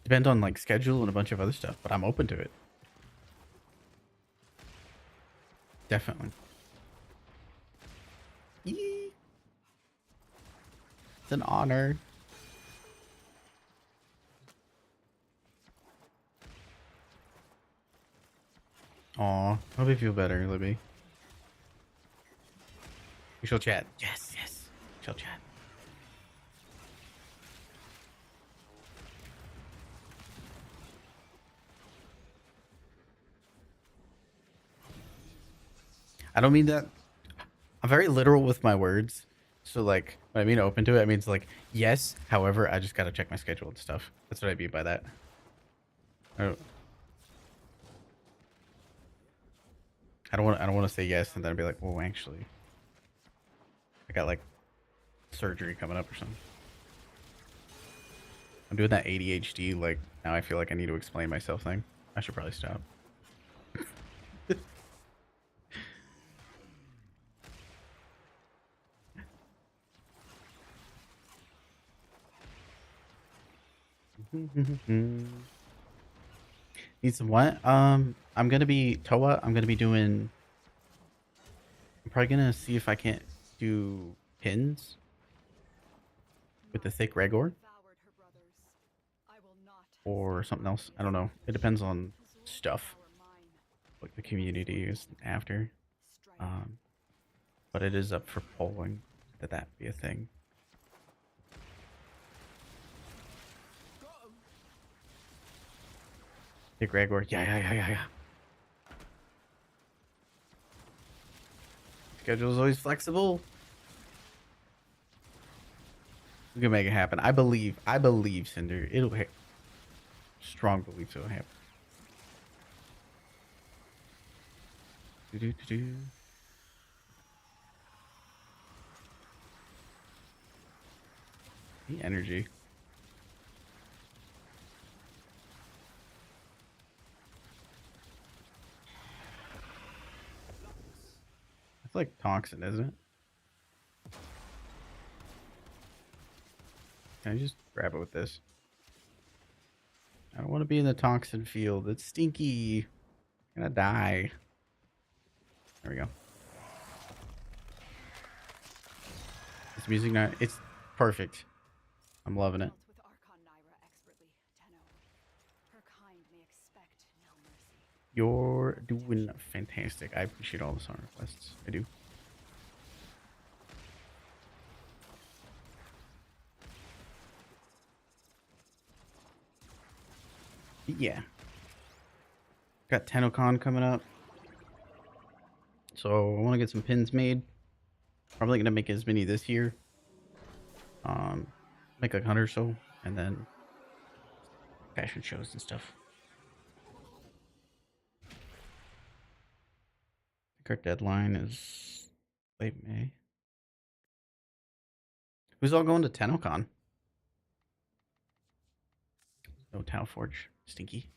Depends on like schedule and a bunch of other stuff, but I'm open to it. Definitely. Yee. It's an honor. Aw, hope you feel better, Libby. We shall chat. Yes, yes. We shall chat. I don't mean that. I'm very literal with my words. So like when I mean open to it, I mean it's like yes. However, I just gotta check my schedule and stuff. That's what I mean by that. I don't want to say yes and then be like, oh, actually, I got like surgery coming up or something. I'm doing that ADHD. Like now, I feel like I need to explain myself thing. I should probably stop. Need some what? I'm gonna be Toa. I'm gonna be doing. I'm probably gonna see if I can't do pins with the thick Regor Devoured her brothers. I will not or something else. I don't know. It depends on stuff, devour mine. like the community is after. Strike. But it is up for polling that be a thing. Thick Regor. Yeah. Schedule's always flexible. We can make it happen. I believe, Cinder. It'll hit. Strong beliefs it'll happen. Do. The energy. It's like toxin, isn't it? Can I just grab it with this? I don't want to be in the toxin field. It's stinky. I'm gonna die. There we go. This music not. It's perfect. I'm loving it. Dealt with Archon Naira expertly, Tenno. Her kind may expect no mercy. You're doing fantastic. I appreciate all the song requests. I do. Yeah. Got TennoCon coming up. So I want to get some pins made. Probably gonna make as many this year. Make like 100 or so, and then fashion shows and stuff. I think our deadline is late May. Who's all going to TennoCon? No Tau Forge. Stinky.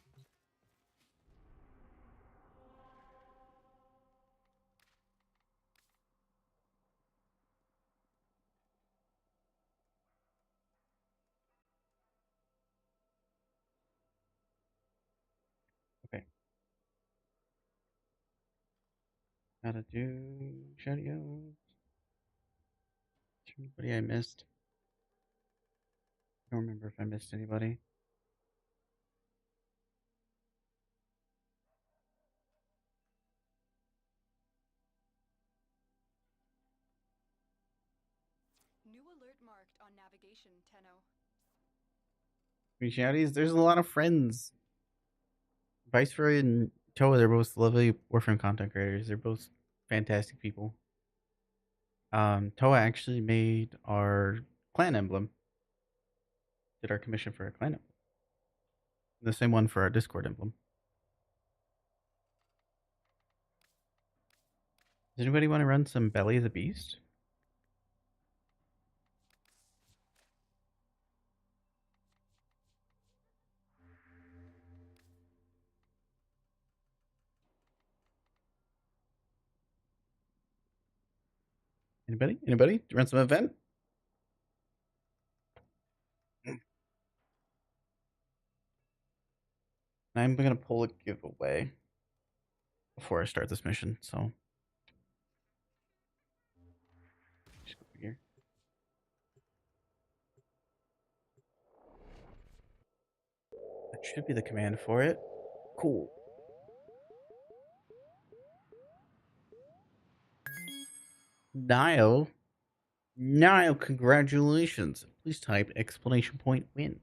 Okay. Gotta do shoutouts. Anybody I missed? I don't remember if I missed anybody. New alert marked on navigation, Tenno. Shouties, there's a lot of friends. Viceroy and Toa, they're both lovely Warframe content creators. They're both fantastic people. Toa actually made our clan emblem. Did our commission for our clan emblem. The same one for our Discord emblem. Does anybody want to run some Belly of the Beast? Anybody? Anybody? Run some event? I'm gonna pull a giveaway before I start this mission, so just go over here. That should be the command for it. Cool. Niall, congratulations. Please type exclamation point win.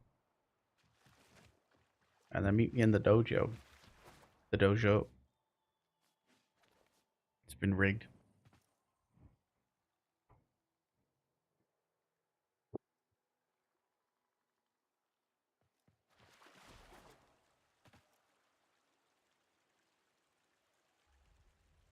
And then meet me in the dojo. The dojo. It's been rigged.